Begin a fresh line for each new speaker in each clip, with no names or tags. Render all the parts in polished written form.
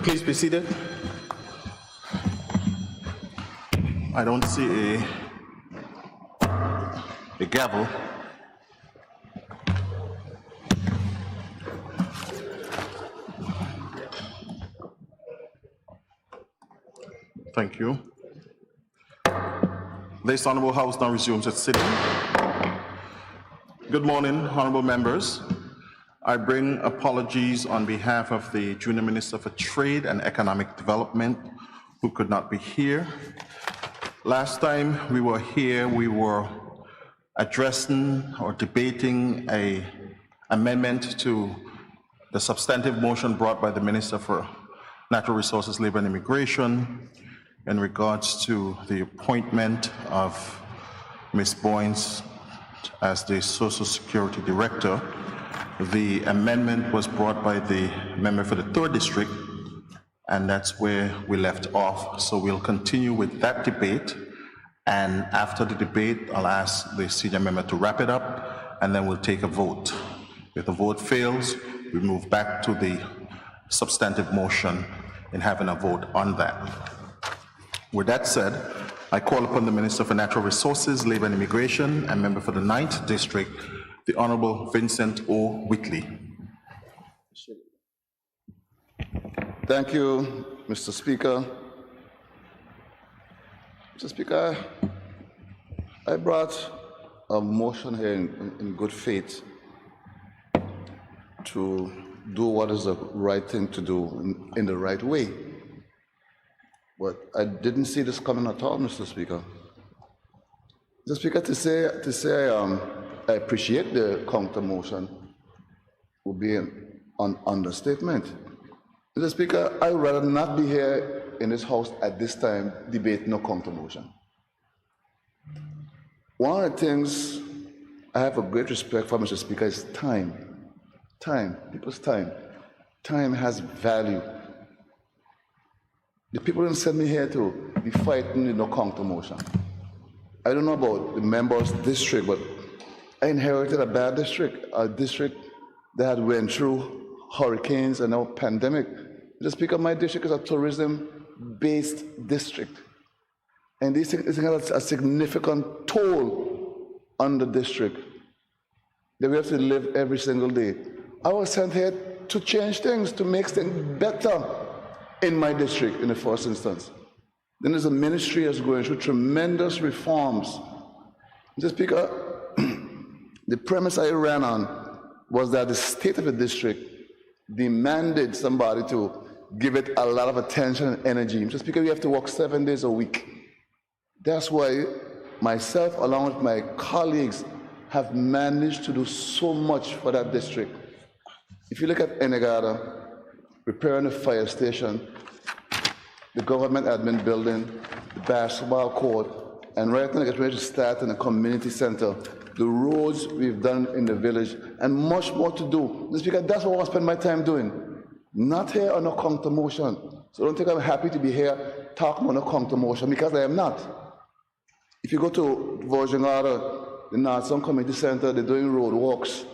Please be seated. I don't see a gavel. Thank you. This Honorable House now resumes its sitting. Good morning, honorable members. I bring apologies on behalf of the Junior Minister for Trade and Economic Development, who could not be here. Last time we were here, we were addressing or debating an amendment to the substantive motion brought by the Minister for Natural Resources, Labor and Immigration in regards to the appointment of Ms. Boynes as the Social Security Director. The amendment was brought by the member for the 3rd District, and that's where we left off. So we'll continue with that debate, and after the debate, I'll ask the senior member to wrap it up, and then we'll take a vote. If the vote fails, we move back to the substantive motion and having a vote on that. With that said, I call upon the Minister for Natural Resources, Labor and Immigration, and member for the 9th District, the Honorable Vincent O. Whitley.
Thank you, Mr. Speaker. Mr. Speaker, I brought a motion here in good faith to do what is the right thing to do in the right way. But I didn't see this coming at all, Mr. Speaker. Mr. Speaker, to say I appreciate the counter motion would be an understatement. Mr. Speaker, I would rather not be here in this House at this time debating a counter motion. One of the things I have a great respect for, Mr. Speaker, is time. Time, people's time. Time has value. The people didn't send me here to be fighting in no counter motion. I don't know about the members' district, but I inherited a bad district, a district that went through hurricanes and now pandemic. The Speaker, my district is a tourism-based district. And these things have a significant toll on the district that we have to live every single day. I was sent here to change things, to make things better in my district in the first instance. Then there's a ministry that's going through tremendous reforms. Mr. Speaker, the premise I ran on was that the state of the district demanded somebody to give it a lot of attention and energy. Mr. Speaker, we have to work 7 days a week. That's why myself, along with my colleagues, have managed to do so much for that district. If you look at Enegada, repairing the fire station, the government admin building, the basketball court, and right now, get ready to start in the community center, the roads we've done in the village, and much more to do. Mr. Speaker, that's what I want to spend my time doing. Not here on a counter motion. So don't think I'm happy to be here talking on a counter motion, because I am not. If you go to Virgin-Ada, the Narsong Community Center, they're doing road walks.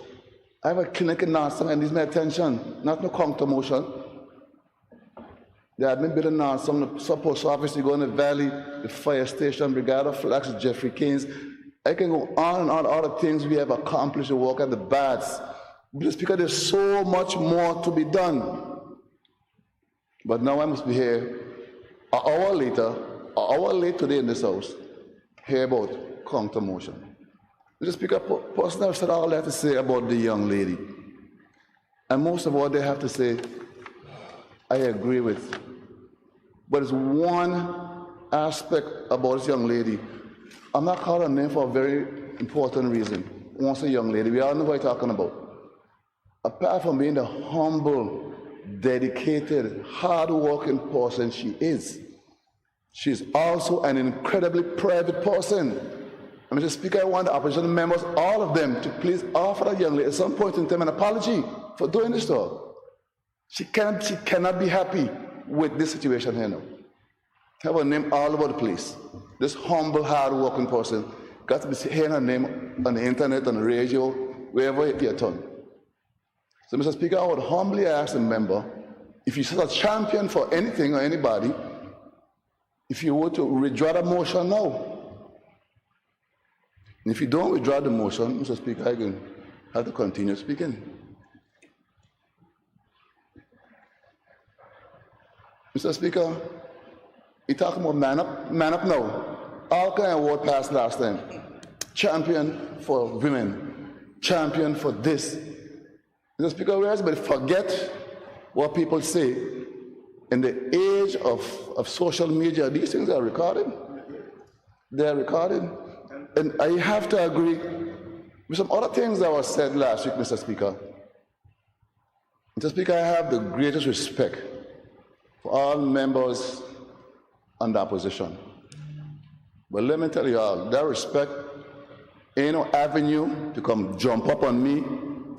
I have a clinic in Narsong and needs my attention, not no counter motion. The admin building Narsong, the support office, you go in the valley, the fire station, Brigada Flax, Jeffrey Keynes. I can go on and on other things we have accomplished, the work at the baths. Mr. Speaker, there's so much more to be done. But now I must be here an hour later, an hour late today in this House, hear about counter motion. Mr. Speaker, personally, I've said all I have to say about the young lady. And most of what they have to say, I agree with. But there's one aspect about this young lady. I'm not calling her name for a very important reason. Once a young lady, we all know what I'm talking about. Apart from being the humble, dedicated, hard-working person she is, she's also an incredibly private person. And Mr. Speaker, I want the opposition members, all of them, to please offer that young lady at some point in time an apology for doing this to her. She cannot be happy with this situation here now. Have her name all over the place. This humble, hard-working person got to be hearing her name on the internet, on the radio, wherever you turn. So, Mr. Speaker, I would humbly ask the member if you're a champion for anything or anybody, if you were to withdraw the motion now, and if you don't withdraw the motion, Mr. Speaker, I can have to continue speaking. Mr. Speaker, you talking about man up now. All kind of word passed last time. Champion for women, champion for this. Mr. Speaker, whereas, but forget what people say. In the age of social media, these things are recorded. They are recorded. And I have to agree with some other things that were said last week, Mr. Speaker. Mr. Speaker, I have the greatest respect for all members on the opposition. But let me tell you all, that respect ain't no avenue to come jump up on me,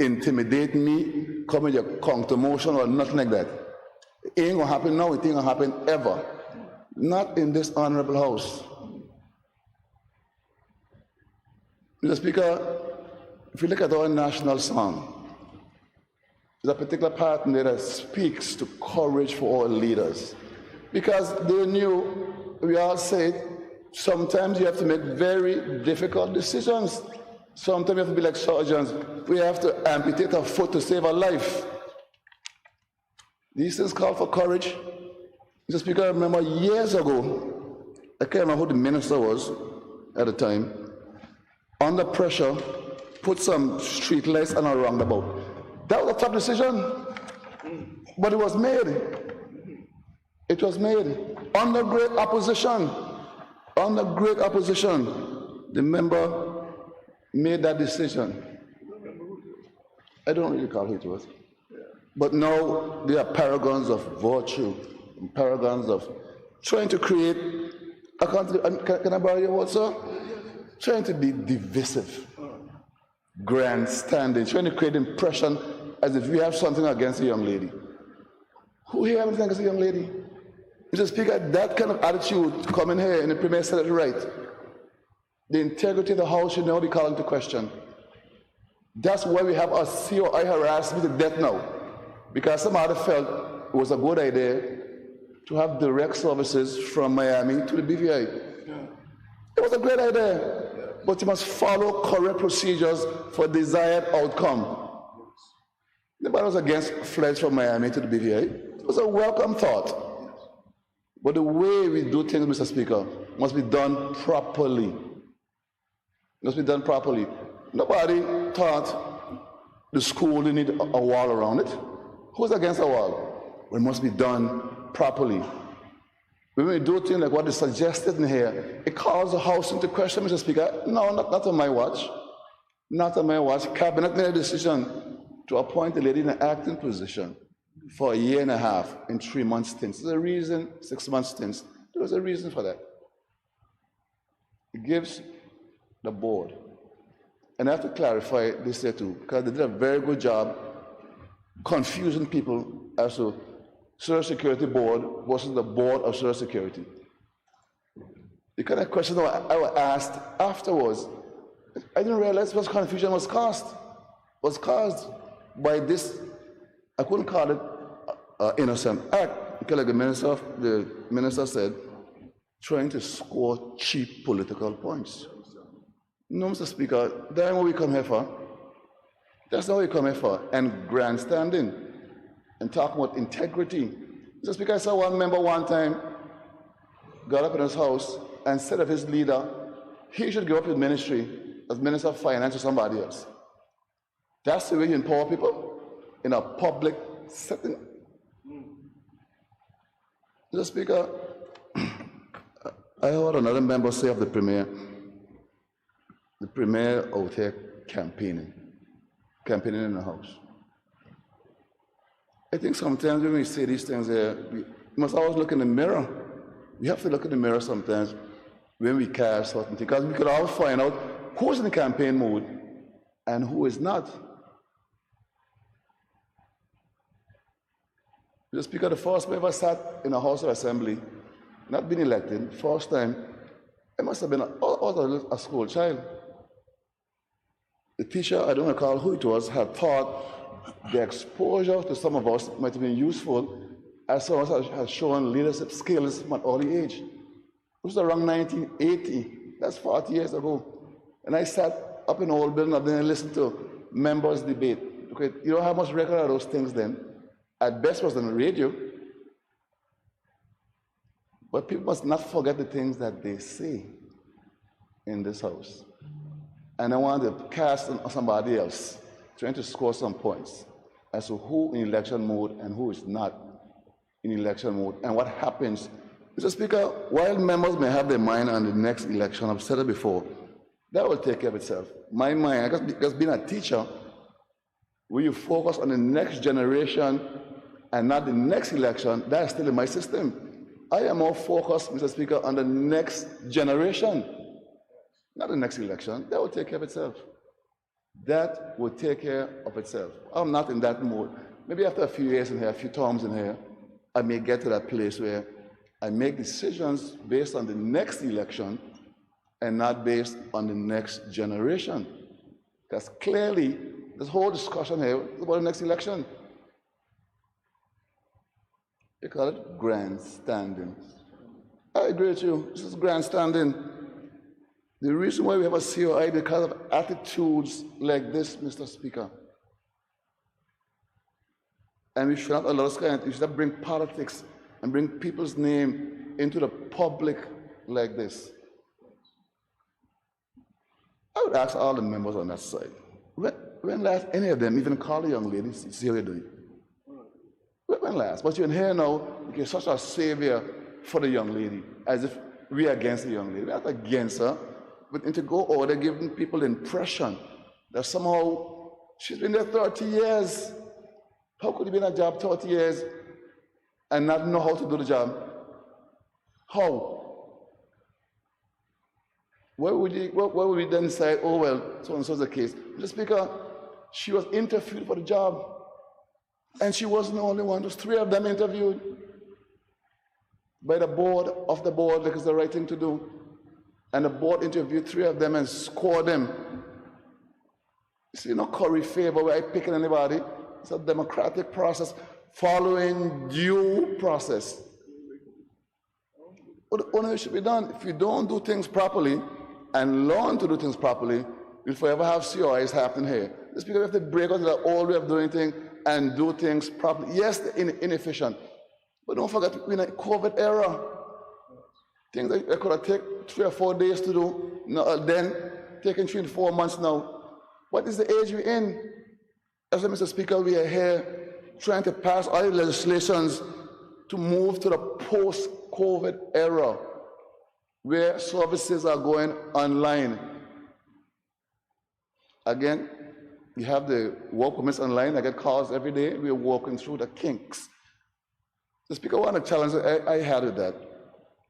intimidate me, come with your counter motion or nothing like that. It ain't gonna happen now, it ain't gonna happen ever. Not in this honorable house. Mr. Speaker, if you look at our national song, there's a particular part in there that speaks to courage for our leaders. Because they knew, we all say, sometimes you have to make very difficult decisions. Sometimes you have to be like surgeons. We have to amputate a foot to save a life. These things call for courage. Mr. Speaker, I remember years ago, I can't remember who the minister was at the time, under pressure, put some street lights on a roundabout. That was a tough decision, but it was made. It was made under great opposition. Under great opposition, the member made that decision. I don't really recall who it was. But now they are paragons of virtue, paragons of trying to create, can I borrow your word, sir? Trying to be divisive, grandstanding, trying to create impression as if we have something against a young lady. Who here have anything against a young lady? Mr. Speaker, that kind of attitude to come in here and the Premier said it right. The integrity of the House should now be called into question. That's why we have a COI harassment to death now. Because somebody felt it was a good idea to have direct services from Miami to the BVI. Yeah. It was a great idea, but you must follow correct procedures for desired outcome. Nobody was against flights from Miami to the BVI. It was a welcome thought. But the way we do things, Mr. Speaker, must be done properly. Must be done properly. Nobody thought the school didn't need a wall around it. Who's against a wall? It must be done properly. When we do things like what is suggested in here, it calls the House into question, Mr. Speaker. No, not on my watch. Not on my watch. Cabinet made a decision to appoint a lady in an acting position for 1.5 years in 3 months stints. There's a reason, 6 months stints. There was a reason for that. It gives the board, and I have to clarify this here too, because they did a very good job confusing people as to Social Security Board versus the Board of Social Security. The kind of question I was asked afterwards, I didn't realize what confusion was caused by this, I couldn't call it innocent act, because like the minister said, trying to score cheap political points. No, Mr. Speaker, that's what we come here for. That's not what we come here for. And grandstanding and talking about integrity. Mr. Speaker, I saw one member one time got up in his house and said of his leader, he should give up his ministry as Minister of Finance or somebody else. That's the way you empower people in a public setting. Mr. Speaker, I heard another member say of the Premier out here campaigning in the House. I think sometimes when we say these things here, we must always look in the mirror. We have to look in the mirror sometimes when we cast certain things, because we could always find out who's in the campaign mode and who is not. Mr. Speaker, the first time I ever sat in a House of Assembly, not being elected, first time, I must have been a school child. The teacher, I don't recall who it was, had thought the exposure to some of us might have been useful as someone has shown leadership skills from an early age. This was around 1980. That's 40 years ago. And I sat up in the old building up there and listened to members debate. Okay, you know how much record of those things then? At best was on the radio. But people must not forget the things that they say in this house. And I want to cast on somebody else, trying to score some points as to who in election mode and who is not in election mode, and what happens. Mr. Speaker, while members may have their mind on the next election, I've said it before, that will take care of itself. My mind, because being a teacher, when you focus on the next generation and not the next election, that is still in my system. I am more focused, Mr. Speaker, on the next generation, not the next election. That will take care of itself. That will take care of itself. I'm not in that mode. Maybe after a few years in here, a few terms in here, I may get to that place where I make decisions based on the next election and not based on the next generation. Because clearly, this whole discussion here is about the next election. You call it grandstanding. I agree with you. This is grandstanding. The reason why we have a COI is because of attitudes like this, Mr. Speaker. And we should not allow this we should not bring politics and bring people's name into the public like this. I would ask all the members on that side, when last any of them even call a young lady, see how you're doing? When last? But you're in here now, you're such a savior for the young lady, as if we are against the young lady. We're not against her, but to go over there giving people the impression that somehow she's been there 30 years. How could you be in a job 30 years and not know how to do the job? How? Why would we then say, oh, well, so and so is the case? Mr. Speaker, she was interviewed for the job. And she wasn't the only one. There's 3 of them interviewed by the board of the board, because the right thing to do. And the board interviewed 3 of them and scored them. You see, no curry favor where I picking anybody. It's a democratic process following due process. But only it should be done. If you don't do things properly and learn to do things properly, you'll forever have COIs happening here. It's because we have to break out of the old way of doing things and do things properly. Yes, they're inefficient, but don't forget we're in a COVID era. Things that could have taken 3 or 4 days to do, then taking 3 to 4 months now. What is the age we're in? As Mr. Speaker, we are here trying to pass all the legislations to move to the post-COVID era, where services are going online. Again, we have the work permits online. I get calls every day. We're walking through the kinks. The Speaker, one of the challenges I had with that,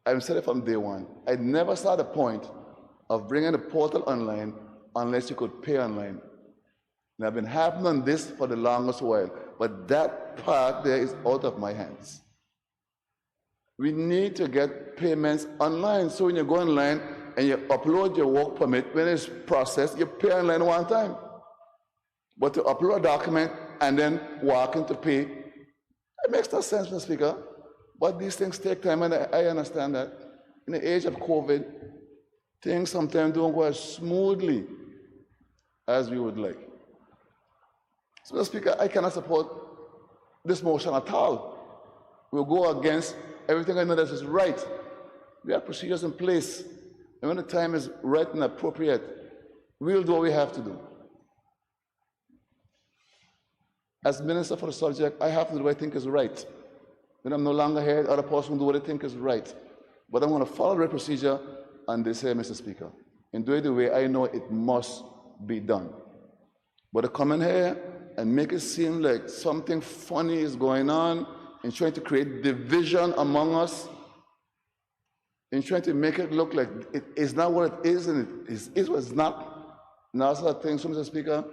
I've said it from day one. I never saw the point of bringing the portal online unless you could pay online. And I've been happy on this for the longest while, but that part there is out of my hands. We need to get payments online. So when you go online and you upload your work permit, when it's processed, you pay online one time. But to upload a document and then walk in to pay, it makes no sense, Mr. Speaker. But these things take time, and I understand that. In the age of COVID, things sometimes don't go as smoothly as we would like. So, Mr. Speaker, I cannot support this motion at all. We'll go against everything I know that is right. We have procedures in place, and when the time is right and appropriate, we'll do what we have to do. As Minister for the subject, I have to do what I think is right. When I'm no longer here, the other person will do what I think is right. But I'm going to follow the procedure on this here, Mr. Speaker, and do it the way I know it must be done. But to come in here and make it seem like something funny is going on, and trying to create division among us, and trying to make it look like it is not what it is, and it is what it's not, and all sorts of things, Mr. Speaker,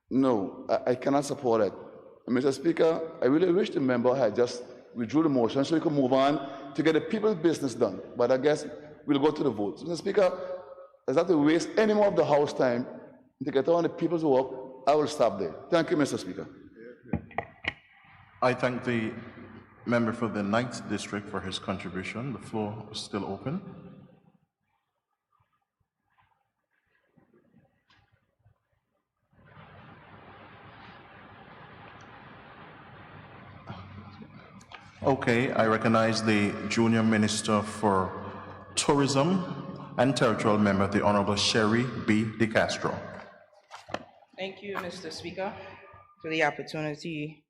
no, I cannot support it. And Mr. Speaker, I really wish the member had just withdrew the motion so we could move on to get the people's business done. But I guess we'll go to the vote. So, Mr. Speaker, as not to waste any more of the House time to get on the people's work, I will stop there. Thank you, Mr. Speaker.
I thank the member for the 9th District for his contribution. The floor is still open. Okay, I recognize the Junior Minister for Tourism and Territorial Member, the Honorable Sherry B. DeCastro.
Thank you, Mr. Speaker, for the opportunity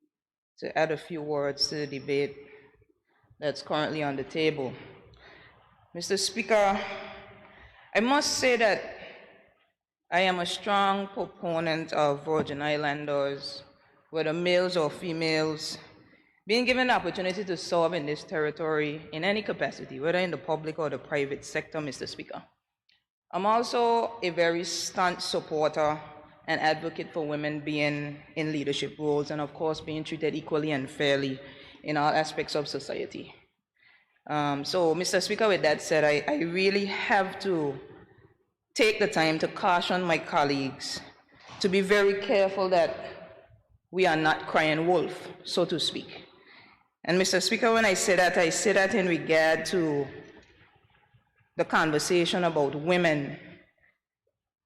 to add a few words to the debate that's currently on the table. Mr. Speaker, I must say that I am a strong proponent of Virgin Islanders, whether males or females, being given the opportunity to serve in this territory in any capacity, whether in the public or the private sector, Mr. Speaker. I'm also a very staunch supporter and advocate for women being in leadership roles and, of course, being treated equally and fairly in all aspects of society. So, Mr. Speaker, with that said, I really have to take the time to caution my colleagues to be very careful that we are not crying wolf, so to speak. And Mr. Speaker, when I say that in regard to the conversation about women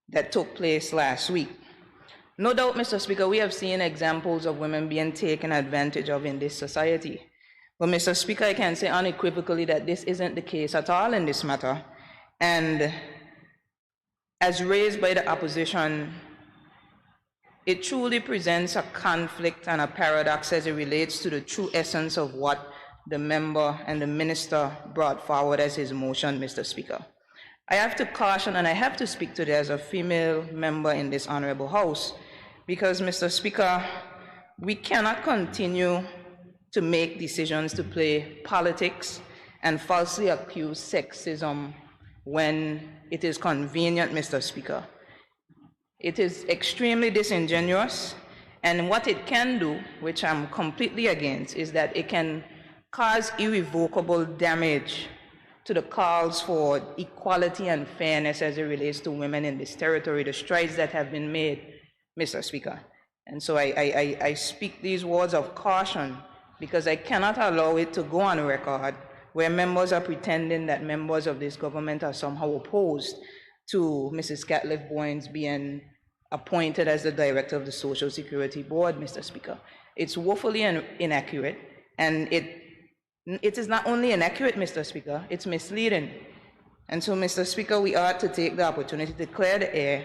that took place last week. No doubt, Mr. Speaker, we have seen examples of women being taken advantage of in this society. But Mr. Speaker, I can say unequivocally that this isn't the case at all in this matter. And as raised by the opposition, it truly presents a conflict and a paradox as it relates to the true essence of what the member and the minister brought forward as his motion, Mr. Speaker. I have to caution and I have to speak today as a female member in this honorable house because, Mr. Speaker, we cannot continue to make decisions to play politics and falsely accuse sexism when it is convenient, Mr. Speaker. It is extremely disingenuous, and what it can do, which I'm completely against, is that it can cause irrevocable damage to the calls for equality and fairness as it relates to women in this territory, the strides that have been made, Mr. Speaker. And so I speak these words of caution because I cannot allow it to go on record where members are pretending that members of this government are somehow opposed to Mrs. Catliff Boynes being appointed as the director of the Social Security Board, Mr. Speaker. It's woefully inaccurate, and it is not only inaccurate, Mr. Speaker, it's misleading. And so, Mr. Speaker, we ought to take the opportunity to clear the air,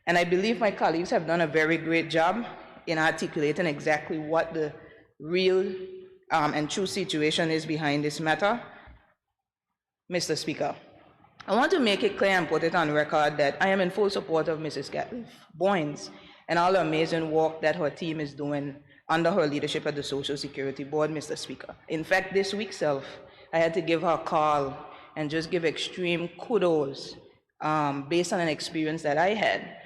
and I believe my colleagues have done a very great job in articulating exactly what the real and true situation is behind this matter. Mr. Speaker, I want to make it clear and put it on record that I am in full support of Mrs. Catliff Boynes and all the amazing work that her team is doing under her leadership at the Social Security Board, Mr. Speaker. In fact, this week self, I had to give her a call and just give extreme kudos based on an experience that I had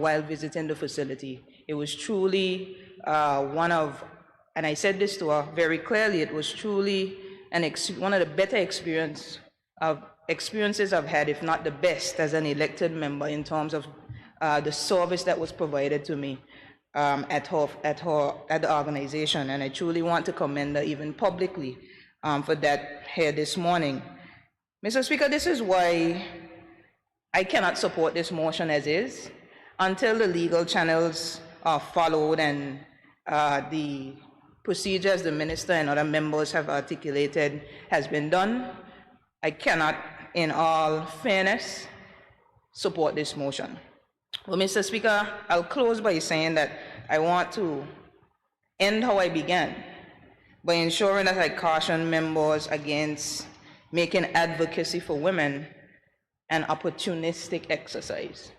while visiting the facility. It was truly one of, and I said this to her very clearly, it was truly one of the better experiences I've had, if not the best, as an elected member in terms of the service that was provided to me at the organization, and I truly want to commend her even publicly for that here this morning. Mr. Speaker, this is why I cannot support this motion as is until the legal channels are followed and the procedures the minister and other members have articulated has been done. I cannot, in all fairness, support this motion. Well, Mr. Speaker, I'll close by saying that I want to end how I began, by ensuring that I caution members against making advocacy for women an opportunistic exercise.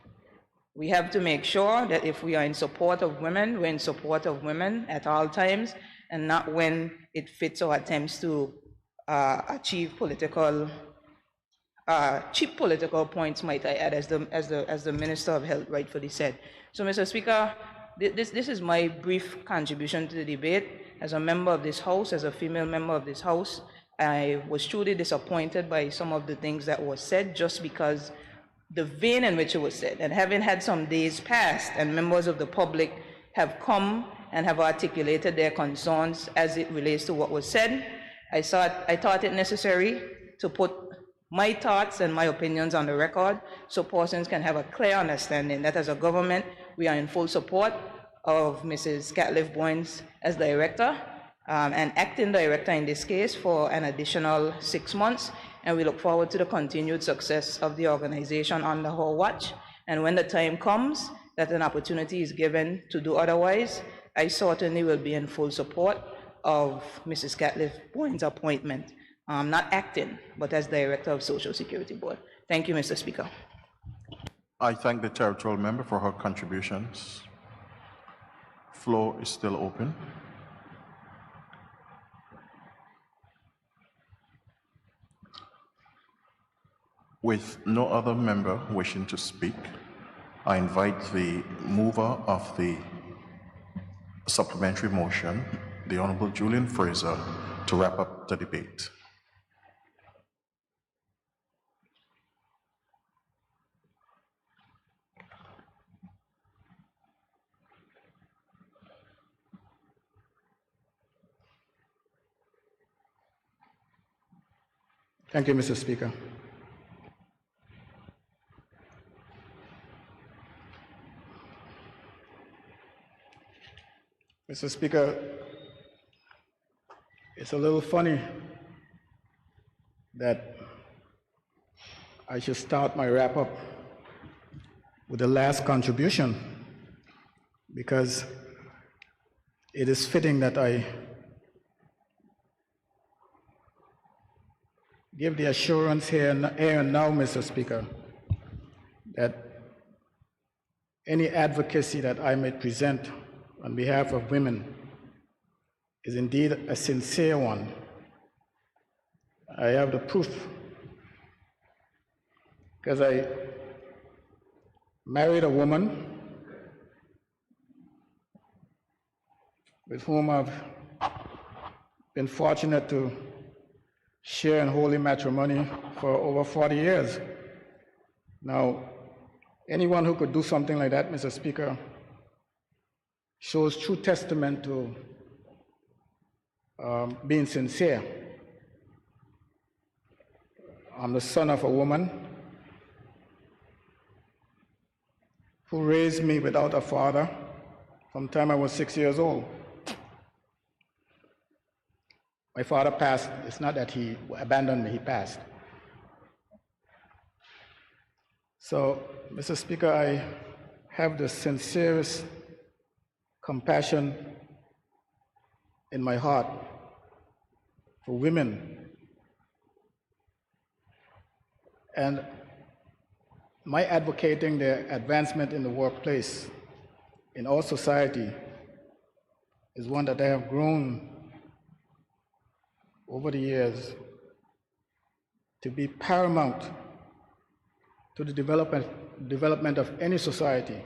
We have to make sure that if we are in support of women, we're in support of women at all times, and not when it fits our attempts to achieve cheap political points, might I add, as the Minister of Health rightfully said. So, Mr. Speaker, this is my brief contribution to the debate. As a member of this House, as a female member of this House, I was truly disappointed by some of the things that were said, just because the vein in which it was said. And having had some days past, and members of the public have come and have articulated their concerns as it relates to what was said, I thought it necessary to put my thoughts and my opinions on the record so persons can have a clear understanding that as a government, we are in full support of Mrs. Catliff Boynes as director and acting director in this case for an additional 6 months. And we look forward to the continued success of the organization under her watch. And when the time comes that an opportunity is given to do otherwise, I certainly will be in full support of Mrs. Catliff Boynes' appointment, not acting, but as Director of Social Security Board. Thank you, Mr. Speaker.
I thank the territorial member for her contributions. Floor is still open. With no other member wishing to speak, I invite the mover of the supplementary motion, the Honorable Julian Fraser, to wrap up the debate.
Thank you, Mr. Speaker. Mr. Speaker, it's a little funny that I should start my wrap-up with the last contribution, because it is fitting that I give the assurance here and now, Mr. Speaker, that any advocacy that I may present on behalf of women is indeed a sincere one. I have the proof, because I married a woman with whom I've been fortunate to share in holy matrimony for over 40 years. Now, anyone who could do something like that, Mr. Speaker, shows true testament to being sincere. I'm the son of a woman who raised me without a father from the time I was 6 years old. My father passed. It's not that he abandoned me, he passed. So, Mr. Speaker, I have the sincerest compassion in my heart for women. And my advocating their advancement in the workplace, in our society, is one that I have grown over the years to be paramount to the development of any society,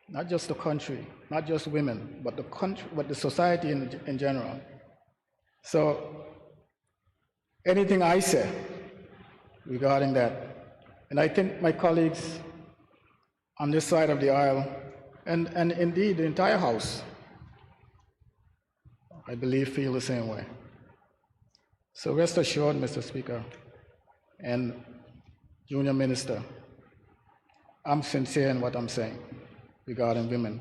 not just the country, not just women, but the country, but the society in general. So anything I say regarding that, and I think my colleagues on this side of the aisle, and indeed the entire House, I believe feel the same way. So rest assured, Mr. Speaker and Junior Minister, I'm sincere in what I'm saying regarding women.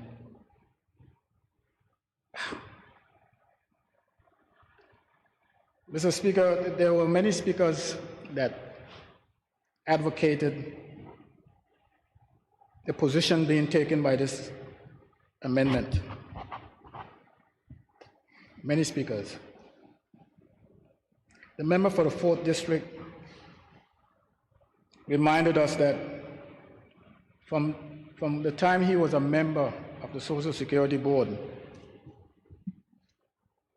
Mr. Speaker, there were many speakers that advocated the position being taken by this amendment. Many speakers. The member for the 4th District reminded us that from the time he was a member of the Social Security Board,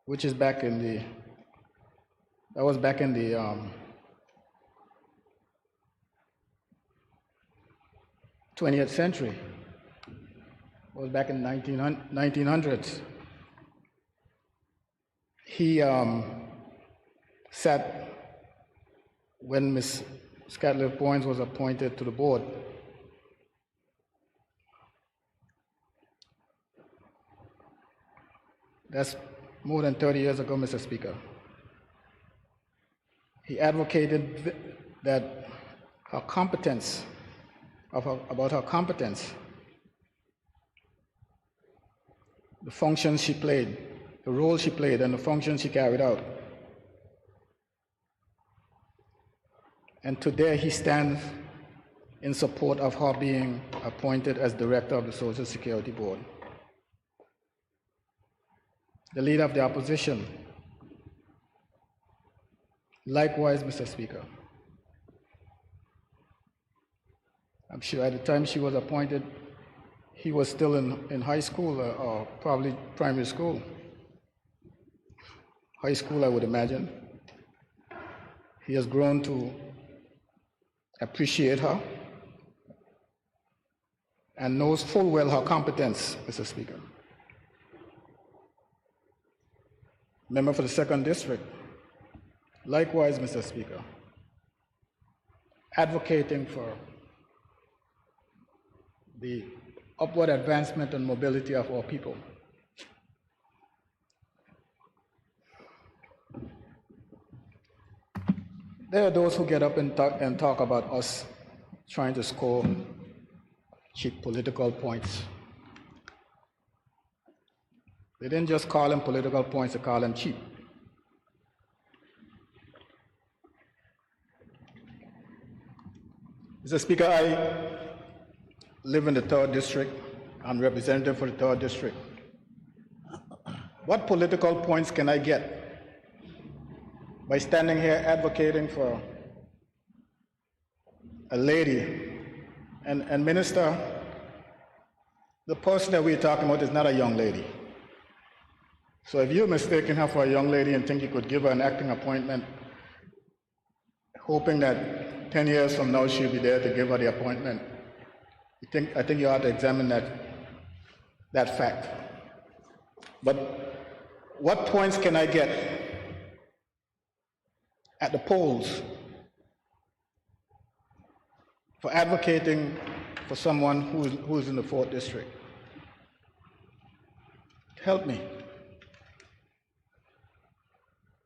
which is back in the 20th century, was back in 1900s. He sat when Ms. Catliff Boynes was appointed to the board. That's more than 30 years ago, Mr. Speaker. He advocated that her competence, about her competence, the functions she played, the role she played, and the functions she carried out. And today he stands in support of her being appointed as director of the Social Security Board. The leader of the opposition, likewise, Mr. Speaker. I'm sure at the time she was appointed, he was still in high school or probably primary school. High school, I would imagine. He has grown to appreciate her and knows full well her competence, Mr. Speaker. Member for the 2nd District, likewise, Mr. Speaker, advocating for the upward advancement and mobility of our people. There are those who get up and talk about us trying to score cheap political points. They didn't just call them political points, they call them cheap. Mr. Speaker, I live in the 3rd District. I'm representative for the 3rd District. What political points can I get by standing here advocating for a lady? And Minister, the person that we're talking about is not a young lady. So if you're mistaking her for a young lady and think you could give her an acting appointment, hoping that 10 years from now she'll be there to give her the appointment, I think you ought to examine that fact. But what points can I get at the polls for advocating for someone who is in the 4th District? Help me.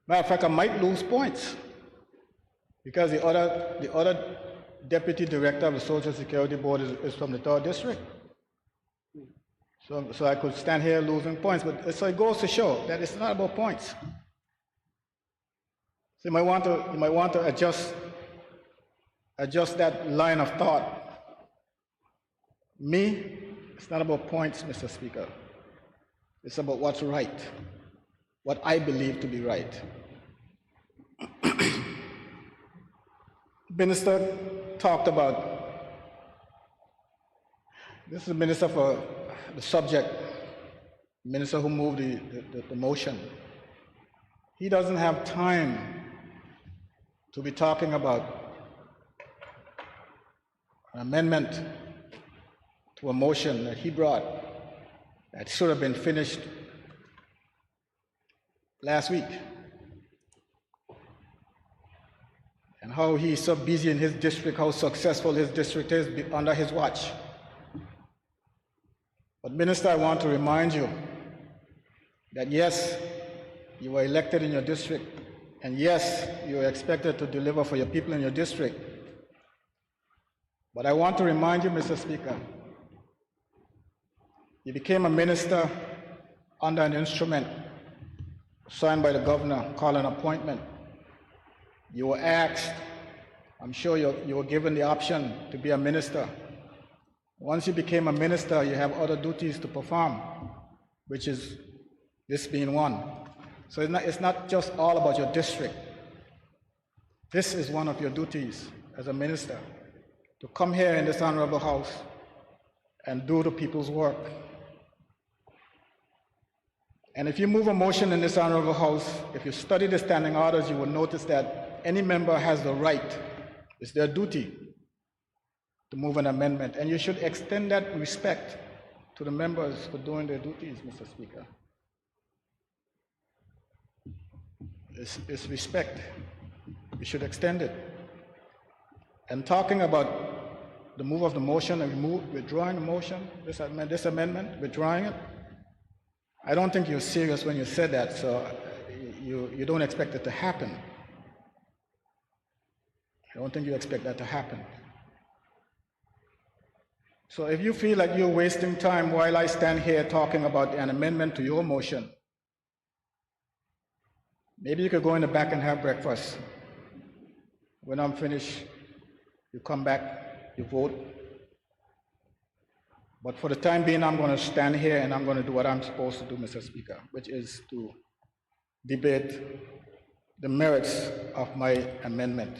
Matter of fact, I might lose points because the other deputy director of the Social Security Board is from the 3rd District. So I could stand here losing points, but so it goes to show that it's not about points. So you might want to adjust that line of thought. Me, it's not about points, Mr. Speaker. It's about what's right, what I believe to be right. Minister talked about, this is the minister for the subject, minister who moved the motion. He doesn't have time to be talking about an amendment to a motion that he brought that should have been finished last week. And how he's so busy in his district, how successful his district is under his watch. But Minister, I want to remind you that yes, you were elected in your district, and yes, you are expected to deliver for your people in your district. But I want to remind you, Mr. Speaker, you became a minister under an instrument signed by the governor called an appointment. You were asked, I'm sure you were given the option to be a minister. Once you became a minister, you have other duties to perform, which is this being one. So it's not just all about your district. This is one of your duties as a minister, to come here in this honorable house and do the people's work. And if you move a motion in this honorable house, if you study the standing orders, you will notice that any member has the right, it's their duty, to move an amendment. And you should extend that respect to the members for doing their duties, Mr. Speaker. It's respect. You should extend it. And talking about the move of the motion and withdrawing the motion, this amendment, withdrawing it, I don't think you're serious when you said that, so you don't expect it to happen. I don't think you expect that to happen. So if you feel like you're wasting time while I stand here talking about an amendment to your motion, maybe you could go in the back and have breakfast. When I'm finished, you come back, you vote. But for the time being, I'm going to stand here and I'm going to do what I'm supposed to do, Mr. Speaker, which is to debate the merits of my amendment.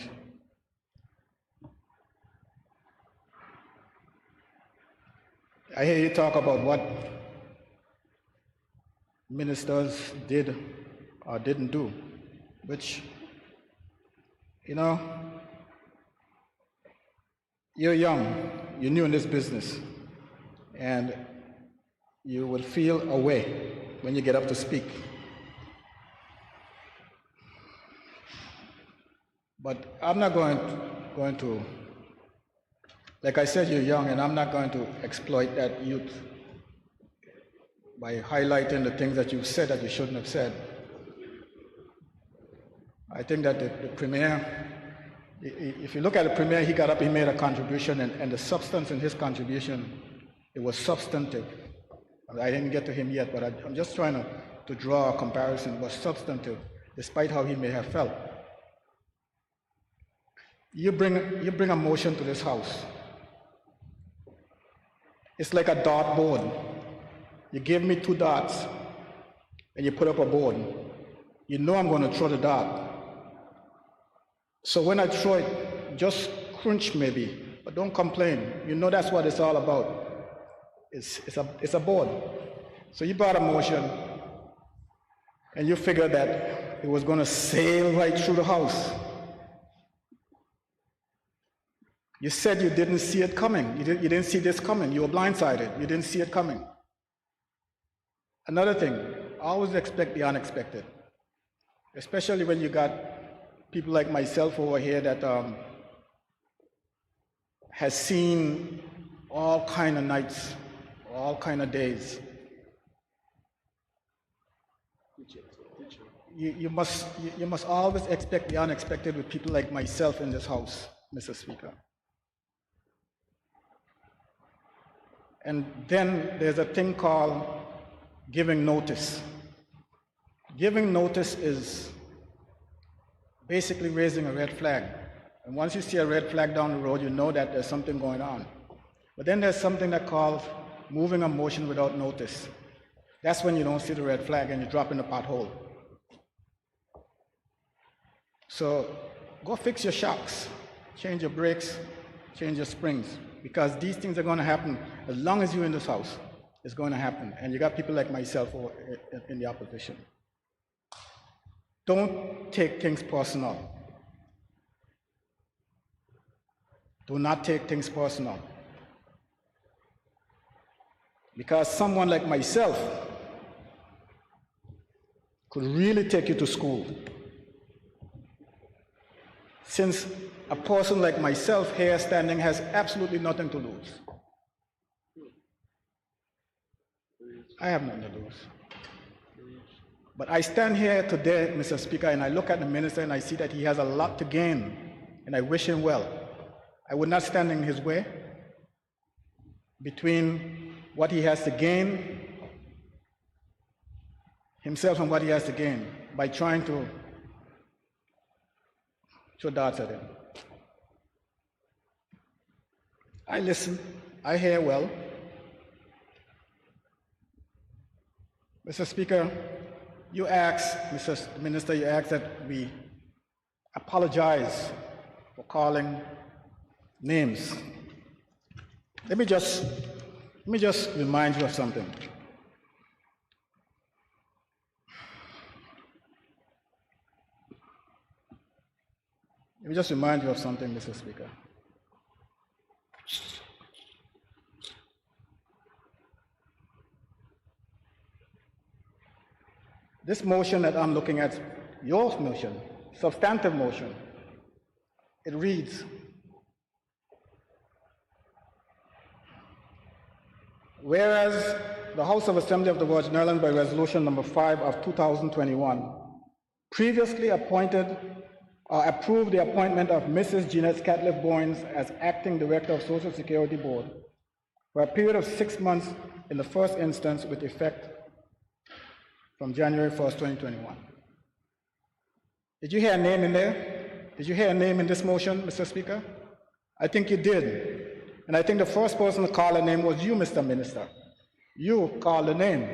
I hear you talk about what ministers did or didn't do, which, you know, you're young, you're new in this business, and you will feel a way when you get up to speak. But I'm not going to, like I said, you're young, and I'm not going to exploit that youth by highlighting the things that you've said that you shouldn't have said. I think that the Premier, if you look at the Premier, he got up, he made a contribution, and the substance in his contribution, it was substantive. I didn't get to him yet, but I'm just trying to draw a comparison. It was substantive, despite how he may have felt. You bring a motion to this House. It's like a dartboard. You give me 2 darts, and you put up a board. You know I'm going to throw the dart. So when I throw it, just crunch maybe, but don't complain. You know that's what it's all about. It's a board. So you brought a motion, and you figured that it was going to sail right through the House. You said you didn't see it coming. You didn't see this coming. You were blindsided. You didn't see it coming. Another thing, always expect the unexpected, especially when you got people like myself over here that has seen all kind of nights, all kind of days. You must always expect the unexpected with people like myself in this House, Mr. Speaker. And then there's a thing called giving notice. Giving notice is basically raising a red flag. And once you see a red flag down the road, you know that there's something going on. But then there's something that calls moving a motion without notice. That's when you don't see the red flag and you drop in the pothole. So go fix your shocks, change your brakes, change your springs, because these things are going to happen as long as you're in this House. It's going to happen. And you got people like myself in the opposition. Don't take things personal. Do not take things personal. Because someone like myself could really take you to school. Since a person like myself here standing has absolutely nothing to lose. I have nothing to lose. But I stand here today, Mr. Speaker, and I look at the minister and I see that he has a lot to gain, and I wish him well. I would not stand in his way between what he has to gain himself and what he has to gain by trying to throw darts at him. I listen, I hear well. Mr. Speaker, you asked, Mr. Minister, you asked that we apologize for calling names. Let me just remind you of something. Let me just remind you of something, Mr. Speaker. This motion that I'm looking at, your motion, substantive motion, it reads, whereas the House of Assembly of the Virgin Islands by resolution number 5 of 2021 previously appointed approve the appointment of Mrs. Jeanette Catliff Boynes as Acting Director of Social Security Board for a period of 6 months in the first instance with effect from January 1st, 2021. Did you hear a name in there? Did you hear a name in this motion, Mr. Speaker? I think you did. And I think the first person to call a name was you, Mr. Minister. You called the name,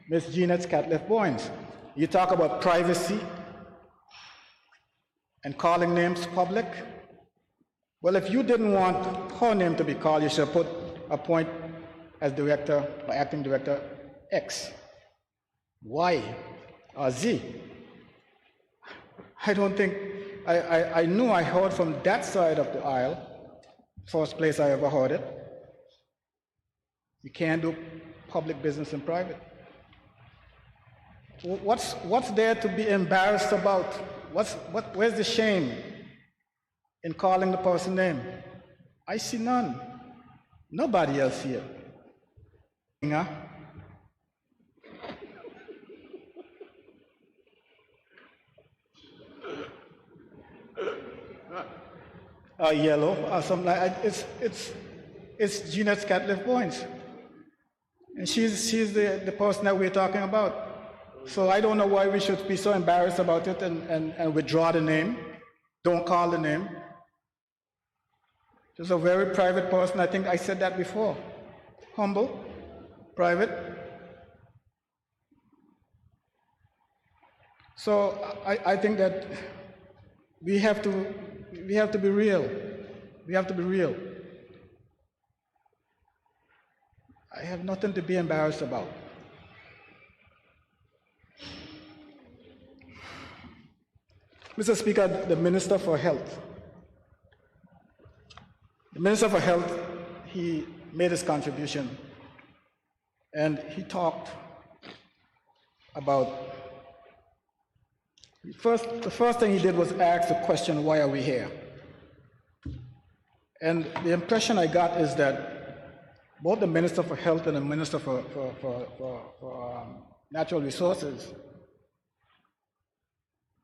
Ms. Jeanette Catliff Boynes. You talk about privacy and calling names public. Well, if you didn't want her name to be called, you should put appoint as director or acting director X, Y, or Z. I don't think, I knew I heard from that side of the aisle, first place I ever heard it. You can't do public business in private. What's there to be embarrassed about? Where's the shame in calling the person name? I see none. Nobody else here. Yellow or something like that. It's Jeanette Catliff Boynes. And she's the person that we're talking about. So I don't know why we should be so embarrassed about it and withdraw the name. Don't call the name. She's a very private person. I think I said that before. Humble, private. So I think that we have to be real. We have to be real. I have nothing to be embarrassed about. Mr. Speaker, the Minister for Health. The Minister for Health, he made his contribution, and he talked about, the first thing he did was ask the question, why are we here? And the impression I got is that both the Minister for Health and the Minister for Natural Resources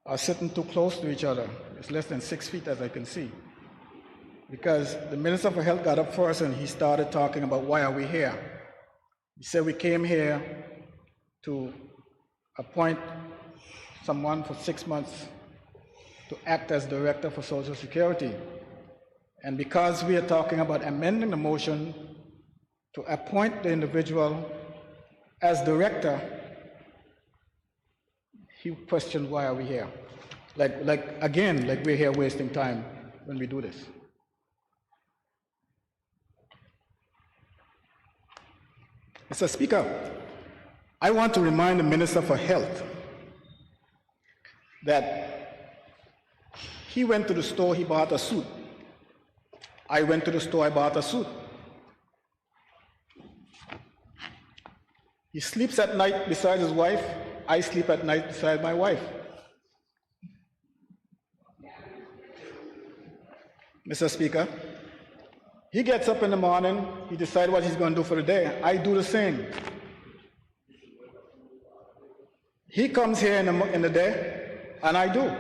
are sitting too close to each other. It's less than 6 feet, as I can see. Because the Minister for Health got up first and he started talking about why are we here. He said we came here to appoint someone for 6 months to act as Director for Social Security. And because we are talking about amending the motion to appoint the individual as Director, he questioned why are we here? Like we're here wasting time when we do this. Mr. Speaker, I want to remind the Minister for Health that he went to the store, he bought a suit. I went to the store, I bought a suit. He sleeps at night beside his wife, I sleep at night beside my wife. Mr. Speaker, he gets up in the morning, he decides what he's going to do for the day. I do the same. He comes here in the day, and I do.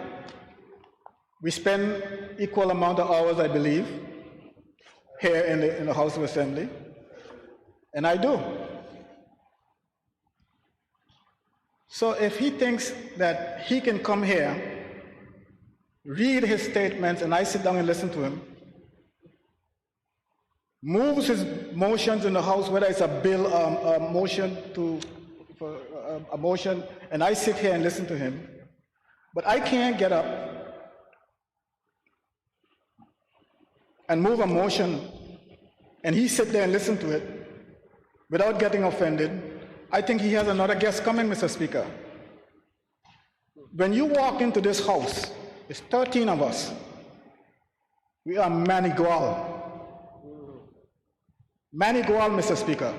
We spend equal amount of hours, I believe, here in the House of Assembly, and I do. So if he thinks that he can come here, read his statements, and I sit down and listen to him, moves his motions in the House, whether it's a bill, a motion, and I sit here and listen to him, but I can't get up and move a motion, and he sit there and listen to it without getting offended. I think he has another guest coming, Mr. Speaker. When you walk into this house, it's 13 of us. We are Manigual. Manigual, Mr. Speaker.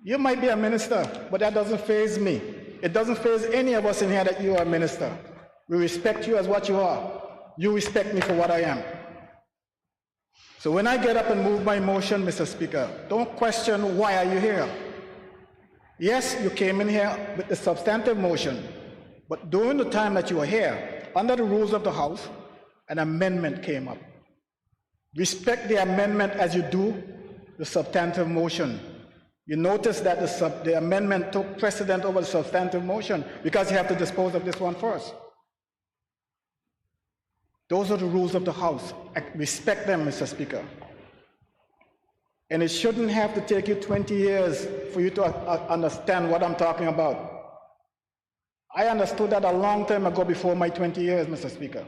You might be a minister, but that doesn't faze me. It doesn't faze any of us in here that you are a minister. We respect you as what you are. You respect me for what I am. So when I get up and move my motion, Mr. Speaker, don't question why are you here. Yes, you came in here with the substantive motion, but during the time that you were here, under the rules of the House, an amendment came up. Respect the amendment as you do the substantive motion. You notice that the amendment took precedent over the substantive motion because you have to dispose of this one first. Those are the rules of the House. Respect them, Mr. Speaker. And it shouldn't have to take you 20 years for you to understand what I'm talking about. I understood that a long time ago before my 20 years, Mr. Speaker.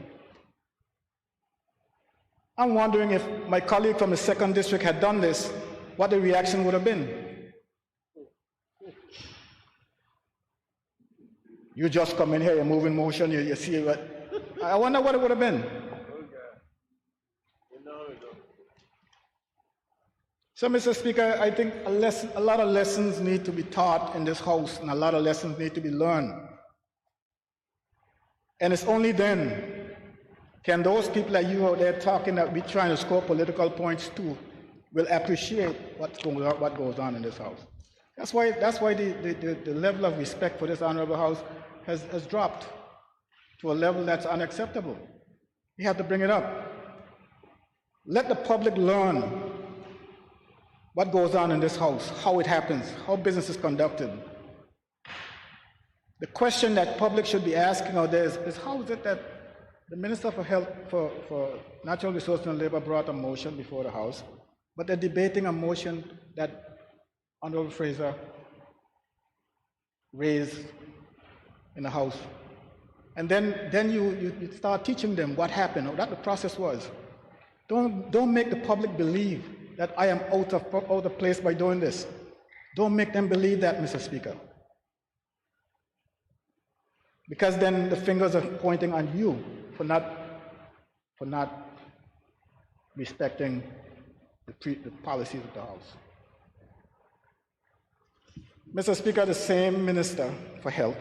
I'm wondering if my colleague from the 2nd District had done this, what the reaction would have been. You just come in here, you move in motion, you see what. I wonder what it would have been. So, Mr. Speaker, I think a lot of lessons need to be taught in this House, and a lot of lessons need to be learned. And it's only then can those people that you out there talking that we're trying to score political points to will appreciate what goes on in this House. That's why the level of respect for this honorable House has dropped to a level that's unacceptable. We have to bring it up. Let the public learn what goes on in this House, how it happens, how business is conducted. The question that public should be asking out there is how is it that the Minister for Health, for Natural Resources and Labor brought a motion before the House, but they're debating a motion that Honorable Fraser raised in the House. And then you start teaching them what happened, or what the process was. Don't make the public believe that I am out of place by doing this. Don't make them believe that, Mr. Speaker. Because then the fingers are pointing on you for not respecting the policies of the House. Mr. Speaker, the same Minister for Health,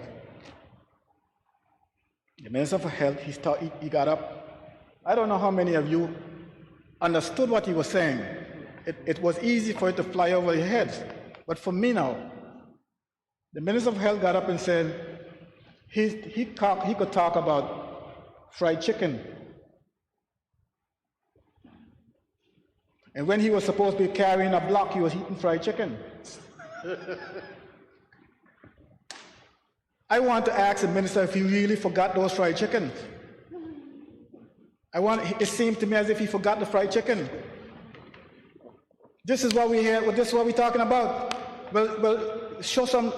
the Minister for Health, he got up. I don't know how many of you understood what he was saying. It was easy for it to fly over your heads. But for me now, the Minister of Health got up and said he could talk about fried chicken. And when he was supposed to be carrying a block, he was eating fried chicken. I want to ask the minister if he really forgot those fried chickens. It seemed to me as if he forgot the fried chicken. This is what we hear. This is what we're talking about. Well, show some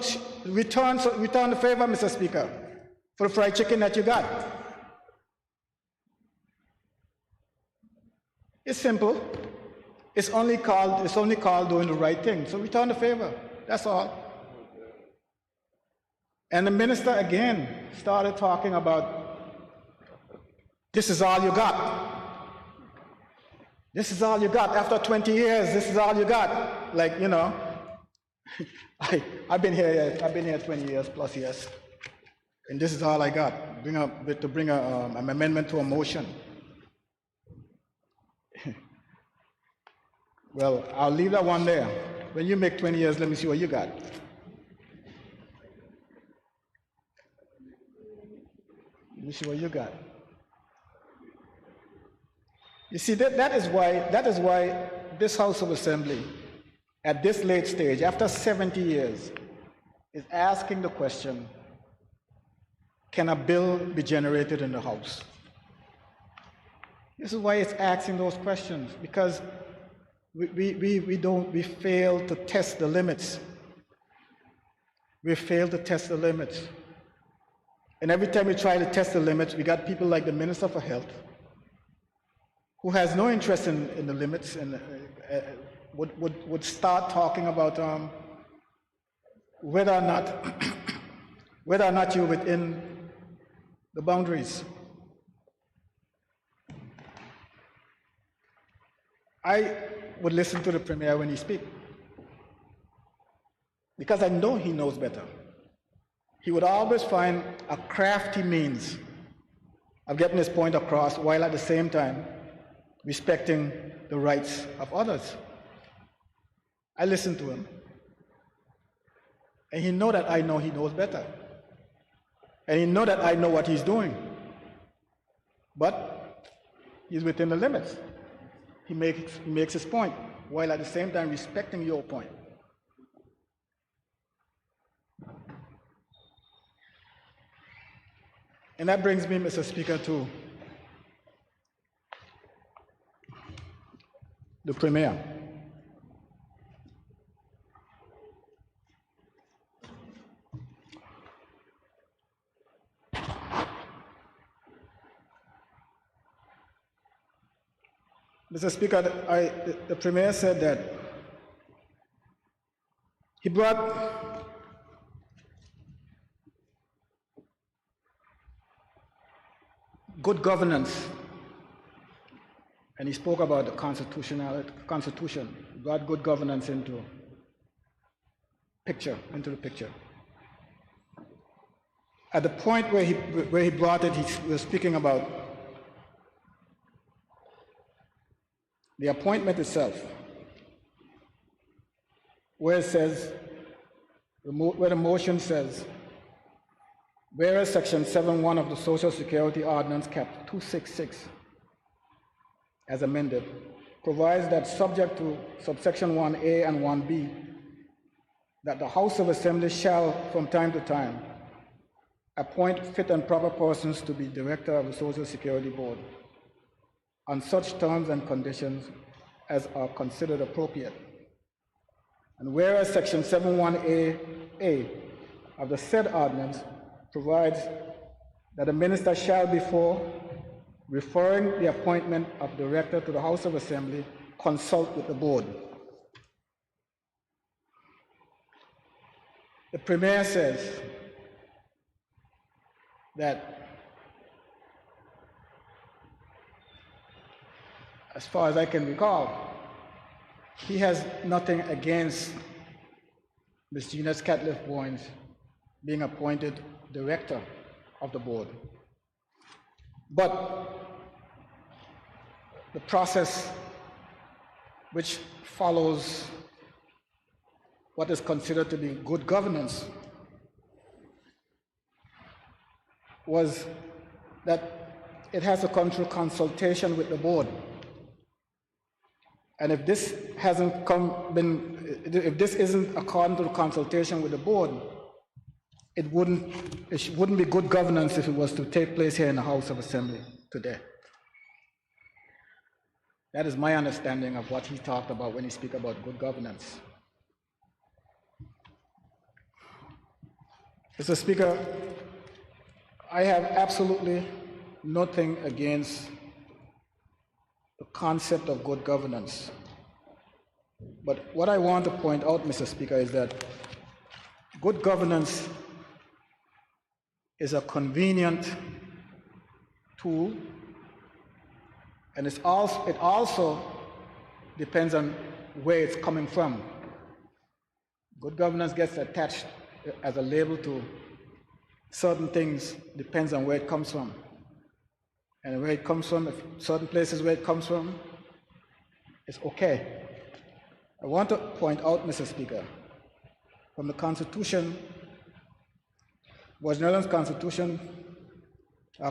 return the favor, Mr. Speaker, for the fried chicken that you got. It's simple. It's only called doing the right thing. So return the favor. That's all. And the minister again started talking about this is all you got. This is all you got. After 20 years, this is all you got. Like, you know, I've been here 20 years plus years. And this is all I got. To bring an amendment to a motion. Well, I'll leave that one there. When you make 20 years, let me see what you got. Let me see what you got. You see, that is why this House of Assembly, at this late stage, after 70 years, is asking the question, can a bill be generated in the House? This is why it's asking those questions, because we fail to test the limits. We fail to test the limits. And every time we try to test the limits, we got people like the Minister for Health, who has no interest in the limits and would start talking about whether or not you're within the boundaries. I would listen to the Premier when he speaks, because I know he knows better. He would always find a crafty means of getting his point across while at the same time respecting the rights of others. I listen to him. And he knows that I know he knows better. And he knows that I know what he's doing. But he's within the limits. He makes his point, while at the same time respecting your point. And that brings me, Mr. Speaker, to the Premier. Mr. Speaker, the Premier said that he brought good governance, and he spoke about the Constitution, brought good governance into the picture. At the point where he brought it, he was speaking about the appointment itself, where it says, where the motion says, whereas Section 7.1 of the Social Security Ordinance, Cap 266, as amended, provides that subject to subsection 1A and 1B, that the House of Assembly shall, from time to time, appoint fit and proper persons to be director of the Social Security Board on such terms and conditions as are considered appropriate. And whereas Section 7.1A of the said ordinance provides that a minister shall, before referring the appointment of director to the House of Assembly, consult with the board. The Premier says that as far as I can recall, he has nothing against Ms. Gina Scatliff-Boynes being appointed director of the board. But the process which follows what is considered to be good governance was that it has to come through consultation with the board. And if this if this isn't according to the consultation with the board, it wouldn't be good governance if it was to take place here in the House of Assembly today. That is my understanding of what he talked about when he speaks about good governance. Mr. Speaker, I have absolutely nothing against the concept of good governance. But what I want to point out, Mr. Speaker, is that good governance is a convenient tool, and it also depends on where it's coming from. Good governance gets attached as a label to certain things, depends on where it comes from. And where it comes from, if certain places where it comes from, it's okay. I want to point out, Mr. Speaker, from the Constitution, Virgin Islands Constitution,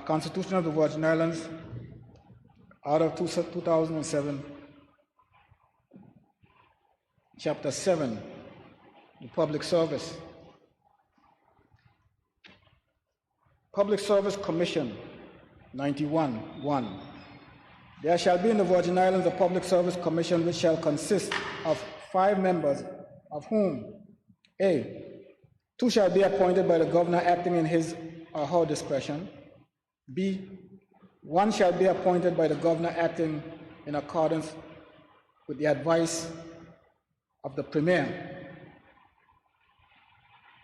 Constitution of the Virgin Islands, out of 2007, Chapter 7, the Public Service. Public Service Commission, 91.1. There shall be in the Virgin Islands a Public Service Commission which shall consist of 5 members, of whom A, 2 shall be appointed by the governor acting in his or her discretion. B, 1 shall be appointed by the governor acting in accordance with the advice of the Premier.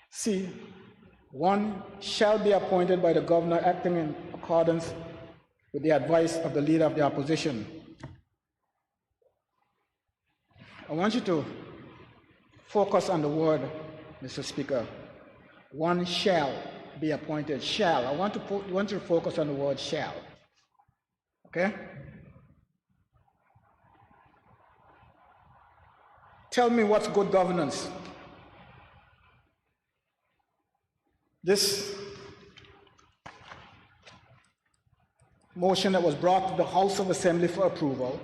C, 1 shall be appointed by the governor acting in accordance with the advice of the leader of the opposition. I want you to focus on the word, Mr. Speaker. 1 shall be appointed. Shall. I want you to focus on the word shall. Okay? Tell me what's good governance. This motion that was brought to the House of Assembly for approval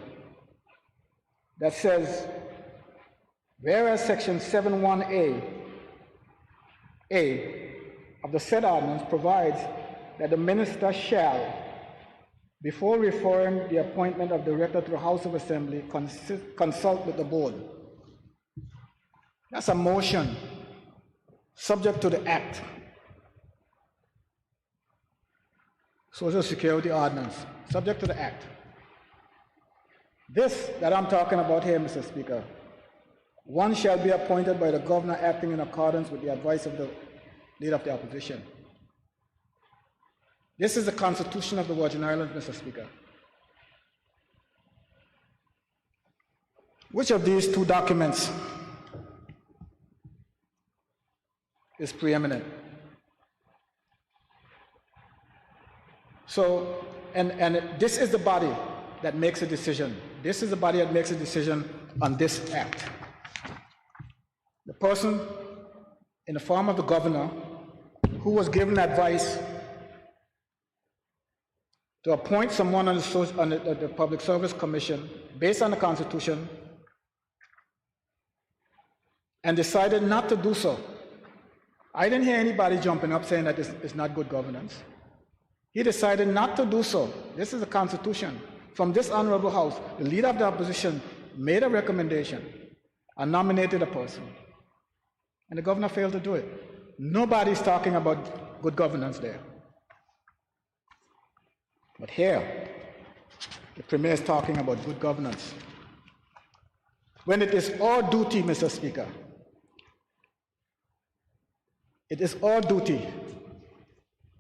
that says, whereas Section 71A of the said ordinance provides that the minister shall, before referring the appointment of director to the House of Assembly, consult with the board. That's a motion subject to the Act. Social Security Ordinance, subject to the Act. This that I'm talking about here, Mr. Speaker, one shall be appointed by the governor acting in accordance with the advice of the leader of the opposition. This is the Constitution of the Virgin Islands, Mr. Speaker. Which of these two documents is preeminent? So, and this is the body that makes a decision. This is the body that makes a decision on this act. The person in the form of the governor who was given advice to appoint someone on the Public Service Commission based on the Constitution and decided not to do so. I didn't hear anybody jumping up saying that this is not good governance. He decided not to do so. This is the Constitution. From this honorable House, the leader of the opposition made a recommendation and nominated a person. And the governor failed to do it. Nobody's talking about good governance there. But here, the Premier is talking about good governance. When it is our duty, Mr. Speaker, it is our duty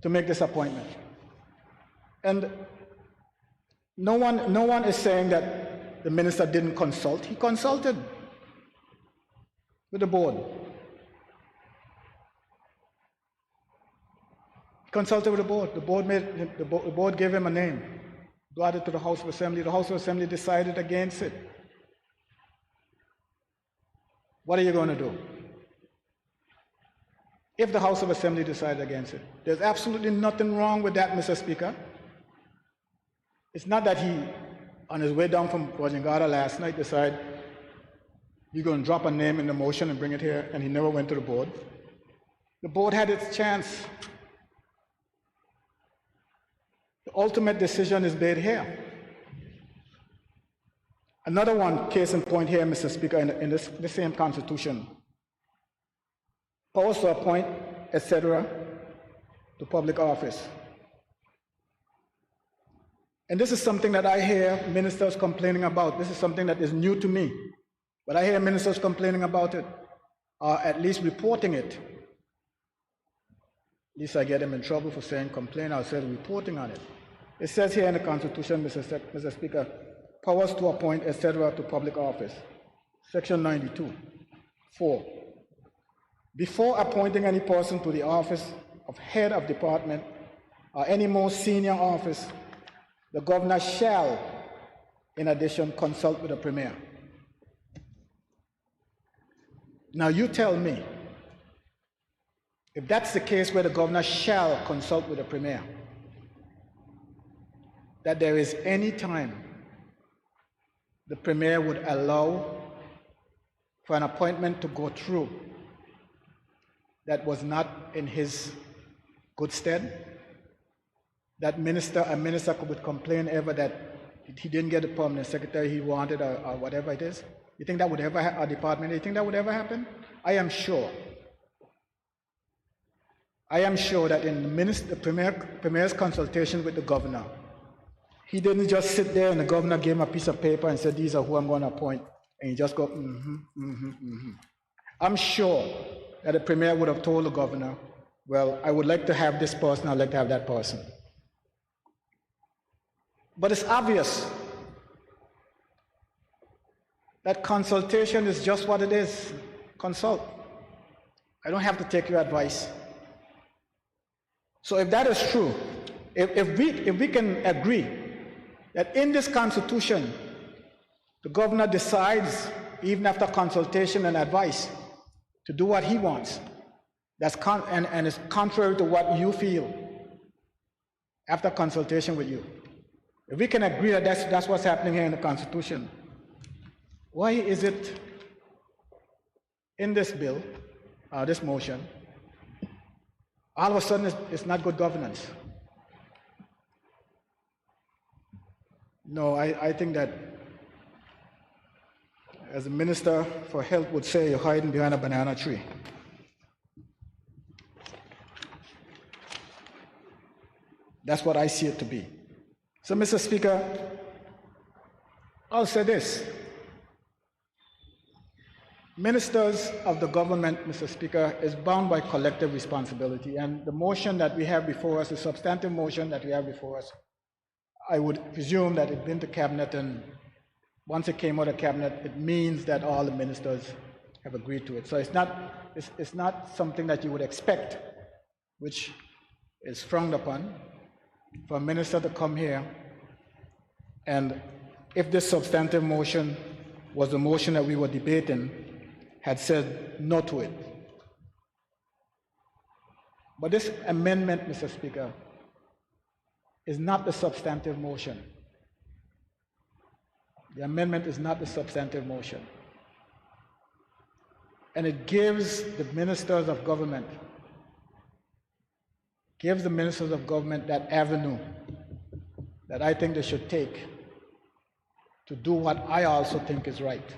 to make this appointment. And no one is saying that the minister didn't consult. He consulted with the board. He consulted with the board. The board gave him a name, brought it to the House of Assembly. The House of Assembly decided against it. What are you going to do if the House of Assembly decided against it? There's absolutely nothing wrong with that, Mr. Speaker. It's not that he, on his way down from Wajangara last night, decided you're going to drop a name in the motion and bring it here, and he never went to the board. The board had its chance. The ultimate decision is made here. Another one, case in point here, Mr. Speaker, in the same Constitution. Powers to appoint, etc., to public office. And this is something that I hear ministers complaining about. This is something that is new to me. But I hear ministers complaining about it, or at least reporting it. At least I get them in trouble for saying complain, I said reporting on it. It says here in the Constitution, Mr. Speaker, powers to appoint, etc., to public office. Section 92, 4. Before appointing any person to the office of head of department or any more senior office, the governor shall, in addition, consult with the Premier. Now you tell me, if that's the case where the governor shall consult with the Premier, that there is any time the Premier would allow for an appointment to go through that was not in his good stead, that a minister would complain ever that he didn't get the permanent secretary he wanted or whatever it is. You think that would ever happen, a department, you think that would ever happen? I am sure that in the Premier's consultation with the governor, he didn't just sit there and the governor gave him a piece of paper and said, these are who I'm going to appoint. And he just go, I'm sure that the Premier would have told the governor, well, I would like to have this person, I'd like to have that person. But it's obvious that consultation is just what it is. Consult. I don't have to take your advice. So if that is true, if we can agree that in this Constitution, the governor decides, even after consultation and advice, to do what he wants, and is contrary to what you feel after consultation with you, If we can agree that that's what's happening here in the Constitution, why is it in this bill, this motion, all of a sudden it's not good governance? No, I think that, as the Minister for Health would say, you're hiding behind a banana tree. That's what I see it to be. So, Mr. Speaker, I'll say this. Ministers of the government, Mr. Speaker, is bound by collective responsibility, and the motion that we have before us, the substantive motion that we have before us, I would presume that it's been to Cabinet, and once it came out of Cabinet, it means that all the ministers have agreed to it. So it's not something that you would expect, which is frowned upon, for a minister to come here, and if this substantive motion was the motion that we were debating, had said no to it. But this amendment, Mr. Speaker, is not the substantive motion. The amendment is not the substantive motion. And it gives the ministers of government, that avenue that I think they should take to do what I also think is right.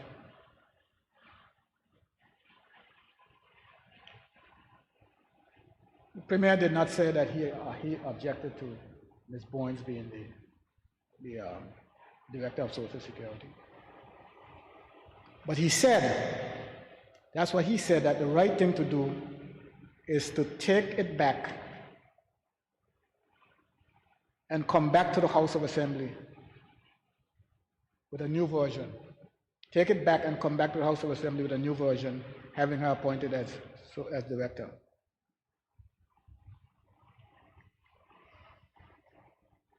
The Premier did not say that he objected to Ms. Boynes being the Director of Social Security. But he said, that's what he said, that the right thing to do is to take it back and come back to the House of Assembly with a new version. Take it back and come back to the House of Assembly with a new version, having her appointed as Director.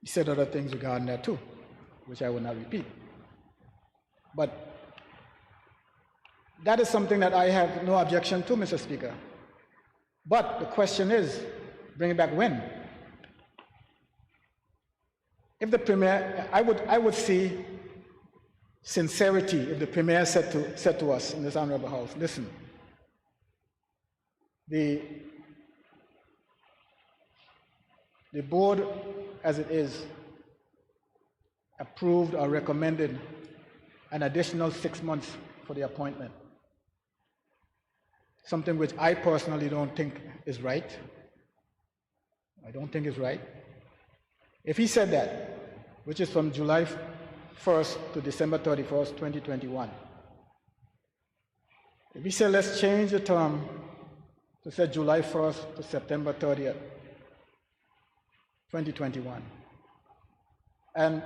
He said other things regarding that too, which I will not repeat. But that is something that I have no objection to, Mr. Speaker. But the question is, bring it back when? If the Premier, I would see sincerity if the Premier said to us in this Honorable House, listen, the board as it is approved or recommended an additional 6 months for the appointment. Something which I personally don't think is right. I don't think is right. If he said that, which is from July 1st to December 31st, 2021, if he said let's change the term to say July 1st to September 30th, 2021, and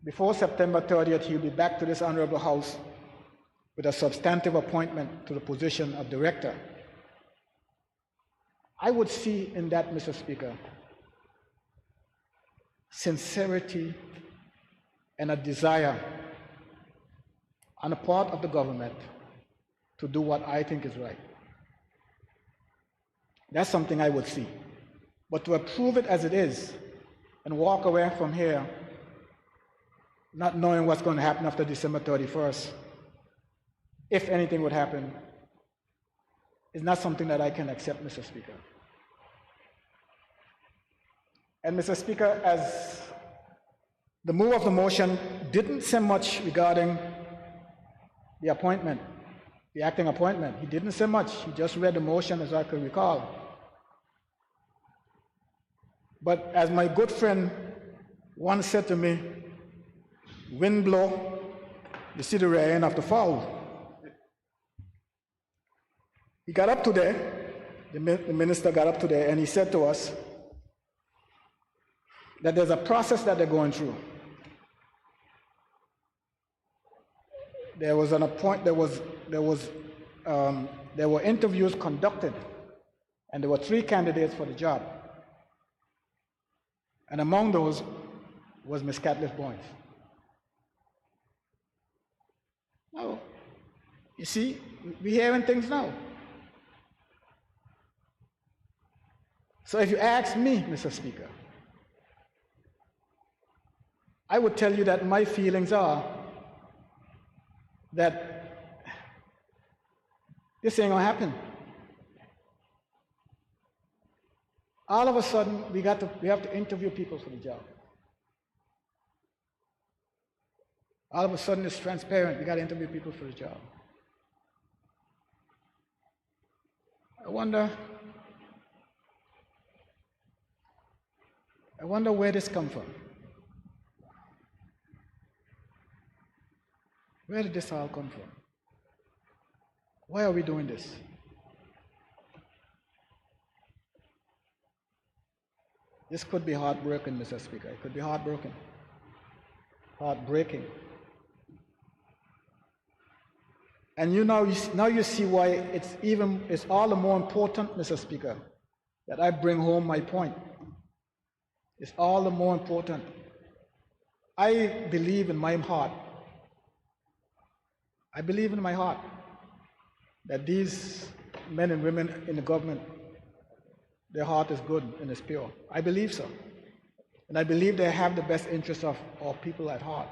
before September 30th, he'll be back to this Honorable House with a substantive appointment to the position of Director. I would see in that, Mr. Speaker, sincerity and a desire on the part of the government to do what I think is right. That's something I would see. But to approve it as it is and walk away from here not knowing what's going to happen after December 31st, if anything would happen, is not something that I can accept, Mr. Speaker. And Mr. Speaker, as the move of the motion didn't say much regarding the appointment, the acting appointment. He didn't say much. He just read the motion, as I can recall. But as my good friend once said to me, wind blow, you see the rear end of the fowl. He got up today, the minister got up today, and he said to us that there's a process that they're going through. There were interviews conducted, and there were 3 candidates for the job. And among those was Ms. Catlett Boynes. Now, you see, we're hearing things now. So if you ask me, Mr. Speaker, I would tell you that my feelings are that this ain't gonna happen. All of a sudden, we have to interview people for the job. All of a sudden, it's transparent. We got to interview people for the job. I wonder where this come from. Where did this all come from? Why are we doing this? This could be heartbreaking, Mr. Speaker. It could be heartbreaking. Heartbreaking. And now you see why it's all the more important, Mr. Speaker, that I bring home my point. It's all the more important. I believe in my heart that these men and women in the government, their heart is good and is pure. I believe so. And I believe they have the best interests of our people at heart.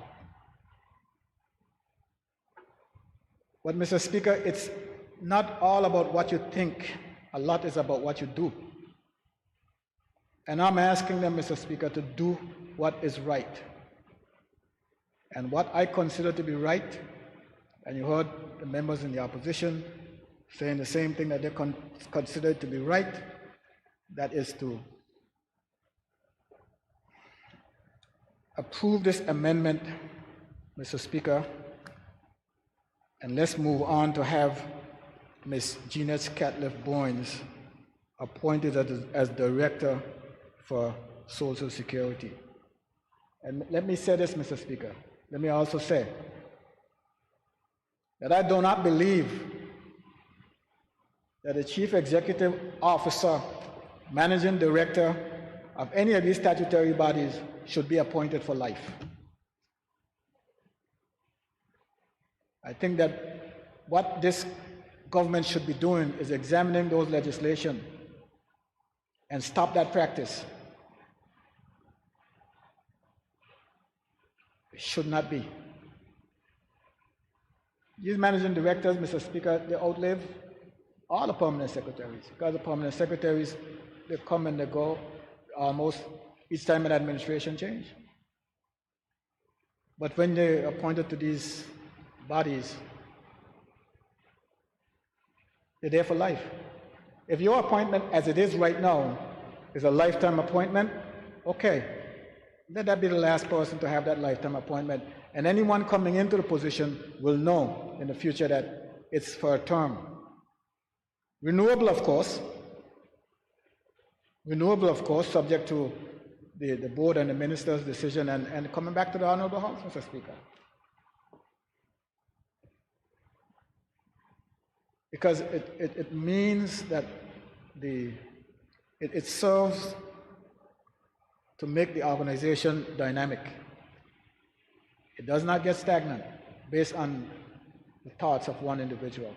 But Mr. Speaker, it's not all about what you think. A lot is about what you do. And I'm asking them, Mr. Speaker, to do what is right. And what I consider to be right, and you heard the members in the opposition saying the same thing that they consider to be right, that is to approve this amendment, Mr. Speaker, and let's move on to have Ms. Jeanette Scatliff-Boynes appointed as Director for Social Security. And let me say this, Mr. Speaker. Let me also say that I do not believe that the Chief Executive Officer, Managing Director of any of these statutory bodies should be appointed for life. I think that what this government should be doing is examining those legislation and stop that practice. It should not be. These managing directors, Mr. Speaker, they outlive all the permanent secretaries, because the permanent secretaries, they come and they go almost each time an administration change. But when they're appointed to these bodies, they're there for life. If your appointment, as it is right now, is a lifetime appointment, okay, let that be the last person to have that lifetime appointment. And anyone coming into the position will know in the future that it's for a term. Renewable, of course, subject to the board and the minister's decision and coming back to the Honorable House, Mr. Speaker. Because it means that it serves to make the organization dynamic. It does not get stagnant based on the thoughts of one individual.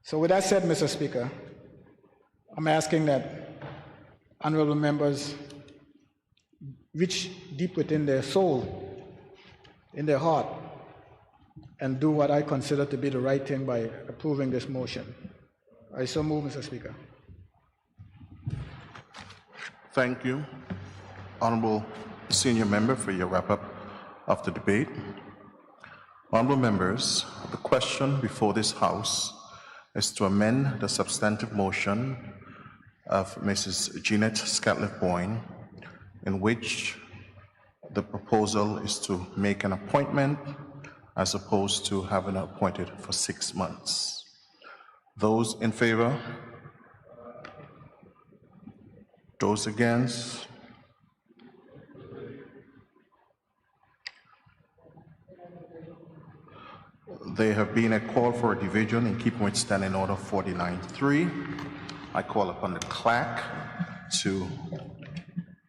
So with that said, Mr. Speaker, I'm asking that honorable members reach deep within their soul, in their heart, and do what I consider to be the right thing by approving this motion. I so move, Mr. Speaker.
Thank you, Honorable Senior Member, for your wrap-up of the debate. Honorable members, the question before this House is to amend the substantive motion of Mrs. Jeanette Scatliff-Boyne, in which the proposal is to make an appointment as opposed to having her appointed for 6 months. Those in favor? Those against? There have been a call for a division in keeping with Standing Order 49.3. I call upon the clerk to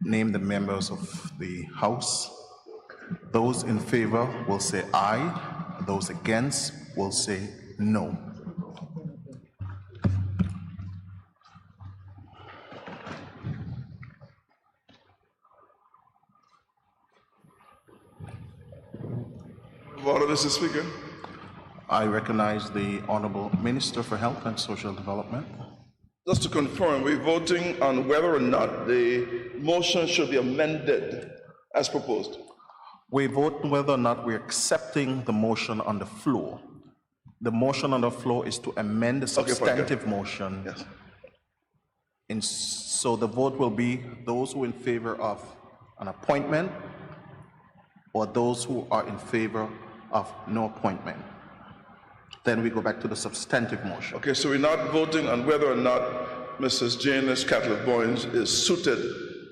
name the members of the House. Those in favor will say aye. Those against will say no.
of order, Mr. Speaker.
I recognize the Honorable Minister for Health and Social Development.
Just to confirm, we're voting on whether or not the motion should be amended as proposed.
We vote whether or not we're accepting the motion on the floor. The motion on the floor is to amend the substantive motion.
Yes.
So the vote will be those who are in favor of an appointment or those who are in favor of no appointment. Then we go back to the substantive motion.
Okay, so we're not voting on whether or not Mrs. Janice Catlett-Boynes is suited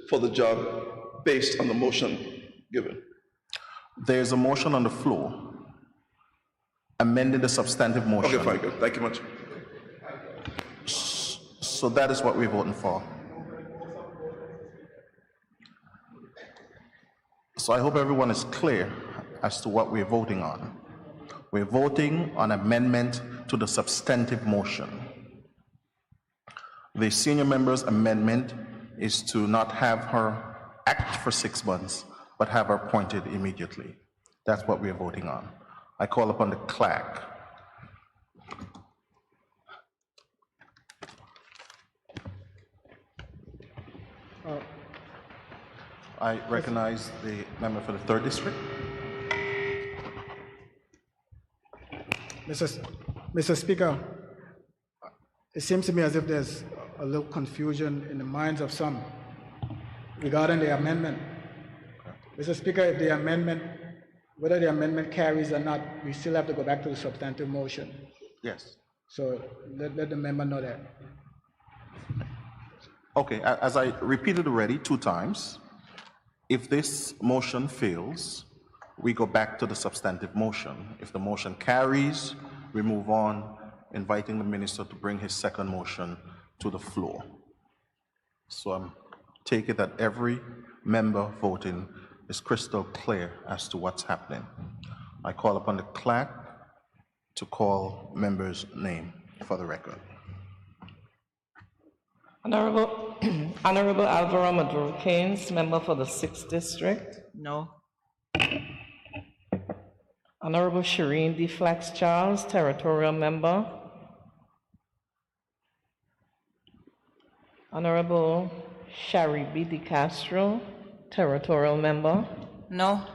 for the job based on the motion given.
There's a motion on the floor amending the substantive motion.
Okay, fine, good. Thank you much.
So that is what we're voting for. So I hope everyone is clear as to what we're voting on. We're voting on amendment to the substantive motion. The senior member's amendment is to not have her act for 6 months, but have her appointed immediately. That's what we're voting on. I call upon the clerk. I recognize the member for the 3rd District.
Mr. Speaker, it seems to me as if there's a little confusion in the minds of some regarding the amendment. Mr. Speaker, if the amendment, whether the amendment carries or not, we still have to go back to the substantive motion.
Yes.
So let the member know that.
Okay, as I repeated already 2 times, if this motion fails, we go back to the substantive motion. If the motion carries, we move on, inviting the minister to bring his second motion to the floor. So I'm taking that every member voting is crystal clear as to what's happening. I call upon the clerk to call member's name for the record.
Honorable, Honorable Alvaro Maduro Keynes, member for the 6th District.
No.
Honorable Shireen D. Flax Charles, territorial member. Honorable Shari B. De Castro, territorial member.
No.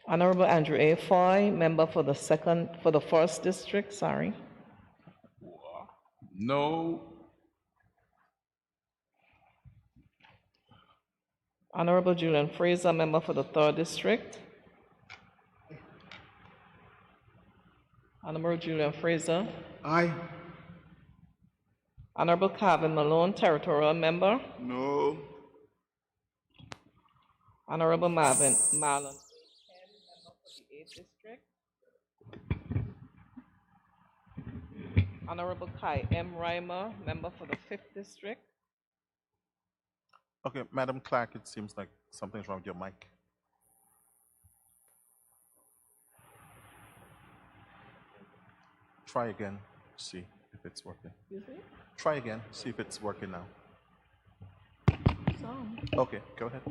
Honorable Andrew A. Foy, member for the 1st District, sorry.
No.
Honorable Julian Fraser, member for the 3rd District. Honorable Julian Fraser.
Aye.
Honorable Calvin Malone, territorial member.
No.
Honorable Marlon, member for the 8th District. Honorable Kai M. Reimer, member for the 5th District.
Okay, Madam Clerk, it seems like something's wrong with your mic. Try again, see if it's working.
Excuse me?
Try again, see if it's working now.
So.
Okay, go ahead.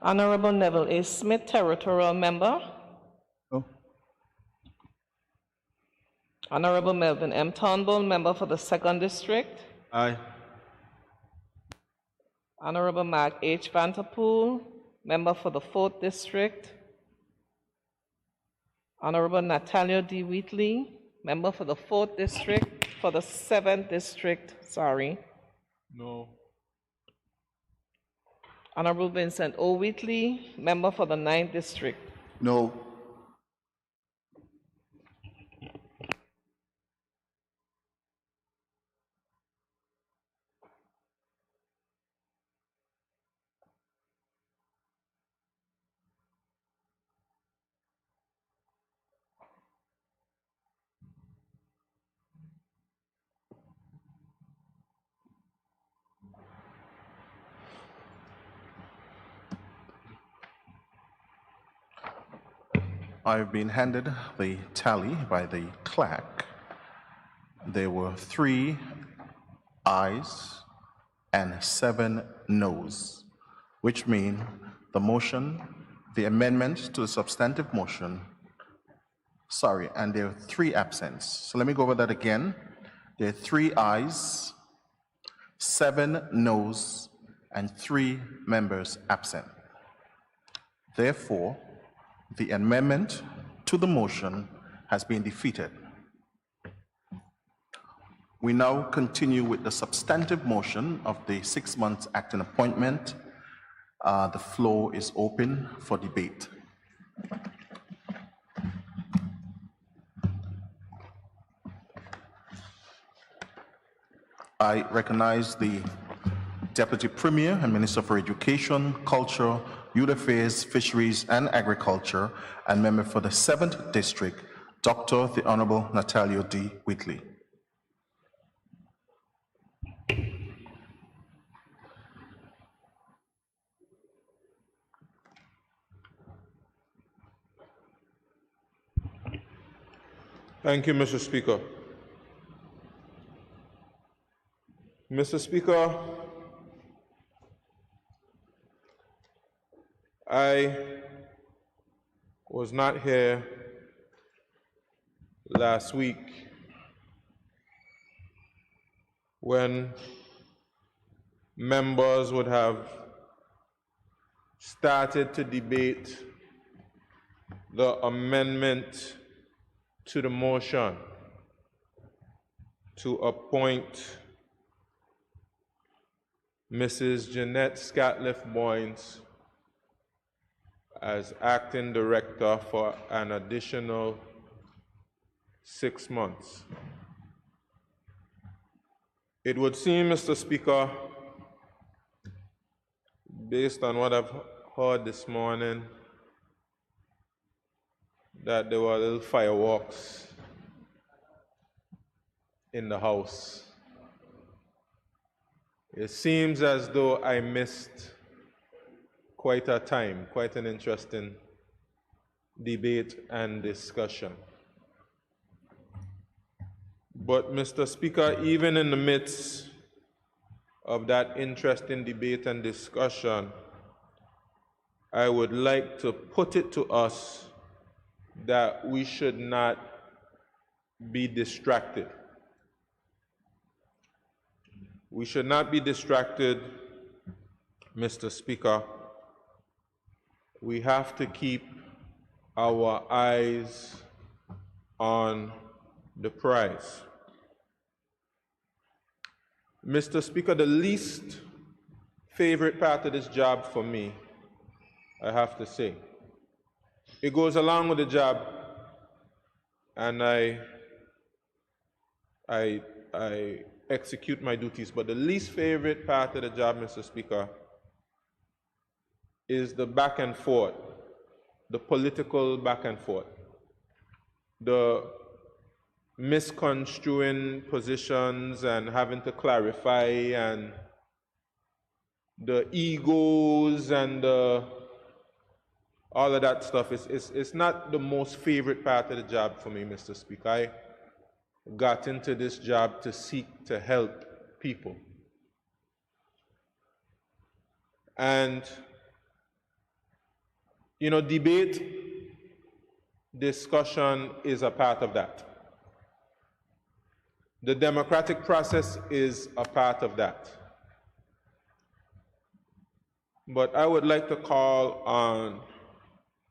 Honorable Neville A. Smith, territorial member.
Oh.
Honorable Melvin M. Turnbull, member for the 2nd District.
Aye.
Honorable Mark H. Vanterpool, member for the 4th District. Honorable Natalia D. Wheatley, member for the 4th District, for the 7th District, sorry.
No.
Honorable Vincent O. Wheatley, member for the 9th District.
No.
I've been handed the tally by the clerk. There were 3 ayes and 7 noes, which mean the motion, the amendment to the substantive motion, and there are 3 absents. So let me go over that again. There are 3 ayes, 7 noes, and 3 members absent. Therefore, the amendment to the motion has been defeated. We now continue with the substantive motion of the 6 months acting appointment. The floor is open for debate. I recognize the Deputy Premier and Minister for Education, Culture, Youth Affairs, Fisheries and Agriculture, and member for the 7th District, Dr. the Honorable Natalia D. Whitley.
Thank you, Mr. Speaker. Mr. Speaker, I was not here last week when members would have started to debate the amendment to the motion to appoint Mrs. Jeanette Scatliff-Boynes as acting director for an additional 6 months. It would seem, Mr. Speaker, based on what I've heard this morning, that there were little fireworks in the House. It seems as though I missed quite an interesting debate and discussion. But, Mr. Speaker, even in the midst of that interesting debate and discussion, I would like to put it to us that we should not be distracted. We should not be distracted, Mr. Speaker. We have to keep our eyes on the prize. Mr. Speaker, the least favorite part of this job for me, I have to say, it goes along with the job, and I execute my duties, but the least favorite part of the job, Mr. Speaker, is the back and forth, the political back and forth, the misconstruing positions and having to clarify, and the egos and all of that stuff. It's not the most favorite part of the job for me, Mr. Speaker. I got into this job to seek to help people. And, you know, debate, discussion is a part of that. The democratic process is a part of that. But I would like to call on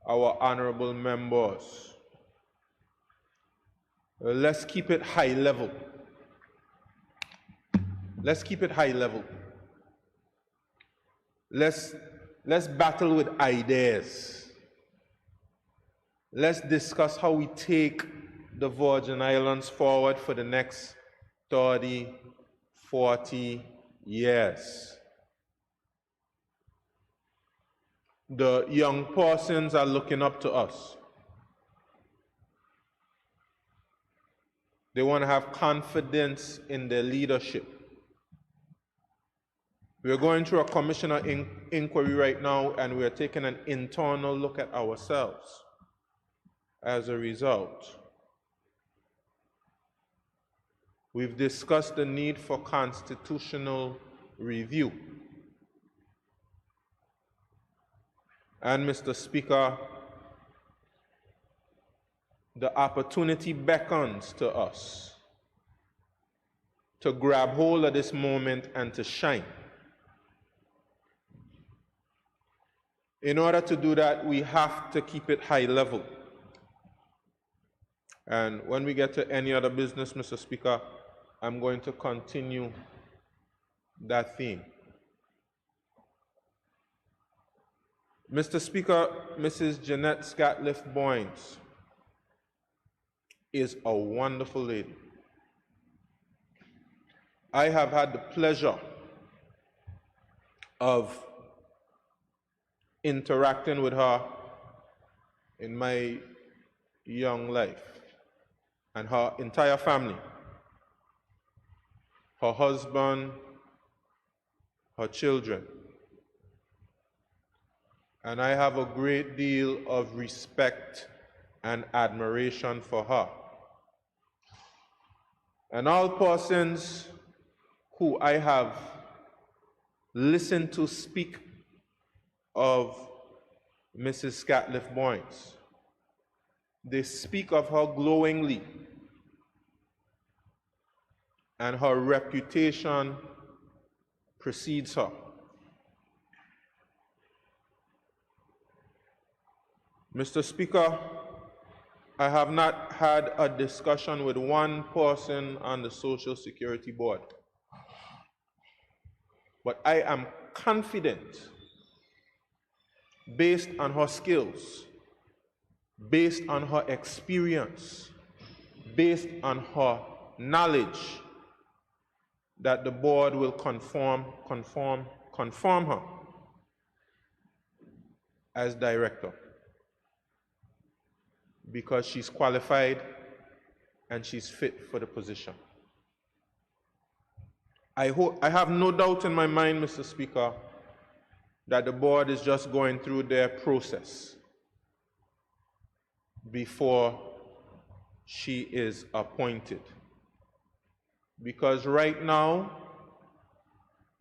our honorable members. Let's keep it high level. Let's keep it high level. Let's battle with ideas. Let's discuss how we take the Virgin Islands forward for the next 30, 40 years. The young persons are looking up to us. They want to have confidence in their leadership. We're going through a commissioner inquiry right now, and we're taking an internal look at ourselves as a result. We've discussed the need for constitutional review. And Mr. Speaker, the opportunity beckons to us to grab hold of this moment and to shine. In order to do that, we have to keep it high level. And when we get to any other business, Mr. Speaker, I'm going to continue that theme. Mr. Speaker, Mrs. Jeanette Scatliff-Boynes is a wonderful lady. I have had the pleasure of interacting with her in my young life, and her entire family, her husband, her children. And I have a great deal of respect and admiration for her. And all persons who I have listened to speak of Mrs. Scatliff-Boynes, they speak of her glowingly, and her reputation precedes her. Mr. Speaker, I have not had a discussion with one person on the Social Security Board, but I am confident, based on her skills, based on her experience, based on her knowledge, that the board will conform her as director, because she's qualified and she's fit for the position. I have no doubt in my mind, Mr. Speaker, that the board is just going through their process before she is appointed. Because right now,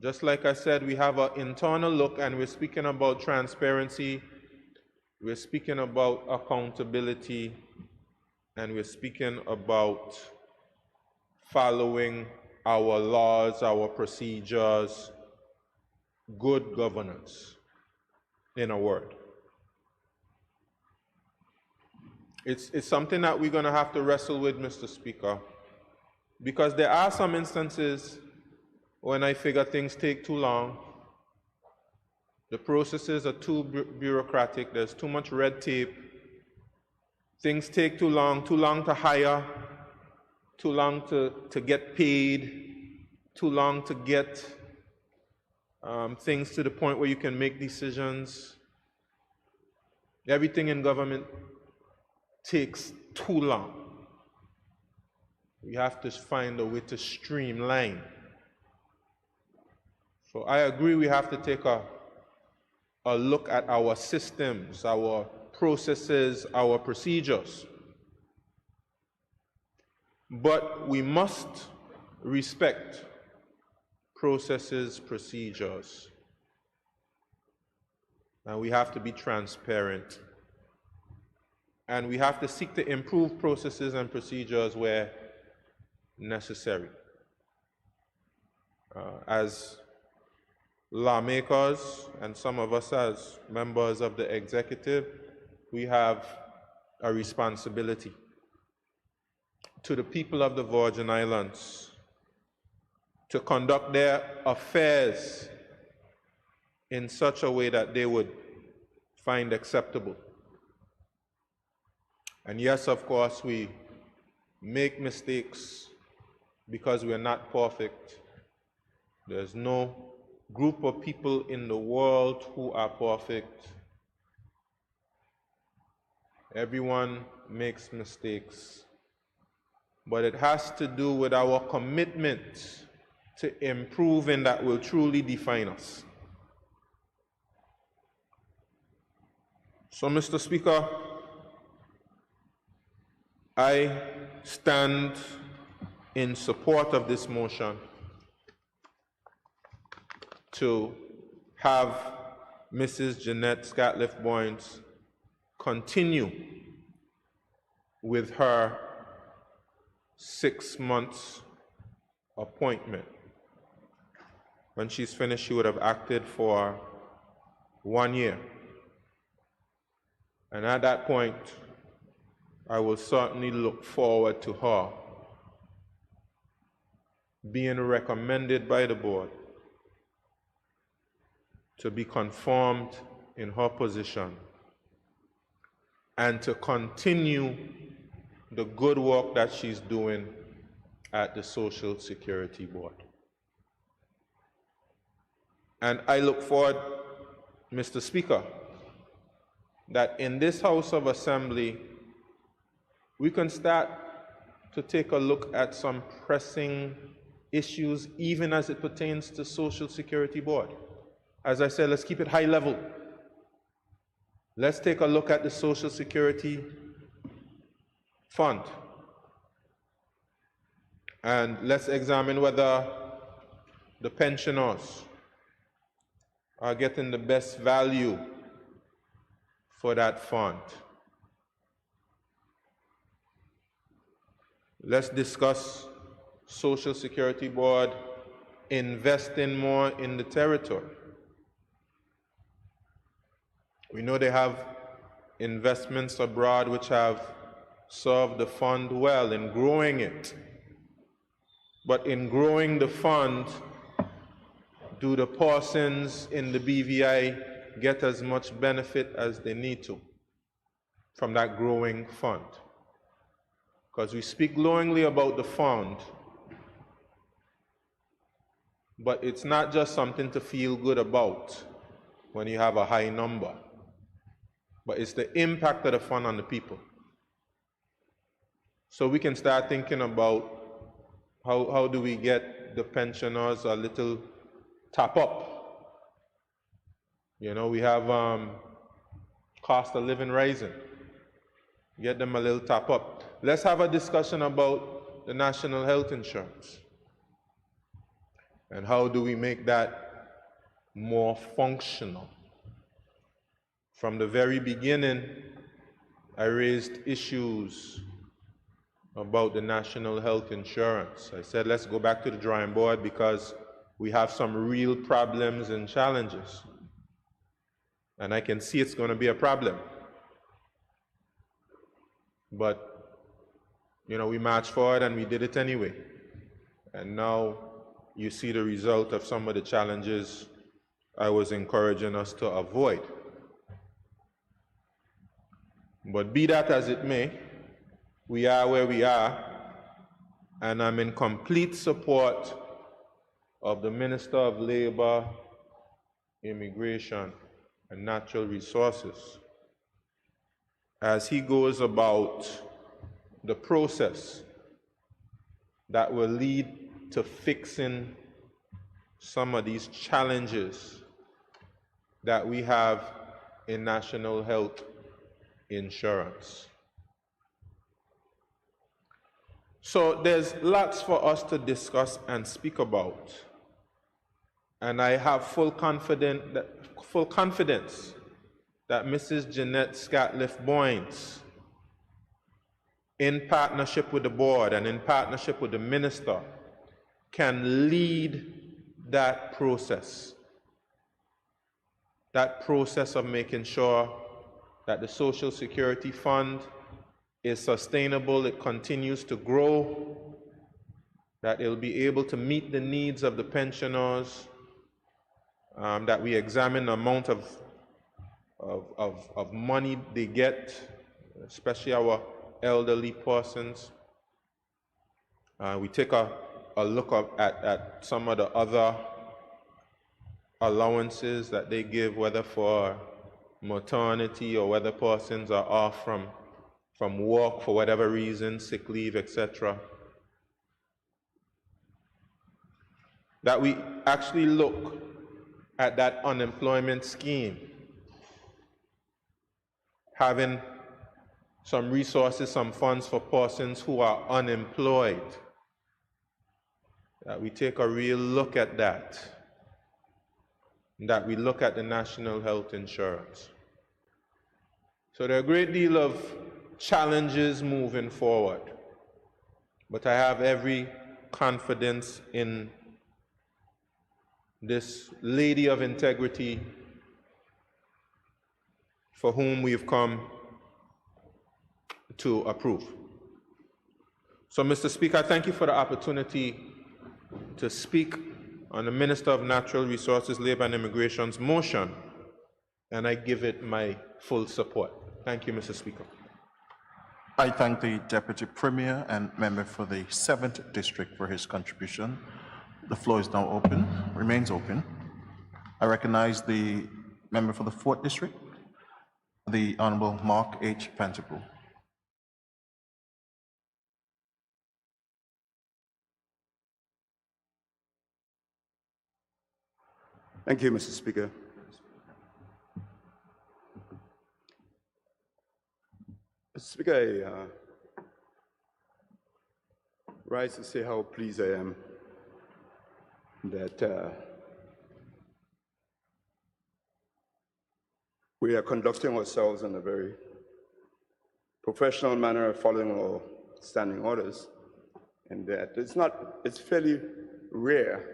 just like I said, we have an internal look, and we're speaking about transparency, we're speaking about accountability, and we're speaking about following our laws, our procedures, good governance, in a word. It's something that we're going to have to wrestle with, Mr. Speaker, because there are some instances when I figure things take too long, the processes are too bureaucratic, there's too much red tape, things take too long to hire, too long to get paid, too long to get things to the point where you can make decisions. Everything in government takes too long. We have to find a way to streamline. So I agree we have to take a look at our systems, our processes, our procedures. But we must respect processes, procedures. And we have to be transparent. And we have to seek to improve processes and procedures where necessary. As lawmakers, and some of us as members of the executive, we have a responsibility to the people of the Virgin Islands to conduct their affairs in such a way that they would find acceptable. And yes, of course, we make mistakes because we're not perfect. There's no group of people in the world who are perfect. Everyone makes mistakes. But it has to do with our commitment to improving that will truly define us. So, Mr. Speaker, I stand in support of this motion to have Mrs. Jeanette Scatliff-Boynes continue with her 6 months appointment. When she's finished, she would have acted for 1 year. And at that point, I will certainly look forward to her being recommended by the board to be confirmed in her position and to continue the good work that she's doing at the Social Security Board. And I look forward, Mr. Speaker, that in this House of Assembly, we can start to take a look at some pressing issues, even as it pertains to Social Security Board. As I said, let's keep it high level. Let's take a look at the Social Security Fund. And let's examine whether the pensioners are getting the best value for that fund. Let's discuss Social Security Board investing more in the territory. We know they have investments abroad which have served the fund well in growing it. But in growing the fund, do the persons in the BVI get as much benefit as they need to from that growing fund? Because we speak glowingly about the fund, but it's not just something to feel good about when you have a high number, but it's the impact of the fund on the people. So we can start thinking about how do we get the pensioners a little top up. You know, we have cost of living rising. Get them a little top up. Let's have a discussion about the national health insurance. And how do we make that more functional? From the very beginning, I raised issues about the national health insurance. I said, let's go back to the drawing board because we have some real problems and challenges. And I can see it's going to be a problem. But, you know, we marched forward and we did it anyway. And now you see the result of some of the challenges I was encouraging us to avoid. But be that as it may, we are where we are, and I'm in complete support of the Minister of Labor, Immigration, and Natural Resources as he goes about the process that will lead to fixing some of these challenges that we have in national health insurance. So there's lots for us to discuss and speak about. And I have full confidence that Mrs. Jeanette Scatliff-Boynes, in partnership with the board and in partnership with the minister, can lead that process of making sure that the Social Security Fund is sustainable, it continues to grow, that it'll be able to meet the needs of the pensioners, that we examine the amount of money they get, especially our elderly persons. We take a look at some of the other allowances that they give, whether for maternity or whether persons are off from work for whatever reason, sick leave, etc. That we actually look at that unemployment scheme, having some resources, some funds for persons who are unemployed, that we take a real look at that, that we look at the national health insurance. So there are a great deal of challenges moving forward, but I have every confidence in this lady of integrity for whom we've come to approve. So, Mr. Speaker, I thank you for the opportunity to speak on the Minister of Natural Resources, Labor and Immigration's motion, and I give it my full support. Thank you, Mr. Speaker.
I thank the Deputy Premier and member for the 7th District for his contribution. The floor is now open, remains open. I recognize the member for the 4th District, the Honorable Mark H. Vanterpool.
Thank you, Mr. Speaker. Mr. Speaker, I rise to say how pleased I am that we are conducting ourselves in a very professional manner, following our standing orders, and that it's fairly rare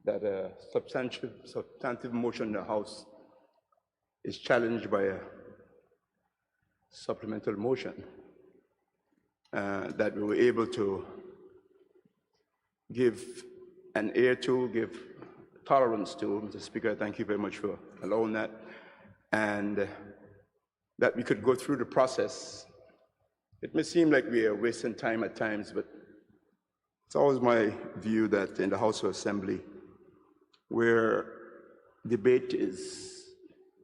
that a substantive motion in the House is challenged by a supplemental motion that we were able to give an ear to, give tolerance to. Mr. Speaker, thank you very much for allowing that, and that we could go through the process. It may seem like we are wasting time at times, but it's always my view that in the House of Assembly, where debate is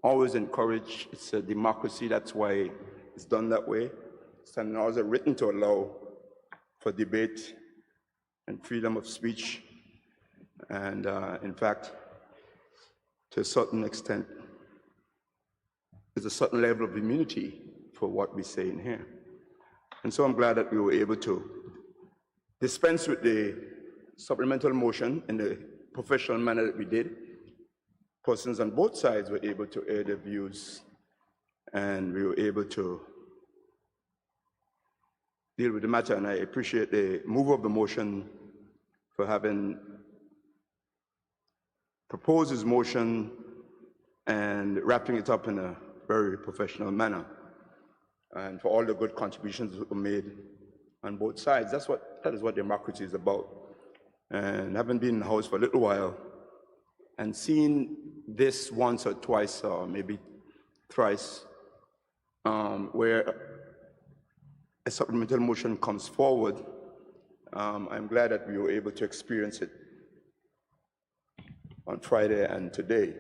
always encouraged, it's a democracy, that's why it's done that way. Standing orders are written to allow for debate and freedom of speech, and in fact, to a certain extent, there's a certain level of immunity for what we say in here. And so I'm glad that we were able to dispense with the supplemental motion in the professional manner that we did. Persons on both sides were able to air their views, and we were able to deal with the matter. And I appreciate the mover of the motion for having proposed his motion and wrapping it up in a very professional manner, and for all the good contributions that were made on both sides. That is what democracy is about. And having been in the House for a little while and seen this once or twice or maybe thrice, where a supplemental motion comes forward, I'm glad that we were able to experience it on Friday and today.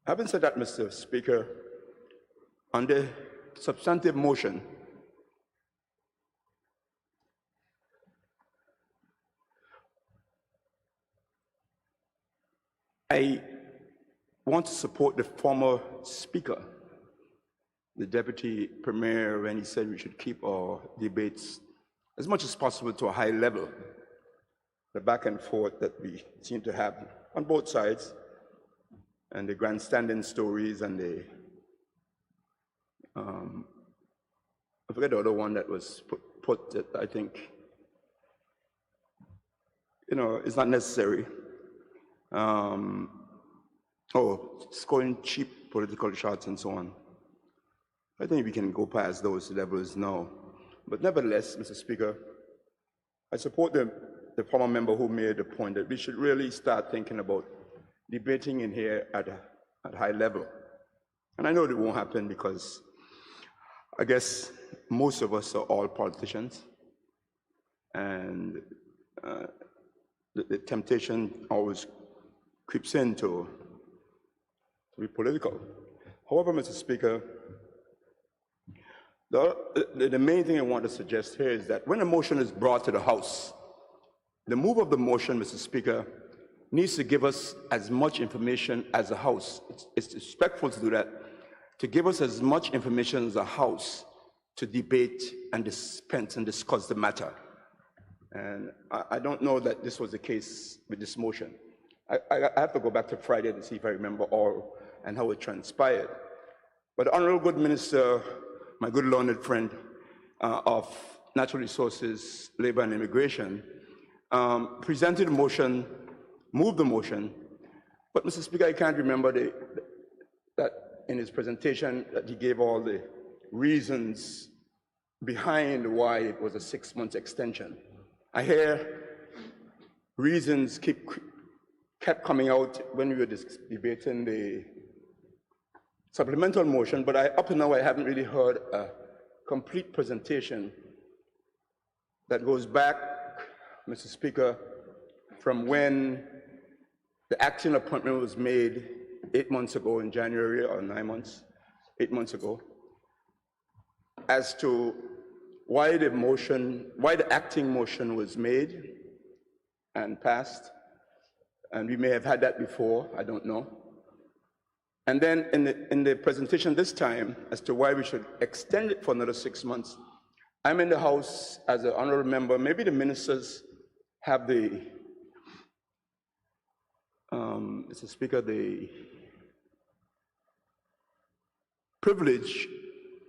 Having said that, Mr. Speaker, on the substantive motion, I want to support the former speaker, the Deputy Premier, when he said we should keep our debates as much as possible to a high level. The back and forth that we seem to have on both sides, and the grandstanding stories, and the, I forget the other one that was put that I think, is not necessary. Scoring cheap political shots and so on. I think we can go past those levels now. But nevertheless, Mr. Speaker, I support the former member who made the point that we should really start thinking about debating in here at a high level. And I know it won't happen because I guess most of us are all politicians, and the temptation always creeps in to be political. However, Mr. Speaker, the main thing I want to suggest here is that when a motion is brought to the House, the mover of the motion, Mr. Speaker, needs to give us as much information as the House. It's respectful to do that, to give us as much information as the House to debate and dispense and discuss the matter. And I don't know that this was the case with this motion. I have to go back to Friday to see if I remember all and how it transpired. But the Honorable Good Minister, my good learned friend of Natural Resources, Labor and Immigration, presented a motion, moved the motion, but Mr. Speaker, I can't remember that in his presentation that he gave all the reasons behind why it was a 6-month extension. I hear reasons kept coming out when we were debating the supplemental motion, but up to now I haven't really heard a complete presentation that goes back, Mr. Speaker, from when the acting appointment was made 8 months ago in January, or 9 months, 8 months ago, as to why the acting motion was made and passed. And we may have had that before, I don't know. And then in the presentation this time, as to why we should extend it for another 6 months, I'm in the House as an honorable member. Maybe the ministers have the, Mr. Speaker, the privilege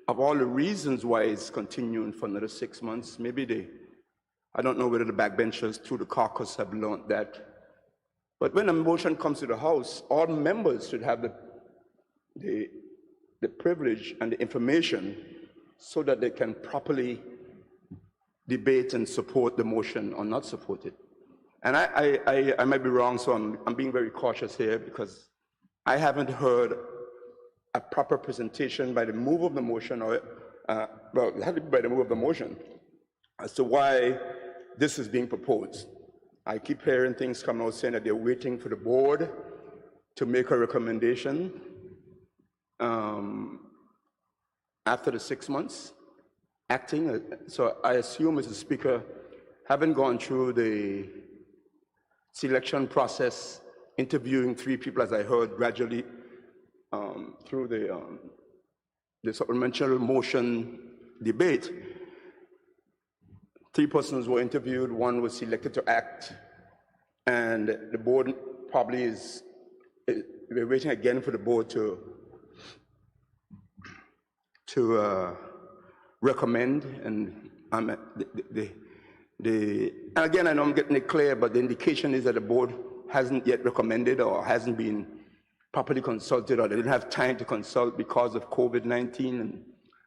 of all the reasons why it's continuing for another 6 months. Maybe I don't know whether the backbenchers through the caucus have learned that. But when a motion comes to the House, all members should have the privilege and the information so that they can properly debate and support the motion or not support it. And I might be wrong, so I'm being very cautious here because I haven't heard a proper presentation by the move of the motion, or well, it had to be by the move of the motion, as to why this is being proposed. I keep hearing things come out saying that they're waiting for the board to make a recommendation after the 6 months acting. So I assume, Mr. Speaker, having gone through the selection process, interviewing 3 people, as I heard gradually through the supplemental motion debate, 3 persons were interviewed, 1 was selected to act, and the board probably we're waiting again for the board to recommend, and and again, I know I'm getting it clear, but the indication is that the board hasn't yet recommended or hasn't been properly consulted, or they didn't have time to consult because of COVID-19, and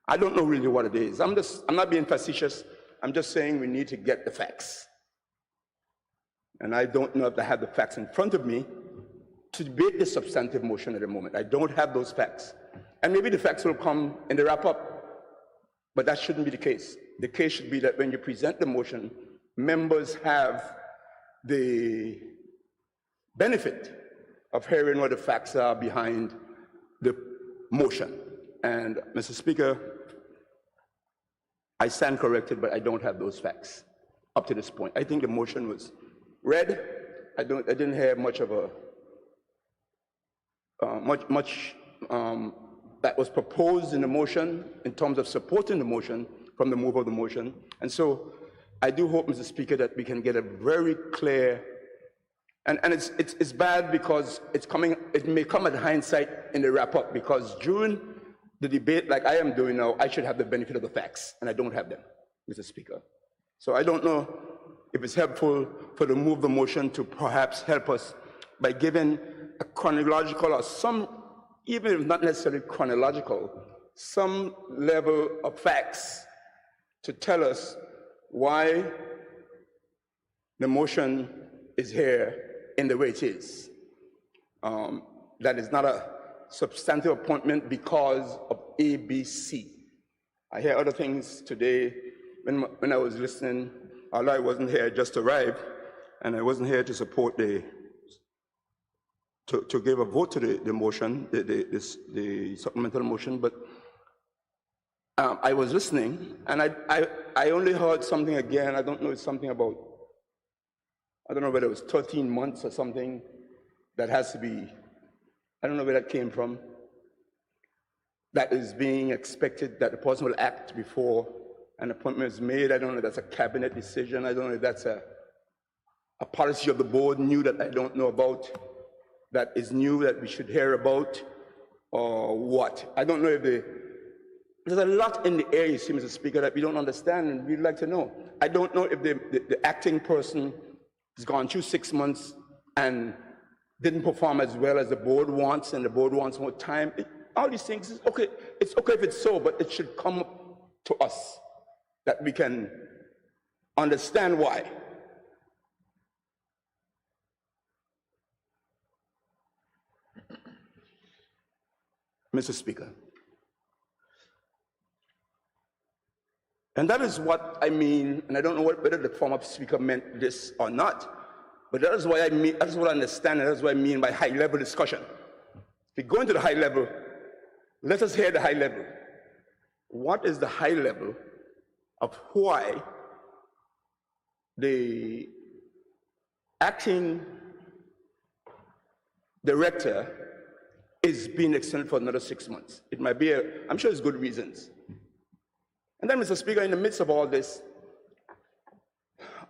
I don't know really what it is. I'm not being facetious. I'm just saying we need to get the facts. And I don't know if I have the facts in front of me to debate the substantive motion at the moment. I don't have those facts. And maybe the facts will come in the wrap-up, but that shouldn't be the case. The case should be that when you present the motion, members have the benefit of hearing what the facts are behind the motion. And Mr. Speaker, I stand corrected, but I don't have those facts up to this point. I think the motion was read. I didn't hear much of a that was proposed in the motion in terms of supporting the motion from the move of the motion. And so I do hope, Mr. Speaker, that we can get a very clear, and it's bad because it may come at hindsight in the wrap-up, because during the debate like I am doing now, I should have the benefit of the facts, and I don't have them, Mr. Speaker. So I don't know if it's helpful for the move of the motion to perhaps help us by giving a chronological, or some, even if not necessarily chronological, some level of facts to tell us why the motion is here in the way it is. That is not a substantive appointment because of A, B, C. I hear other things today when I was listening, although I wasn't here, I just arrived, and I wasn't here to support to give a vote to the motion, the supplemental motion, but I was listening, and I only heard something again. I don't know, it's something about, I don't know whether it was 13 months or something that has to be, I don't know where that came from, that is being expected that the person will act before an appointment is made. I don't know if that's a cabinet decision. I don't know if that's a policy of the board new that I don't know about, that is new that we should hear about, or what. I don't know if there's a lot in the air, you see, Mr. Speaker, that we don't understand, and we'd like to know. I don't know if the acting person has gone through 6 months and didn't perform as well as the board wants, and the board wants more time. All these things, it's okay if it's so, but it should come to us that we can understand why. Mr. Speaker. And that is what I mean, and I don't know whether the former speaker meant this or not, but that is what I mean, that's what I understand, and that's what I mean by high-level discussion. If we go into the high level, let us hear the high level. What is the high level of why the acting director is being extended for another 6 months? It might be, I'm sure there's good reasons. And then, Mr. Speaker, in the midst of all this,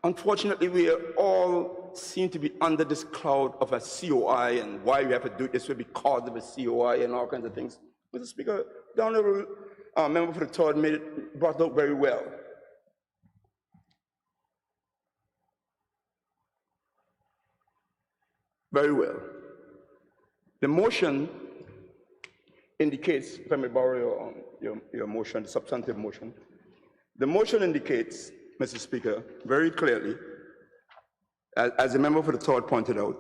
unfortunately, we all seem to be under this cloud of a COI and why we have to do it this way because of a COI and all kinds of things. Mr. Speaker, the Honorable Member for the Third brought it out very well. Very well. The motion indicates, if I may borrow your motion, the substantive motion, the motion indicates, Mr. Speaker, very clearly, as the member for the third pointed out,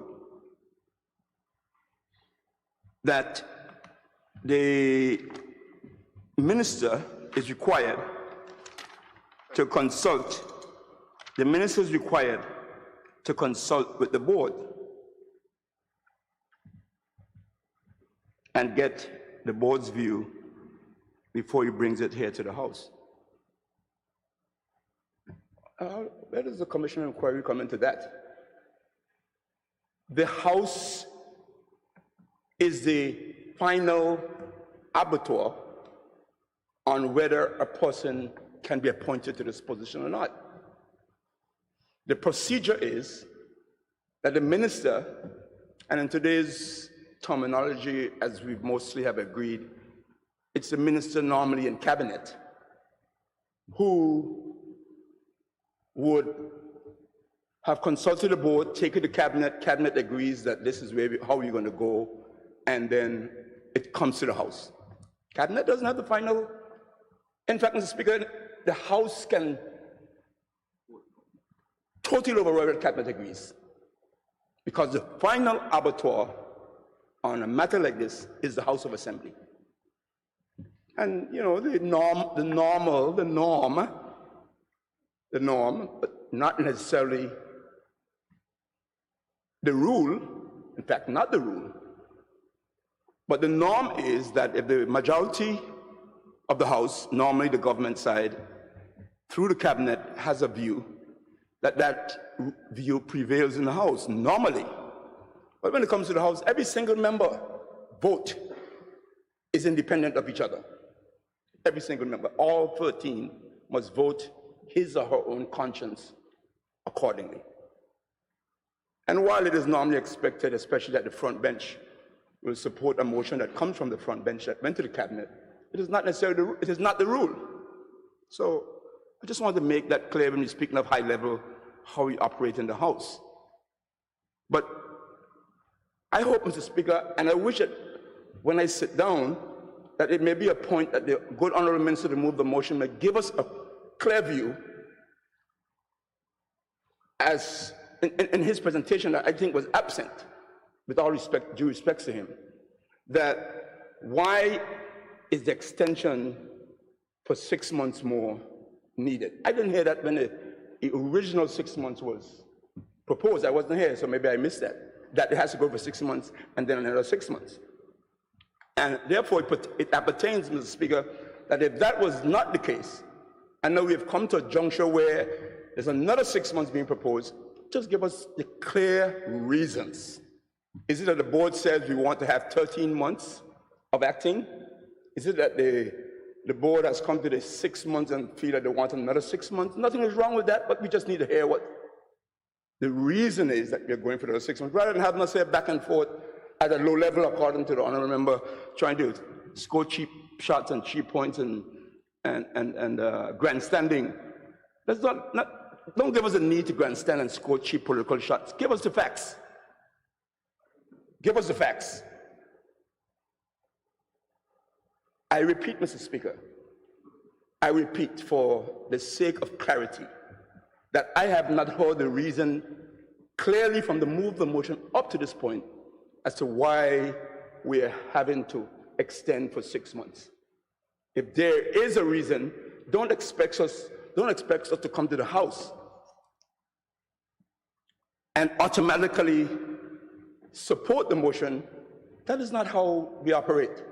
that the minister is required to consult, the minister is required to consult with the board and get the board's view before he brings it here to the House. Where does the Commission of Inquiry come into that? The House is the final arbiter on whether a person can be appointed to this position or not. The procedure is that the minister, and in today's terminology, as we mostly have agreed, it's the minister normally in cabinet who would have consulted the board, take it to cabinet agrees that this is how we're going to go, and then it comes to the House. Cabinet doesn't have the final. In fact, Mr. Speaker, the House can totally override cabinet agrees, because the final arbiter on a matter like this is the House of Assembly. And you know, the norm, but not necessarily the rule, in fact, not the rule, but the norm is that if the majority of the House, normally the government side, through the cabinet, has a view, that view prevails in the House, normally. But when it comes to the House, every single member vote is independent of each other. Every single member, all 13, must vote his or her own conscience accordingly. And while it is normally expected, especially that the front bench will support a motion that comes from the front bench that went to the cabinet, it is not necessarily it is not the rule. So I just want to make that clear when we're speaking of high level, how we operate in the House. But I hope, Mr. Speaker, and I wish that when I sit down, that it may be a point that the good honorable minister to move the motion may give us a clear view, as in his presentation that I think was absent, with all respect, due respect to him, that why is the extension for 6 months more needed? I didn't hear that when the original 6 months was proposed. I wasn't here, so maybe I missed that it has to go for 6 months and then another 6 months. And therefore, it appertains, Mr. Speaker, that if that was not the case, and now we have come to a juncture where there's another 6 months being proposed, just give us the clear reasons. Is it that the board says we want to have 13 months of acting? Is it that the the board has come to the 6 months and feel that they want another 6 months. Nothing is wrong with that, but we just need to hear what the reason is that we're going for the 6 months, rather than having us say back and forth at a low level, according to the honorable member, trying to score cheap shots and cheap points and grandstanding. Don't give us a need to grandstand and score cheap political shots. Give us the facts. Give us the facts. I repeat, Mr. Speaker, I repeat for the sake of clarity that I have not heard the reason clearly from the move of the motion up to this point as to why we are having to extend for 6 months. If there is a reason, don't expect us to come to the House and automatically support the motion. That is not how we operate.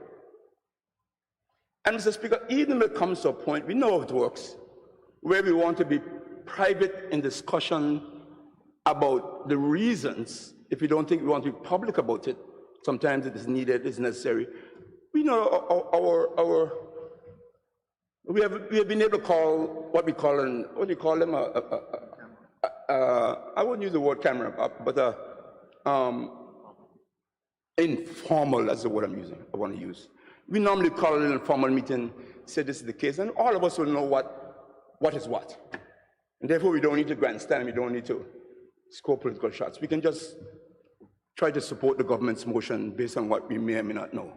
And Mr. Speaker, even when it comes to a point, we know it works, where we want to be private in discussion about the reasons, if we don't think we want to be public about it, sometimes it is needed, it's necessary. We know we have been able to call what do you call them? I wouldn't use the word camera, but informal, that's the word I want to use. We normally call it an informal meeting, say this is the case, and all of us will know what is what. And therefore, we don't need to grandstand, we don't need to score political shots. We can just try to support the government's motion based on what we may or may not know.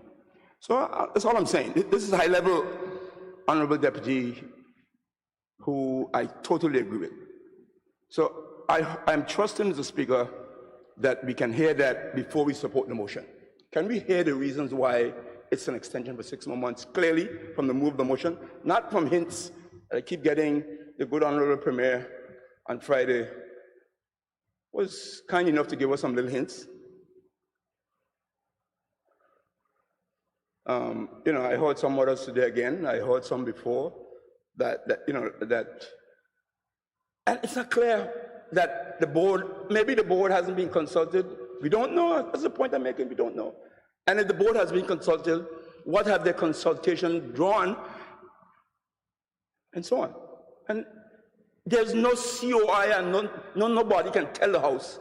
So that's all I'm saying. This is a high-level honorable deputy who I totally agree with. So I'm trusting Mr. Speaker that we can hear that before we support the motion. Can we hear the reasons why it's an extension for 6 more months, clearly from the move of the motion, not from hints that I keep getting. The good honorable premier on Friday was kind enough to give us some little hints. I heard some others today again. I heard some before that, and it's not clear that maybe the board hasn't been consulted. We don't know. That's the point I'm making. We don't know. And if the board has been consulted, what have their consultation drawn, and so on. And there's no COI and nobody can tell the House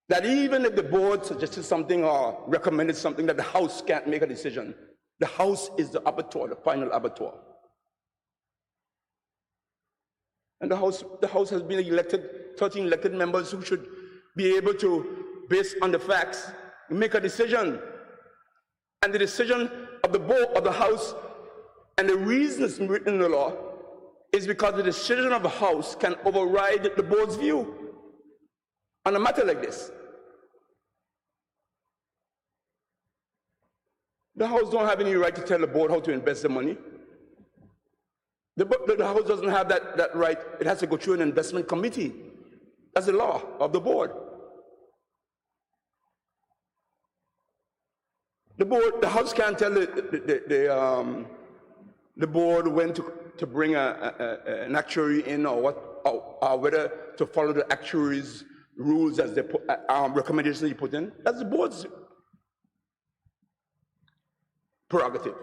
that even if the board suggested something or recommended something, that the House can't make a decision. The House is the arbiter, the final arbiter. And the House has been elected, 13 elected members who should be able to, based on the facts, make a decision. And the decision of the board of the House, and the reason it's written in the law, is because the decision of the House can override the board's view on a matter like this. The House don't have any right to tell the board how to invest the money. The House doesn't have that right. It has to go through an investment committee. That's the law of the board. The House can't tell the board when to bring an actuary in or whether to follow the actuary's rules as they recommendations they put in. That's the board's prerogative.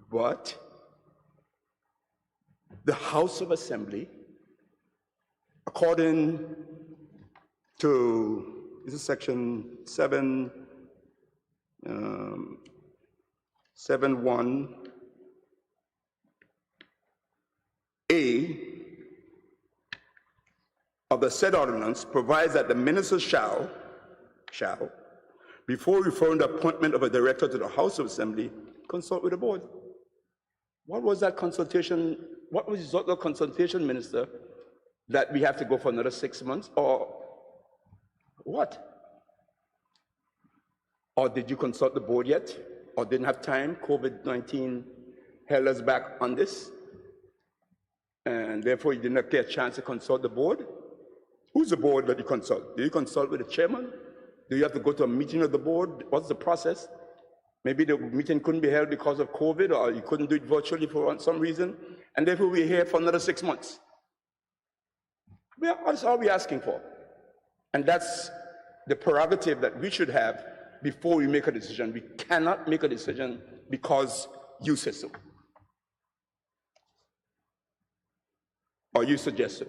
But the House of Assembly, according to, this is section 7(1)(a) of the said ordinance, provides that the minister shall, before referring the appointment of a director to the House of Assembly, consult with the board. What was that consultation? What was the consultation, Minister, that we have to go for another 6 months, or what? Or did you consult the board yet? Or didn't have time? COVID-19 held us back on this, and therefore you did not get a chance to consult the board? Who's the board that you consult? Do you consult with the chairman? Do you have to go to a meeting of the board? What's the process? Maybe the meeting couldn't be held because of COVID, or you couldn't do it virtually for some reason, and therefore we're here for another 6 months. That's all we're asking for. And that's the prerogative that we should have before we make a decision. We cannot make a decision because you say so. or you suggest so.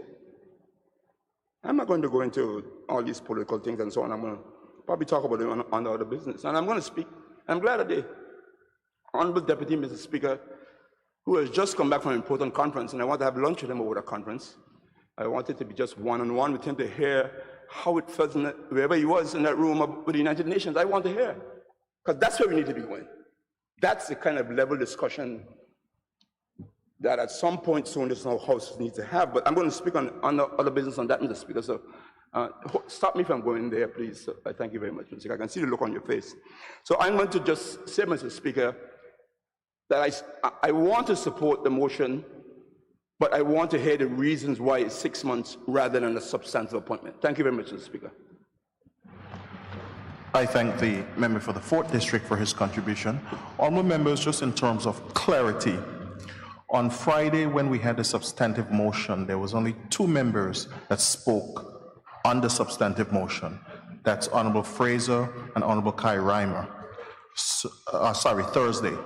I'm not going to go into all these political things and so on. I'm going to probably talk about it on the other business. And I'm going to speak. I'm glad that the Honorable Deputy Mr. Speaker, who has just come back from an important conference, and I want to have lunch with him over the conference. I wanted to be just one-on-one with him to hear how it felt wherever he was in that room with the United Nations. I want to hear, because that's where we need to be going. That's the kind of level discussion that at some point soon this House needs to have. But I'm going to speak on the other business on that, Mr. Speaker. So stop me from going there, please. So I thank you very much, Mr. Speaker. I can see the look on your face. So I'm going to just say, Mr. Speaker, that I want to support the motion, but I want to hear the reasons why it's 6 months rather than a substantive appointment. Thank you very much, Mr. Speaker.
I thank the member for the 4th District for his contribution. Honourable members, just in terms of clarity, on Friday when we had the substantive motion, there was only 2 members that spoke on the substantive motion. That's Honourable Fraser and Honourable Kai Reimer. Thursday.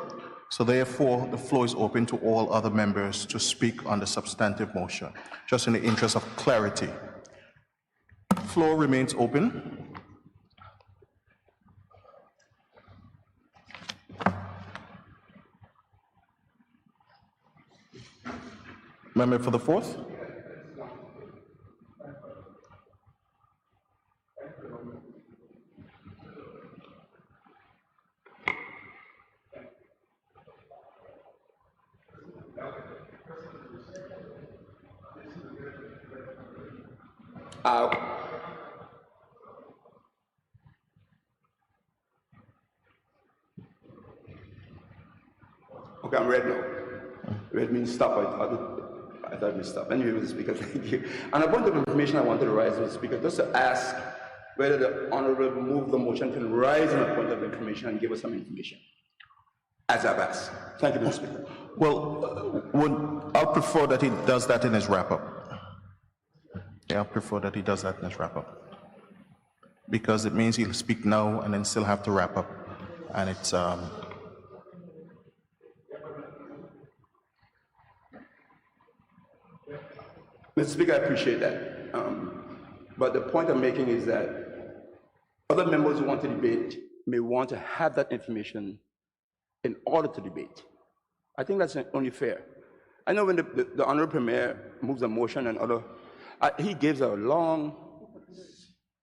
So therefore, the floor is open to all other members to speak on the substantive motion, just in the interest of clarity. Floor remains open. Member for the 4th.
Okay, I'm red now. Red means stop. I thought we stop. Anyway, Mr. Speaker, thank you. And a point of information I wanted to raise, Mr. Speaker, just to ask whether the Honourable move the motion can rise on a point of information and give us some information, as I've asked. Thank you, Mr. Speaker.
Well, I'll prefer that he does that in his wrap-up. Yeah, I'll prefer that he does that in his wrap-up. Because it means he'll speak now and then still have to wrap up. And it's...
Mr. Speaker, I appreciate that. But the point I'm making is that other members who want to debate may want to have that information in order to debate. I think that's only fair. I know when the Honourable Premier moves a motion and other, he gives a long,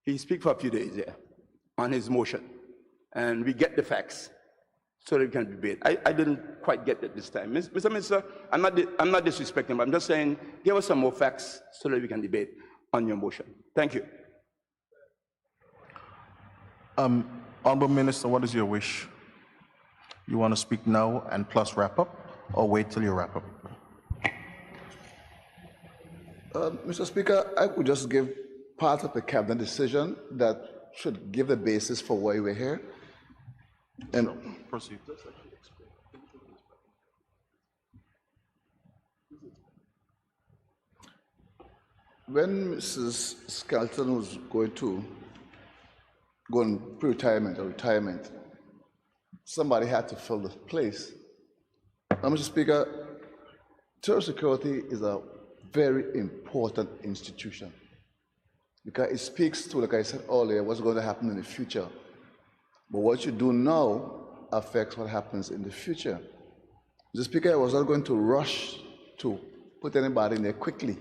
he speaks for a few days there on his motion, and we get the facts so that we can debate. I didn't quite get it this time. Mr. Minister, I'm not disrespecting, but I'm just saying, give us some more facts so that we can debate on your motion. Thank you.
Honourable Minister, what is your wish? You want to speak now and plus wrap up, or wait till you wrap up?
Mr. Speaker, I would just give part of the cabinet decision that should give the basis for why we're here. And
proceed.
When Mrs. Skelton was going pre-retirement or retirement, somebody had to fill the place. Now, Mr. Speaker, terror security is a very important institution because it speaks to, like I said earlier, what's going to happen in the future. But what you do now affects what happens in the future. Mr. Speaker, I was not going to rush to put anybody in there quickly.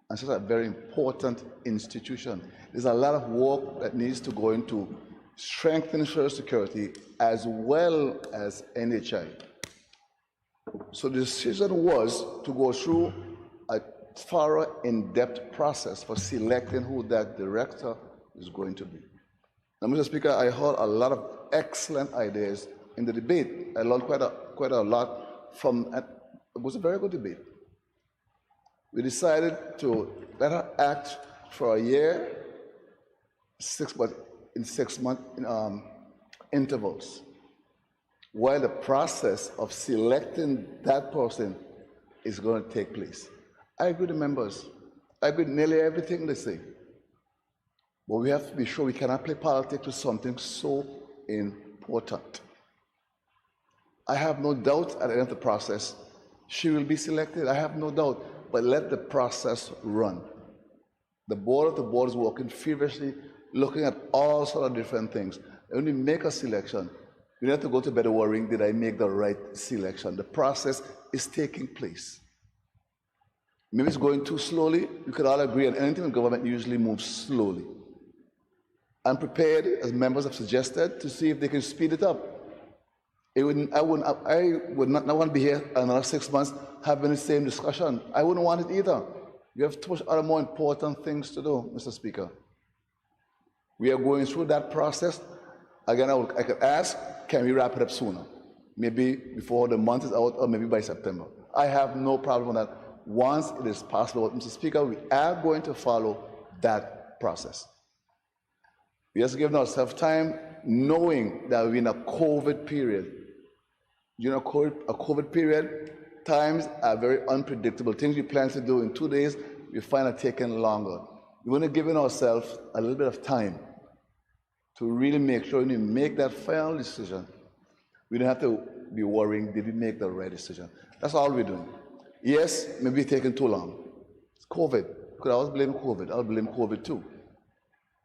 And such a very important institution. There's a lot of work that needs to go into strengthening social security as well as NHI. So the decision was to go through a thorough, in-depth process for selecting who that director is going to be. Now, Mr. Speaker, I heard a lot of excellent ideas in the debate. I learned quite a lot from it. It was a very good debate. We decided to let her act for a year, in 6 month intervals, while the process of selecting that person is going to take place. I agree with the members. I agree with nearly everything they say. But we have to be sure we cannot play politics with something so important. I have no doubt at the end of the process, she will be selected. I have no doubt. but let the process run. The board of the board is working feverishly, looking at all sort of different things. When we make a selection, you don't have to go to bed worrying, did I make the right selection? The process is taking place. Maybe it's going too slowly. We could all agree on anything in government usually moves slowly. I'm prepared, as members have suggested, to see if they can speed it up. I would not want to be here another 6 months having the same discussion. I wouldn't want it either. You have too much other more important things to do, Mr. Speaker. We are going through that process. Again, I could ask, can we wrap it up sooner? Maybe before the month is out, or maybe by September. I have no problem with that. Once it is possible, Mr. Speaker, we are going to follow that process. We just giving ourselves time, knowing that we're in a COVID period. You know, a COVID period, times are very unpredictable. Things we plan to do in 2 days, we find are taking longer. We're going to give ourselves a little bit of time to really make sure when we make that final decision, we don't have to be worrying, did we make the right decision? That's all we're doing. Yes, maybe it's taking too long. It's COVID. Could I always blame COVID? I'll blame COVID too.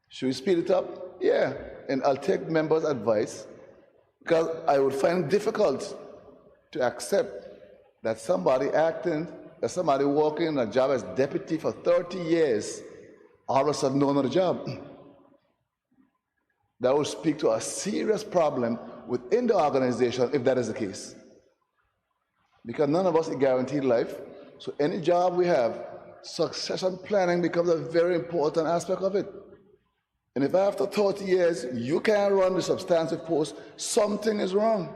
Should we speed it up? Yeah. And I'll take members' advice, because I would find it difficult to accept that somebody working in a job as deputy for 30 years, all of a sudden no another job. That would speak to a serious problem within the organization if that is the case. Because none of us is guaranteed life. So any job we have, succession planning becomes a very important aspect of it. And if after 30 years you can't run the substantive post, something is wrong.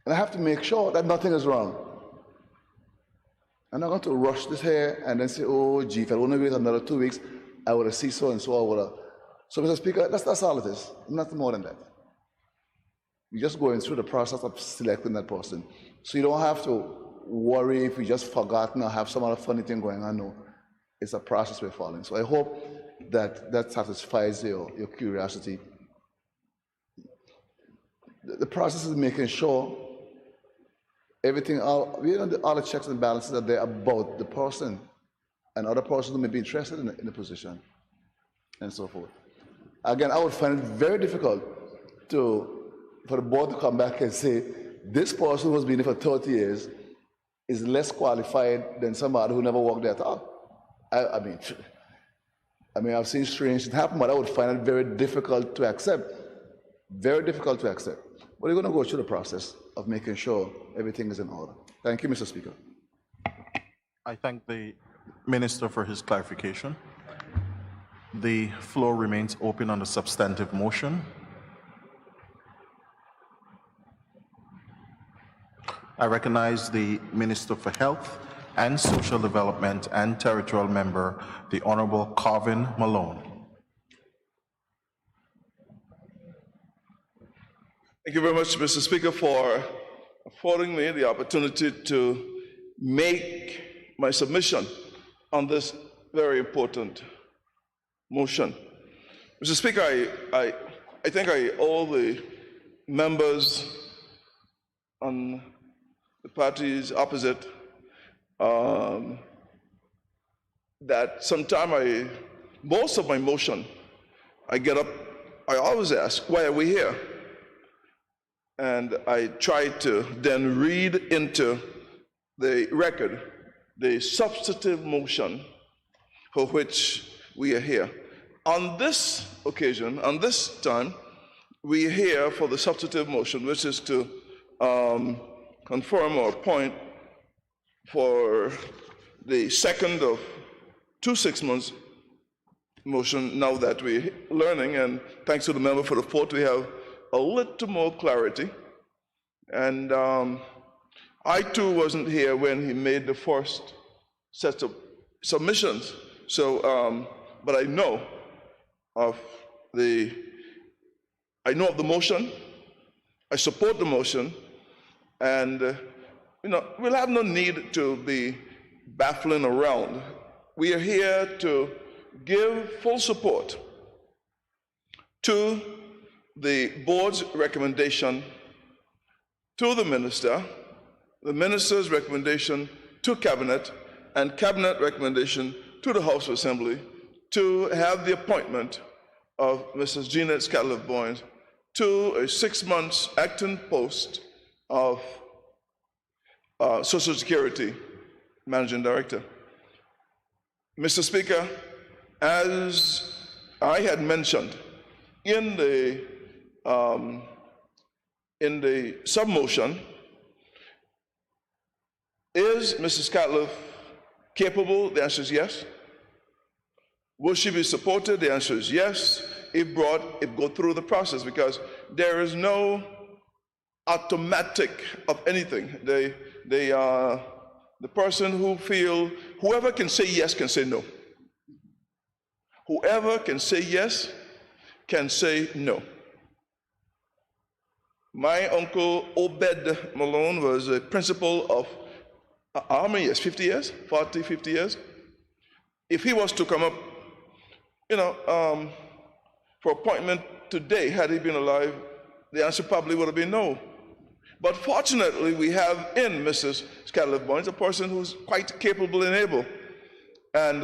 And I have to make sure that nothing is wrong. I'm not going to rush this here and then say, oh, gee, if I want to wait another 2 weeks, I would have seen so and so, I would have. So, Mr. Speaker, that's all it is. Nothing more than that. You're just going through the process of selecting that person. So you don't have to worry if you just forgotten or have some other funny thing going on. No, it's a process we're following. So I hope that satisfies your curiosity. The process is making sure everything, all the checks and balances are there about the person and other persons who may be interested in the position and so forth. Again, I would find it very difficult for the board to come back and say, this person who's been here for 30 years is less qualified than somebody who never worked there at all. I mean, I've seen strange things happen, but I would find it very difficult to accept. Very difficult to accept. But we're going to go through the process of making sure everything is in order. Thank you, Mr. Speaker.
I thank the Minister for his clarification. The floor remains open on the substantive motion. I recognize the Minister for Health and Social Development and Territorial Member, the Honorable Carvin Malone.
Thank you very much, Mr. Speaker, for affording me the opportunity to make my submission on this very important motion. Mr. Speaker, I think I owe the members on the parties opposite that sometime most of my motion, I get up, I always ask, why are we here? And I try to then read into the record the substantive motion for which we are here. On this occasion, on this time, we are here for the substantive motion, which is to confirm or appoint for the second of 2 6-month motion. Now that we're learning, and thanks to the member for the fourth, we have a little more clarity. And I too wasn't here when he made the first set of submissions. So, but I know of the motion. I support the motion, and we'll have no need to be baffling around. We are here to give full support to the board's recommendation to the minister's recommendation to cabinet, and cabinet recommendation to the House of Assembly to have the appointment of Mrs. Jeanette Scatliff-Boynes to a 6 months acting post of Social Security Managing Director. Mr. Speaker, as I had mentioned in the submotion, is Mrs. Scatliff capable? The answer is yes. Will she be supported? The answer is yes, if go through the process, because there is no automatic of anything. The person whoever can say yes can say no. Whoever can say yes can say no. My uncle Obed Malone was a principal of how many years? 50 years? 40, 50 years? If he was to come up, for appointment today, had he been alive, the answer probably would have been no. But fortunately, we have in Mrs. Scatliff-Boynes a person who's quite capable and able. And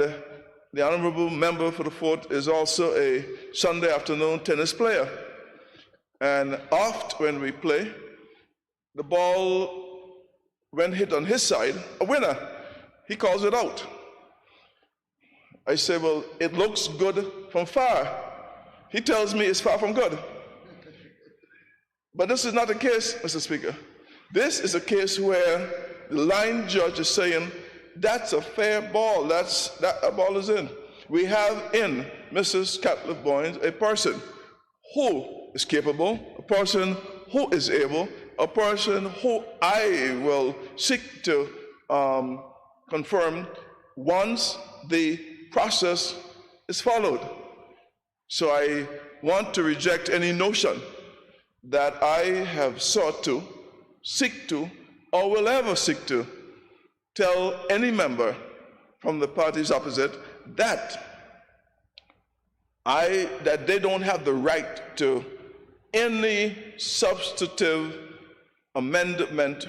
the honorable member for the 4th is also a Sunday afternoon tennis player. And oft when we play, the ball, when hit on his side, a winner, he calls it out. I say, well, it looks good from far. He tells me it's far from good. But this is not the case, Mr. Speaker. This is a case where the line judge is saying, that's a fair ball, that ball is in. We have in Mrs. Scatliff-Boynes a person who is capable, a person who is able, a person who I will seek to confirm once the process is followed. So I want to reject any notion that I have sought to, seek to, or will ever seek to tell any member from the parties opposite that they don't have the right to any substantive amendment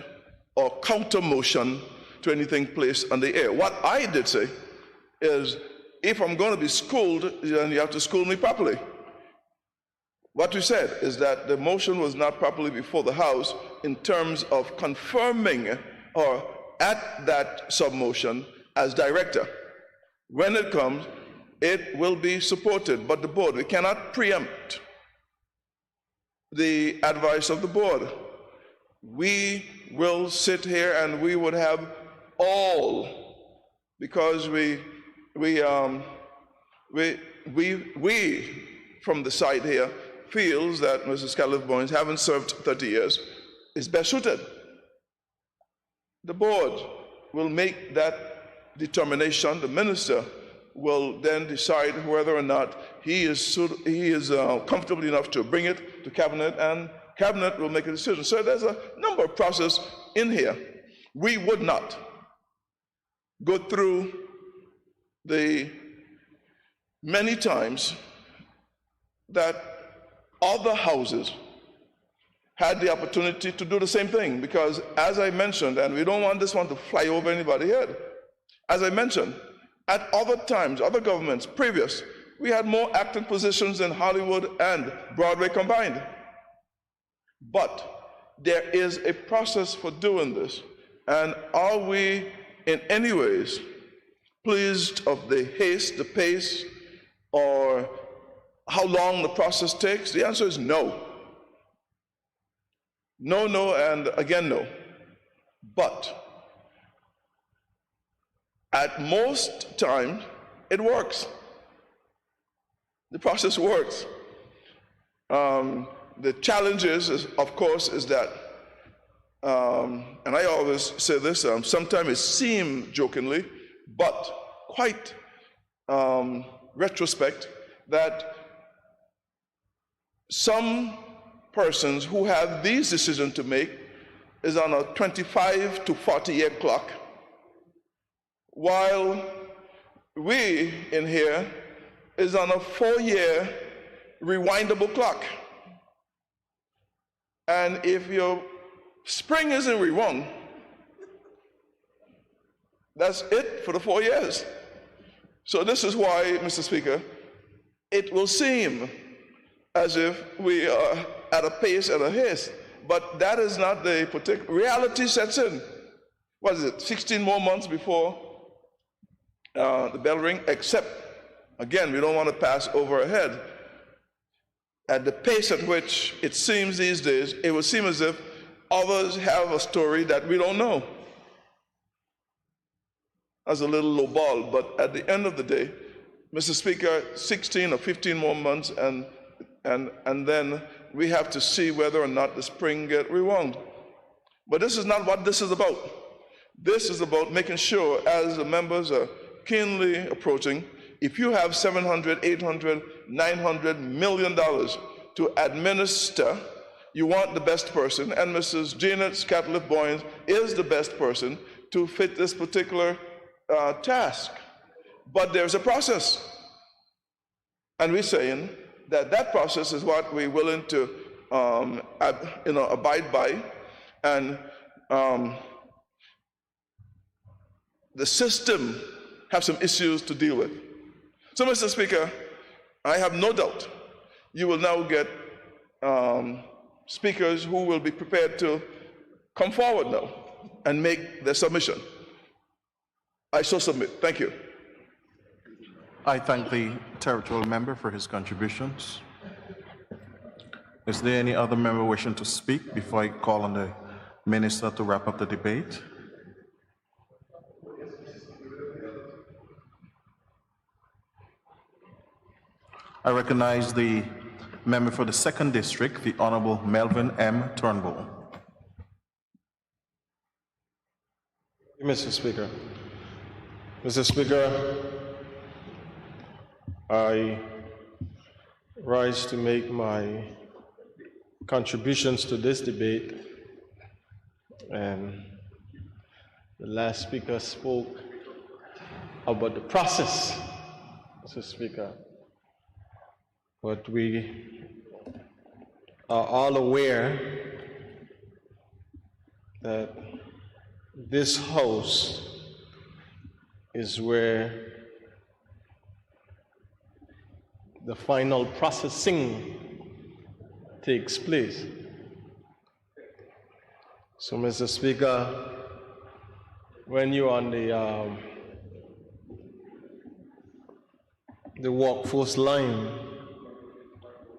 or counter motion to anything placed on the air. What I did say is, if I'm going to be schooled, then you have to school me properly. What we said is that the motion was not properly before the House in terms of confirming or at that submotion as director. When it comes, it will be supported, but the board, we cannot preempt the advice of the board. We will sit here and we would have all, because we from the side here feels that Mrs. Scatliff-Boynes, having served 30 years, is best suited. The board will make that determination. The minister will then decide whether or not he is comfortable enough to bring it to cabinet, and cabinet will make a decision. So there's a number of processes in here. We would not go through the many times that other houses had the opportunity to do the same thing, because as I mentioned, and we don't want this one to fly over anybody's head, as I mentioned, at other times, other governments previous, we had more acting positions in Hollywood and Broadway combined. But there is a process for doing this, and are we in any ways pleased of the haste, the pace, or how long the process takes? The answer is no. No, no, and again no. But at most times, it works. The process works. The challenge is, of course, is that, and I always say this, sometimes it seems jokingly, but quite retrospect, that some persons who have these decisions to make is on a 25 to 40-year clock, while we in here is on a 4-year rewindable clock. And if your spring isn't rewung, That's it for the 4 years. So this is why, Mr. Speaker, it will seem as if we are at a pace and a haste, but that is not the particular reality sets in. What is it, 16 more months before the bell ring, except, again, we don't want to pass over ahead. At the pace at which it seems these days, it would seem as if others have a story that we don't know. As a little low ball, but at the end of the day, Mr. Speaker, 16 or 15 more months, and then we have to see whether or not the spring get rewound. But this is not what this is about. This is about making sure, as the members are keenly approaching, if you have $700, $800, $900 million to administer, you want the best person, and Mrs. Janet Scatliff-Boyens is the best person to fit this particular task. But there's a process. And we're saying that that process is what we're willing to abide by. And the system have some issues to deal with. So, Mr. Speaker, I have no doubt you will now get speakers who will be prepared to come forward now and make their submission. I so submit. Thank you.
I thank the territorial member for his contributions. Is there any other member wishing to speak before I call on the minister to wrap up the debate? I recognize the member for the 2nd District, the Honorable Melvin M. Turnbull.
Mr. Speaker. Mr. Speaker, I rise to make my contributions to this debate, and the last speaker spoke about the process, Mr. Speaker, but we are all aware that this House is where the final processing takes place. So, Mr. Speaker, when you're on the workforce line,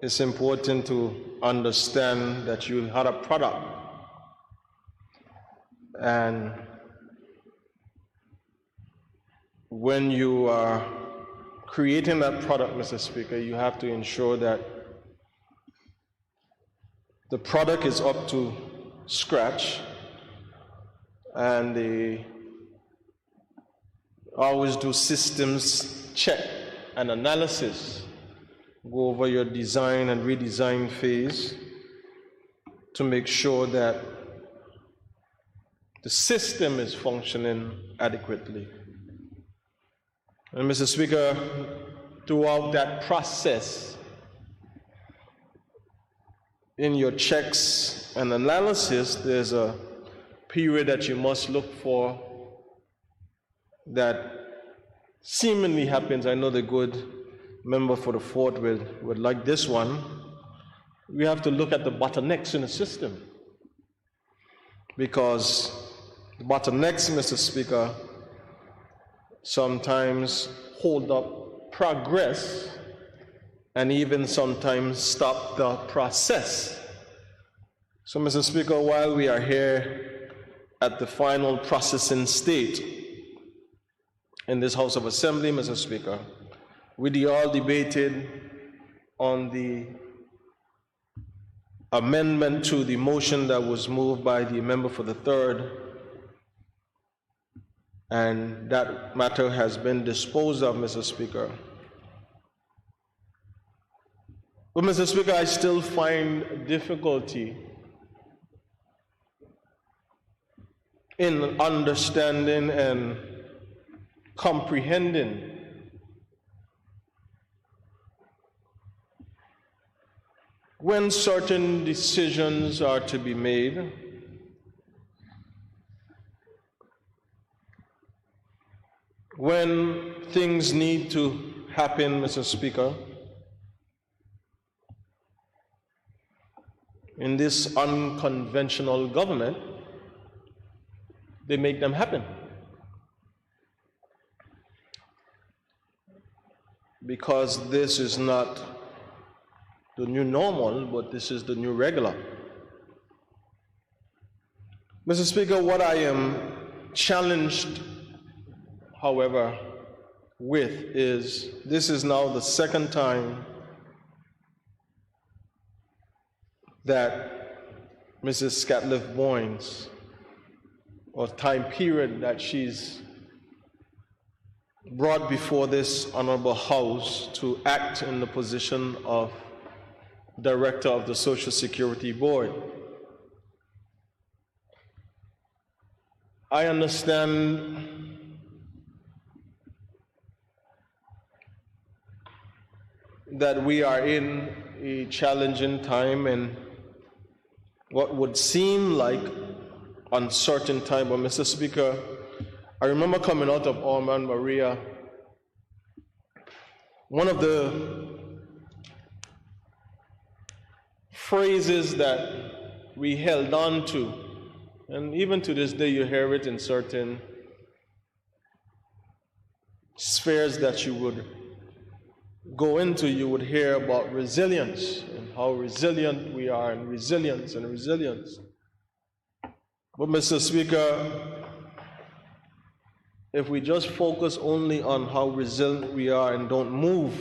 it's important to understand that you had a product, and when you are creating that product, Mr. Speaker, you have to ensure that the product is up to scratch, and they always do systems check and analysis, go over your design and redesign phase to make sure that the system is functioning adequately. And Mr. Speaker, throughout that process, in your checks and analysis, there's a period that you must look for that seemingly happens. I know the good member for the 4th would like this one. We have to look at the bottlenecks in the system, because the bottlenecks, Mr. Speaker, sometimes hold up progress and even sometimes stop the process. So, Mr. Speaker, while we are here at the final processing state in this House of Assembly, Mr. Speaker, we all debated on the amendment to the motion that was moved by the member for the 3rd, and that matter has been disposed of, Mr. Speaker. But, Mr. Speaker, I still find difficulty in understanding and comprehending when certain decisions are to be made, when things need to happen, Mr. Speaker, in this unconventional government, they make them happen. Because this is not the new normal, but this is the new regular. Mr. Speaker, what I am challenged, however, with is this is now the second time that Mrs. Scatliff Boynes, or time period that she's brought before this honorable House to act in the position of Director of the Social Security Board. I understand that we are in a challenging time and what would seem like uncertain time, but Mr. Speaker, I remember coming out of Orman Maria, one of the phrases that we held on to, and even to this day you hear it in certain spheres that you would go into, you would hear about resilience and how resilient we are, and resilience and resilience. But Mr. Speaker, if we just focus only on how resilient we are and don't move,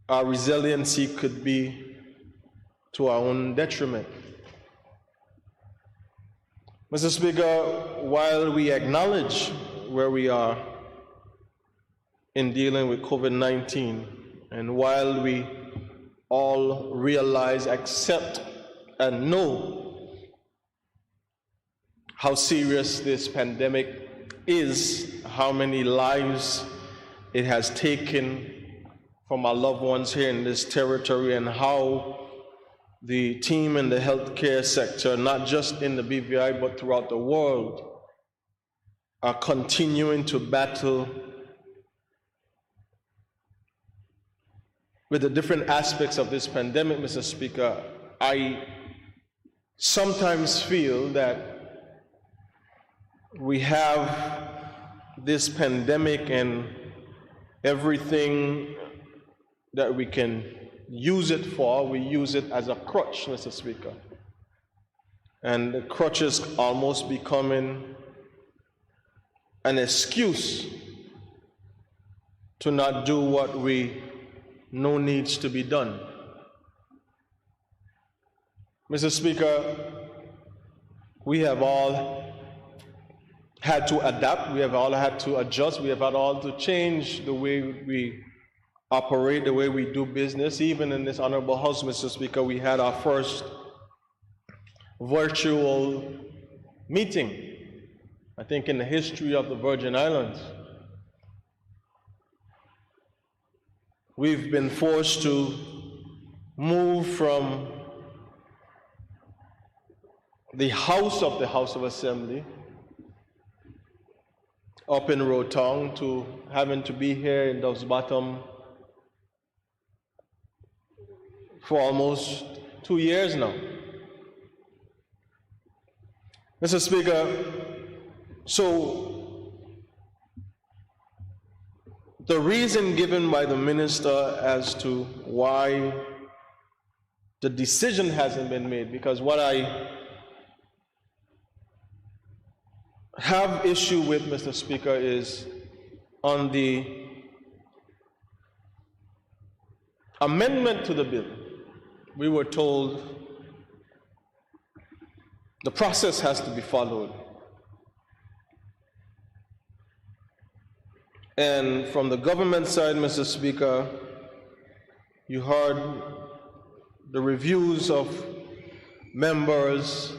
our resiliency could be to our own detriment. Mr. Speaker, while we acknowledge where we are in dealing with COVID-19, and while we all realize, accept, and know how serious this pandemic is, how many lives it has taken from our loved ones here in this territory, and how the team in the healthcare sector, not just in the BVI but throughout the world, are continuing to battle with the different aspects of this pandemic, Mr. Speaker. I sometimes feel that we have this pandemic and everything that we can use it for, we use it as a crutch, Mr. Speaker. And the crutch is almost becoming an excuse to not do what we know needs to be done. Mr. Speaker, we have all had to adapt, we have all had to adjust, we have had all to change the way we operate, the way we do business. Even in this honorable House, Mr. Speaker, we had our first virtual meeting, I think, in the history of the Virgin Islands. We've been forced to move from the House of Assembly up in Rotong to having to be here in Dove's Bottom for almost 2 years now. Mr. Speaker, so the reason given by the minister as to why the decision hasn't been made, because what I have issue with, Mr. Speaker, is on the amendment to the bill. We were told the process has to be followed. And from the government side, Mr. Speaker, you heard the reviews of members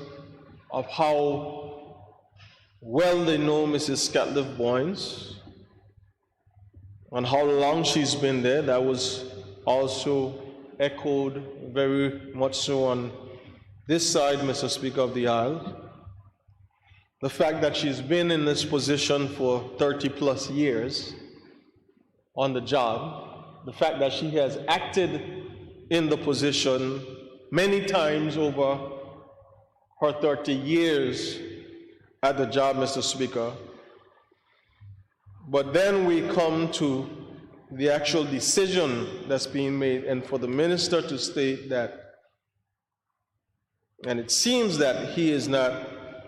of how well they know Mrs. Scatliff Boynes and how long she's been there. That was also echoed very much so on this side, Mr. Speaker, of the aisle. the fact that she's been in this position for 30 plus years on the job, the fact that she has acted in the position many times over her 30 years at the job, Mr. Speaker. But then we come to the actual decision that's being made, and for the minister to state that, and it seems that he is not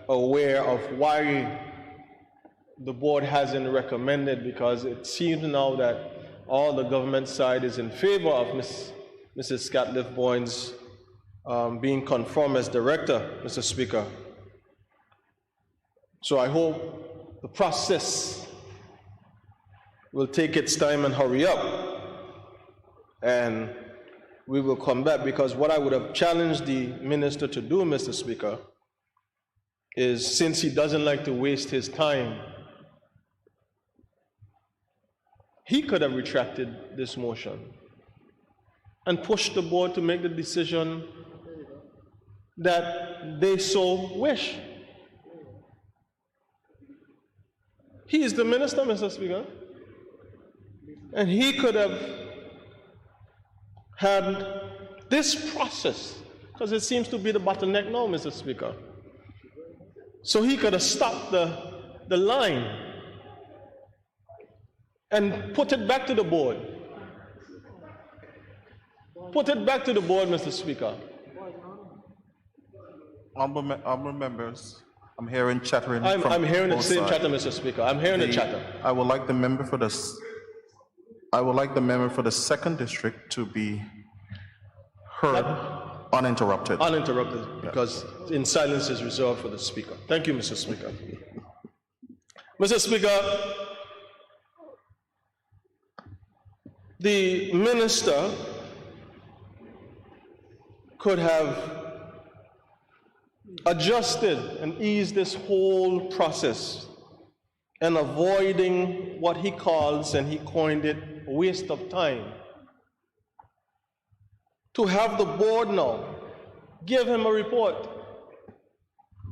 aware of why the board hasn't recommended, because it seems now that all the government side is in favor of Mrs. Scatliff Boynes being confirmed as director, Mr. Speaker. So I hope the process will take its time and hurry up, and we will come back, because what I would have challenged the minister to do, Mr. Speaker, is, since he doesn't like to waste his time, he could have retracted this motion and pushed the board to make the decision that they so wish. He is the minister, Mr. Speaker, and he could have had this process, because it seems to be the bottleneck now, Mr. Speaker. So he could have stopped the line and put it back to the board. Put it back to the board, Mr. Speaker.
Honorable members, I'm hearing chattering.
I'm hearing the
both
same
sides.
chatter, Mr. Speaker. I'm hearing the chatter.
I would like the member for this. I would like the member for the second district to be heard uninterrupted.
Uninterrupted, because in silence is reserved for the speaker. Thank you, Mr. Speaker. Mr. Speaker, the minister could have adjusted and eased this whole process and avoiding what he calls, and he coined it, waste of time. To have the board now give him a report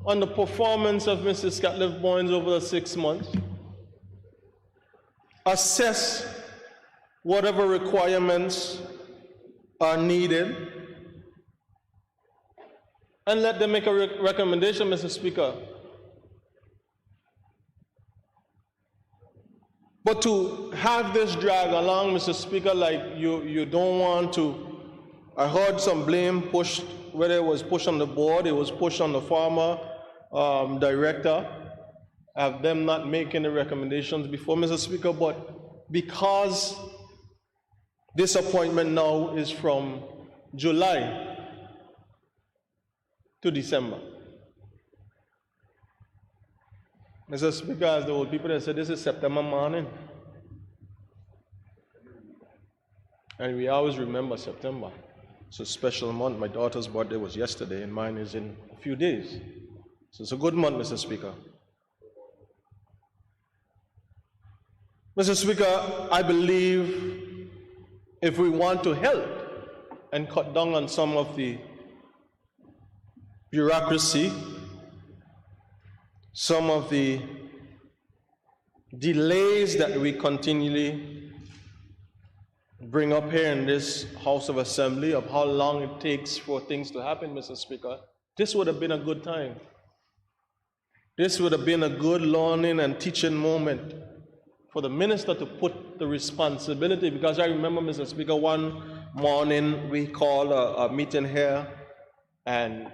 on the performance of Mrs. Scatliff Boynes over the 6 months, assess whatever requirements are needed, and let them make a recommendation, Mr. Speaker. But to have this drag along, Mr. Speaker, like you don't want to, I heard some blame pushed, whether it was pushed on the board, it was pushed on the former director, of them not making the recommendations before, Mr. Speaker, but because this appointment now is from July to December. Mr. Speaker, as the old people that said, this is September morning. And we always remember September. It's a special month. My daughter's birthday was yesterday, and mine is in a few days. So it's a good month, Mr. Speaker. Mr. Speaker, I believe if we want to help and cut down on some of the bureaucracy, some of the delays that we continually bring up here in this House of Assembly, of how long it takes for things to happen, Mr. Speaker, this would have been a good time. This would have been a good learning and teaching moment for the minister to put the responsibility, because I remember, Mr. Speaker, one morning we called a meeting here and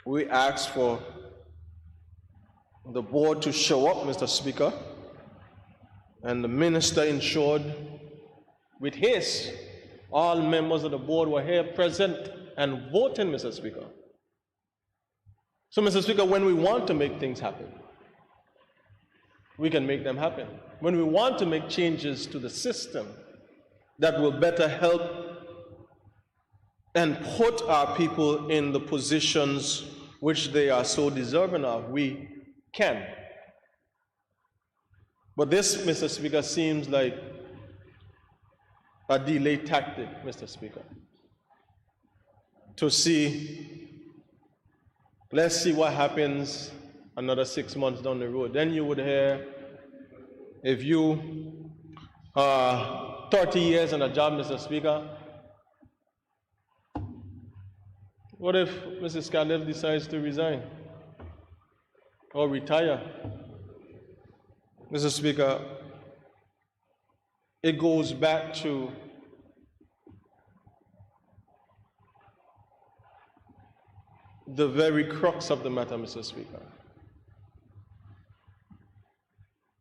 we asked for the board to show up, Mr. Speaker, and the minister ensured with his, all members of the board were here present and voting, Mr. Speaker. So, Mr. Speaker, when we want to make things happen, we can make them happen. When we want to make changes to the system that will better help and put our people in the positions which they are so deserving of, we can. But this, Mr. Speaker, seems like a delay tactic, Mr. Speaker, to see, let's see what happens another 6 months down the road. Then you would hear, if you are 30 years on a job, Mr. Speaker, what if Mrs. Scarlett decides to resign or retire? Mr. Speaker, it goes back to the very crux of the matter, Mr. Speaker.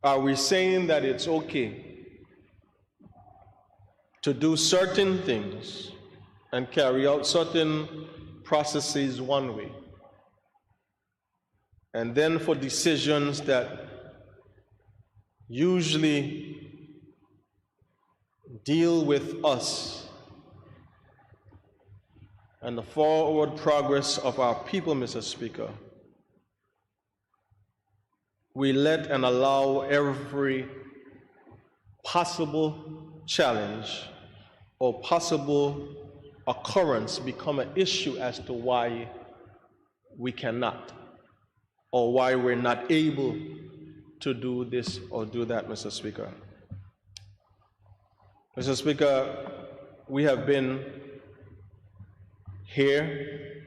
Are we saying that it's okay to do certain things and carry out certain processes one way, and then for decisions that usually deal with us and the forward progress of our people, Mr. Speaker, we let and allow every possible challenge or possible occurrence become an issue as to why we cannot or why we're not able to do this or do that, Mr. Speaker. Mr. Speaker, we have been here,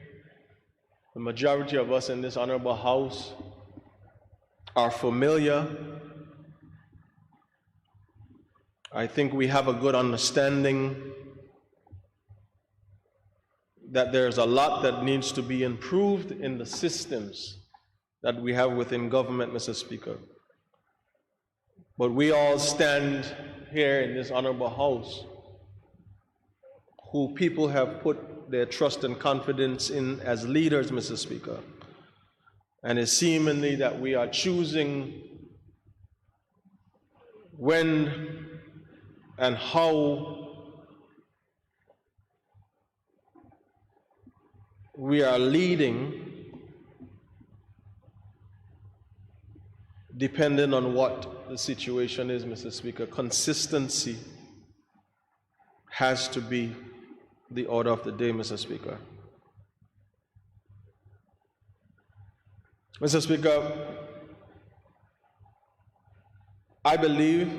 the majority of us in this honorable House are familiar. I think we have a good understanding that there's a lot that needs to be improved in the systems that we have within government, Mr. Speaker. But we all stand here in this honorable House who people have put their trust and confidence in as leaders, Mr. Speaker. And it's seemingly that we are choosing when and how we are leading depending on what the situation is, Mr. Speaker. Consistency has to be the order of the day, Mr. Speaker. Mr. Speaker, I believe,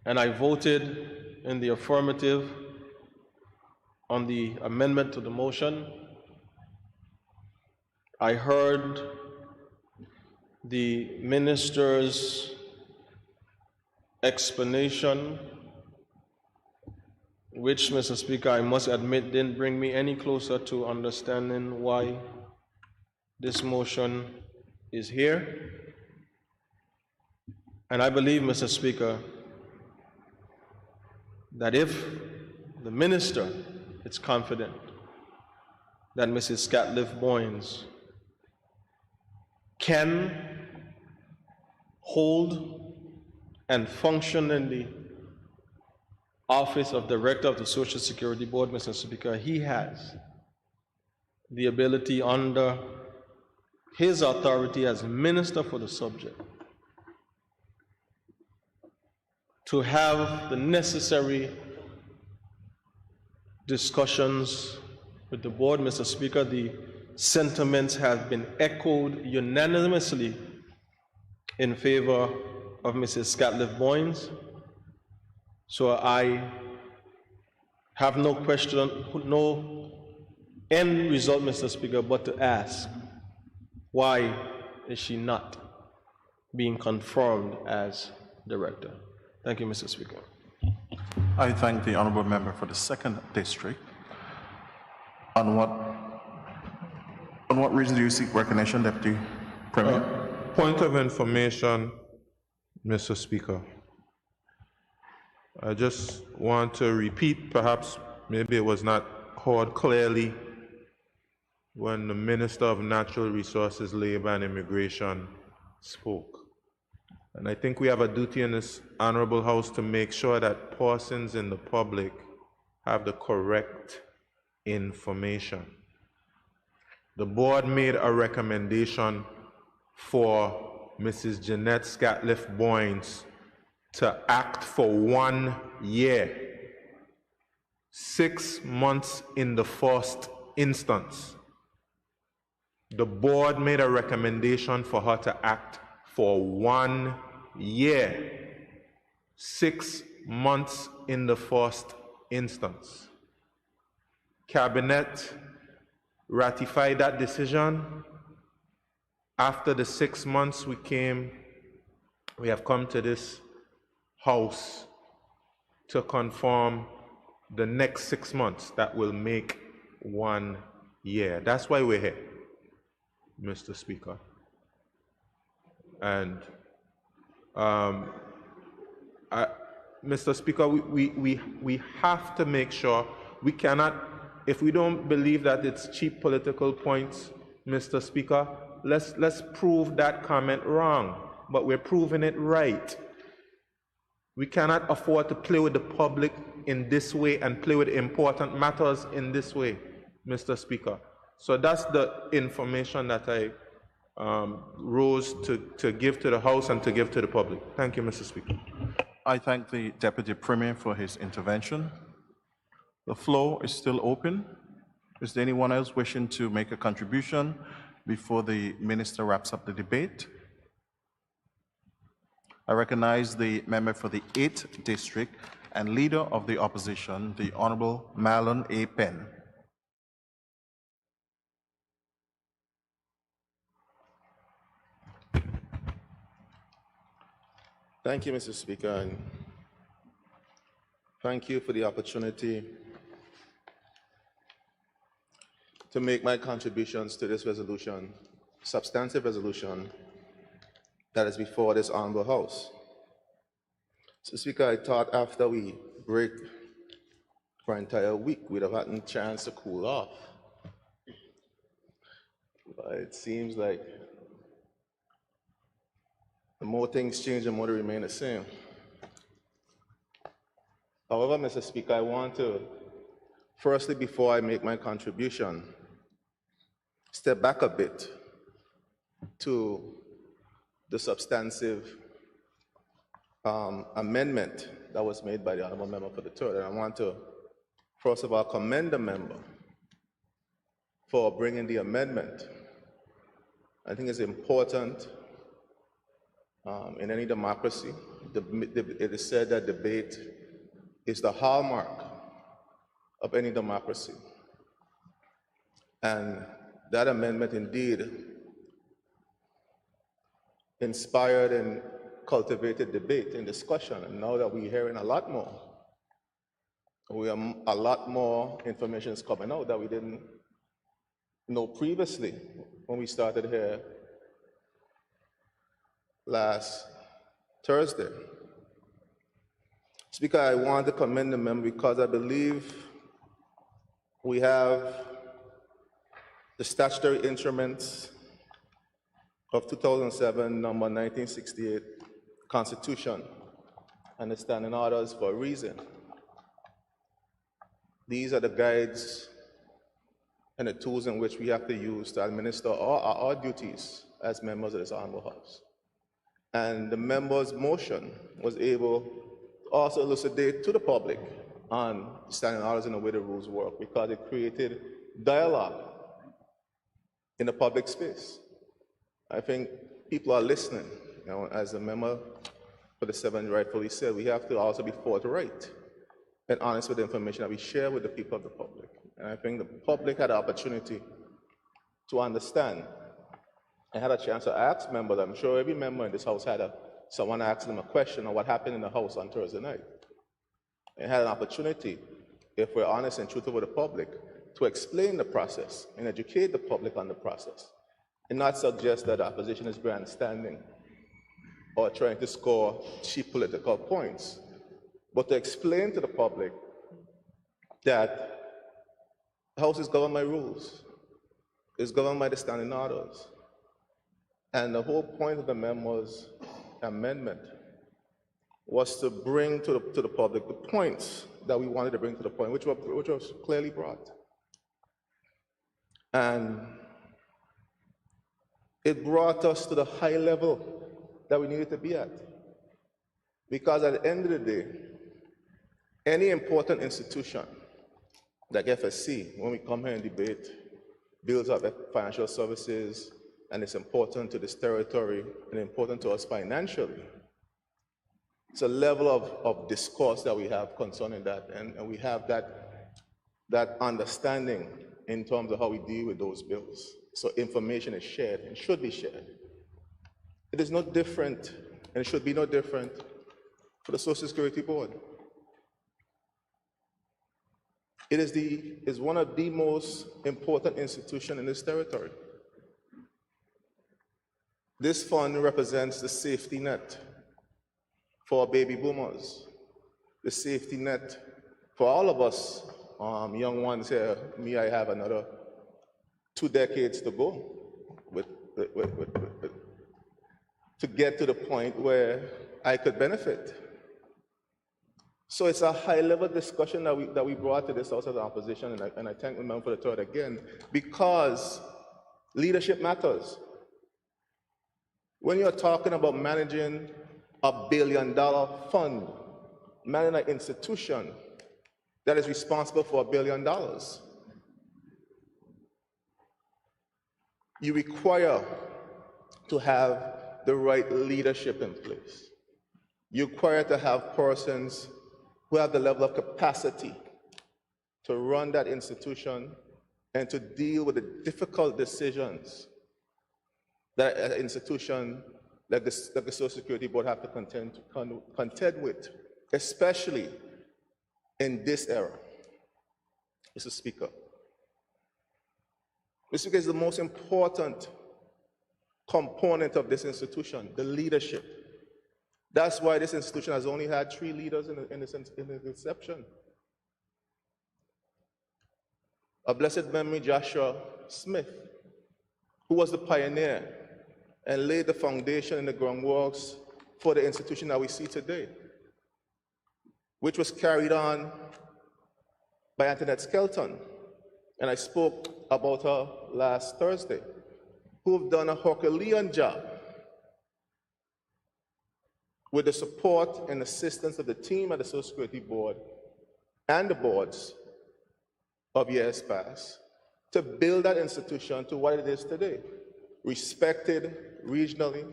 and I voted in the affirmative on the amendment to the motion. I heard the minister's explanation, which, Mr. Speaker, I must admit didn't bring me any closer to understanding why this motion is here. And I believe, Mr. Speaker, that if the minister is confident that Mrs. Scarlett Boynes can hold and function in the office of Director of the Social Security Board, Mr. Speaker, he has the ability under his authority as Minister for the subject to have the necessary discussions with the board, Mr. Speaker. The sentiments have been echoed unanimously in favor of Mrs. Scarlett Boynes. So I have no question, no end result, Mr. Speaker, but to ask, why is she not being confirmed as director? Thank you, Mr. Speaker.
I thank the honourable member for the 2nd District. On what reason do you seek recognition, Deputy Premier?
Point of information, Mr. Speaker. I just want to repeat, perhaps maybe it was not heard clearly when the Minister of Natural Resources, Labour and Immigration spoke. And I think we have a duty in this honorable House to make sure that persons in the public have the correct information. The board made a recommendation for Mrs. Jeanette Scarlett Boynes to act for 1 year, 6 months in the first instance. The board made a recommendation for her to act for 1 year, 6 months in the first instance. Cabinet ratified that decision. After the 6 months we have come to this House to confirm the next 6 months that will make 1 year. That's why we're here, Mr. Speaker. And Mr. Speaker, we have to make sure we cannot, if we don't believe that it's cheap political points, Mr. Speaker, let's prove that comment wrong, but we're proving it right. We cannot afford to play with the public in this way and play with important matters in this way, Mr. Speaker. So that's the information that I rose to give to the House and to give to the public. Thank you, Mr. Speaker.
I thank the Deputy Premier for his intervention. The floor is still open. Is there anyone else wishing to make a contribution before the Minister wraps up the debate? I recognize the member for the 8th District and Leader of the Opposition, the Honorable Marlon A. Penn.
Thank you, Mr. Speaker, and thank you for the opportunity to make my contributions to this resolution, substantive resolution that is before this honorable House. So, Speaker, I thought after we break for an entire week, we'd have had a chance to cool off. But it seems like the more things change, the more they remain the same. However, Mr. Speaker, I want to, firstly, before I make my contribution, step back a bit to the substantive amendment that was made by the honorable member for the 3rd. And I want to, first of all, commend the member for bringing the amendment. I think it's important in any democracy. It is said that debate is the hallmark of any democracy. And that amendment indeed inspired and cultivated debate and discussion. And now that we're hearing a lot more, a lot more information is coming out that we didn't know previously when we started here last Thursday. Speaker, I want to commend the member because I believe we have the statutory instruments of 2007, number 1968, Constitution, and the standing orders for a reason. These are the guides and the tools in which we have to use to administer our duties as members of this honorable House. And the member's motion was able to also elucidate to the public on standing orders and the way the rules work, because it created dialogue in the public space. I think people are listening. You know, as the member for the 7th rightfully said, we have to also be forthright and honest with the information that we share with the people of the public. And I think the public had an opportunity to understand. I had a chance to ask members. I'm sure every member in this House had someone ask them a question on what happened in the House on Thursday night. And had an opportunity, if we're honest and truthful with the public, to explain the process and educate the public on the process, and not suggest that the opposition is grandstanding or trying to score cheap political points, but to explain to the public that the House is governed by rules, is governed by the standing orders. And the whole point of the member's amendment was to bring to the public the points that we wanted to bring to the point, which was clearly brought. And it brought us to the high level that we needed to be at. Because at the end of the day, any important institution like FSC, when we come here and debate, builds up financial services, and it's important to this territory and important to us financially. It's a level of discourse that we have concerning that, and we have that understanding in terms of how we deal with those bills. So information is shared and should be shared. It is no different, and it should be no different for the Social Security Board. It is one of the most important institutions in this territory. This fund represents the safety net for baby boomers, the safety net for all of us young ones here. Me, I have another 2 decades to go to get to the point where I could benefit. So it's a high-level discussion that we brought to this House as an opposition, and I thank the member for the third again, because leadership matters. When you're talking about managing $1 billion fund, managing an institution that is responsible for $1 billion, you require to have the right leadership in place. You require to have persons who have the level of capacity to run that institution and to deal with the difficult decisions that an institution like the Social Security Board have to contend with, especially in this era. Mr. Speaker. Mr. Speaker, is the most important component of this institution, the leadership. That's why this institution has only had 3 leaders in its inception. A blessed memory, Joshua Smith, who was the pioneer and laid the foundation and the groundworks for the institution that we see today, which was carried on by Antoinette Skelton, and I spoke about her last Thursday, who have done a Herculean job with the support and assistance of the team at the Social Security Board and the boards of years past to build that institution to what it is today, respected regionally,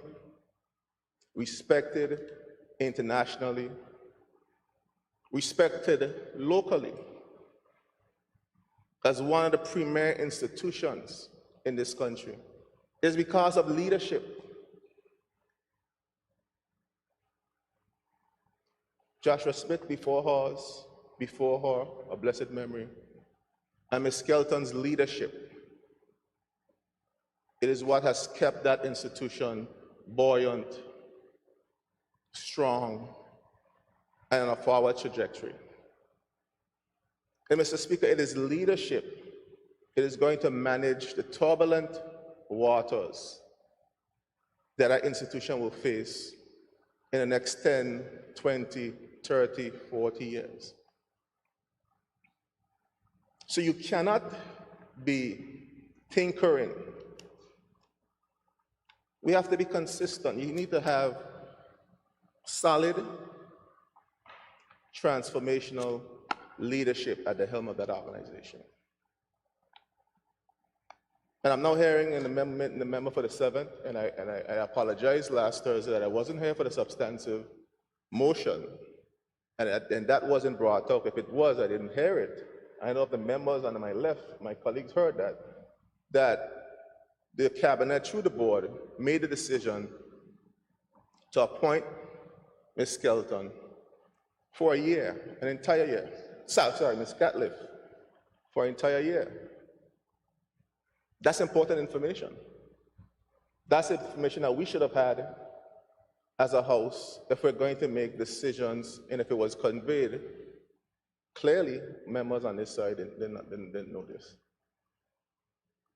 respected internationally, respected locally, as one of the premier institutions in this country. It's because of leadership. Joshua Smith before her, a blessed memory, and Ms. Skelton's leadership. It is what has kept that institution buoyant, strong, and on a forward trajectory. And Mr. Speaker, it is leadership. It is going to manage the turbulent waters that our institution will face in the next 10, 20, 30, 40 years. So you cannot be tinkering. We have to be consistent. You need to have solid, transformational leadership at the helm of that organization. And I'm now hearing in the member for the 7th, and I apologize last Thursday that I wasn't here for the substantive motion, and that wasn't brought up. If it was, I didn't hear it. I know if the members on my left, my colleagues heard that the cabinet through the board made the decision to appoint Ms. Skelton for a year, an entire year. Sorry, Ms. Catliff, for an entire year. That's important information. That's information that we should have had as a House if we're going to make decisions, and if it was conveyed. Clearly, members on this side didn't know this.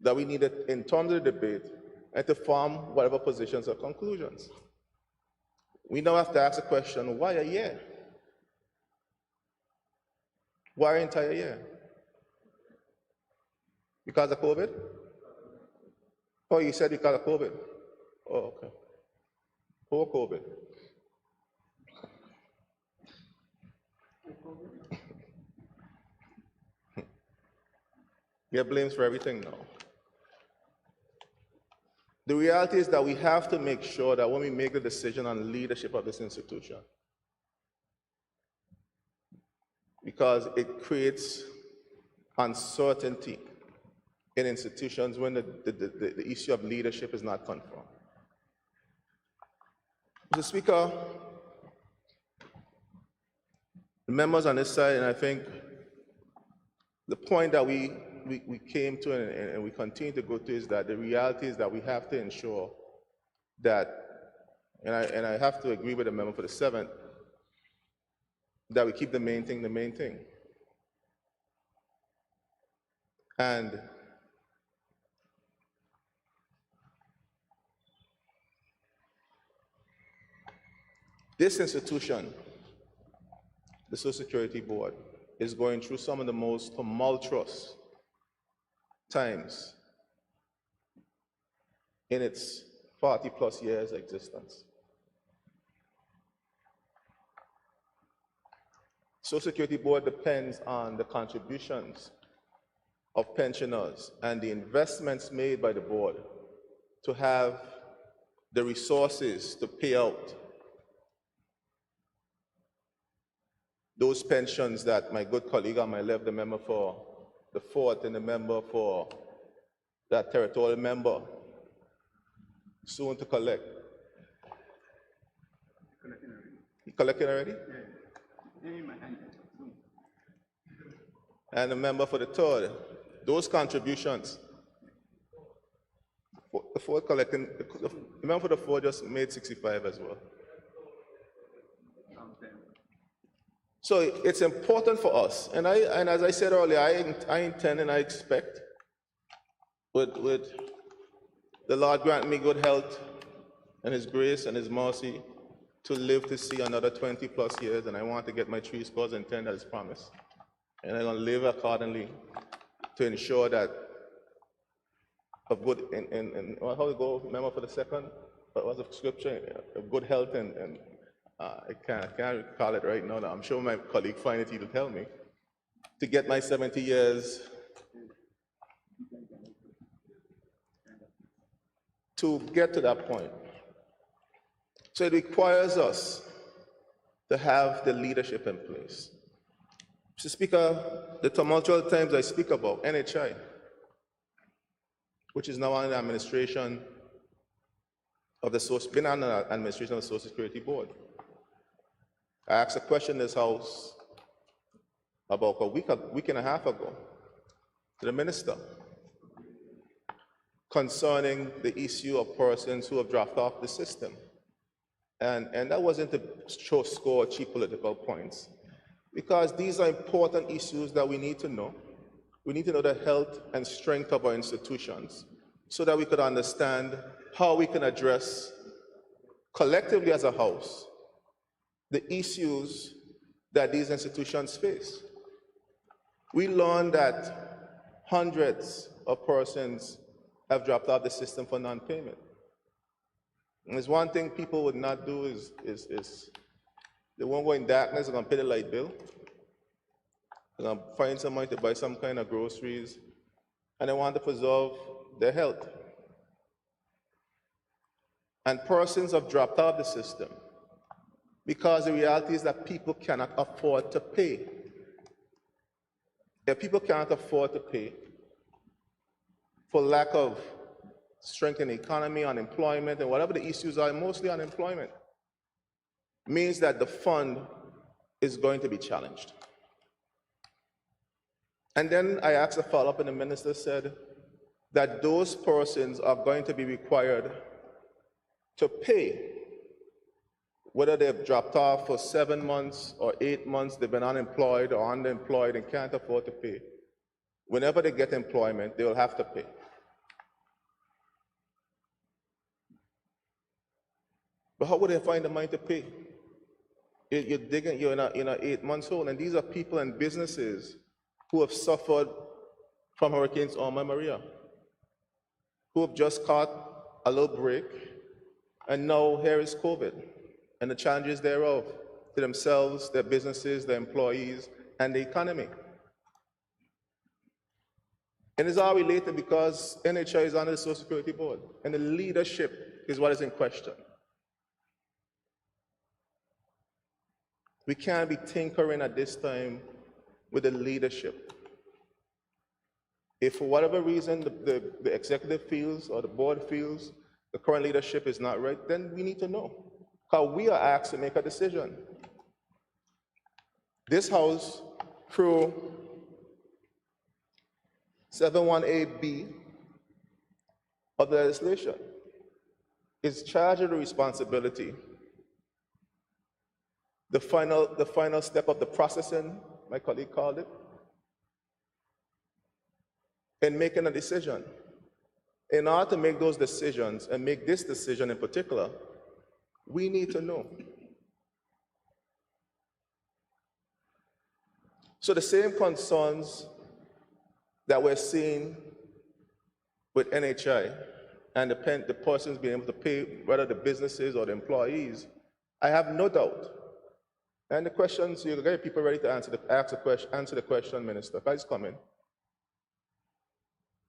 That we needed, in terms of the debate, and to form whatever positions or conclusions. We now have to ask the question, why a year? Why an entire year? Because of COVID? Oh, you said because of COVID? Oh, okay. Poor COVID. We have blames for everything now. The reality is that we have to make sure that when we make the decision on leadership of this institution, because it creates uncertainty in institutions when the issue of leadership is not confirmed. Mr. Speaker, the members on this side, and I think the point that we came to and we continue to go to is that the reality is that we have to ensure that, and I have to agree with the member for the 7th, that we keep the main thing the main thing. And this institution, the Social Security Board, is going through some of the most tumultuous times in its 40-plus years existence. Social Security Board depends on the contributions of pensioners and the investments made by the board to have the resources to pay out those pensions that my good colleague on my left, the member for the 4th and the member for that territorial member, soon to collect. You collecting already? And the member for the 3rd, those contributions, the 4th collecting, the member for the 4th just made 65 as well. So it's important for us, and as I said earlier, I intend and I expect, with the Lord grant me good health and His grace and His mercy, to live to see another 20-plus years, and I want to get my 3 scores and 10 as promised. And I'm going to live accordingly to ensure that of good, and how it go, member for the 2nd, what was the scripture? Of good health and I can't recall it right now. I'm sure my colleague Finity will tell me. To get my 70 years to get to that point. So it requires us to have the leadership in place. Mr. Speaker, the tumultuous times I speak about, NHI, which is now under the administration of the Social Security Board. I asked a question in this House about a week and a half ago to the minister concerning the issue of persons who have dropped off the system. And that wasn't to score cheap political points, because these are important issues that we need to know. We need to know the health and strength of our institutions so that we could understand how we can address collectively as a House the issues that these institutions face. We learned that hundreds of persons have dropped out the system for non-payment. And there's one thing people would not do is they won't go in darkness, they're gonna pay the light bill. They're gonna find some money to buy some kind of groceries, and they want to preserve their health. And persons have dropped out of the system because the reality is that people cannot afford to pay. If people cannot afford to pay for lack of strength in the economy, unemployment, and whatever the issues are, mostly unemployment, means that the fund is going to be challenged. And then I asked a follow-up, and the minister said that those persons are going to be required to pay, whether they've dropped off for 7 months or 8 months, they've been unemployed or underemployed and can't afford to pay. Whenever they get employment, they will have to pay. But how would they find the money to pay? You're digging, you're in a 8 months old, and these are people and businesses who have suffered from Hurricanes Irma and Maria, who have just caught a little break, and now here is COVID and the challenges thereof to themselves, their businesses, their employees, and the economy. And it's all related because NHI is under the Social Security Board, and the leadership is what is in question. We can't be tinkering at this time with the leadership. If for whatever reason the executive feels or the board feels the current leadership is not right, then we need to know. Because we are asked to make a decision. This House, through 71AB of the legislation, is charged with the responsibility. The final step of the processing, my colleague called it, in making a decision. In order to make those decisions, and make this decision in particular, we need to know. So the same concerns that we're seeing with NHI and the persons being able to pay, whether the businesses or the employees, I have no doubt. And the questions, you get people ready to answer the question, Minister. Please come in.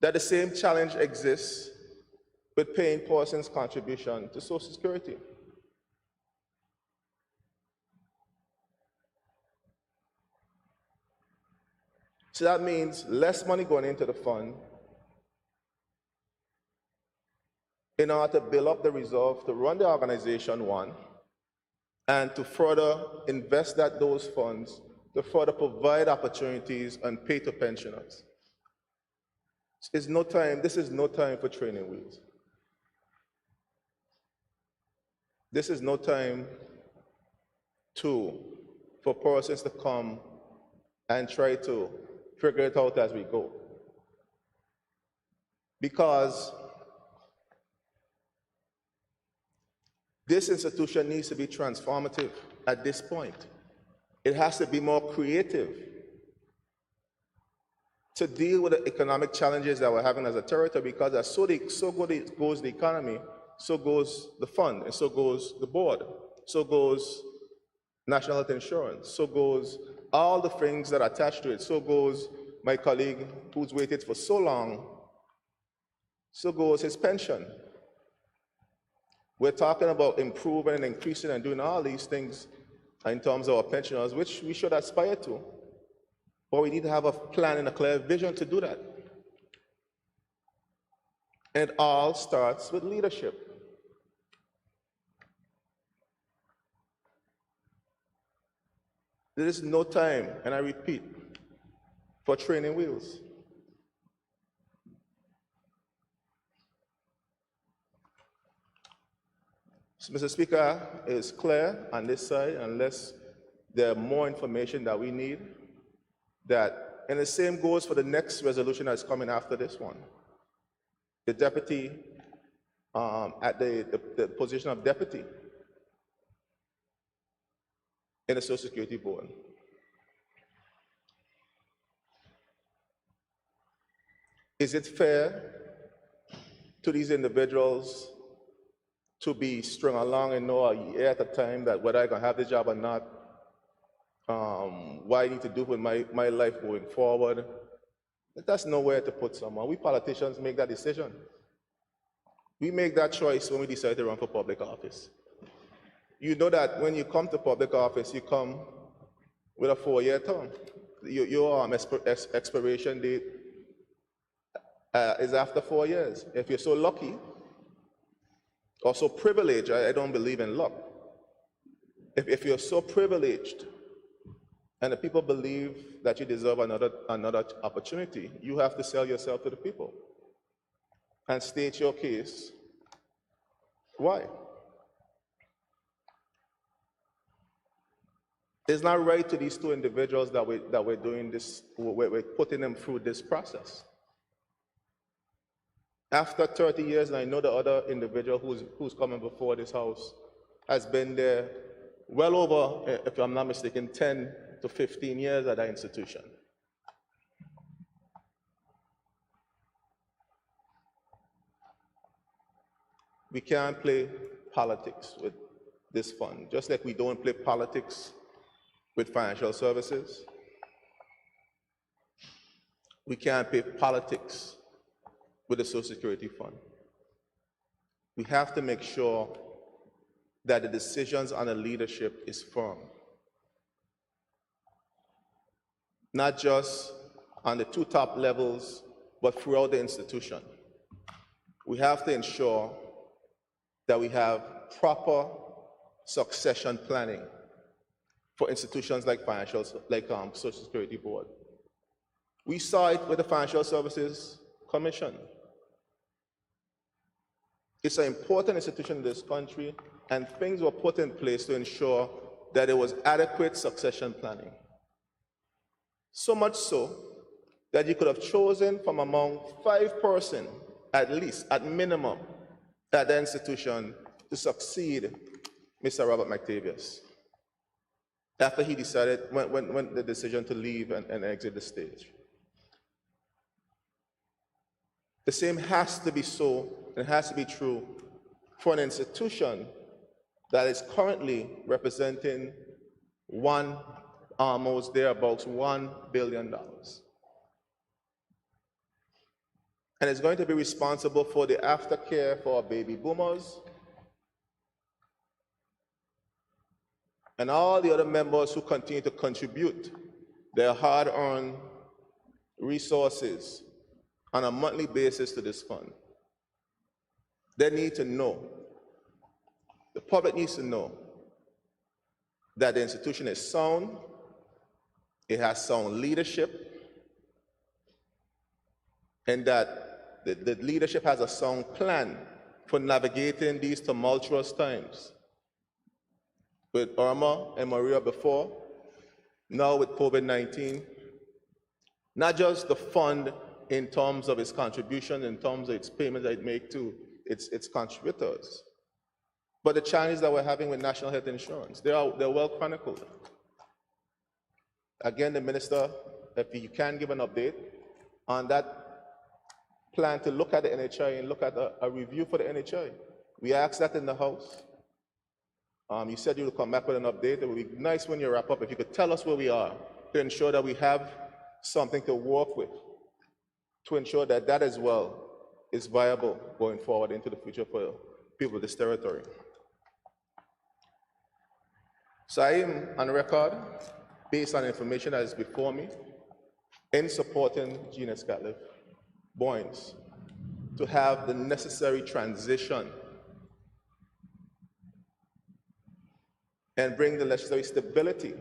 That the same challenge exists with paying persons' contribution to Social Security. So that means less money going into the fund in order to build up the reserve to run the organization, one, and to further invest those funds to further provide opportunities and pay to pensioners. This is no time for training wheels. This is no time for persons to come and try to figure it out as we go. Because this institution needs to be transformative at this point. It has to be more creative to deal with the economic challenges that we're having as a territory, because as so goes the economy, so goes the fund, and so goes the board, so goes national health insurance, so goes all the things that are attached to it, so goes my colleague who's waited for so long, so goes his pension. We're talking about improving and increasing and doing all these things in terms of our pensioners, which we should aspire to. But we need to have a plan and a clear vision to do that. And it all starts with leadership. There is no time, and I repeat, for training wheels. So, Mr. Speaker, it's clear on this side, unless there are more information that we need, that, and the same goes for the next resolution that's coming after this one. The deputy, at the position of deputy in the Social Security Board. Is it fair to these individuals to be strung along and know a year at a time that whether I can have this job or not, what I need to do with my life going forward? That's nowhere to put someone. We politicians make that decision. We make that choice when we decide to run for public office. You know that when you come to public office, you come with a 4-year term. Your expiration date is after 4 years. If you're so lucky, or so privileged, I don't believe in luck. If you're so privileged, and the people believe that you deserve another opportunity, you have to sell yourself to the people and state your case. Why? It's not right to these two individuals that we're doing this, we're putting them through this process. After 30 years, and I know the other individual who's coming before this House has been there well over, if I'm not mistaken, 10 to 15 years at that institution. We can't play politics with this fund, just like we don't play politics with financial services. We can't play politics with the Social Security Fund. We have to make sure that the decisions on the leadership is firm. Not just on the two top levels, but throughout the institution. We have to ensure that we have proper succession planning for institutions like Social Security Board. We saw it with the Financial Services Commission. It's an important institution in this country, and things were put in place to ensure that there was adequate succession planning. So much so that you could have chosen from among 5 persons, at least, at minimum, at the institution to succeed Mr. Robert McTavish after he decided, when the decision to leave and exit the stage. The same has to be so, and has to be true for an institution that is currently representing almost thereabouts $1 billion. And it's going to be responsible for the aftercare for our baby boomers and all the other members who continue to contribute their hard-earned resources on a monthly basis to this fund. They need to know, the public needs to know, that the institution is sound, it has sound leadership, and that the leadership has a sound plan for navigating these tumultuous times. With Irma and Maria before, now with COVID-19, not just the fund in terms of its contribution, in terms of its payments that it makes to its contributors, but the challenges that we're having with national health insurance, they're well chronicled. Again, the minister, if you can give an update on that plan to look at the NHI and look at a review for the NHI. We asked that in the House. You said you would come back with an update. It would be nice when you wrap up if you could tell us where we are to ensure that we have something to work with, to ensure that that as well is viable going forward into the future for people of this territory. So I am on record, based on information that is before me, in supporting Gina Scatliff Boynes to have the necessary transition and bring the necessary stability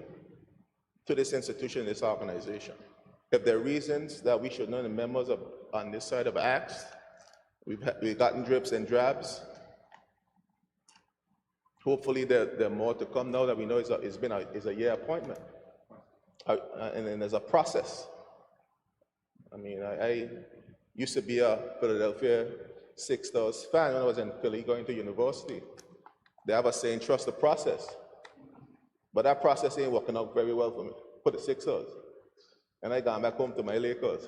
to this institution, this organization. If there are reasons that we should know, the members on this side have asked, we've gotten drips and drabs. Hopefully there are more to come now that we know it's a year appointment. And there's a process. I mean, I used to be a Philadelphia Sixers fan when I was in Philly going to university. They have a saying, trust the process. But that process ain't working out very well for me, for the Sixers. And I gone back home to my Lakers.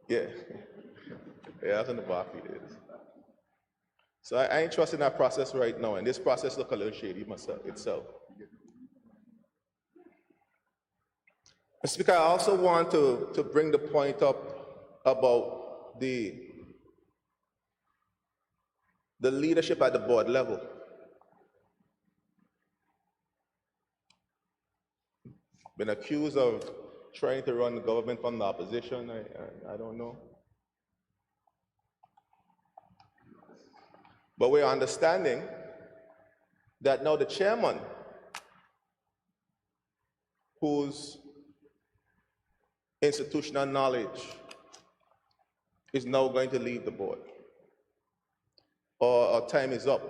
Yeah. Yeah, I was in the Barclays days. So I ain't trusting that process right now, and this process look a little shady itself. Mr. Speaker, I also want to bring the point up about the leadership at the board level. Been accused of trying to run the government from the opposition, I don't know. But we're understanding that now the chairman, whose institutional knowledge is now going to leave the board, or time is up,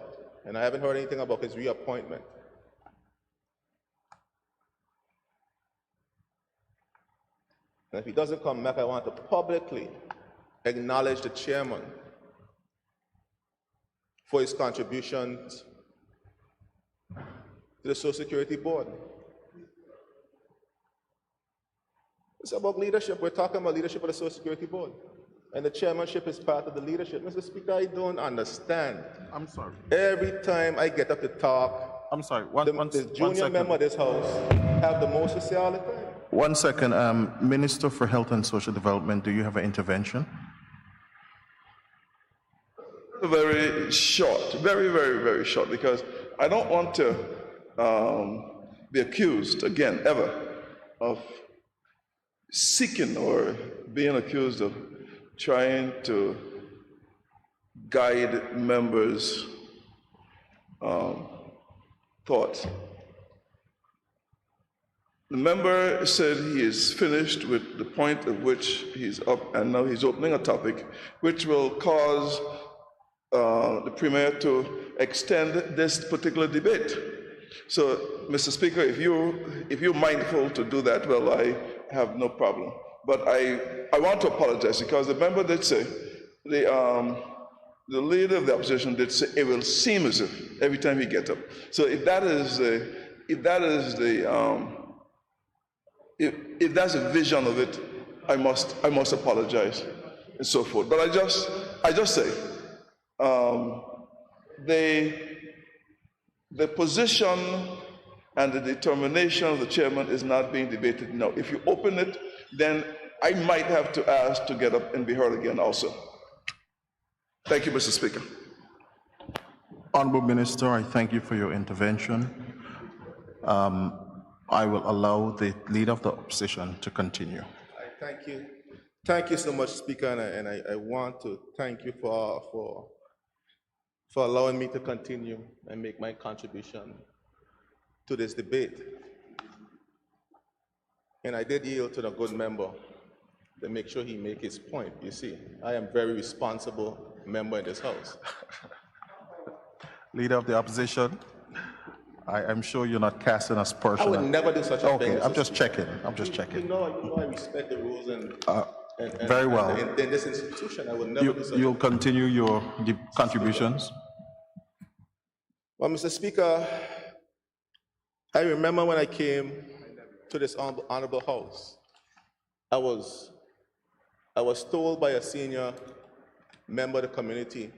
and I haven't heard anything about his reappointment. And if he doesn't come back, I want to publicly acknowledge the chairman for his contributions to the Social Security Board. It's about leadership. We're talking about leadership of the Social Security Board. and the chairmanship is part of the leadership. Mr. Speaker, I don't understand.
I'm sorry.
Every time I get up to talk,
I'm sorry.
the junior member of this house have the most to say all the time.
1 second. Minister for Health and Social Development, do you have an intervention?
Very short, very, very, very short, because I don't want to be accused again, ever, of seeking or being accused of trying to guide members' thoughts. The member said he is finished with the point at which he's up, and now he's opening a topic which will cause the Premier to extend this particular debate. So, Mr. Speaker, if you're mindful to do that, well, I have no problem. But I want to apologize because the member did say, the leader of the opposition did say it will seem as if every time he gets up. So if that's a vision of it, I must apologize and so forth. But I just say the position and the determination of the chairman is not being debated now. If you open it, then I might have to ask to get up and be heard again also. Thank you, Mr. Speaker.
Honorable Minister, I thank you for your intervention. I will allow the leader of the opposition to continue.
Thank you. Thank you so much, Speaker, and I want to thank you for allowing me to continue and make my contribution to this debate. And I did yield to the good member to make sure he make his point. You see, I am a very responsible member in this house.
Leader of the opposition, I'm sure you're not casting aspersions.
I would never do such a thing.
Okay, I'm just checking.
You know I respect the rules and
very well.
In this institution, I would never do such.
You'll continue your contributions.
Well, Mr. Speaker, I remember when I came to this honorable house, I was told by a senior member of the community,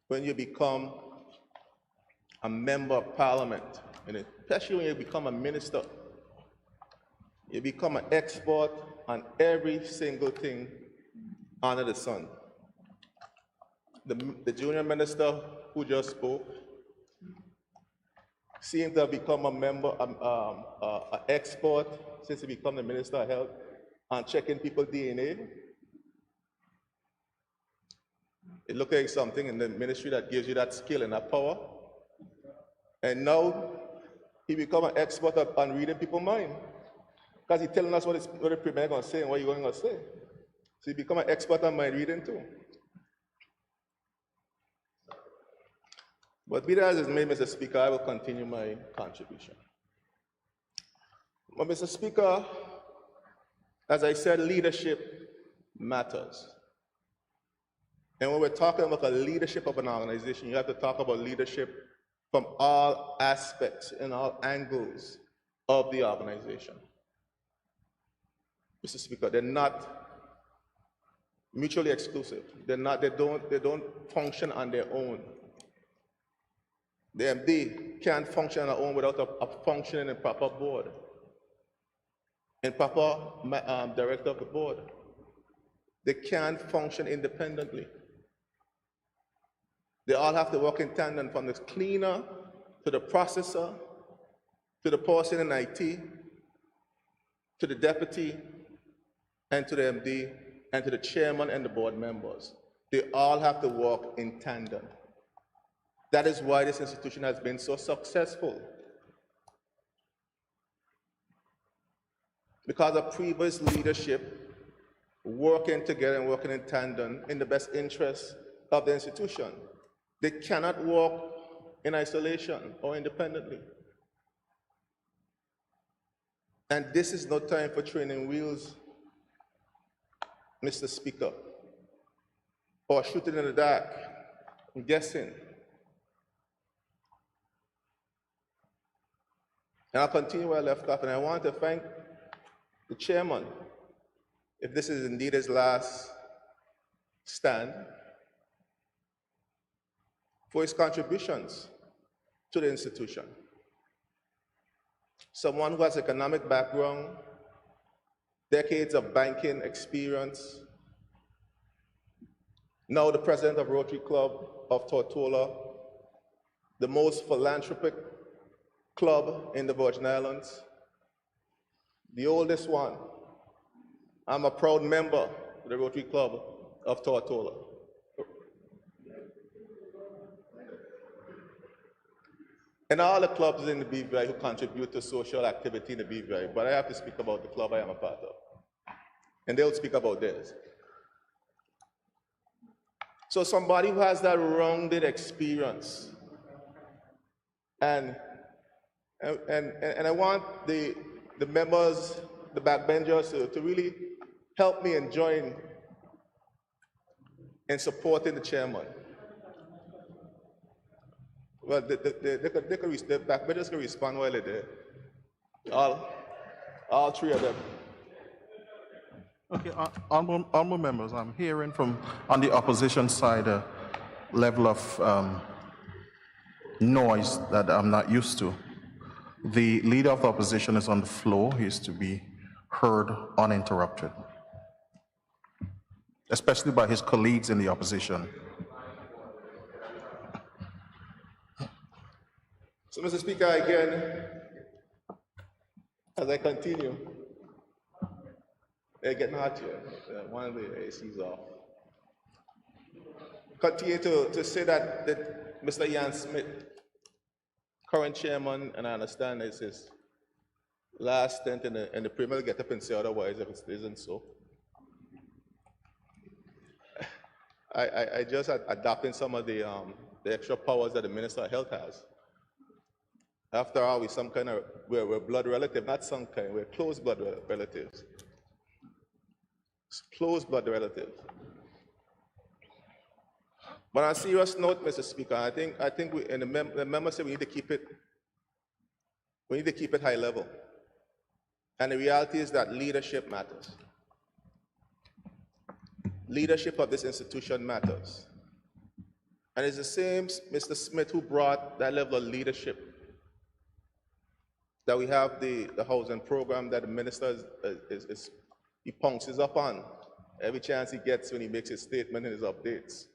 when you become a member of parliament, and especially when you become a minister, you become an expert on every single thing under the sun. The junior minister who just spoke seemed to have become a member, an expert since he became the Minister of Health on checking people's DNA. It looked like something in the ministry that gives you that skill and that power. And now he become an expert on reading people's mind, because he's telling us what the Premier is going to say and what you're going to say. So he become an expert on mind reading too. But be that as it may, Mr. Speaker, I will continue my contribution. But Mr. Speaker, as I said, leadership matters. And when we're talking about the leadership of an organization, you have to talk about leadership from all aspects and all angles of the organization. Mr. Speaker, they're not mutually exclusive. They don't function on their own. The MD can't function on their own without a functioning and proper board and proper director of the board. They can't function independently. They all have to work in tandem, from the cleaner to the processor, to the person in IT, to the deputy, and to the MD, and to the chairman and the board members. They all have to work in tandem. That is why this institution has been so successful. Because of previous leadership working together and working in tandem in the best interest of the institution. They cannot work in isolation or independently. And this is no time for training wheels, Mr. Speaker, or shooting in the dark, and guessing. And I'll continue where I left off, and I want to thank the chairman, if this is indeed his last stand for his contributions to the institution. Someone who has economic background, decades of banking experience, now the president of Rotary Club of Tortola, the most philanthropic club in the Virgin Islands, the oldest one. I'm a proud member of the Rotary Club of Tortola. And all the clubs in the BVI who contribute to social activity in the BVI, but I have to speak about the club I am a part of. And they'll speak about theirs. So somebody who has that rounded experience, and I want the members, the backbenchers to really help me and join in supporting the chairman. Well, the backbenchers can respond while they're there. All three of them.
Okay, honorable members, I'm hearing from on the opposition side a level of noise that I'm not used to. The leader of the opposition is on the floor. He is to be heard uninterrupted, especially by his colleagues in the opposition.
So, Mr. Speaker, again, as I continue, they're getting hot here. One of the ACs off. Continue to say that Mr. Ian Smith, current chairman, and I understand it's his last stint in the Premier, get up and say otherwise if it isn't so. I just adopting some of the extra powers that the Minister of Health has. After all, we're blood relative, not some kind, we're close blood relatives. Close blood relatives. But on a serious note, Mr. Speaker, I think we, and the members say we need to keep it high level. And the reality is that leadership matters. Leadership of this institution matters. And it's the same Mr. Smith who brought that level of leadership, that we have the housing program that the minister he pounces up on every chance he gets when he makes his statement and his updates.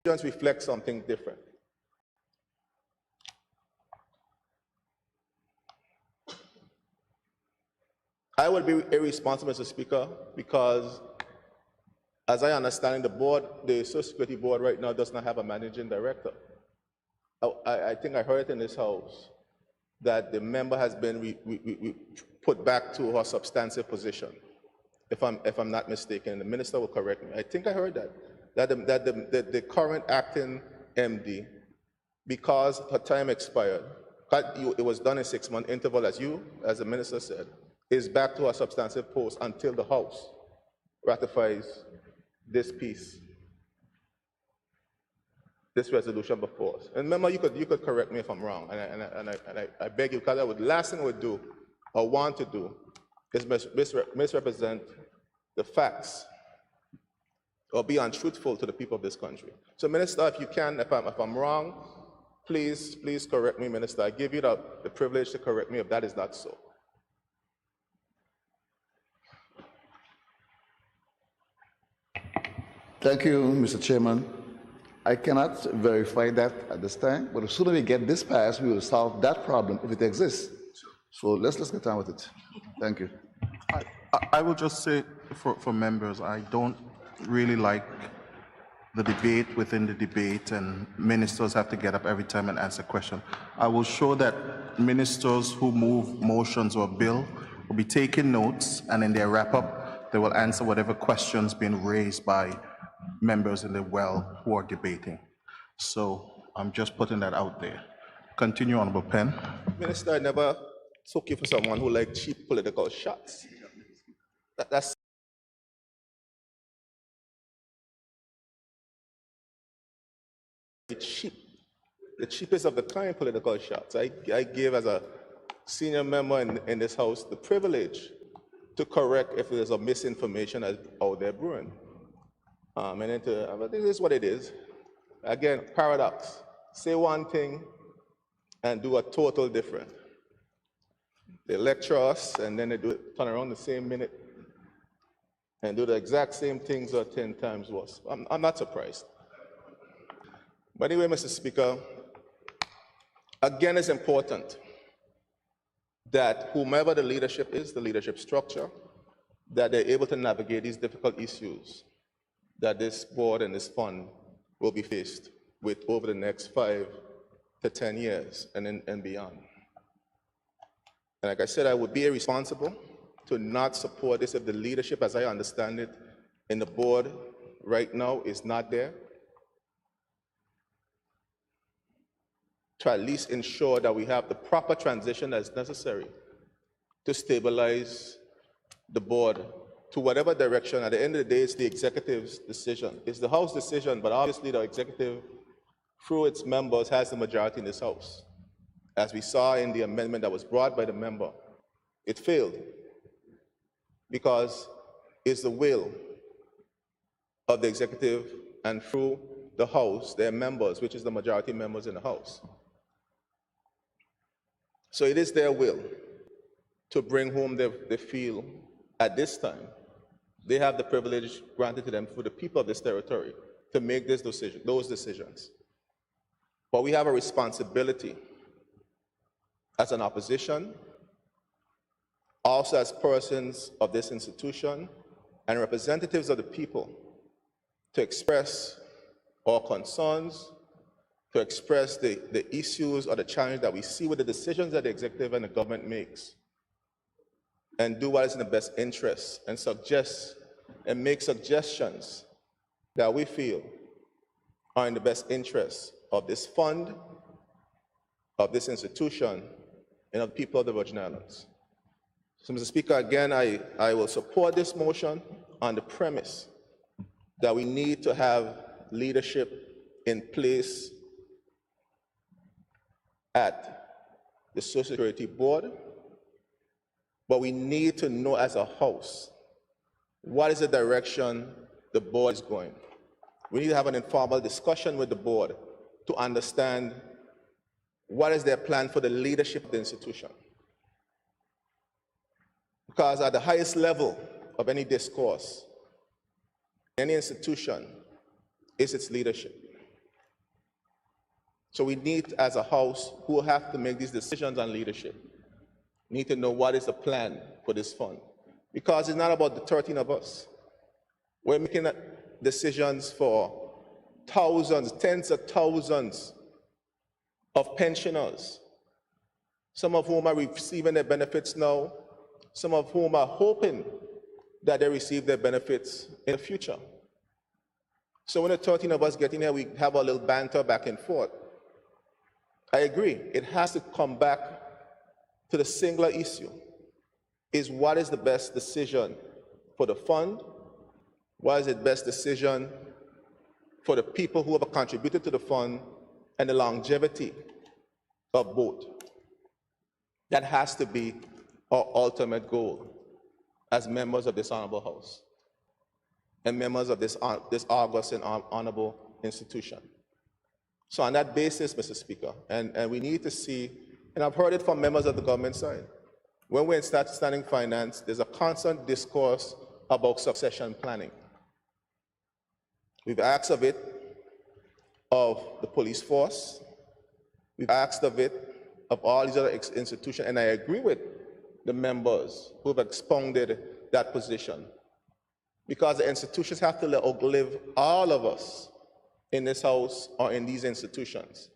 reflect something different. I would be irresponsible, Mr. Speaker, because as I understand the board, the Social Security Board right now does not have a managing director. I think I heard it in this House that the member has been put back to her substantive position, if I'm not mistaken, and the minister will correct me. I think I heard that the current acting MD, because her time expired, it was done in 6-month interval, as the minister said, is back to her substantive post until the House ratifies this piece, this resolution before us. And remember, you could correct me if I'm wrong, and I beg you, because the last thing I would do or want to do is misrepresent the facts or be untruthful to the people of this country. So, Minister, if you can, if I'm wrong, please correct me, Minister. I give you the privilege to correct me if that is not so.
Thank you, Mr. Chairman. I cannot verify that at this time, but as soon as we get this passed, we will solve that problem if it exists. So let's get on with it. Thank you.
I will just say for members, I don't really like the debate within the debate, and ministers have to get up every time and answer a question. I will show that ministers who move motions or bill will be taking notes, and in their wrap-up, they will answer whatever questions being raised by members in the well who are debating. So I'm just putting that out there. Continue, Honorable Penn.
Minister, I never took you for someone who liked cheap political shots. That's cheap, the cheapest of the kind political shots. I give, as a senior member in this House, the privilege to correct if there's a misinformation out there brewing. I think this is what it is. Again, paradox. Say one thing and do a total different. They lecture us and then they turn around the same minute and do the exact same things or 10 times worse. I'm not surprised. But anyway, Mr. Speaker, again, it's important that whomever the leadership is, the leadership structure, that they're able to navigate these difficult issues that this board and this fund will be faced with over the next 5 to 10 years and beyond. And like I said, I would be irresponsible to not support this if the leadership, as I understand it, in the board right now is not there, to at least ensure that we have the proper transition that's necessary to stabilize the board to whatever direction. At the end of the day, it's the executive's decision. It's the House decision, but obviously the executive, through its members, has the majority in this House. As we saw in the amendment that was brought by the member, it failed because it's the will of the executive and through the House, their members, which is the majority members in the House. So it is their will to bring home they feel at this time they have the privilege granted to them for the people of this territory to make those decisions. But we have a responsibility as an opposition, also as persons of this institution and representatives of the people, to express our concerns, to express the issues or the challenge that we see with the decisions that the executive and the government makes, and do what is in the best interest, and suggest and make suggestions that we feel are in the best interest of this fund, of this institution, and of the people of the Virgin Islands. So, Mr. Speaker, again, I will support this motion on the premise that we need to have leadership in place at the Social Security Board, but we need to know as a House what is the direction the board is going. We need to have an informal discussion with the board to understand what is their plan for the leadership of the institution. Because at the highest level of any discourse, any institution, is its leadership. So we need, as a House, who have to make these decisions on leadership, need to know what is the plan for this fund. Because it's not about the 13 of us. We're making decisions for thousands, tens of thousands of pensioners, some of whom are receiving their benefits now, some of whom are hoping that they receive their benefits in the future. So when the 13 of us get in here, we have a little banter back and forth. I agree, it has to come back to the singular issue, is what is the best decision for the fund? What is the best decision for the people who have contributed to the fund and the longevity of both? That has to be our ultimate goal as members of this honorable House and members of this august and honorable institution. So on that basis, Mr. Speaker, and we need to see, and I've heard it from members of the government side, when we're in standing finance, there's a constant discourse about succession planning. We've asked of it of the police force, we've asked of it of all these other institutions, and I agree with the members who have expounded that position, because the institutions have to outlive all of us in this House or in these institutions.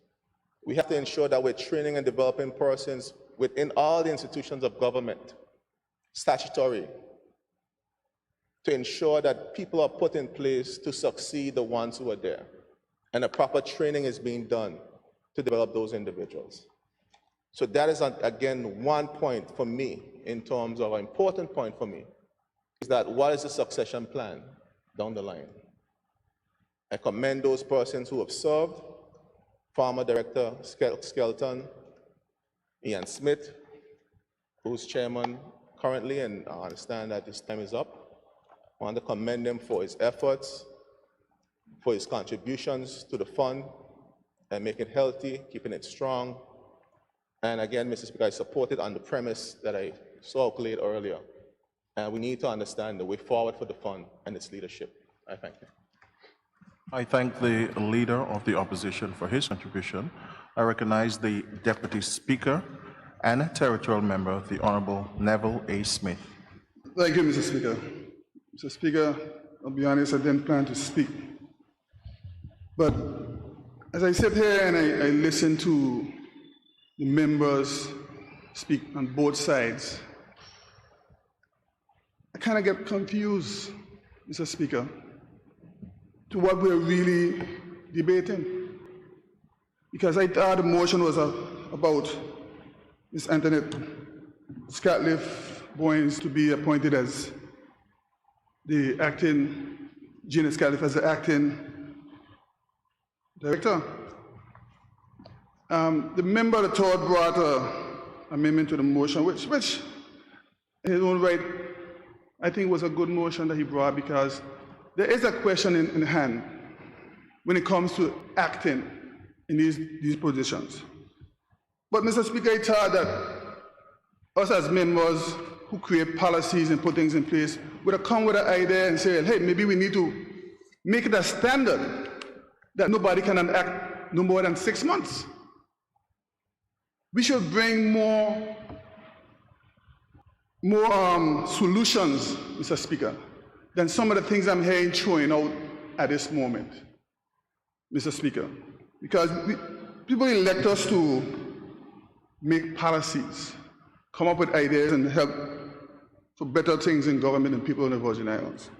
We have to ensure that we're training and developing persons within all the institutions of government, statutory, to ensure that people are put in place to succeed the ones who are there. And a proper training is being done to develop those individuals. So that is, again, one point for me in terms of an important point for me, is that what is the succession plan down the line? I commend those persons who have served, former Director Skelton, Ian Smith, who's chairman currently, and I understand that his time is up. I want to commend him for his efforts, for his contributions to the fund, and make it healthy, keeping it strong. And again, Mr. Speaker, I support it on the premise that I saw laid earlier. And we need to understand the way forward for the fund and its leadership. I thank you.
I thank the Leader of the Opposition for his contribution. I recognize the Deputy Speaker and Territorial Member, the Honorable Neville A. Smith.
Thank you, Mr. Speaker. Mr. Speaker, I'll be honest, I didn't plan to speak. But as I sit here and I listen to the members speak on both sides, I kind of get confused, Mr. Speaker, to what we're really debating. Because I thought the motion was about Ms. Antoinette Scatliff Boynes to be appointed as the acting, Gina Scatliff as the acting director. The member of the Todd brought an amendment to the motion, which in his own right, I think was a good motion that he brought, because there is a question in hand when it comes to acting in these positions. But Mr. Speaker, I thought that us as members who create policies and put things in place would have come with an idea and say, hey, maybe we need to make it a standard that nobody can act no more than 6 months. We should bring more solutions, Mr. Speaker, than some of the things I'm hearing throwing out at this moment, Mr. Speaker. Because people elect us to make policies, come up with ideas and help for better things in government and people in the Virgin Islands.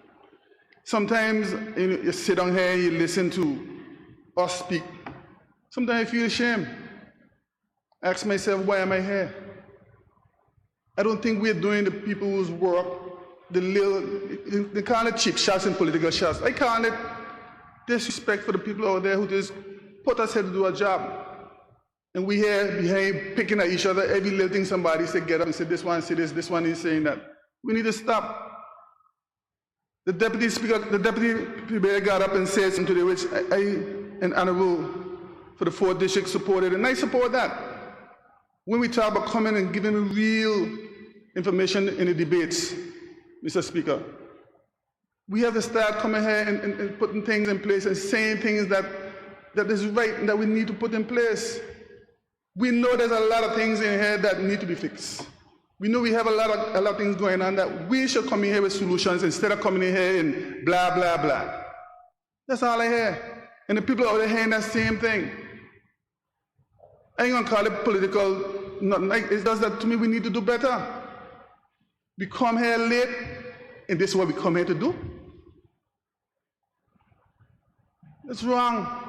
Sometimes you sit down here, you listen to us speak. Sometimes I feel ashamed. I ask myself, why am I here? I don't think we're doing the people's work, they call it cheap shots and political shots. I call it disrespect for the people out there who just put us here to do a job. And we here behind picking at each other, every little thing somebody say, get up and say this one, say this one is saying that. We need to stop. The deputy speaker, the deputy premier got up and said something today, which I and Honorable for the 4th District supported, and I support that. When we talk about coming and giving real information in the debates, Mr. Speaker, we have to start coming here and putting things in place and saying things that that is right and that we need to put in place. We know there's a lot of things in here that need to be fixed. We know we have a lot of things going on that we should come in here with solutions instead of coming in here and blah, blah, blah. That's all I hear. And the people out there hearing that same thing. I ain't gonna call it political, nothing like it does that to me. We need to do better. We come here late, and this is what we come here to do. That's wrong.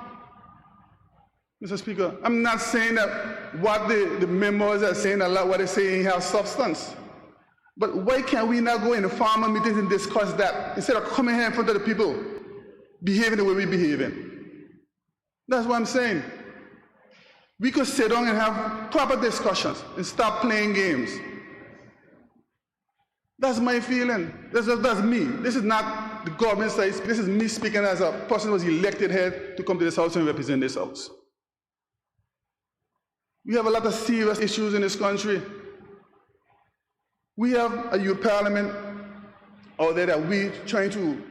Mr. Speaker, I'm not saying that what the members are saying, a lot what they're saying has substance. But why can't we not go in the farmer meetings and discuss that instead of coming here in front of the people, behaving the way we're behaving? That's what I'm saying. We could sit down and have proper discussions and stop playing games. That's my feeling. That's me. This is not the government side. This is me speaking as a person who was elected here to come to this house and represent this house. We have a lot of serious issues in this country. We have a youth parliament out there that we're trying to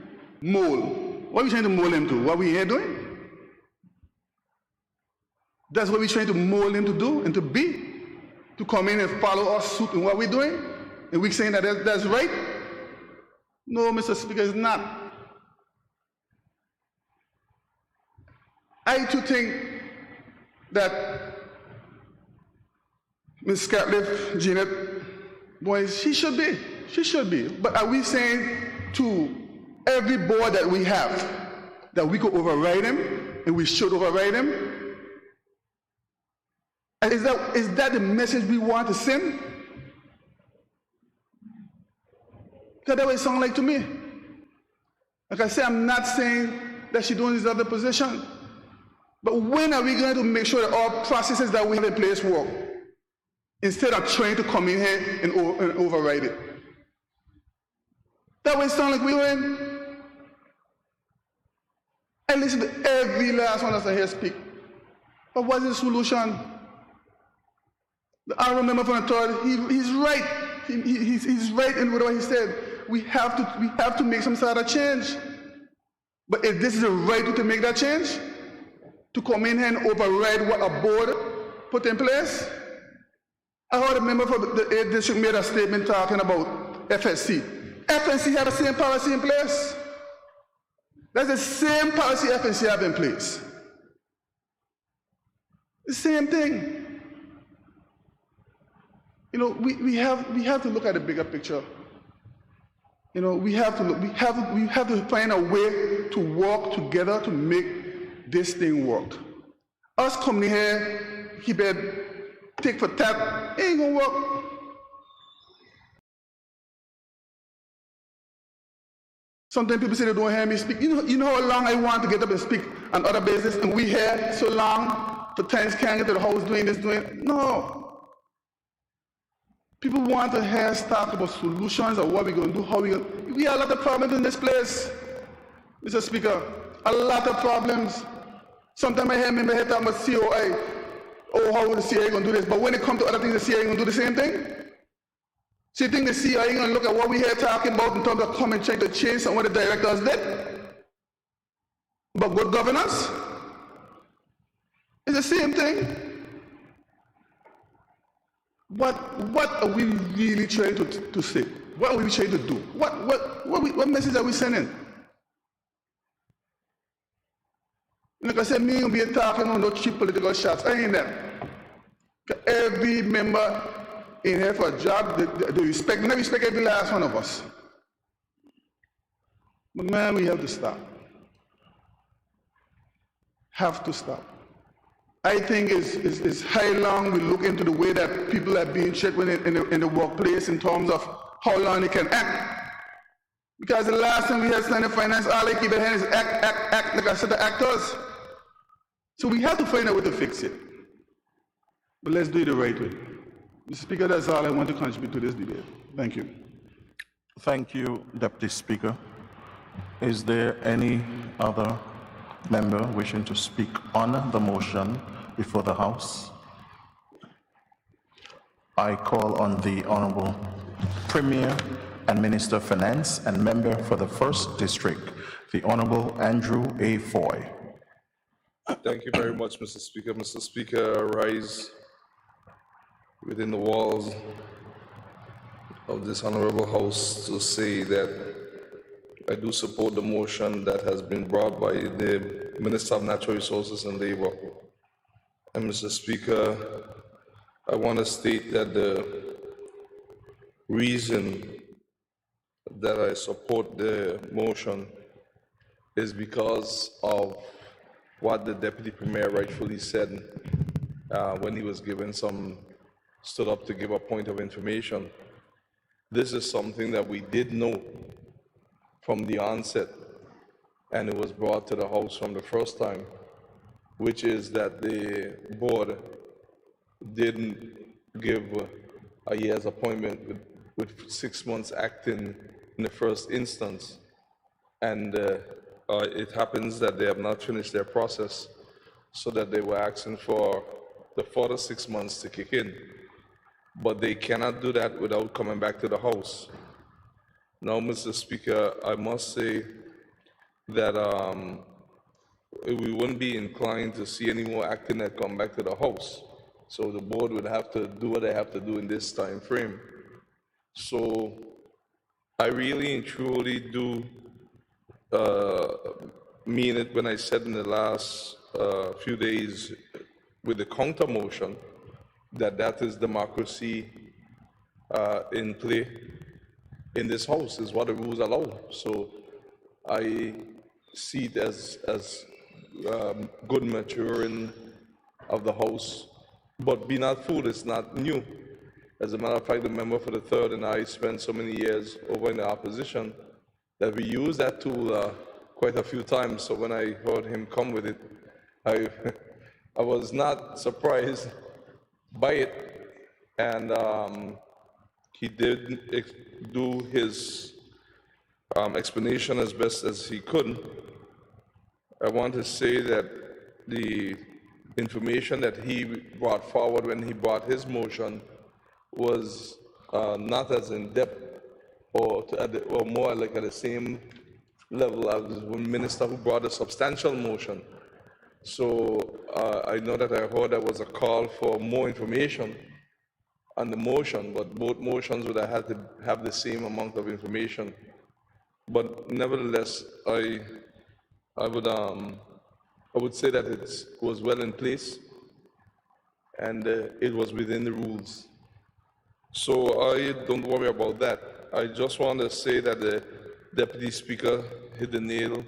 mold. What are we trying to mold him to? What are we here doing? That's what we're trying to mold him to do and to be, to come in and follow our suit in what we're doing, and we're saying that that's right? No, Mr. Speaker, it's not. I too think that Ms. Scatliff, Janet, boy, she should be. But are we saying to every board that we have that we could override him and we should override him? Is that the message we want to send? Because that's what it sounds like to me. Like I said, I'm not saying that she don't deserve the position. But when are we going to make sure that all processes that we have in place work? Instead of trying to come in here and override it. That way it sounds like we're doing. I listen to every last one of us here speak. But what's the solution? The honorable member from the third, he's right. He's right in what he said. We have to make some sort of change. But if this is the right way to make that change, to come in here and override what a board put in place. I heard a member from the 8th district made a statement talking about FSC. FNC have the same policy in place. That's the same policy FNC have in place. The same thing. You know, we have to look at the bigger picture. You know, we have to find a way to work together to make this thing work. Us coming here, keep it tick for tat, it ain't gonna work. Sometimes people say they don't hear me speak. You know how long I want to get up and speak on other bases, and we here so long for times can't get to the house doing this, doing. No. People want to hear us talk about solutions or what we're going to do, how we're going to. We have a lot of problems in this place, Mr. Speaker. A lot of problems. Sometimes I hear members talking about COI. Oh, how the CIA going to do this? But when it comes to other things, the CIA going to do the same thing? So you think the CIA going to look at what we here talking about in terms of come and check the change and what the directors did? But good governance? It's the same thing. What are we really trying to say? What are we trying to do? What message are we sending? Like I said, me and be talking on no cheap political shots. I ain't that. Every member in here for a job, they respect, and I respect every last one of us. But man, we have to stop. Have to stop. I think it's high long we look into the way that people are being treated in the workplace in terms of how long they can act. Because the last time we had standard finance, all they keep their hands is act, like I said, the actors. So we have to find a way to fix it. But let's do it the right way. Mr. Speaker, that's all I want to contribute to this debate. Thank you.
Thank you, Deputy Speaker. Is there any other member wishing to speak on the motion before the House? I call on the Honorable Premier and Minister of Finance and member for the 1st District, the Honorable Andrew A. Foy.
Thank you very much, Mr. Speaker. Mr. Speaker, I rise within the walls of this honorable House to say that I do support the motion that has been brought by the Minister of Natural Resources and Labor. And Mr. Speaker, I want to state that the reason that I support the motion is because of what the Deputy Premier rightfully said when he was stood up to give a point of information. This is something that we did know from the onset, and it was brought to the House from the first time, which is that the board didn't give a year's appointment with 6 months acting in the first instance. And it happens that they have not finished their process, so that they were asking for the further 6 months to kick in. But they cannot do that without coming back to the House. Now, Mr. Speaker, I must say that we wouldn't be inclined to see any more acting that come back to the House. So the board would have to do what they have to do in this time frame. So I really and truly do mean it when I said in the last few days with the counter motion that is democracy in play in this House, is what the rules allow. So I see it as good maturing of the House. But be not fooled, it's not new. As a matter of fact, the member for the third and I spent so many years over in the opposition that we used that tool quite a few times. So when I heard him come with it, I was not surprised by it. And he did do his explanation as best as he could. I want to say that the information that he brought forward when he brought his motion was not as in-depth or more like at the same level as the minister who brought a substantial motion. So I know that I heard there was a call for more information on the motion, but both motions would have had to have the same amount of information. But nevertheless, I would say that it was well in place and it was within the rules. So I don't worry about that. I just want to say that the Deputy Speaker hit the nail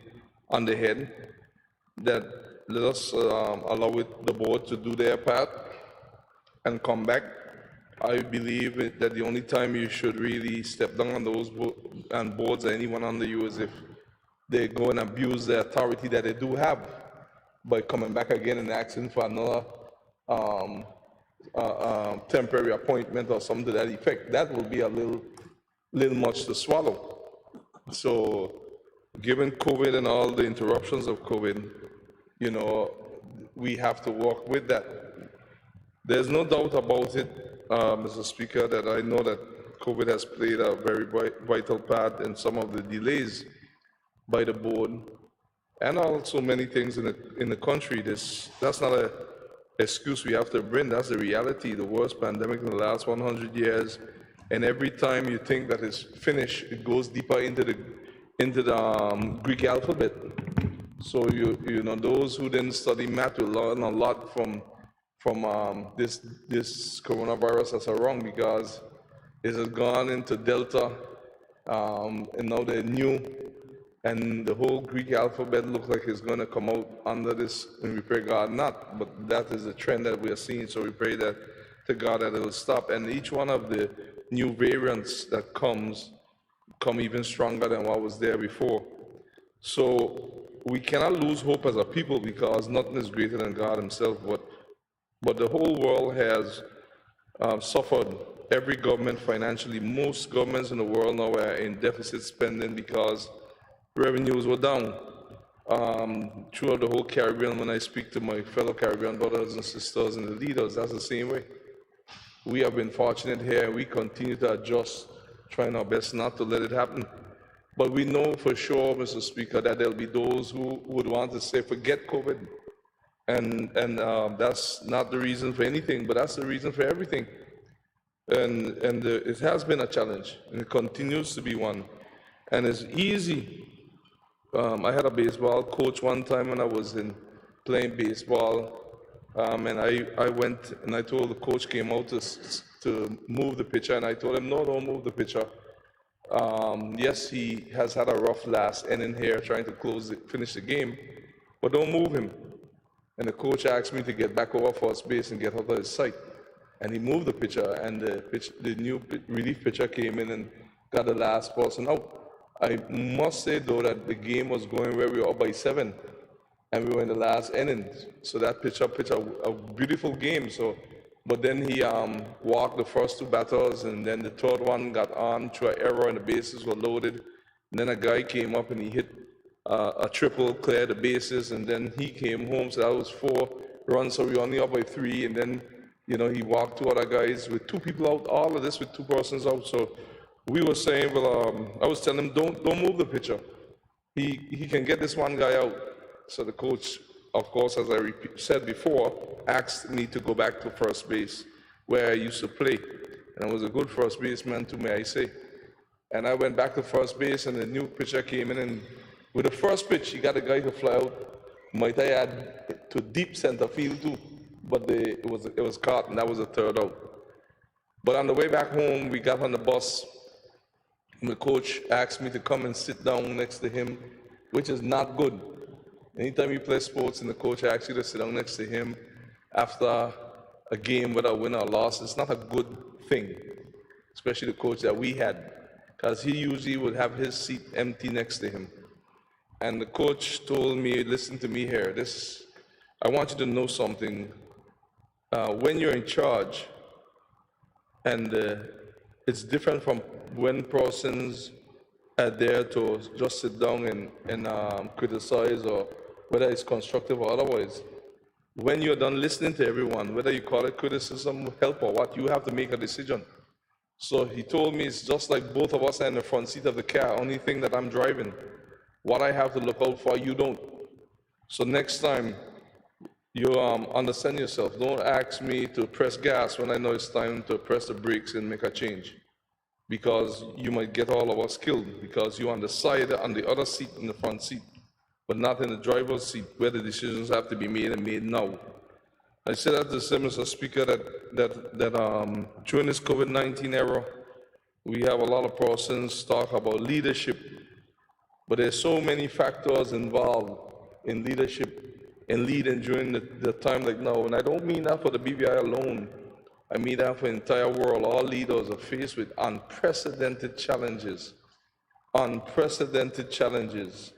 on the head, that let us allow the board to do their part and come back. I believe that the only time you should really step down on those boards or anyone under you is if they go and abuse the authority that they do have by coming back again and asking for another temporary appointment or something to that effect. That will be a little much to swallow. So given COVID and all the interruptions of COVID, you know, we have to work with that. There's no doubt about it, Mr. Speaker, that I know that COVID has played a very vital part in some of the delays by the board, and also many things in the country. That's not an excuse we have to bring. That's the reality. The worst pandemic in the last 100 years, and every time you think that it's finished, it goes deeper into the Greek alphabet. So you know, those who didn't study math will learn a lot from this coronavirus as a wrong, because it has gone into Delta, and now they're new, and the whole Greek alphabet looks like it's going to come out under this, and we pray God not, but that is the trend that we are seeing, so we pray that to God that it will stop, and each one of the new variants that come even stronger than what was there before. So we cannot lose hope as a people, because nothing is greater than God himself, but the whole world has suffered. Every government financially, most governments in the world now are in deficit spending because revenues were down. Throughout the whole Caribbean, when I speak to my fellow Caribbean brothers and sisters and the leaders, that's the same way. We have been fortunate here, and we continue to adjust, trying our best not to let it happen. But we know for sure, Mr. Speaker, that there'll be those who would want to say, forget COVID. And that's not the reason for anything, but that's the reason for everything. And it has been a challenge, and it continues to be one. And it's easy. I had a baseball coach one time when I was playing baseball, and I went and I told the coach came out to move the pitcher, and I told him, no, don't move the pitcher. Yes, he has had a rough last inning here trying to finish the game, but don't move him. And the coach asked me to get back over first base and get out of his sight. And he moved the pitcher, and the new relief pitcher came in and got the last person out. I must say, though, that the game was going where we were up by 7, and we were in the last inning. So that pitcher pitched a beautiful game. But then he walked the first 2 batters, and then the third one got on through an error, and the bases were loaded. And then a guy came up and he hit a triple, cleared the bases, and then he came home. So that was 4 runs. So we were only up by 3, and then he walked 2 other guys with 2 people out. All of this with 2 persons out. So we were saying, well, I was telling him, don't move the pitcher. He can get this one guy out. So the coach, of course, as I said before, asked me to go back to first base where I used to play. And I was a good first baseman too, may I say. And I went back to first base, and the new pitcher came in, and with the first pitch, he got a guy to fly out. Might I add, to deep center field too, but it was caught, and that was a 3rd out. But on the way back home, we got on the bus, and the coach asked me to come and sit down next to him, which is not good. Anytime you play sports and the coach asks you to sit down next to him after a game, whether a win or loss, it's not a good thing, especially the coach that we had, because he usually would have his seat empty next to him. And the coach told me, listen to me here, I want you to know something. When you're in charge, and it's different from when persons are there to just sit down and criticize, or whether it's constructive or otherwise. When you're done listening to everyone, whether you call it criticism, help, or what, you have to make a decision. So he told me it's just like both of us are in the front seat of the car, only thing that I'm driving. What I have to look out for, you don't. So next time, you understand yourself. Don't ask me to press gas when I know it's time to press the brakes and make a change, because you might get all of us killed because you're on the side, on the other seat, in the front seat, but not in the driver's seat where the decisions have to be made and made now. I said that to say, Mr. Speaker, that during this COVID-19 era, we have a lot of persons talk about leadership, but there's so many factors involved in leadership and leading during the time like now. And I don't mean that for the BVI alone. I mean that for the entire world. All leaders are faced with unprecedented challenges. Unprecedented challenges.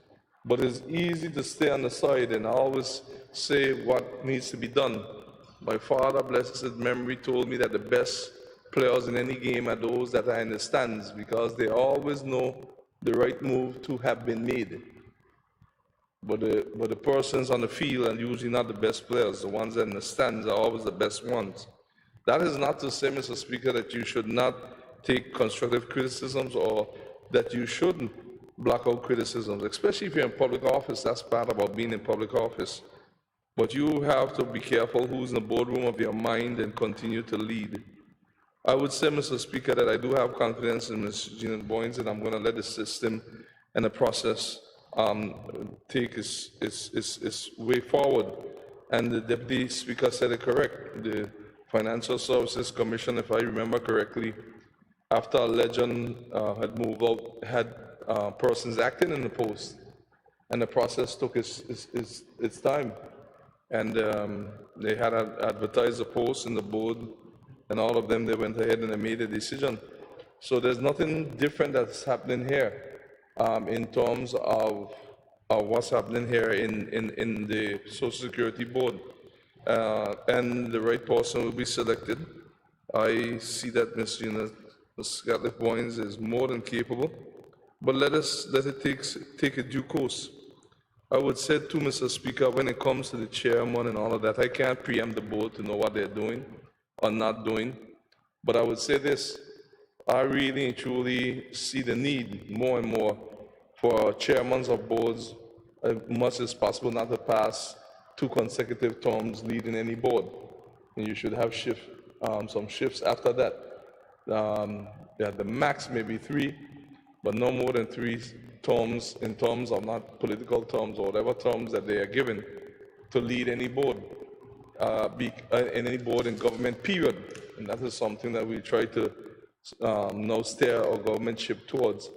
But it's easy to stay on the side and always say what needs to be done. My father, bless his memory, told me that the best players in any game are those that are in the stands, because they always know the right move to have been made. But the persons on the field are usually not the best players. The ones in the stands are always the best ones. That is not to say, Mr. Speaker, that you should not take constructive criticisms, or that you shouldn't block out criticisms, especially if you're in public office. That's part about being in public office. But you have to be careful who's in the boardroom of your mind and continue to lead. I would say, Mr. Speaker, that I do have confidence in Ms. Gina Boynes, and I'm going to let the system and the process take its way forward. And the Deputy Speaker said it correct. The Financial Services Commission, if I remember correctly, after a legend had moved out, had persons acting in the post, and the process took its time. And they had advertised the post in the board, and all of them, they went ahead and they made a decision. So there's nothing different that's happening here in terms of what's happening here in the Social Security Board. And the right person will be selected. I see that Ms. Gina Scarlett Boynes is more than capable, but let it take a due course. I would say too, Mr. Speaker, when it comes to the chairman and all of that, I can't preempt the board to know what they're doing or not doing, but I would say this: I really and truly see the need more and more for chairmen of boards, as much as possible, not to pass 2 consecutive terms leading any board. And you should have some shifts after that. Yeah, the max may be 3, but no more than 3 terms in terms of not political terms or whatever terms that they are given to lead any board, in any board in government, period. And that is something that we try to now steer our government ship towards,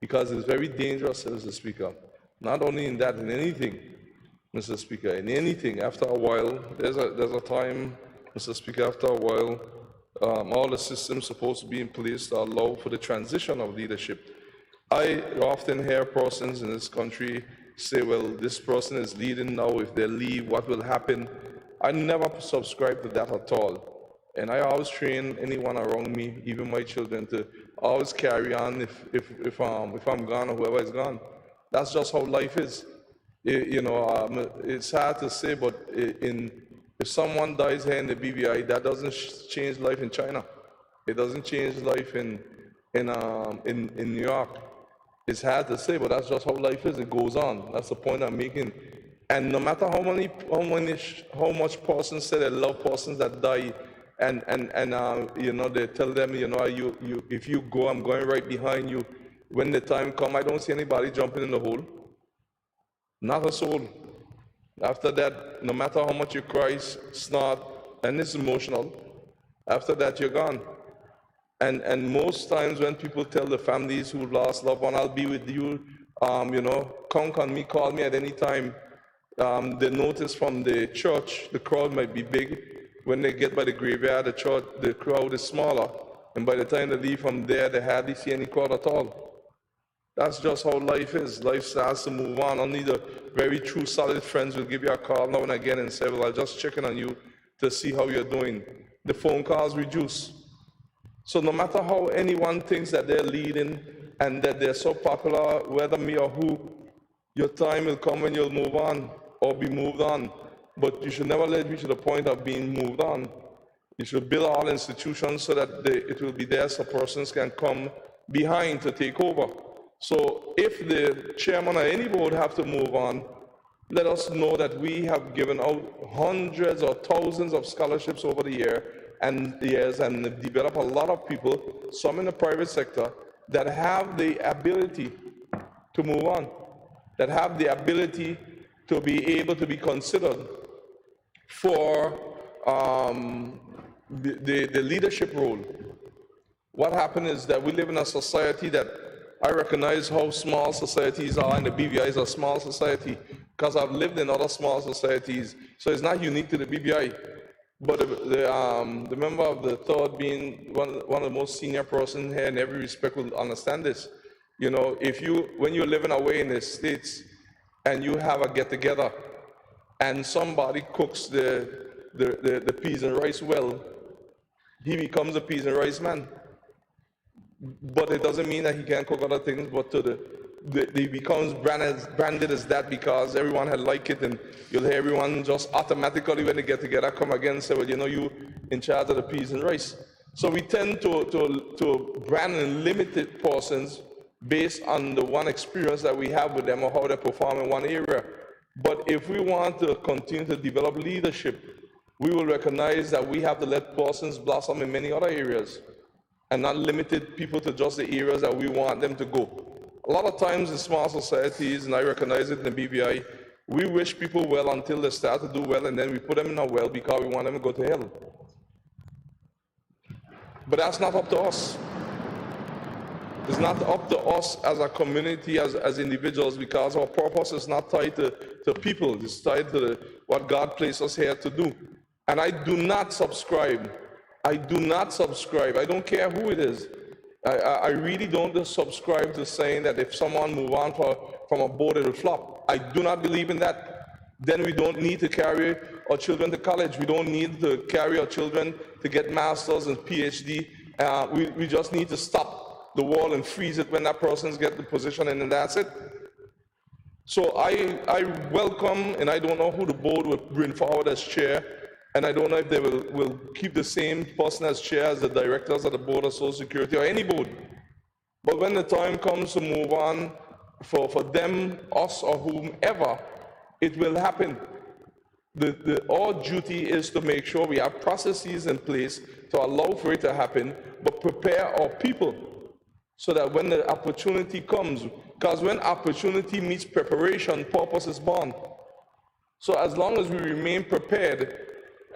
because it's very dangerous, Mr. Speaker. Not only in that, in anything, Mr. Speaker, in anything, after a while, there's a time, Mr. Speaker, after a while, all the systems supposed to be in place to allow for the transition of leadership. I often hear persons in this country say, well, this person is leading now, if they leave, what will happen? I never subscribe to that at all. And I always train anyone around me, even my children, to always carry on if I'm gone or whoever is gone. That's just how life is. It's hard to say, but if someone dies here in the BVI, that doesn't change life in China. It doesn't change life in New York. It's hard to say, but that's just how life is. It goes on. That's the point I'm making. And no matter how much persons say they love persons that die, and they tell them, if you go, I'm going right behind you. When the time comes, I don't see anybody jumping in the hole. Not a soul. After that, no matter how much you cry, snort, and it's emotional, after that, you're gone. And most times when people tell the families who lost loved one, I'll be with you, count on me, call me at any time. They notice from the church, the crowd might be big. When they get by the graveyard, the crowd is smaller. And by the time they leave from there, they hardly see any crowd at all. That's just how life is. Life starts to move on. Only the very true, solid friends will give you a call now and again and say, well, I'll just check in on you to see how you're doing. The phone calls reduce. So no matter how anyone thinks that they're leading and that they're so popular, whether me or who, your time will come when you'll move on or be moved on. But you should never let it reach to the point of being moved on. You should build all institutions so that it will be there so persons can come behind to take over. So if the chairman or any board have to move on, let us know that we have given out hundreds or thousands of scholarships over the years and developed a lot of people, some in the private sector, that have the ability to move on, that have the ability to be able to be considered for the leadership role. What happened is that we live in a society that I recognize how small societies are, and the BVI is a small society because I've lived in other small societies, so it's not unique to the BVI. But the member of the third, being one of the most senior person here in every respect, will understand this. When you're living away in the States and you have a get-together and somebody cooks the peas and rice well, he becomes a peas and rice man. But it doesn't mean that he can't cook other things, but he becomes branded as that because everyone had liked it, and you'll hear everyone just automatically when they get together come again and say, well, you in charge of the peas and rice. So we tend to brand and limit persons based on the one experience that we have with them or how they perform in one area. But if we want to continue to develop leadership, we will recognize that we have to let persons blossom in many other areas and not limited people to just the areas that we want them to go. A lot of times in small societies, and I recognize it in the BVI, we wish people well until they start to do well, and then we put them in a well because we want them to go to hell. But that's not up to us. It's not up to us as a community, as individuals, because our purpose is not tied to people. It's tied to what God placed us here to do. And I do not subscribe. I don't care who it is. I really don't subscribe to saying that if someone move on from a board, it'll flop. I do not believe in that. Then we don't need to carry our children to college. We don't need to carry our children to get masters and PhD. We just need to stop the wall and freeze it when that person's get the position, and then that's it. So I welcome, and I don't know who the board will bring forward as chair, and I don't know if they will keep the same person as chair as the directors of the Board of Social Security or any board. But when the time comes to move on for them, us, or whomever, it will happen. our duty is to make sure we have processes in place to allow for it to happen, but prepare our people so that when the opportunity comes, because when opportunity meets preparation, purpose is born. So as long as we remain prepared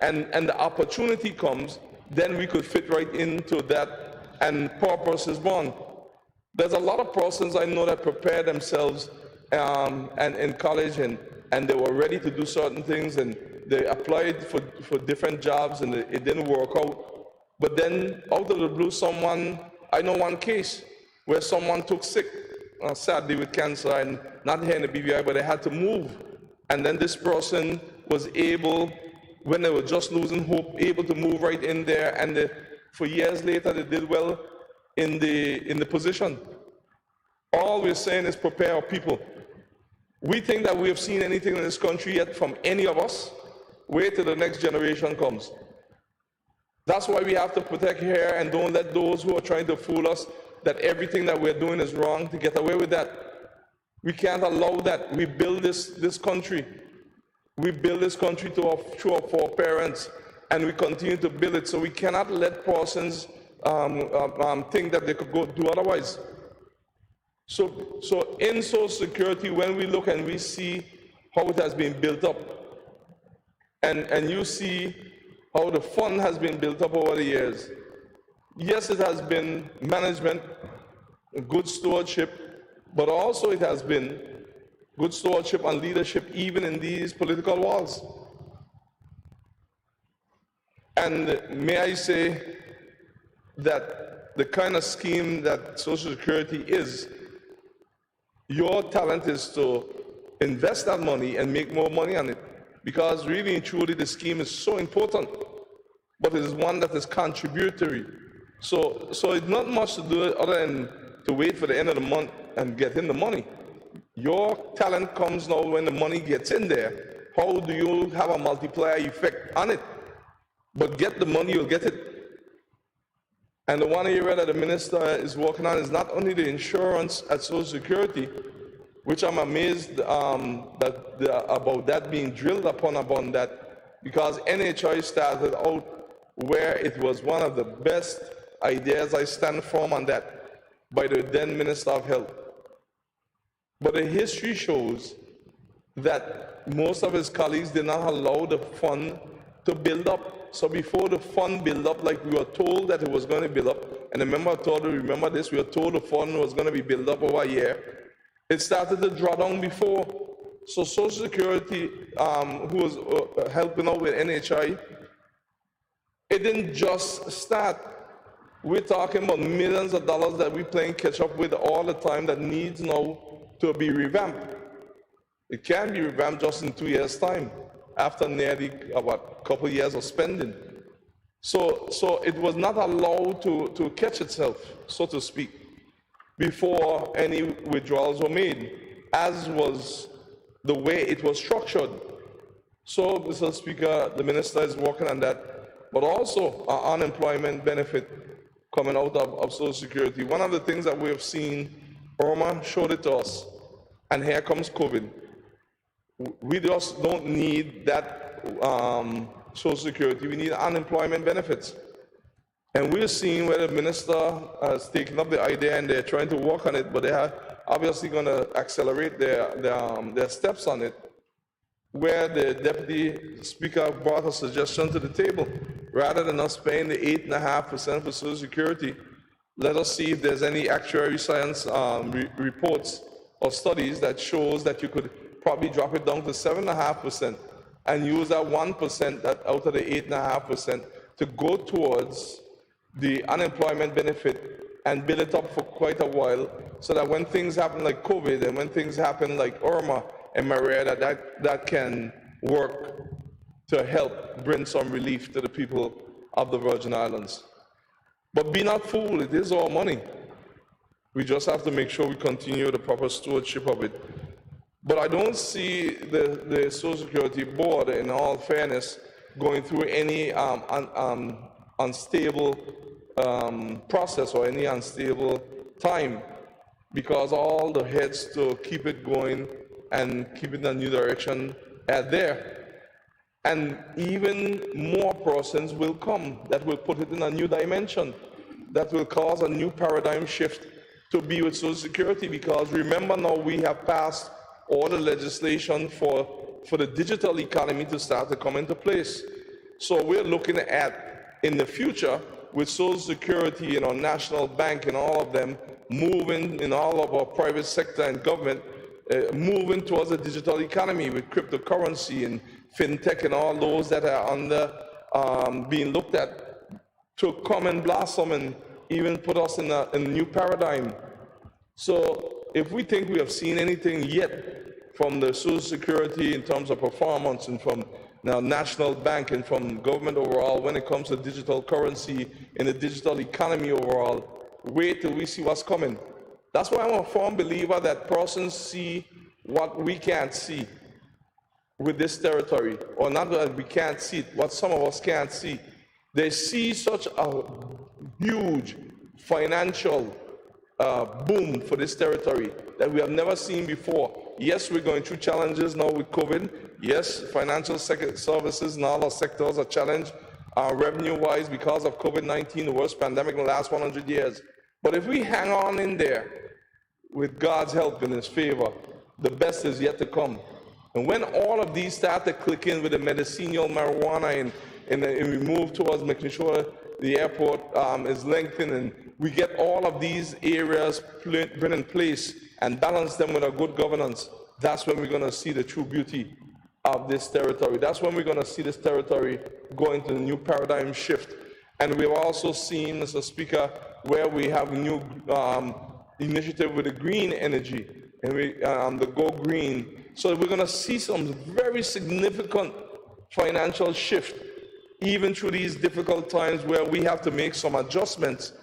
and the opportunity comes, then we could fit right into that and purpose is born. There's a lot of persons I know that prepare themselves and in college and they were ready to do certain things and they applied for different jobs and it didn't work out. But then out of the blue, I know one case where someone took sick, sadly with cancer and not here in the BVI, but they had to move. And then this person was able, when they were just losing hope, able to move right in there, and for years later they did well in the position. All we're saying is prepare our people. We think that we have seen anything in this country yet from any of us. Wait till the next generation comes. That's why we have to protect here and don't let those who are trying to fool us that everything that we're doing is wrong to get away with that. We can't allow that. We build this country. We build this country through our parents, and we continue to build it. So we cannot let persons think that they could go do otherwise. So in Social Security, when we look and we see how it has been built up, and you see how the fund has been built up over the years. Yes, it has been management, good stewardship, but also it has been good stewardship and leadership even in these political wars. And may I say that the kind of scheme that Social Security is, your talent is to invest that money and make more money on it. Because really and truly the scheme is so important, but it is one that is contributory. So it's not much to do other than to wait for the end of the month and get in the money. Your talent comes now when the money gets in there. How do you have a multiplier effect on it? But get the money, you'll get it. And the one area that the minister is working on is not only the insurance at Social Security, which I'm amazed about that being drilled upon that, because NHI started out where it was one of the best ideas, I stand firm on that, by the then Minister of Health. But the history shows that most of his colleagues did not allow the fund to build up. So before the fund built up, like we were told that it was going to build up, and the member told me, remember this, we were told the fund was going to be built up over a year. It started to draw down before. So Social Security, who was helping out with NHI, it didn't just start. We're talking about millions of dollars that we're playing catch up with all the time that needs now to be revamped. It can be revamped just in 2 years' time, after nearly a couple of years of spending. So it was not allowed to catch itself, so to speak, before any withdrawals were made, as was the way it was structured. So, Mr. Speaker, the minister is working on that, but also our unemployment benefit coming out of Social Security. One of the things that we have seen, Irma showed it to us, and here comes COVID. We just don't need that Social Security, we need unemployment benefits. And we're seeing where the minister has taken up the idea and they're trying to work on it, but they are obviously going to accelerate their steps on it, where the Deputy Speaker brought a suggestion to the table. Rather than us paying the 8.5% for Social Security, let us see if there's any actuary science reports or studies that shows that you could probably drop it down to 7.5% and use that 1% that out of the 8.5% to go towards the unemployment benefit and build it up for quite a while, so that when things happen like COVID and when things happen like Irma and Maria, that can work to help bring some relief to the people of the Virgin Islands. But be not fooled, it is our money. We just have to make sure we continue the proper stewardship of it. But I don't see the Social Security Board, in all fairness, going through any unstable process or any unstable time, because all the heads to keep it going and keep it in a new direction are there. And even more persons will come that will put it in a new dimension, that will cause a new paradigm shift to be with Social Security, because remember now we have passed all the legislation for the digital economy to start to come into place. So we're looking at, in the future, with Social Security and our national bank and all of them moving in all of our private sector and government, moving towards a digital economy with cryptocurrency and fintech and all those that are under being looked at to come and blossom and even put us in a new paradigm. So if we think we have seen anything yet from the Social Security in terms of performance and from now national bank and from government overall when it comes to digital currency and the digital economy overall, wait till we see what's coming. That's why I'm a firm believer that persons see what we can't see with this territory, or not that we can't see it, what some of us can't see. They see such a huge financial boom for this territory that we have never seen before. Yes, we're going through challenges now with COVID. Yes, financial services and all our sectors are challenged revenue-wise because of COVID-19, the worst pandemic in the last 100 years. But if we hang on in there with God's help and His favor, the best is yet to come. And when all of these start to click in with the medicinal marijuana and we move towards making sure the airport is lengthened and we get all of these areas put in place and balance them with a good governance, that's when we're going to see the true beauty of this territory. That's when we're going to see this territory go into a new paradigm shift. And we've also seen, Mr. Speaker, where we have a new initiative with the green energy and the Go Green. So we're going to see some very significant financial shift, even through these difficult times where we have to make some adjustments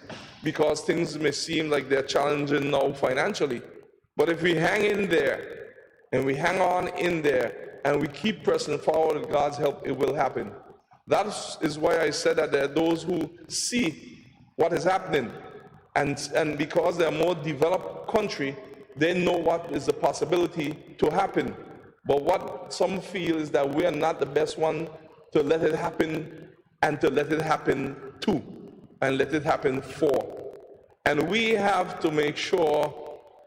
because things may seem like they're challenging now financially. But if we hang in there and we hang on in there and we keep pressing forward with God's help, it will happen. That is why I said that there are those who see what is happening. And because they're a more developed country, they know what is the possibility to happen. But what some feel is that we are not the best one to let it happen and to let it happen to and let it happen for. And we have to make sure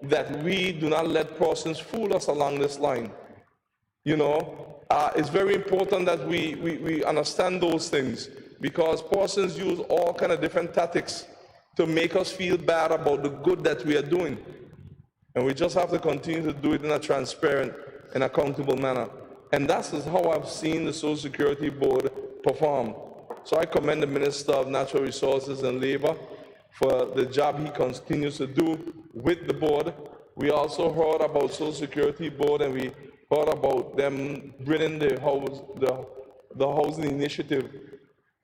that we do not let persons fool us along this line. You know, it's very important that we understand those things because persons use all kind of different tactics to make us feel bad about the good that we are doing. And we just have to continue to do it in a transparent and accountable manner. And that is how I've seen the Social Security Board perform. So I commend the Minister of Natural Resources and Labor for the job he continues to do with the board. We also heard about Social Security Board and we heard about them bringing the housing initiative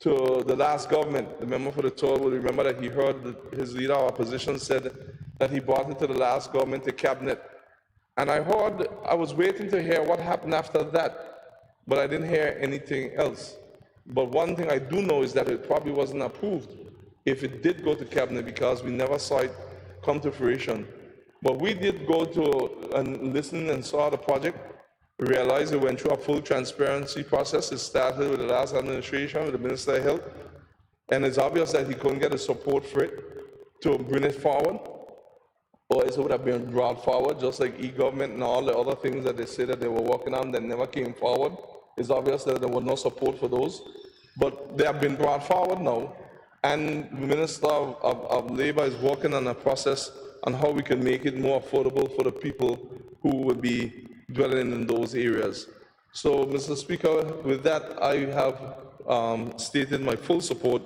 to the last government. The member for the third will remember that he heard that his leader of opposition said that he brought it to the last government, the cabinet. And I was waiting to hear what happened after that, but I didn't hear anything else. But one thing I do know is that it probably wasn't approved if it did go to cabinet because we never saw it come to fruition. But we did go to and listen and saw the project, realized it went through a full transparency process. It started with the last administration, with the Minister of Health, and it's obvious that he couldn't get the support for it to bring it forward, or it would have been brought forward, just like e-government and all the other things that they say that they were working on that never came forward. It's obvious that there was no support for those, but they have been brought forward now, and the Minister of Labor is working on a process on how we can make it more affordable for the people who would be dwelling in those areas. So, Mr. Speaker, with that, I have stated my full support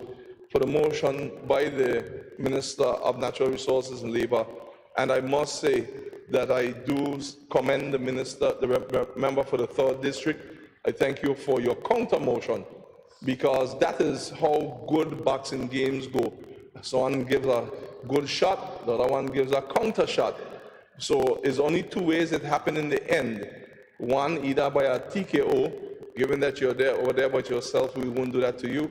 for the motion by the Minister of Natural Resources and Labor, and I must say that I do commend the Minister, the member for the 3rd District. I thank you for your counter motion, because that is how good boxing games go. Someone gives a good shot, the other one gives a counter shot. So it's only two ways it happens in the end. One, either by a TKO, given that you're there over there by yourself, we won't do that to you.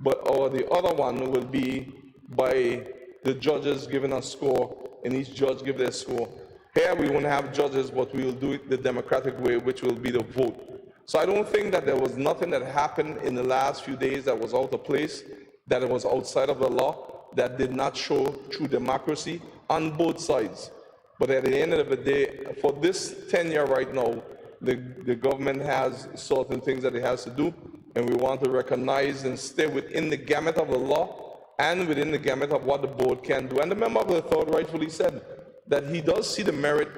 Or the other one will be by the judges giving a score, and each judge give their score. Here we won't have judges, but we will do it the democratic way, which will be the vote. So I don't think that there was nothing that happened in the last few days that was out of place, that it was outside of the law, that did not show true democracy on both sides. But at the end of the day, for this tenure right now, the government has certain things that it has to do, and we want to recognize and stay within the gamut of the law and within the gamut of what the board can do. And the member of the third rightfully said that he does see the merit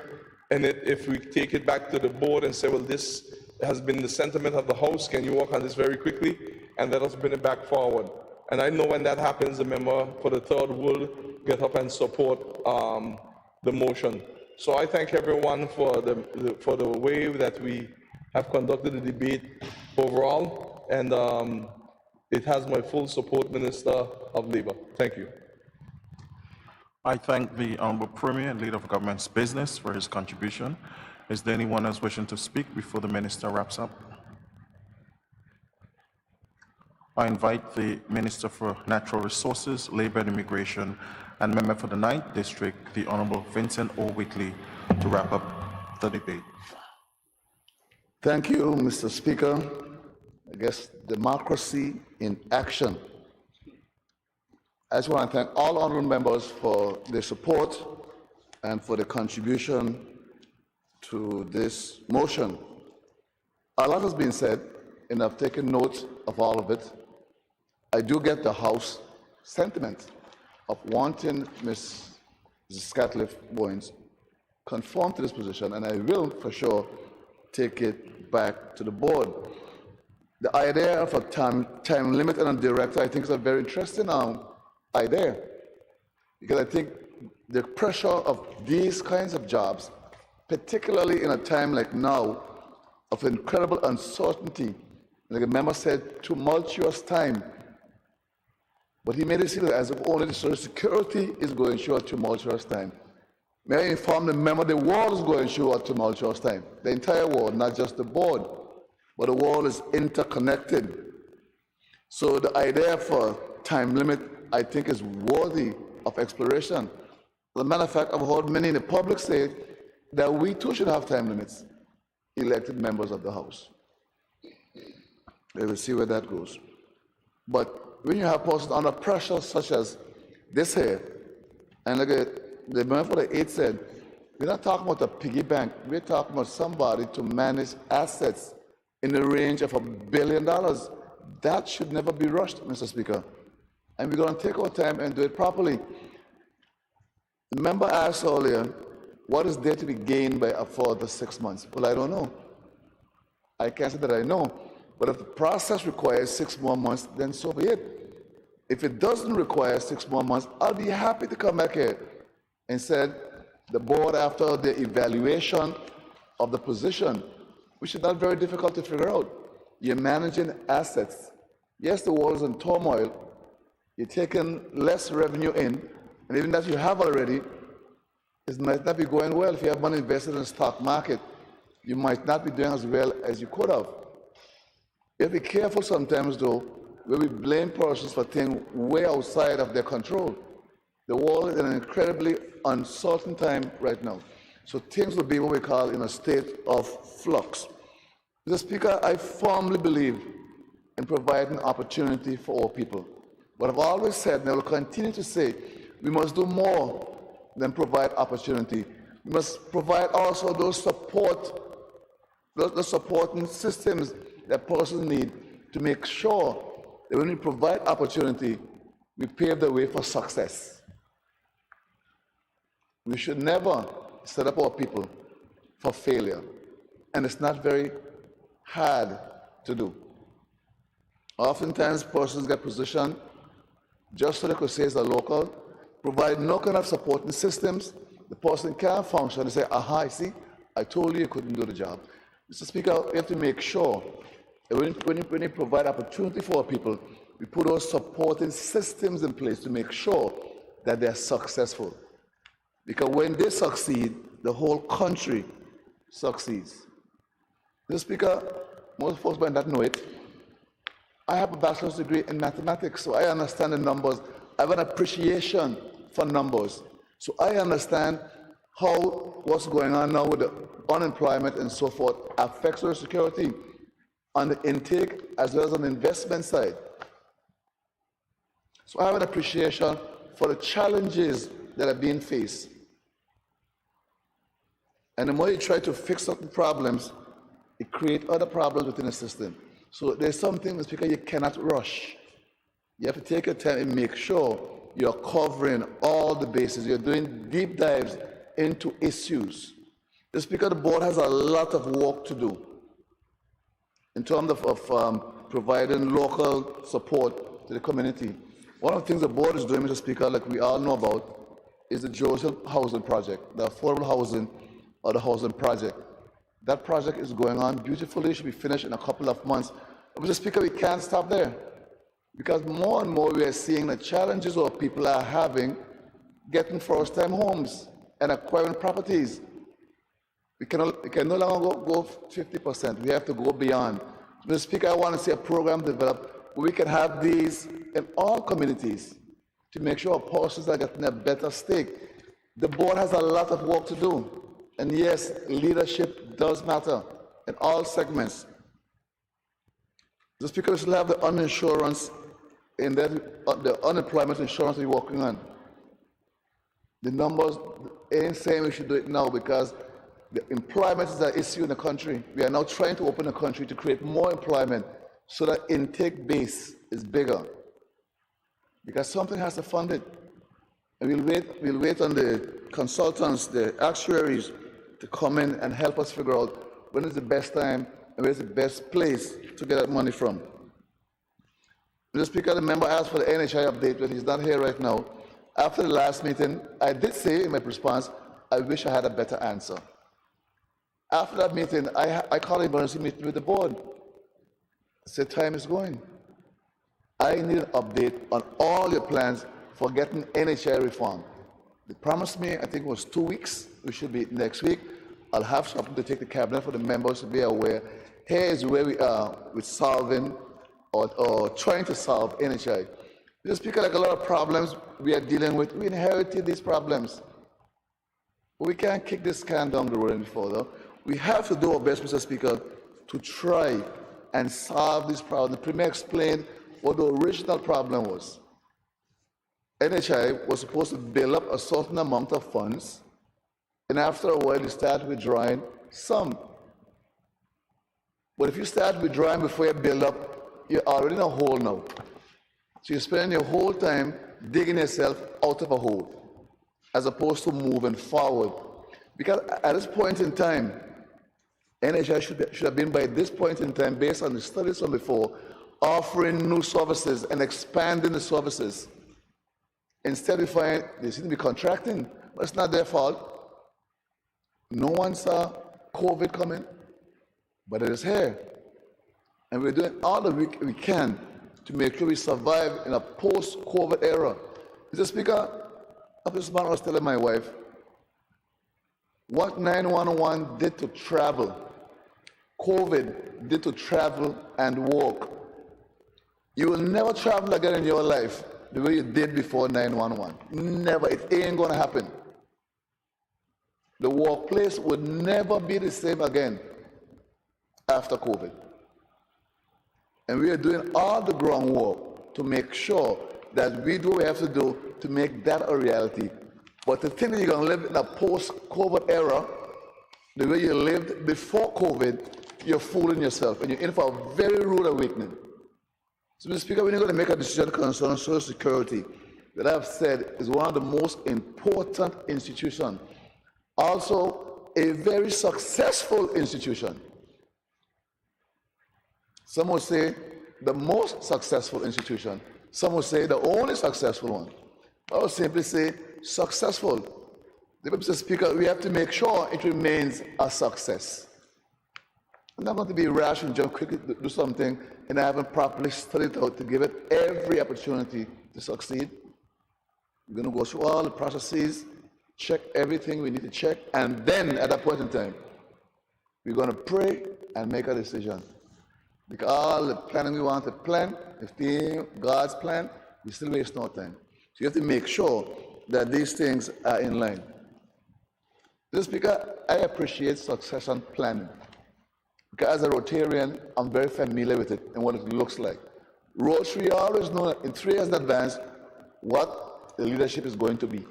in it if we take it back to the board and say, well, this has been the sentiment of the House, can you work on this very quickly, and let us bring it back forward. And I know when that happens, the member for the third will get up and support the motion. So I thank everyone for the way that we have conducted the debate overall, and it has my full support, Minister of Labor. Thank you.
I thank the Honorable Premier and Leader of Government's Business for his contribution. Is there anyone else wishing to speak before the Minister wraps up? I invite the Minister for Natural Resources, Labor and Immigration, and Member for the 9th District, the Honorable Vincent O. Whitley, to wrap up the debate.
Thank you, Mr. Speaker. I guess democracy in action. I just want to thank all honorable members for their support and for the contribution to this motion. A lot has been said, and I've taken note of all of it. I do get the House sentiment of wanting Ms. Scatliff-Bowens conform to this position, and I will for sure take it back to the board. The idea of a time limit and a director, I think, is a very interesting idea, because I think the pressure of these kinds of jobs, particularly in a time like now of incredible uncertainty, like a member said, tumultuous time, but he made it seem as if only the Social Security is going through a tumultuous time. May I inform the member the world is going through a tumultuous time, the entire world, not just the board, but the world is interconnected. So the idea for time limit, I think, is worthy of exploration. As a matter of fact, I've heard many in the public say that we too should have time limits, elected members of the House. We will see where that goes. But when you have persons under pressure such as this here, and look at the member for the 8th said, we're not talking about a piggy bank, we're talking about somebody to manage assets in the range of $1 billion. That should never be rushed, Mr. Speaker. And we're going to take our time and do it properly. The member asked earlier, what is there to be gained by a further 6 months? Well, I don't know. I can't say that I know. But if the process requires 6 more months, then so be it. If it doesn't require 6 more months, I'll be happy to come back here and say, the board, after the evaluation of the position, which is not very difficult to figure out, you're managing assets. Yes, the world is in turmoil. You're taking less revenue in, and even that you have already, it might not be going well. If you have money invested in the stock market, you might not be doing as well as you could have. You have to be careful sometimes, though, where we blame persons for things way outside of their control. The world is in an incredibly uncertain time right now. So things will be what we call in a state of flux. Mr. Speaker, I firmly believe in providing opportunity for all people. But I've always said, and I will continue to say, we must do more than provide opportunity. We must provide also those supporting systems that persons need to make sure that when we provide opportunity, we pave the way for success. We should never set up our people for failure, and it's not very hard to do. Oftentimes, persons get positioned just so they could say it's a local, provide no kind of supporting systems. The person can't function and say, aha, I see, I told you you couldn't do the job. Mr. Speaker, we have to make sure that when you provide opportunity for people, we put those supporting systems in place to make sure that they're successful. Because when they succeed, the whole country succeeds. Mr. Speaker, most folks might not know it. I have a bachelor's degree in mathematics, so I understand the numbers. I have an appreciation for numbers. So I understand how what's going on now with the unemployment and so forth affects Social Security. on the intake as well as on the investment side. So I have an appreciation for the challenges that are being faced. And the more you try to fix certain problems, it creates other problems within the system. So there's something, Mr. Speaker, you cannot rush. You have to take your time and make sure you're covering all the bases. You're doing deep dives into issues. Mr. Speaker, the board has a lot of work to do in terms of providing local support to the community. One of the things the board is doing, Mr. Speaker, like we all know about, is the Joseph Housing Project, the affordable housing or the housing project. That project is going on beautifully. It should be finished in a couple of months. But Mr. Speaker, we can't stop there, because more and more we are seeing the challenges that people are having getting first-time homes and acquiring properties. We can no longer go 50%. We have to go beyond. Mr. Speaker, I want to see a program developed where we can have these in all communities to make sure our policies are getting a better stake. The board has a lot of work to do. And yes, leadership does matter in all segments. The Speaker, we still have the uninsurance in that, the unemployment insurance we're working on. The numbers ain't saying we should do it now because the employment is an issue in the country. We are now trying to open the country to create more employment so that intake base is bigger. Because something has to fund it. And we'll wait on the consultants, the actuaries, to come in and help us figure out when is the best time and where's the best place to get that money from. Mr. Speaker, the member asked for the NHI update, but he's not here right now. After the last meeting, I did say in my response, I wish I had a better answer. After that meeting, I called an emergency meeting with the board. I said, time is going. I need an update on all your plans for getting NHI reform. They promised me, I think it was 2 weeks, we should be next week. I'll have something to take the cabinet for the members to be aware. Here is where we are with solving or trying to solve NHI. Mr. Speaker, like a lot of problems we are dealing with, we inherited these problems. But we can't kick this can down the road any further. We have to do our best, Mr. Speaker, to try and solve this problem. The Premier explained what the original problem was. NHI was supposed to build up a certain amount of funds, and after a while, you start withdrawing some. But if you start withdrawing before you build up, you're already in a hole now. So you're spending your whole time digging yourself out of a hole, as opposed to moving forward. Because at this point in time, NHI should have been by this point in time, based on the studies from before, offering new services and expanding the services. Instead, we find they seem to be contracting, but it's not their fault. No one saw COVID coming, but it is here. And we're doing all that we can to make sure we survive in a post-COVID era. Mr. Speaker, this morning I was telling my wife, what 911 did to travel, COVID did to travel and work. You will never travel again in your life the way you did before 911. Never. It ain't going to happen. The workplace would never be the same again after COVID. And we are doing all the groundwork to make sure that we do what we have to do to make that a reality. But to think that you're going to live in a post-COVID era, the way you lived before COVID, you're fooling yourself, and you're in for a very rude awakening. So, Mr. Speaker, we're going to make a decision concerning Social Security that I've said is one of the most important institutions. Also, a very successful institution. Some would say the most successful institution. Some would say the only successful one. I would simply say successful. Mr. Speaker, we have to make sure it remains a success. I'm not going to be rash and jump quickly to do something and I haven't properly studied out to give it every opportunity to succeed. We're going to go through all the processes, check everything we need to check, and then at that point in time, we're going to pray and make a decision. Because all the planning we want to plan, if the God's plan, we still waste no time. So you have to make sure that these things are in line. Mr. Speaker, I appreciate succession planning. Because as a Rotarian, I'm very familiar with it and what it looks like. Rotary always know in 3 years in advance what the leadership is going to be.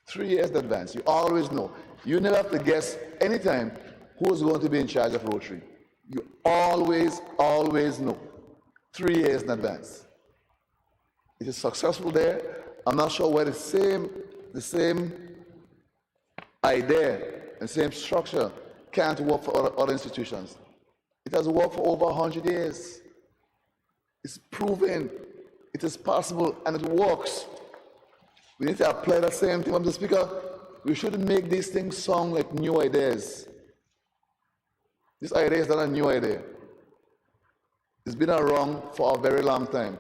3 years in advance, you always know. You never have to guess anytime who's going to be in charge of Rotary. You always know. 3 years in advance. It is successful there. I'm not sure why the same idea and same structure can't work for other institutions. It has worked for over 100 years. It's proven. It is possible and it works. We need to apply that same thing. Mr. Speaker, we shouldn't make these things sound like new ideas. This idea is not a new idea. It's been around for a very long time.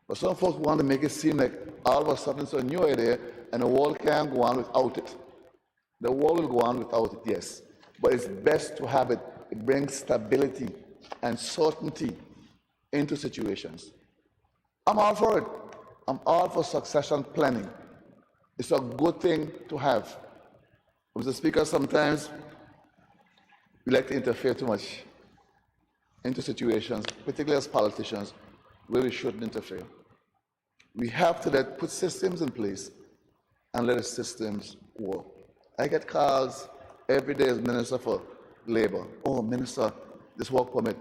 But some folks want to make it seem like all of a sudden it's a new idea and the world can't go on without it. The world will go on without it, yes. But it's best to have it. It brings stability and certainty into situations. I'm all for it. I'm all for succession planning. It's a good thing to have. Mr. Speaker, sometimes we like to interfere too much into situations, particularly as politicians, where we shouldn't interfere. We have to put systems in place and let the systems work. I get calls every day as Minister for Labor. Oh, Minister, this work permit.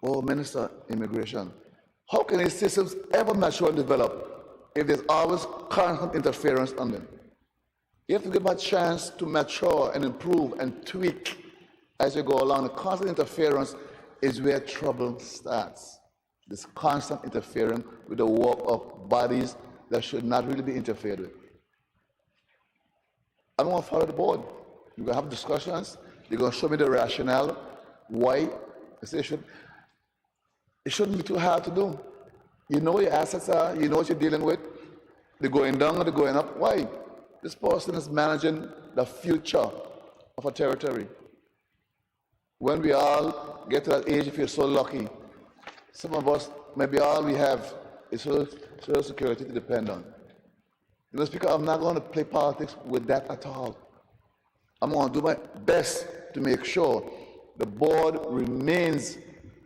Oh, Minister, immigration. How can these systems ever mature and develop if there's always constant interference on them? You have to give them a chance to mature and improve and tweak as you go along. The constant interference is where trouble starts. This constant interfering with the work of bodies that should not really be interfered with. I don't want to follow the board. We're going to have discussions. They're going to show me the rationale, why. I say it shouldn't be too hard to do. You know your assets are, you know what you're dealing with. They're going down or they're going up. Why? This person is managing the future of a territory. When we all get to that age, if you're so lucky, some of us, maybe all we have is social security to depend on. Mr. Speaker, I'm not going to play politics with that at all. I'm going to do my best to make sure the board remains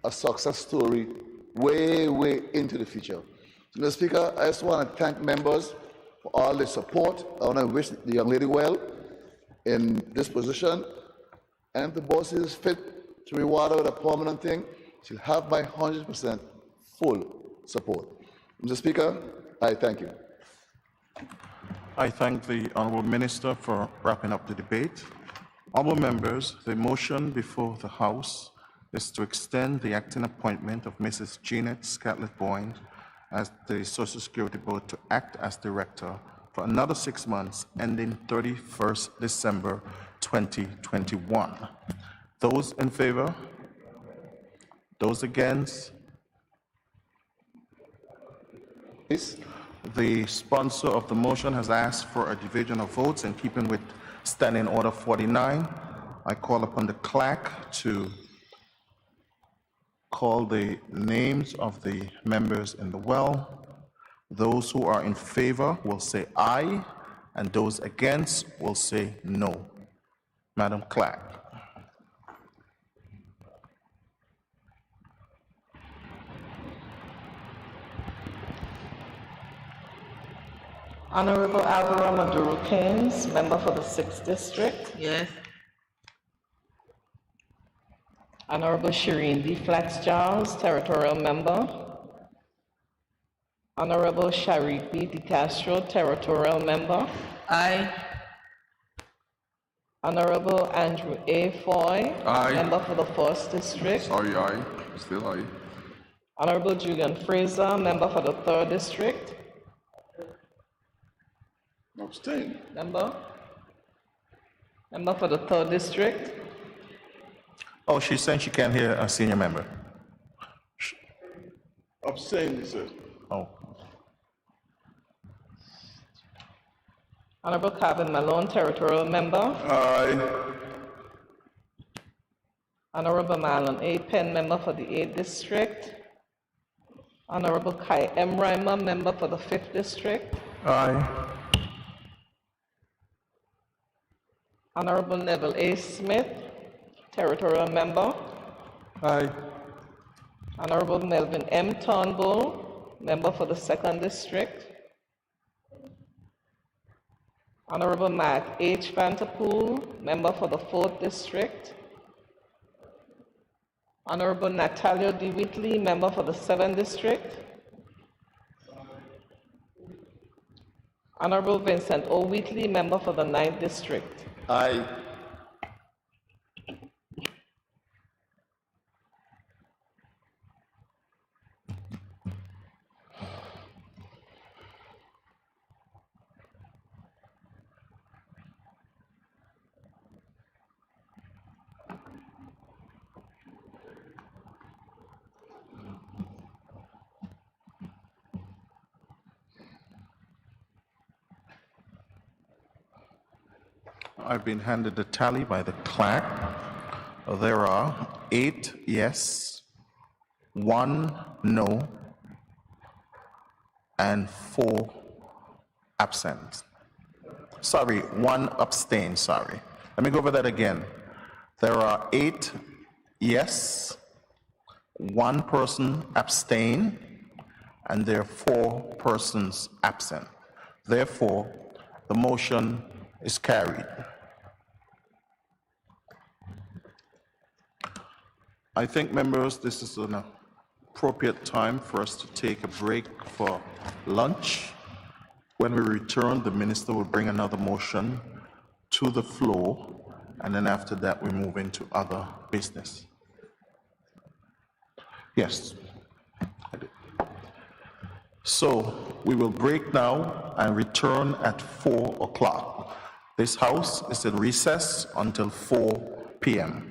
a success story way into the future. Mr. Speaker, I just want to thank members for all the support. I want to wish the young lady well in this position. And if the board sees fit to reward her with a permanent thing, she'll have my 100% full support. Mr. Speaker, I thank you.
I thank the Honourable Minister for wrapping up the debate. Honourable members, the motion before the House is to extend the acting appointment of Mrs. Jeanette Scatlett-Boyne as the Social Security Board to act as director for another 6 months, ending 31st December 2021. Those in favor? Those against? Please. The sponsor of the motion has asked for a division of votes in keeping with Standing Order 49. I call upon the clerk to call the names of the members in the well. Those who are in favor will say aye, and those against will say no. Madam Clerk.
Honorable Alvaro Maduro Keynes, member for the 6th District.
Yes.
Honorable Shireen D. Flax-Giles, territorial member. Honorable Sharif B. De Castro, territorial member.
Aye.
Honorable Andrew A. Foy,
Aye.
member for the 1st District.
Sorry, aye. Still aye.
Honorable Julian Fraser, member for the 3rd District.
Abstain.
Member for the 3rd District.
Oh, she's saying she can't hear a senior member.
Abstain, he said.
Oh.
Honorable Calvin Malone, territorial member.
Aye.
Honorable Marlon A. Penn, member for the 8th District. Honorable Kai M. Reimer, member for the 5th District.
Aye.
Honorable Neville A. Smith, Territorial Member.
Aye.
Honorable Melvin M. Turnbull, Member for the 2nd District. Honorable Mark H. Vanterpool, Member for the 4th District. Honorable Natalia D. Whitley, Member for the 7th District. Honorable Vincent O. Whitley, Member for the 9th District.
Aye.
I've been handed the tally by the clerk. There are 8 yes, 1 no, and 4 absent. Sorry, 1 abstain, sorry. Let me go over that again. There are 8 yes, 1 person abstain, and there are 4 persons absent. Therefore, the motion is carried. I think, members, this is an appropriate time for us to take a break for lunch. When we return, the minister will bring another motion to the floor, and then after that, we move into other business. Yes. So we will break now and return at 4 o'clock. This house is in recess until 4 p.m.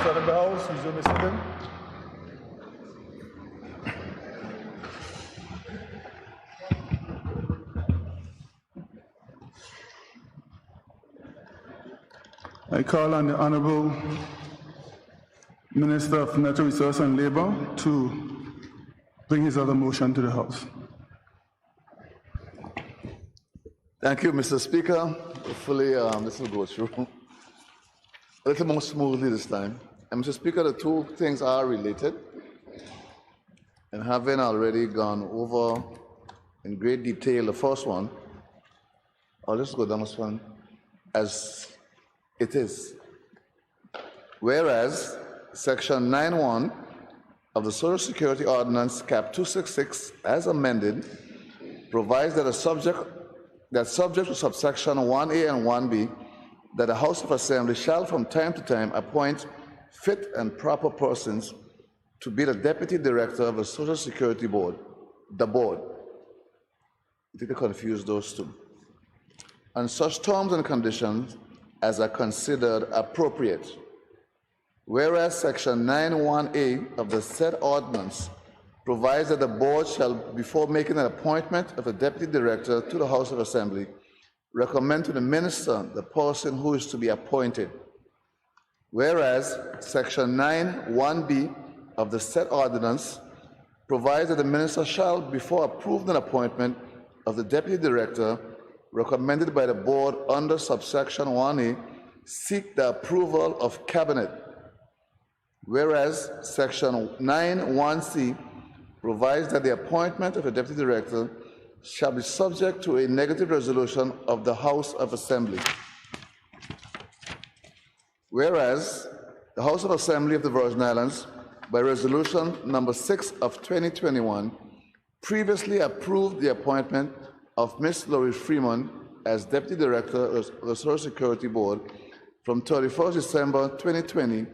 outside of the House, resume your sitting. I call on the Honorable Minister of Natural Resources and Labor to bring his other motion to the House.
Thank you, Mr. Speaker. Hopefully, this will go through a little more smoothly this time. And Mr. Speaker, the two things are related. And having already gone over in great detail the first one, I'll just go down this one as it is. Whereas Section 9.1 of the Social Security Ordinance, Cap 266, as amended, provides that subject to subsection 1A and 1B, that the House of Assembly shall from time to time appoint fit and proper persons to be the Deputy Director of the Social Security Board, the board. I think they confuse those two. On such terms and conditions as are considered appropriate. Whereas Section 9.1A of the said ordinance provides that the board shall, before making an appointment of a deputy director to the House of Assembly, recommend to the minister the person who is to be appointed. Whereas Section 9.1B of the said ordinance provides that the minister shall, before approving an appointment of the deputy director recommended by the board under subsection 1A, seek the approval of cabinet. Whereas Section 9.1C provides that the appointment of a deputy director shall be subject to a negative resolution of the House of Assembly. Whereas the House of Assembly of the Virgin Islands, by resolution number 6 of 2021, previously approved the appointment of Ms. Laurie Freeman as Deputy Director of the Social Security Board from 31st December 2020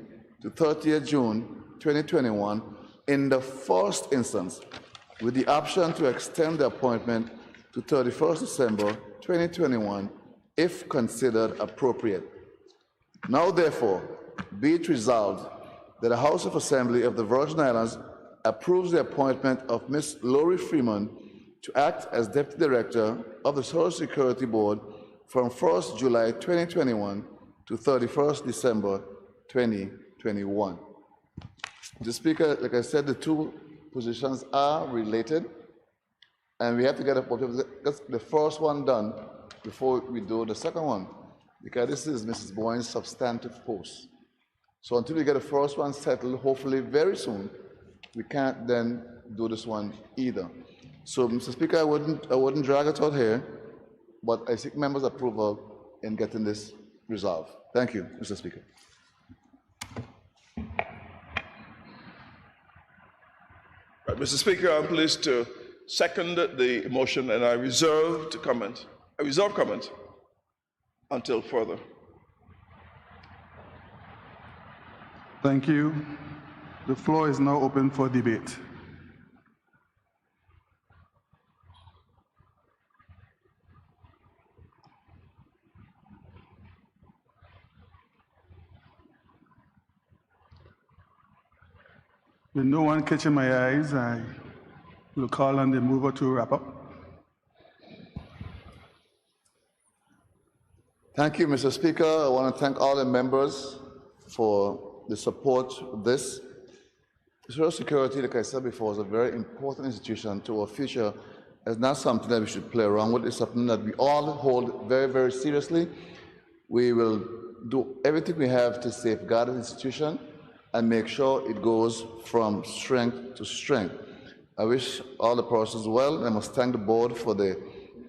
to 30th June 2021 in the first instance, with the option to extend the appointment to 31st December 2021 if considered appropriate. Now therefore, be it resolved that the House of Assembly of the Virgin Islands approves the appointment of Ms. Laurie Freeman to act as Deputy Director of the Social Security Board from 1st July 2021 to 31st December 2021. Mr. Speaker, like I said, the two positions are related, and we have to get the first one done before we do the second one, because this is Mrs. Boyne's substantive post. So until we get the first one settled, hopefully very soon, we can't then do this one either. So, Mr. Speaker, I wouldn't drag it out here, but I seek members' approval in getting this resolved. Thank you, Mr. Speaker.
Right, Mr. Speaker, I'm pleased to second the motion, and I reserve comment until further.
Thank you. The floor is now open for debate. With no one catching my eyes, I will call on the mover to wrap up.
Thank you, Mr. Speaker. I want to thank all the members for the support of this. Social Security, like I said before, is a very important institution to our future. It's not something that we should play around with. It's something that we all hold very, very seriously. We will do everything we have to safeguard the institution and make sure it goes from strength to strength. I wish all the persons well. I must thank the board for the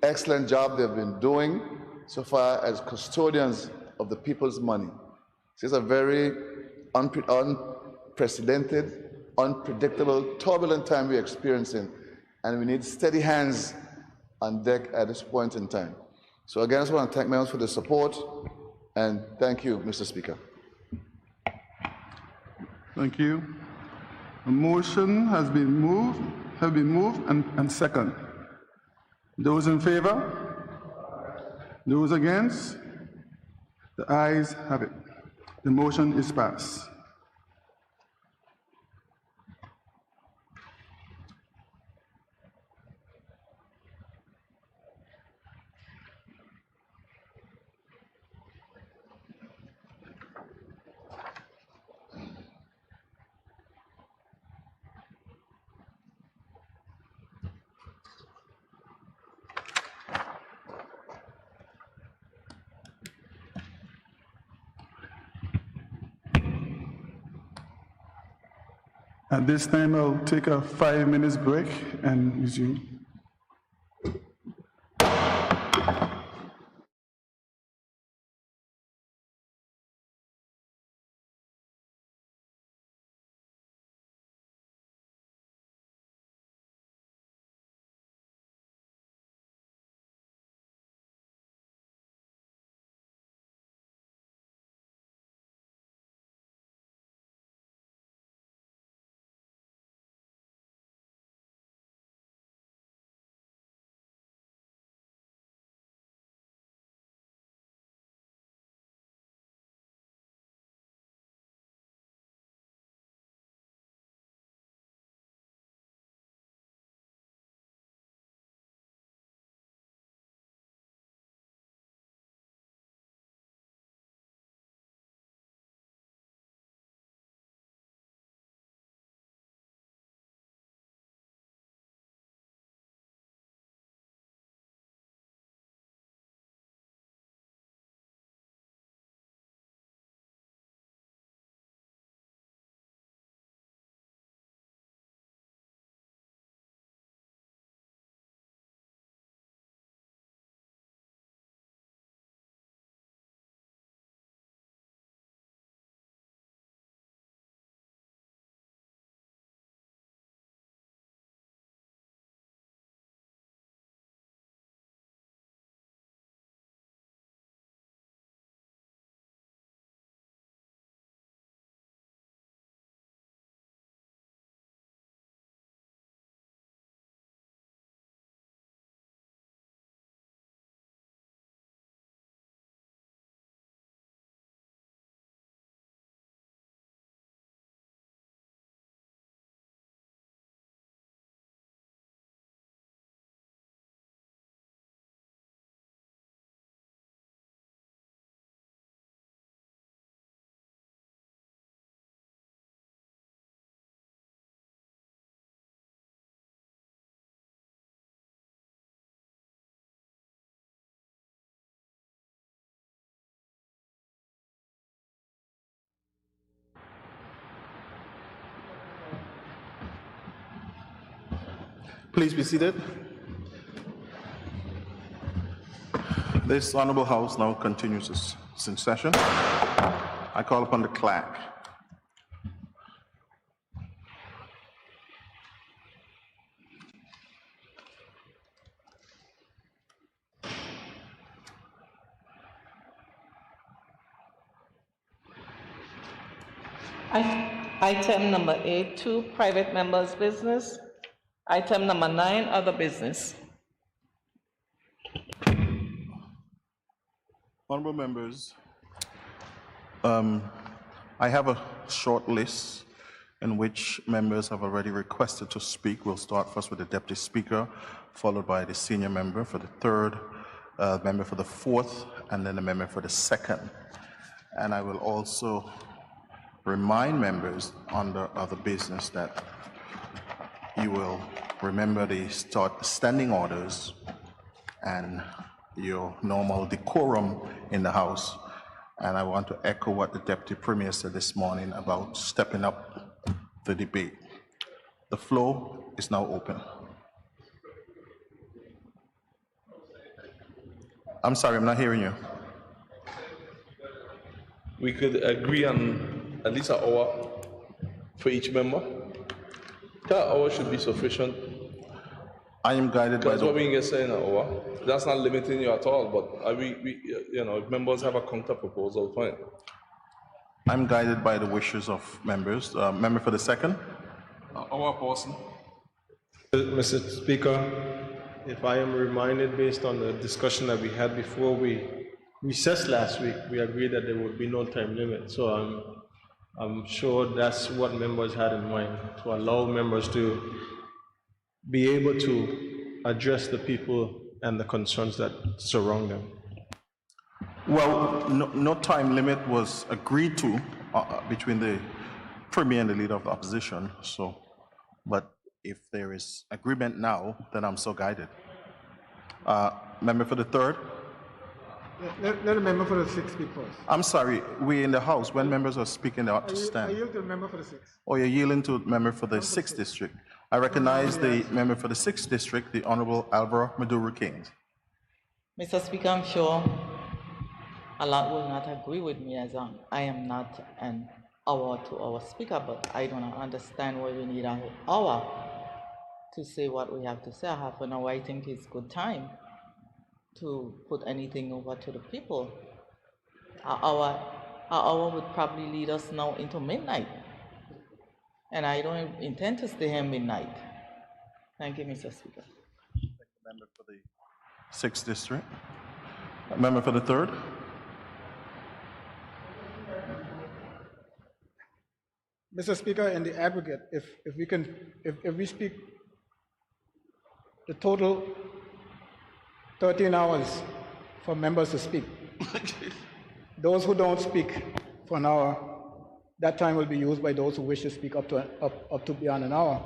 excellent job they've been doing so far as custodians of the people's money. This is a very unprecedented, unpredictable, turbulent time we're experiencing, and we need steady hands on deck at this point in time. So again, I just want to thank members for the support, and thank you, Mr. Speaker.
Thank you. A motion has been moved and second. Those in favor? Those against? The ayes have it. The motion is passed. At this time, I'll take a 5 minutes break and resume.
Please be seated. This honorable house now continues its session. I call upon the clerk.
Item number 8.2, private members' business. Item number 9, other business.
Honorable members, I have a short list in which members have already requested to speak. We'll start first with the Deputy Speaker, followed by the senior member for the third, member for the fourth, and then the member for the second. And I will also remind members under other business that you will remember the standing orders and your normal decorum in the House. And I want to echo what the Deputy Premier said this morning about stepping up the debate. The floor is now open. I'm sorry, I'm not hearing you.
We could agree on at least an hour for each member. That hour should be sufficient.
I am guided by
That's what we can say in an hour. That's not limiting you at all, but if members have a counter proposal, fine.
I'm guided by the wishes of members. Member for the second.
Our person.
Mr. Speaker, if I am reminded based on the discussion that we had before we recessed last week, we agreed that there would be no time limit. So I'm sure that's what members had in mind, to allow members to be able to address the people and the concerns that surround them.
Well, no time limit was agreed to between the Premier and the Leader of the Opposition. So, but if there is agreement now, then I'm so guided. Member for the third.
Let the member for the 6 speak first.
I'm sorry, we're in the House. When members are speaking, they ought to
I
stand.
yield to the member for the 6.
Or you're yielding to a member for the 6th District. I recognize the member for the 6th District, the Honorable Alvaro Maduro King.
Mr. Speaker, I'm sure a lot will not agree with me as I am not an hour-to-hour speaker, but I don't understand why we need an hour to say what we have to say. A half an hour, I think, is good time to put anything over to the people. An hour would probably lead us now into midnight. And I don't intend to stay here midnight. Thank you, Mr. Speaker.
Member for the 6th District. Member for the 3rd.
Mr. Speaker, in the aggregate, if we speak the total 13 hours for members to speak. Those who don't speak for an hour, that time will be used by those who wish to speak up to beyond an hour.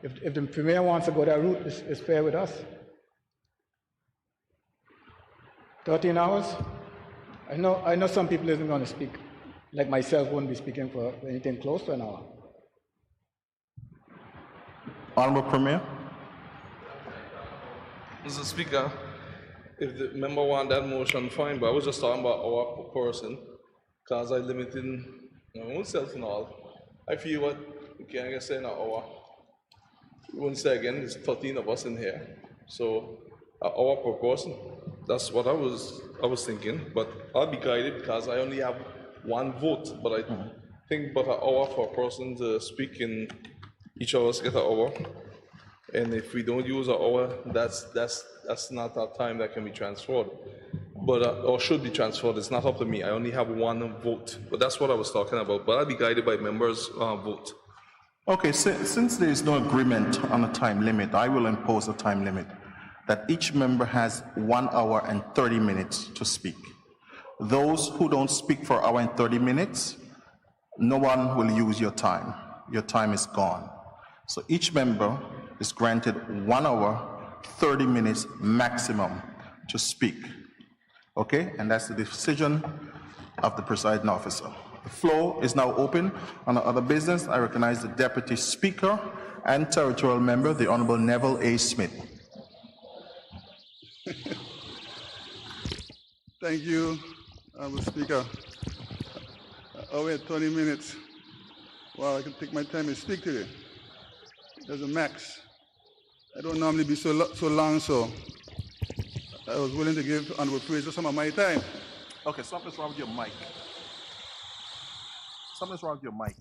If the Premier wants to go that route, it's fair with us. 13 hours? I know some people isn't going to speak. Like myself, wouldn't be speaking for anything close to an hour.
Honorable Premier.
Mr. Speaker, if the member want that motion, fine, but I was just talking about our person, because I limit in my own self and all. I feel what we can say in an hour. We won't say again, there's 13 of us in here. So an hour per person. That's what I was thinking, but I'll be guided because I only have one vote, but I think but an hour for a person to speak, and each of us get an hour. And if we don't use an hour, that's not our time that can be transferred, but or should be transferred. It's not up to me. I only have one vote, but that's what I was talking about. But I'll be guided by members' vote.
Okay, since there is no agreement on a time limit, I will impose a time limit that each member has 1 hour and 30 minutes to speak. Those who don't speak for an hour and 30 minutes, no one will use your time. Your time is gone. So each member is granted 1 hour, 30 minutes maximum to speak. Okay, and that's the decision of the presiding officer. The floor is now open on other business. I recognize the Deputy Speaker and Territorial Member, the Honorable Neville A. Smith.
Thank you, Mr. Speaker. I'll wait 20 minutes. Wow, I can take my time and speak today. There's a max. I don't normally be so long, so I was willing to give honorable praise for some of my time.
Okay, something's wrong with your mic. Something's wrong with your mic.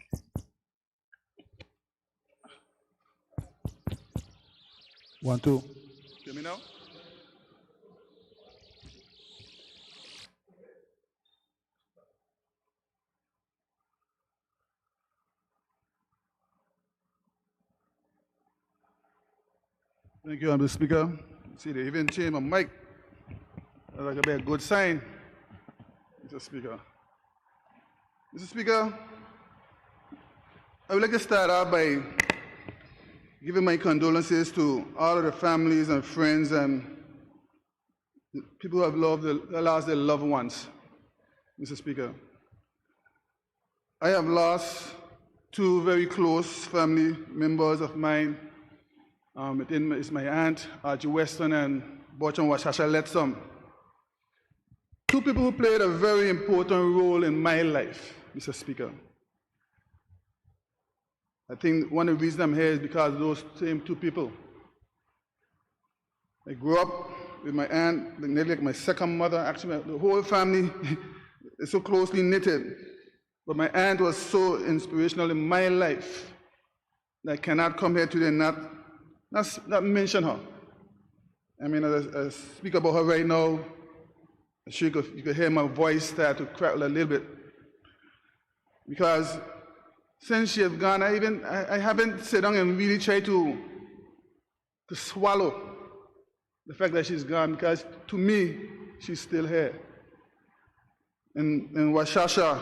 One, two. Hear me now? Thank you, Mr. Speaker. See, they even changed my mic. That's like a good sign, Mr. Speaker. Mr. Speaker, I would like to start out by giving my condolences to all of the families and friends and people who have lost their loved ones, Mr. Speaker. I have lost 2 very close family members of mine. It's my aunt, Archie Weston, and Bochum Washasha Letsom. 2 people who played a very important role in my life, Mr. Speaker. I think one of the reasons I'm here is because of those same 2 people. I grew up with my aunt, nearly like my second mother. Actually, the whole family is so closely knitted. But my aunt was so inspirational in my life that I cannot come here today and not mention her. I mean, as I speak about her right now, you could hear my voice start to crackle a little bit. Because since she has gone, I haven't sat down and really tried to swallow the fact that she's gone, because to me, she's still here. In Washasha,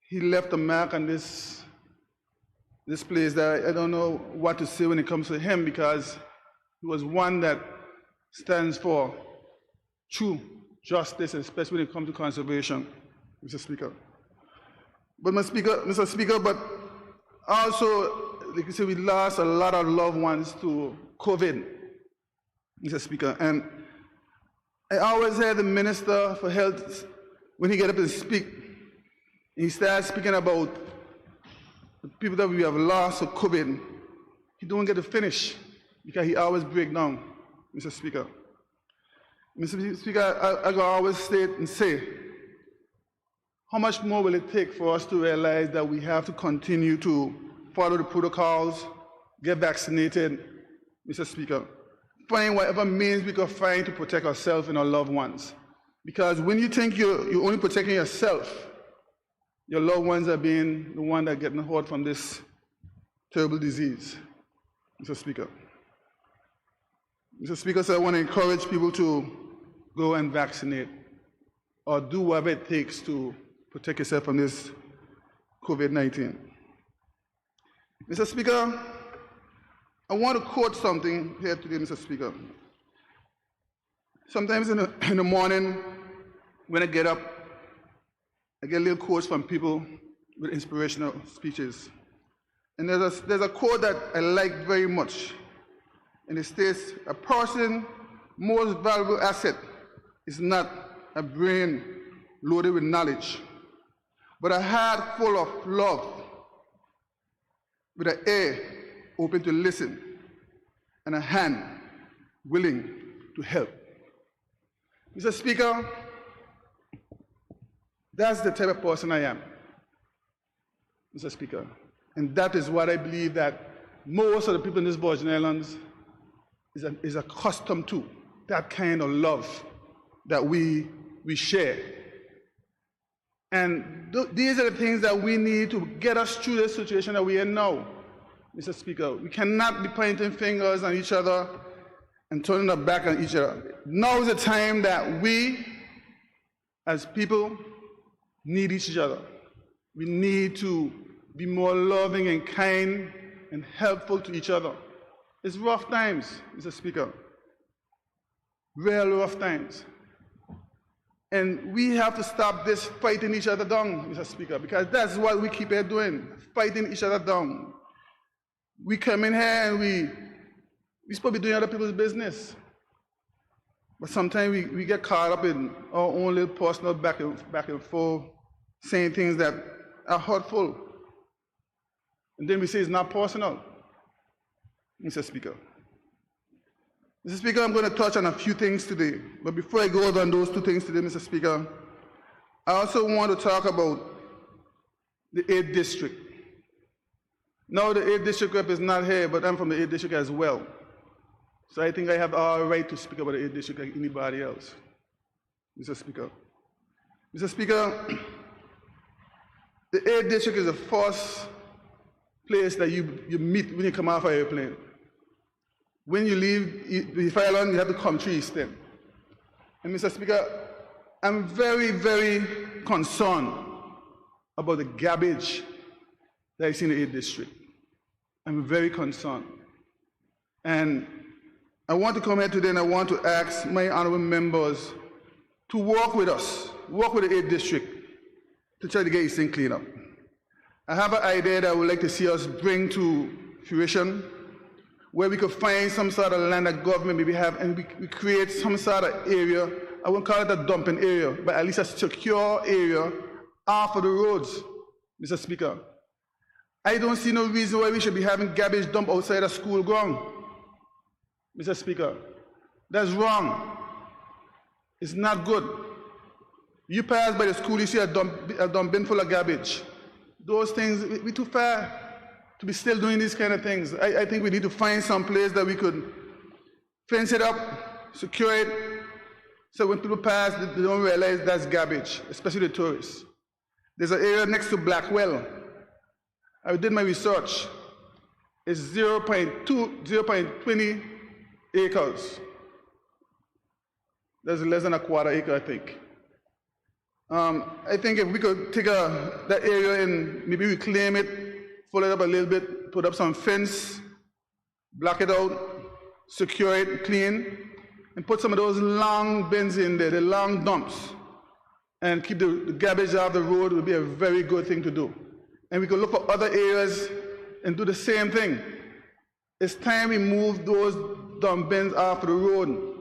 he left a mark on this place that I don't know what to say when it comes to him, because he was one that stands for true justice, especially when it comes to conservation, Mr. Speaker. But Mr. Speaker, but also, like you said, we lost a lot of loved ones to COVID, Mr. Speaker. And I always hear the Minister for Health, when he get up and speak, he starts speaking about the people that we have lost to COVID. He don't get to finish because he always break down, Mr. Speaker. Mr. Speaker, I always state and say, how much more will it take for us to realize that we have to continue to follow the protocols, get vaccinated, Mr. Speaker, find whatever means we can find to protect ourselves and our loved ones. Because when you think you're only protecting yourself, your loved ones are being the one that are getting hurt from this terrible disease, Mr. Speaker. Mr. Speaker, so I want to encourage people to go and vaccinate or do whatever it takes to protect yourself from this COVID-19. Mr. Speaker, I want to quote something here today, Mr. Speaker. Sometimes in the morning, when I get up, I get little quotes from people with inspirational speeches. And there's a quote that I like very much. And it states, a person's most valuable asset is not a brain loaded with knowledge, but a heart full of love, with an ear open to listen, and a hand willing to help. Mr. Speaker, that's the type of person I am, Mr. Speaker. And that is what I believe that most of the people in this Virgin Islands is accustomed to, that kind of love that we share. And these are the things that we need to get us through the situation that we are in now, Mr. Speaker. We cannot be pointing fingers on each other and turning our back on each other. Now is the time that we, as people, need each other. We need to be more loving and kind and helpful to each other. It's rough times, Mr. Speaker. Real rough times. And we have to stop this fighting each other down, Mr. Speaker, because that's what we keep on doing, fighting each other down. We come in here and we're supposed to be doing other people's business. But sometimes we get caught up in our own little personal back and forth, saying things that are hurtful. And then we say it's not personal, Mr. Speaker. Mr. Speaker, I'm going to touch on a few things today. But before I go on those two things today, Mr. Speaker, I also want to talk about the 8th District. Now the 8th District rep is not here, but I'm from the 8th District as well. So I think I have all right to speak about the 8th District like anybody else, Mr. Speaker. Mr. Speaker, the 8th District is the first place that you meet when you come off an airplane. When you leave the fire line, you have to come through Easton. And Mr. Speaker, I'm very, very concerned about the garbage that is in the 8th District. I'm very concerned. And I want to come here today and I want to ask my honorable members to work with us, work with the 8th District to try to get Easton cleaned up. I have an idea that I would like to see us bring to fruition, where we could find some sort of land that government maybe have, and we create some sort of area. I won't call it a dumping area, but at least a secure area off of the roads, Mr. Speaker. I don't see no reason why we should be having garbage dumped outside a school ground, Mr. Speaker. That's wrong. It's not good. You pass by the school, you see a dump bin full of garbage. Those things, we're too far to be still doing these kind of things. I think we need to find some place that we could fence it up, secure it, so when people pass, they don't realize that's garbage, especially the tourists. There's an area next to Blackwell. I did my research. It's 0.20 acres. That's less than a quarter acre, I think. I think if we could take that area and maybe reclaim it, fill it up a little bit, put up some fence, block it out, secure it, clean, and put some of those long bins in there, the long dumps, and keep the garbage off the road would be a very good thing to do. And we could look for other areas and do the same thing. It's time we move those dump bins off the road,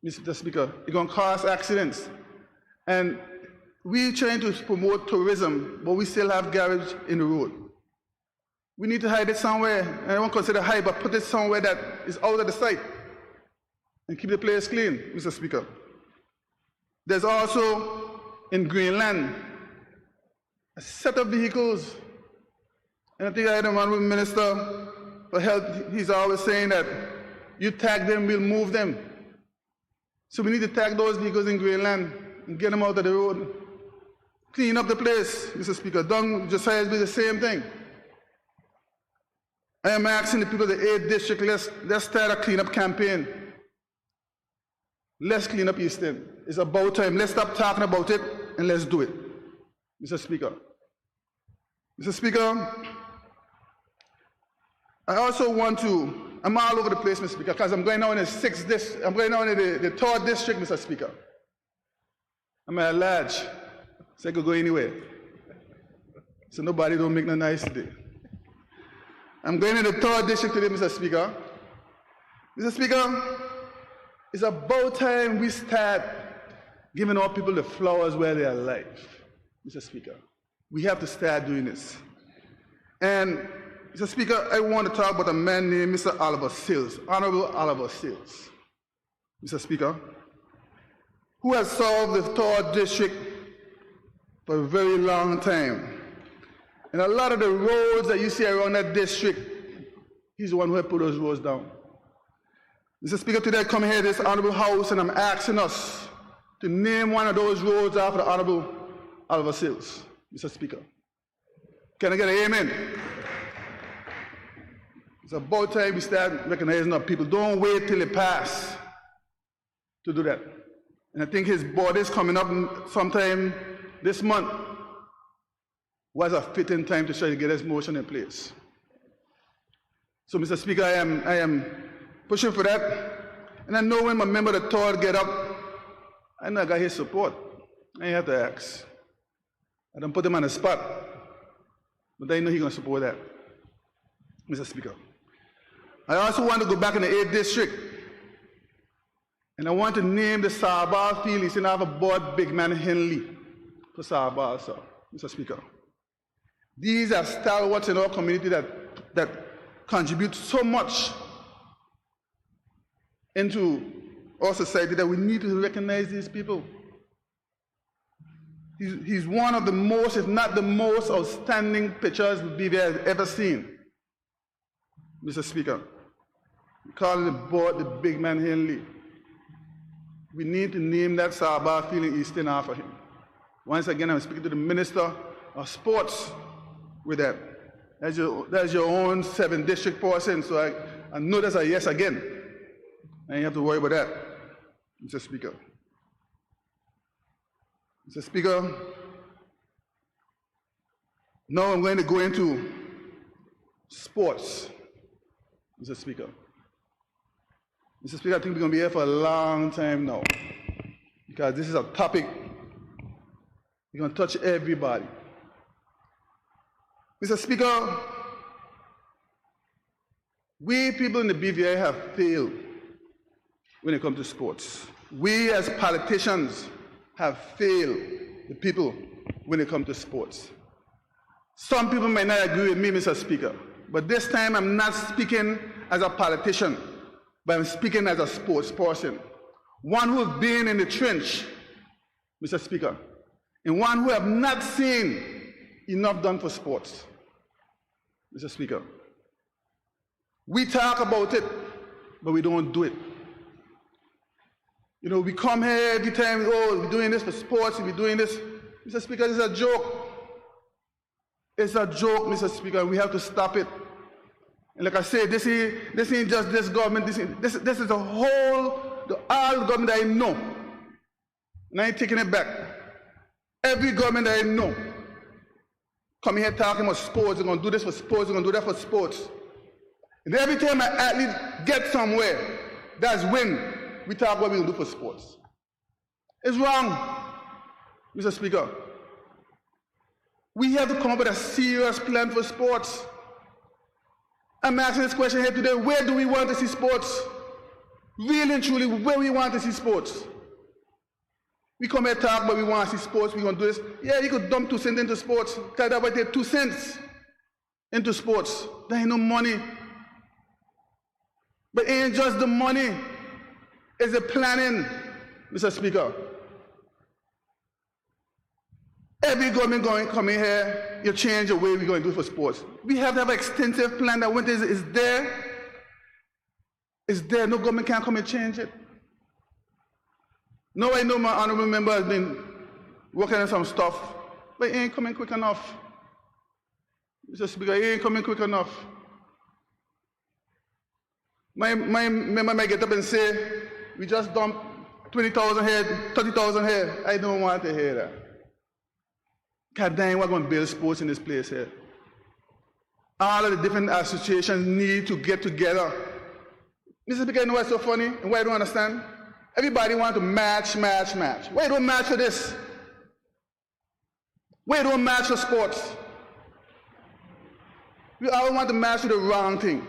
Mr. Speaker. It's going to cause accidents. And we're trying to promote tourism, but we still have garbage in the road. We need to hide it somewhere, and I won't consider hide, but put it somewhere that is out of the sight and keep the place clean, Mr. Speaker. There's also, in Greenland, a set of vehicles, and I think I had a Honorable Minister for Health, he's always saying that you tag them, we'll move them. So we need to tag those vehicles in Greenland and get them out of the road. Clean up the place, Mr. Speaker. Don't just say it's the same thing. I am asking the people of the 8th District, let's start a cleanup campaign. Let's clean up Easton. It's about time. Let's stop talking about it and let's do it, Mr. Speaker. Mr. Speaker, I also want to, I'm all over the place, Mr. Speaker, because I'm going now in the 6th district, I'm going now in the 3rd district, Mr. Speaker. I'm at large, so I could go anywhere. So nobody don't make no noise today. I'm going in the 3rd district today, Mr. Speaker. Mr. Speaker, it's about time we start giving our people the flowers where they are alive, Mr. Speaker. We have to start doing this. And, Mr. Speaker, I want to talk about a man named Mr. Oliver Sills, Honorable Oliver Sills, Mr. Speaker, who has served the 3rd district for a very long time. And a lot of the roads that you see around that district, he's the one who had put those roads down. Mr. Speaker, today I come here to this Honorable House and I'm asking us to name one of those roads after the Honorable Oliver Sills, Mr. Speaker. Can I get an amen? It's about time we start recognizing our people. Don't wait till it passes to do that. And I think his board is coming up sometime this month. Was a fitting time to try to get his motion in place. So, Mr. Speaker, I am pushing for that. And I know when my member of the 3rd get up, I know I got his support. I ain't have to ask. I don't put him on the spot. But I know he's going to support that, Mr. Speaker. I also want to go back in the 8th district. And I want to name the Sarbal field. He's in our board, Big Man Henley, for Sarbal, sir, Mr. Speaker. These are stalwarts in our community that contribute so much into our society that we need to recognize these people. He's one of the most, if not the most, outstanding pitchers BVI has ever seen, Mr. Speaker. We call the board the Big Man Henley. We need to name that Sarbal field in Easton after him. Once again, I'm speaking to the Minister of Sports with that. That's your own 7th district person, so I know that's a yes again. And you have to worry about that, Mr. Speaker. Mr. Speaker, now I'm going to go into sports, Mr. Speaker. Mr. Speaker, I think we're going to be here for a long time now, because this is a topic that's going to touch everybody. Mr. Speaker, we people in the BVI have failed when it comes to sports. We as politicians have failed the people when it comes to sports. Some people might not agree with me, Mr. Speaker, but this time I'm not speaking as a politician, but I'm speaking as a sports person. One who has been in the trench, Mr. Speaker, and one who have not seen enough done for sports. Mr. Speaker, we talk about it, but we don't do it. You know, we come here every time, oh, we're doing this for sports, we're doing this. Mr. Speaker, it's a joke. It's a joke, Mr. Speaker, and we have to stop it. And like I said, this ain't just this government, this is the all the government that I know. And I ain't taking it back. Every government that I know coming here talking about sports, they're going to do this for sports, they're going to do that for sports. And every time an athlete gets somewhere, that's win. we talk what we will do for sports. It's wrong, Mr. Speaker. We have to come up with a serious plan for sports. I'm asking this question here today, where do we want to see sports? Really and truly, where we want to see sports? We come here talk, but we want to see sports, we're going to do this. Yeah, you could dump 2 cents into sports, because that might take 2 cents into sports. There ain't no money. But it ain't just the money, it's the planning, Mr. Speaker. Every government coming here, you change the way we're going to do for sports. We have to have an extensive plan that when is there, it's there. No government can come and change it. Now I know my honorable member has been working on some stuff, but it ain't coming quick enough. Mr. Speaker, it ain't coming quick enough. My member might get up and say, we just dumped 20,000 here, 30,000 here. I don't want to hear that. God damn, we're going to build sports in this place here. All of the different associations need to get together. Mr. Speaker, you know what's so funny and why I don't understand? Everybody wants to match. Why don't match for this? Why don't match for sports? We all want to match for the wrong thing.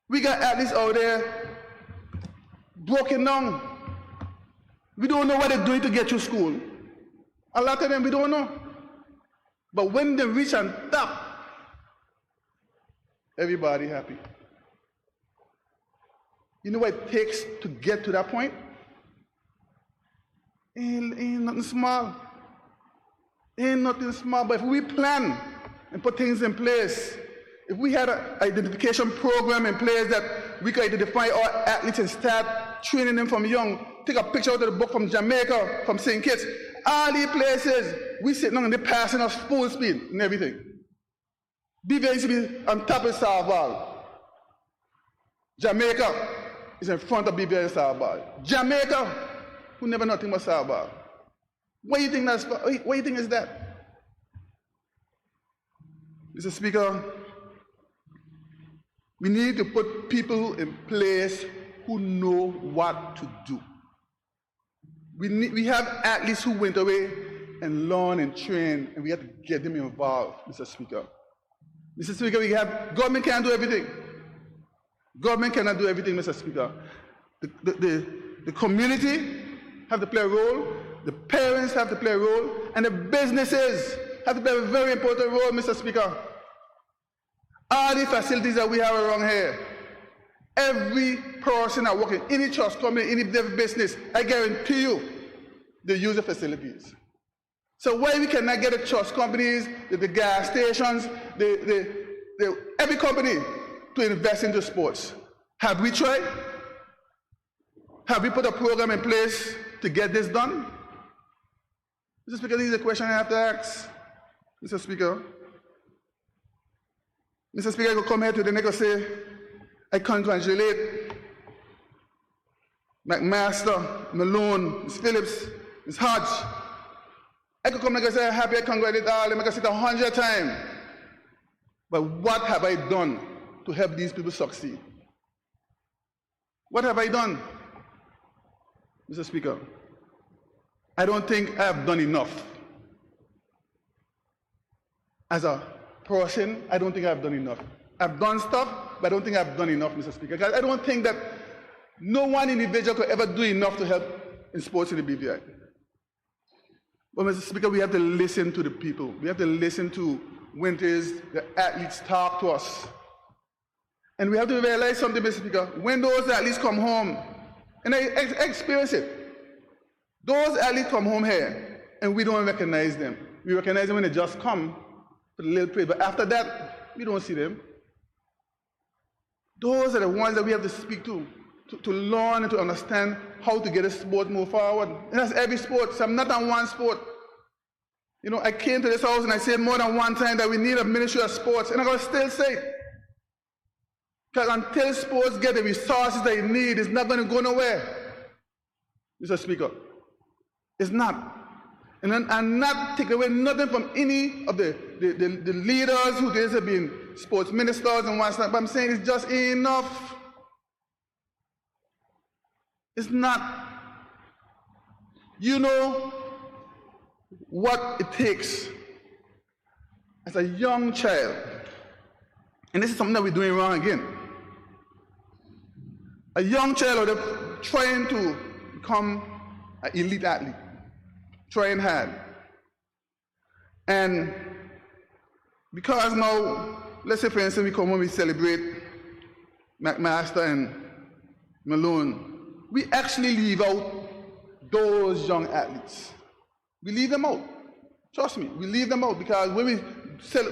We got athletes out there broken down. We don't know what they're doing to get to school. A lot of them we don't know. But when they reach on top, everybody happy. You know what it takes to get to that point? Ain't nothing small. Ain't nothing small. But if we plan and put things in place, if we had an identification program in place that we could identify our athletes and start training them from young, take a picture out of the book from Jamaica, from St. Kitts, all these places, we sitting on, they're passing us full speed and everything. BVI used to be on top of Salval. Jamaica is in front of BVI and Salval. Jamaica, who never nothing but Salval. What do you think that's? What do you think is that? Mr. Speaker, we need to put people in place who know what to do. We have athletes who went away and learned and trained, and we have to get them involved, Mr. Speaker. Mr. Speaker, government can't do everything. Government cannot do everything, Mr. Speaker. The community have to play a role, the parents have to play a role, and the businesses have to play a very important role, Mr. Speaker. All the facilities that we have around here, every person that works in any trust company, any business, I guarantee you, they use the facilities. So why we cannot get the trust companies, the gas stations, every company to invest into sports? Have we tried? Have we put a program in place to get this done? Mr. Speaker, this is a question I have to ask. Mr. Speaker. Mr. Speaker, I could come here today and I could say, I congratulate McMaster, Malone, Ms. Phillips, Ms. Hodge. I could come and I could say, I'm happy, I congratulate all of them, I could say it 100 times. But what have I done to help these people succeed? What have I done? Mr. Speaker, I don't think I have done enough. As a person, I don't think I've done enough. I've done stuff, but I don't think I've done enough, Mr. Speaker. Because I don't think that no one individual could ever do enough to help in sports in the BVI. But Mr. Speaker, we have to listen to the people. We have to listen to when the athletes talk to us. And we have to realize something, Mr. Speaker. When those athletes come home, and I experience it, those athletes come home here, and we don't recognize them. We recognize them when they just come for the little play, but after that, we don't see them. Those are the ones that we have to speak to learn and to understand how to get a sport move forward. And that's every sport. So I'm not on one sport. You know, I came to this house and I said more than one time that we need a Ministry of Sports, and I'm going to still say it. Because until sports get the resources they need, it's not going to go nowhere, Mr. Speaker. It's not. And I'm not taking away nothing from any of the leaders who have been sports ministers and whatnot, but I'm saying it's just enough. It's not. You know what it takes as a young child, and this is something that we're doing wrong again. A young child trying to become an elite athlete, trying hard. And because now, let's say for instance, we come home, we celebrate McMaster and Malone, we actually leave out those young athletes. We leave them out. Trust me, we leave them out because when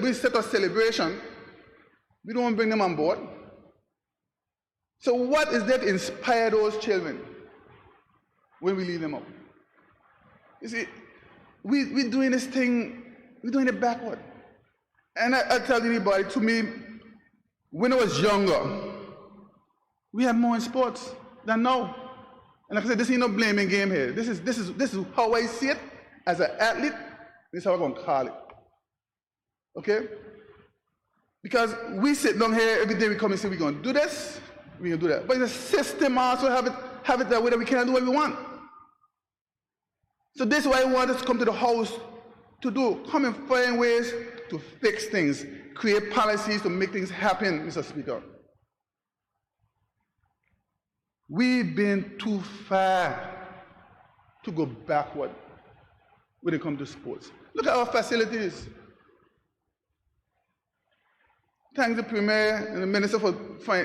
we set a celebration, we don't bring them on board. So what is that inspire those children when we leave them out? You see, we're doing this thing, we're doing it backward. And I tell anybody, to me, when I was younger, we had more in sports than now. And like I said, this ain't no blaming game here. This is how I see it as an athlete. This is how I'm going to call it. Okay? Because we sit down here every day, we come and say we're going to do this, we're going to do that. But the system also have it that way that we can't do what we want. So this is why I want us to come to the house to do. Come and find ways to fix things, create policies to make things happen, Mr. Speaker. We've been too far to go backward when it comes to sports. Look at our facilities. Thanks to the Premier and the Minister for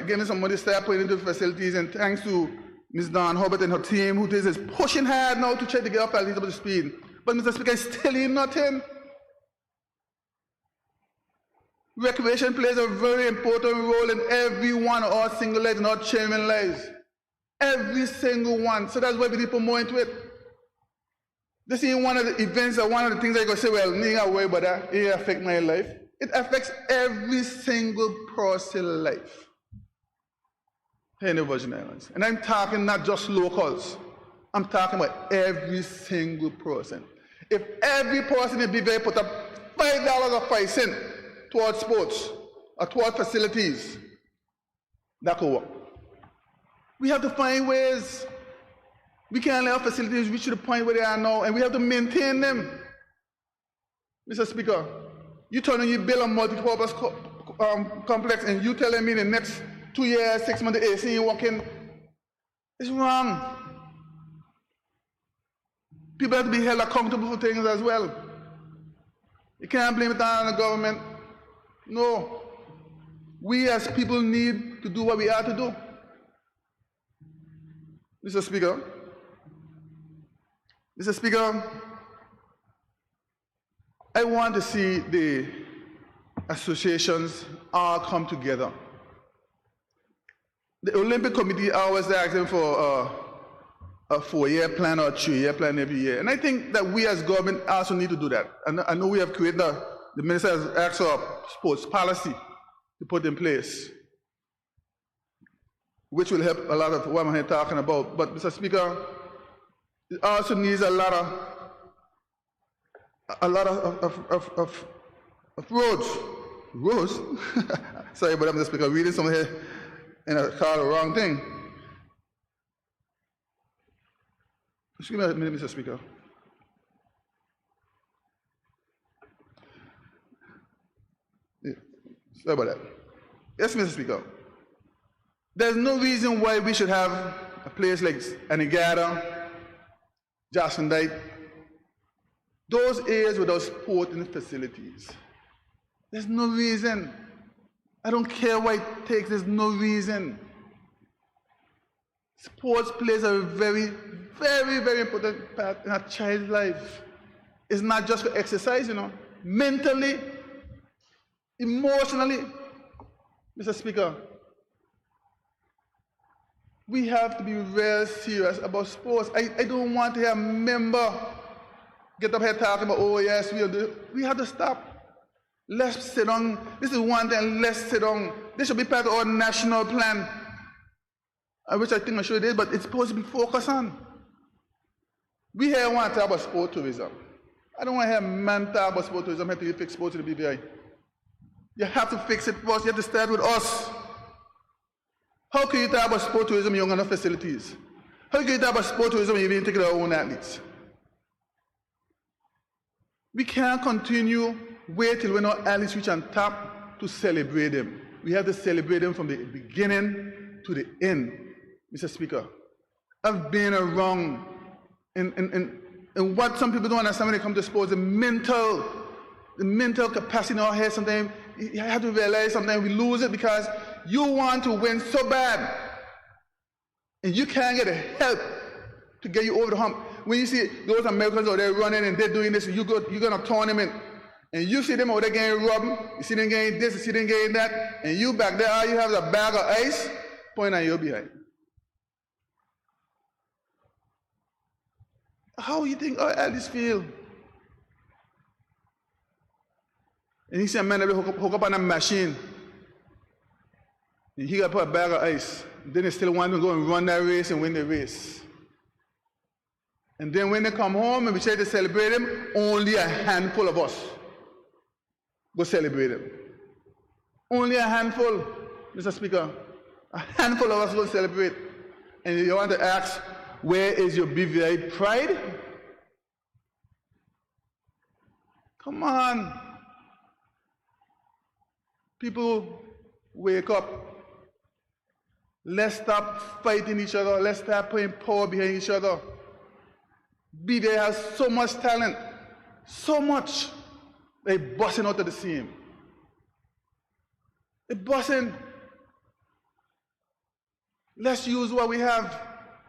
giving some money to start putting into the facilities, and thanks to Ms. Dawn Hubbard and her team, who is pushing hard now to try to get our facilities up to speed. But Mr. Speaker, it's still ain't nothing. Recreation plays a very important role in every one of our single lives and our children's lives. Every single one. So that's why we need to put more into it. This ain't one of the events or one of the things that you can say, well, me not worry about that. It affects my life. It affects every single person's life here in the Virgin Islands. And I'm talking not just locals. I'm talking about every single person. If every person in BVI put up $5 or 5 cents towards sports or towards facilities, that could work. We have to find ways. We can't let our facilities reach to the point where they are now, and we have to maintain them. Mr. Speaker, you turn on your bill a multi-purpose complex, and you telling me the next 2 years, 6 months, the AC ain't working. It's wrong. People have to be held accountable for things as well. You can't blame it on the government. No. We as people need to do what we are to do. Mr. Speaker, I want to see the associations all come together. The Olympic Committee always asking for a 4-year plan or a 3-year plan every year. And I think that we as government also need to do that. And I know we have created, the minister has asked for a sports policy to put in place, which will help a lot of what I'm here talking about. But Mr. Speaker, it also needs a lot of roads. Roads? Sorry, but I'm Mr. Speaker, reading something here and I called the wrong thing. Excuse me a minute, Mr. Speaker. Yeah. Sorry about that. Yes, Mr. Speaker. There's no reason why we should have a place like Anegada, Jackson Dyke, those areas without sport in the facilities. There's no reason. I don't care what it takes, there's no reason. Sports plays a very, very, very important part in a child's life. It's not just for exercise, mentally, emotionally. Mr. Speaker, we have to be real serious about sports. I don't want to hear a member get up here talking about, oh yes, we'll do it. We have to stop. Let's sit down. This is one thing, let's sit down. This should be part of our national plan, which I think I sure it is, but it's supposed to be focused on. We here want to talk about sport tourism. I don't want to hear a man talk about sport tourism until you fix sports in the BVI. You have to fix it first. You have to start with us. How can you talk about sport tourism in young enough facilities? How can you talk about sport tourism and you didn't take our own athletes? We can't continue wait till when our athletes reach on top to celebrate them. We have to celebrate them from the beginning to the end, Mr. Speaker. I've been around in what some people don't understand when they come to sports, the mental capacity in our head. Sometimes you have to realize sometimes we lose it because you want to win so bad and you can't get the help to get you over the hump. When you see those Americans out there running and they're doing this, and you're going to tournament, and you see them out there getting rubbed, you see them getting this, you see them getting that, and you back there, all you have is a bag of ice pointing at your behind. How do you think our athletes feel? And you see a man that hook up on a machine, and he got to put a bag of ice, and then they still want to go and run that race and win the race. And then when they come home and we try to celebrate them, only a handful of us go celebrate them. Only a handful, Mr. Speaker. A handful of us go celebrate. And you want to ask, where is your BVI pride? Come on. People, wake up. Let's stop fighting each other. Let's start putting power behind each other. BVI has so much talent, so much. They're busting out of the seam. They're busting. Let's use what we have.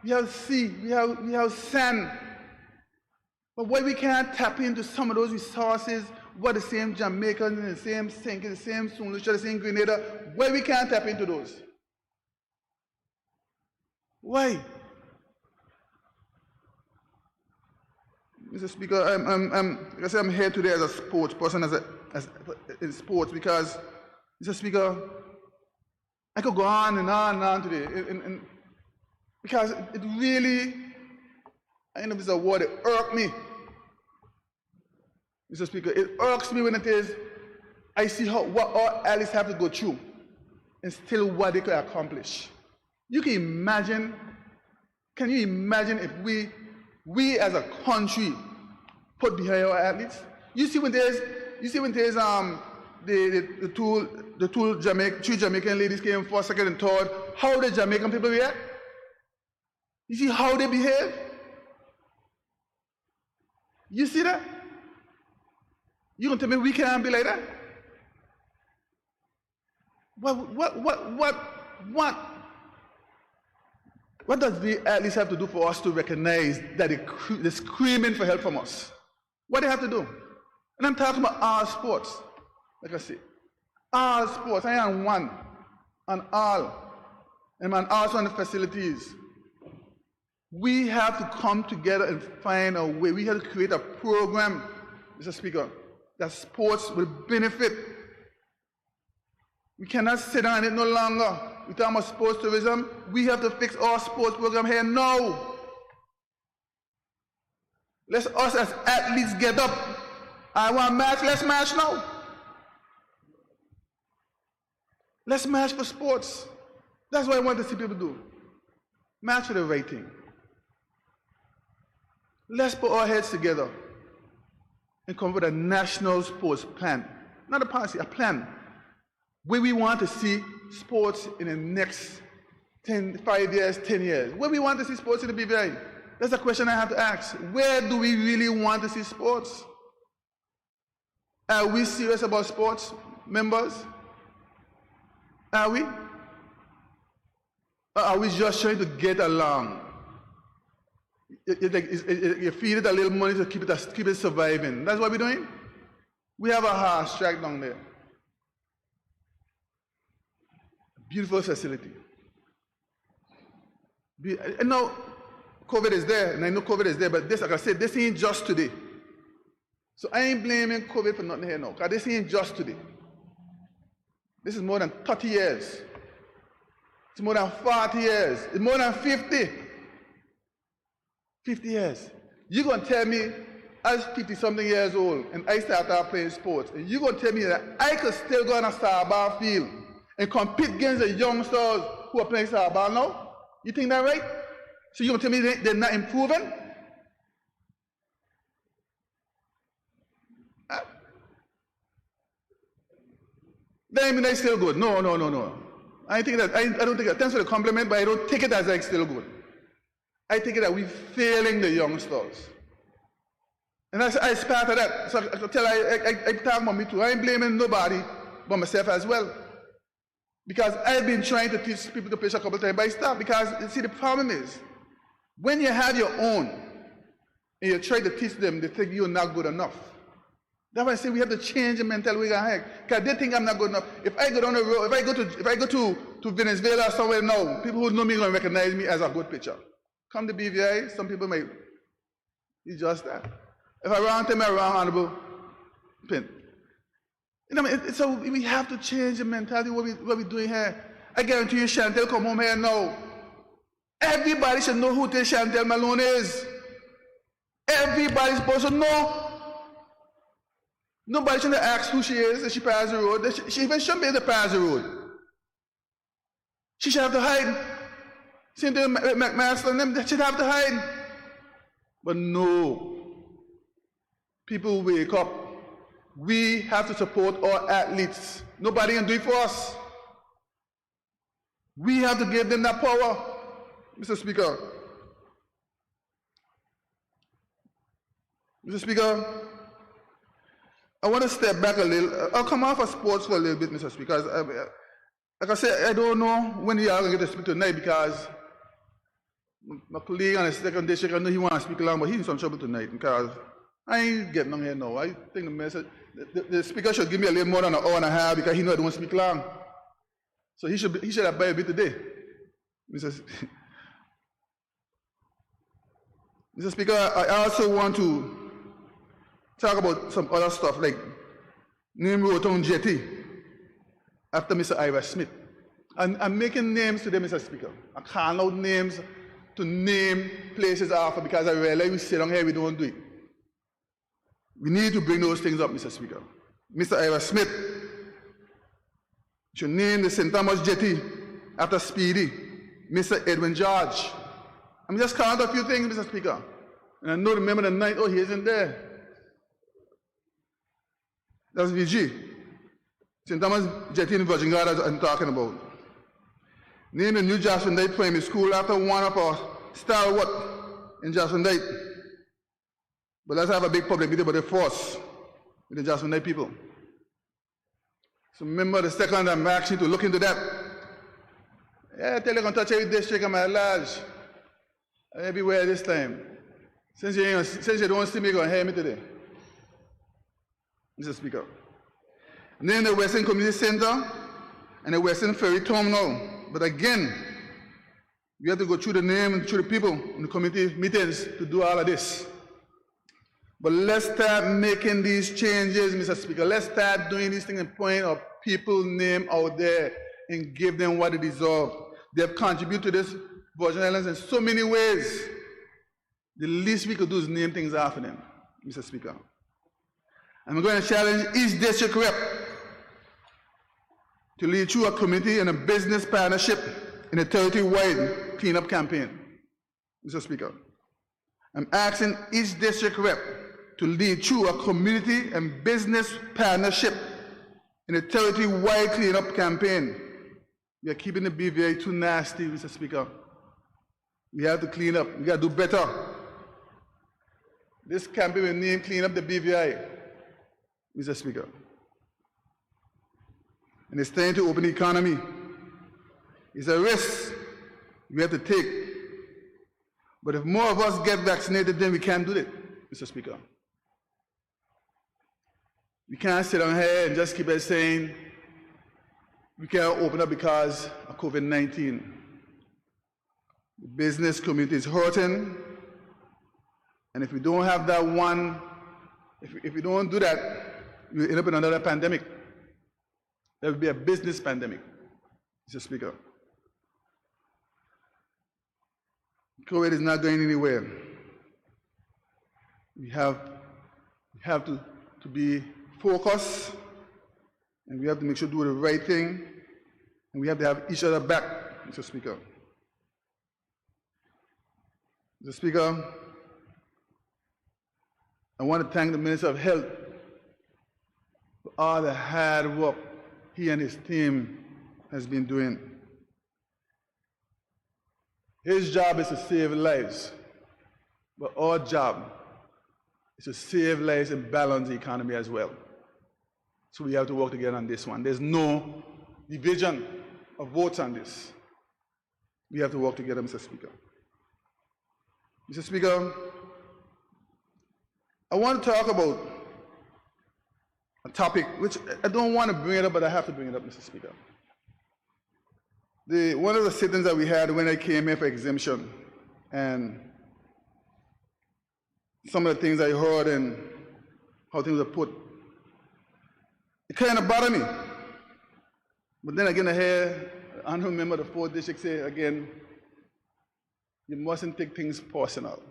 We have sea, we have sand. But why we can't tap into some of those resources, what the same Jamaicans, the same Sinkers, the same St. Lucia, the same Grenada, why we can't tap into those? Why? Mr. Speaker, like I said, I'm here today as a sports person, in sports, because, Mr. Speaker, I could go on and on and on today, because it really, I know this is a word, it irked me. Mr. Speaker, it irks me when it is, I see what our athletes have to go through, and still what they could accomplish. You can you imagine if we as a country put behind our athletes? You see when there's the two Jamaican ladies came first, second, and third, how the Jamaican people react? You see how they behave? You see that? You gonna tell me we can't be like that? What does the athletes have to do for us to recognize that they're screaming for help from us? What do they have to do? And I'm talking about all sports, like I said. All sports, I am one on all. And I'm also on the facilities. We have to come together and find a way. We have to create a program, Mr. Speaker, that sports will benefit. We cannot sit on it no longer. We're talking about sports tourism. We have to fix our sports program here now. Let's us as athletes get up. I want to match, let's match now. Let's match for sports. That's what I want to see people do. Match for the right thing. Let's put our heads together and come up with a national sports plan. Not a policy, a plan. Where we want to see sports in the next 5 years, 10 years. Where we want to see sports in the BVI? That's a question I have to ask. Where do we really want to see sports? Are we serious about sports, members? Are we? Or are we just trying to get along? You feed it a little money to keep it surviving. That's what we're doing? We have a horse track down there. Beautiful facility. I know COVID is there, and I know COVID is there, but this, like I said, this ain't just today. So I ain't blaming COVID for nothing here now, because this ain't just today. This is more than 30 years. It's more than 40 years. It's more than 50. 50 years. You're going to tell me, I was 50-something years old, and I started out playing sports, and you're going to tell me that I could still go on a star field and compete against the youngsters who are playing star ball now? You think that right? So you're going to tell me they're not improving? That mean they're still good. No. I think that I don't think that. Thanks for the compliment, but I don't take it as like still good. I take it that we're failing the youngsters. And I part of that. So I talk about me too. I ain't blaming nobody but myself as well. Because I've been trying to teach people to fish a couple of times, but I stopped because, you see, the problem is, when you have your own, and you try to teach them, they think you're not good enough. That's why I say we have to change the mentality we have. Because they think I'm not good enough. If I go down the road, if I go to Venezuela or somewhere now, people who know me are going to recognize me as a good pitcher. Come to BVI, some people may, it's just that. If I wrong, tell me I wrong, honorable pin. You know, so we have to change the mentality, what we're doing here. I guarantee you, Chantel come home here now. Everybody should know who Chantel Malone is. Everybody's supposed to know. Nobody should ask who she is if she passes the road. She even shouldn't be able to pass the road. She should have to hide. Same thing with McMaster and them, they should have to hide. But no. People wake up. We have to support our athletes. Nobody can do it for us. We have to give them that power, Mr. Speaker. Mr. Speaker, I want to step back a little. I'll come off of sports for a little bit, Mr. Speaker. Like I said, I don't know when you are going to get to speak tonight because my colleague on the second district, I know he wants to speak long, but he's in some trouble tonight because I ain't getting on here now. I think the message, the speaker should give me a little more than an hour and a half because he knows I don't want to speak long. So he should have buy a bit today. Mr. Speaker, I also want to talk about some other stuff like name Rotown Jetty after Mr. Ira Smith. I'm making names today, Mr. Speaker. I can't out names to name places after because I realize we sit down here, we don't do it. We need to bring those things up, Mr. Speaker. Mr. Ira Smith should name the St. Thomas Jetty after Speedy, Mr. Edwin George. I'm just counting a few things, Mr. Speaker. And I know remember the night, oh, he isn't there. That's VG. St. Thomas Jetty in Virgin Gardens I'm talking about. Name the new Jocelyn Dyke Primary School after one of our stalwart in Jocelyn Dyke. But let's have a big public meeting about the force with the Jocelyn Dyke people. So remember the second I'm asking you to look into that. Yeah, I tell you, I'm going to touch every district in my large. Everywhere this time. Since you don't see me, you're going to hear me today. Mr. Speaker. Name the Western Community Center and the Western Ferry Terminal. But again, we have to go through the name and through the people in the community meetings to do all of this. But let's start making these changes, Mr. Speaker. Let's start doing these things and point our people's name out there and give them what they deserve. They have contributed to this Virgin Islands in so many ways. The least we could do is name things after them, Mr. Speaker. And we're going to challenge each district rep to lead through a community and a business partnership in a territory-wide cleanup campaign, Mr. Speaker. I'm asking each district rep to lead through a community and business partnership in a territory-wide cleanup campaign. We are keeping the BVI too nasty, Mr. Speaker. We have to clean up. We got to do better. This campaign will name Clean Up the BVI, Mr. Speaker. And it's time to open the economy. It's a risk we have to take. But if more of us get vaccinated, then we can do it, Mr. Speaker. We can't sit down here and just keep saying we can't open up because of COVID-19. The business community is hurting. And if we don't have that one, if we don't do that, we'll end up in another pandemic. There will be a business pandemic, Mr. Speaker. COVID is not going anywhere. We have to be focused, and we have to make sure to do the right thing, and we have to have each other back, Mr. Speaker. Mr. Speaker, I want to thank the Minister of Health for all the hard work he and his team has been doing. His job is to save lives, but our job is to save lives and balance the economy as well. So we have to work together on this one. There's no division of votes on this. We have to work together, Mr. Speaker. Mr. Speaker, I want to talk about a topic which I don't want to bring it up, but I have to bring it up, Mr. Speaker. One of the sittings that we had when I came here for exemption, and some of the things I heard and how things are put, it kind of bothered me. But then again, I hear an honorable member of the 4th District say again, you mustn't take things personal.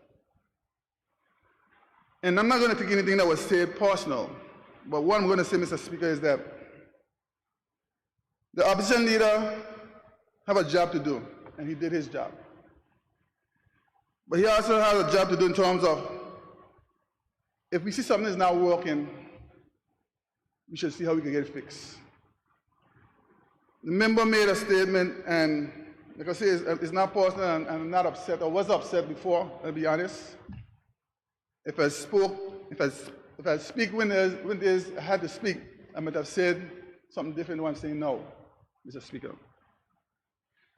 And I'm not going to take anything that was said personal, but what I'm going to say, Mr. Speaker, is that the opposition leader have a job to do, and he did his job. But he also has a job to do in terms of, if we see something is not working, we should see how we can get it fixed. The member made a statement, and like I say, it's not personal, and I'm not upset. I was upset before, I'll be honest. If I speak when I had to speak, I might have said something different than what I'm saying now, Mr. Speaker.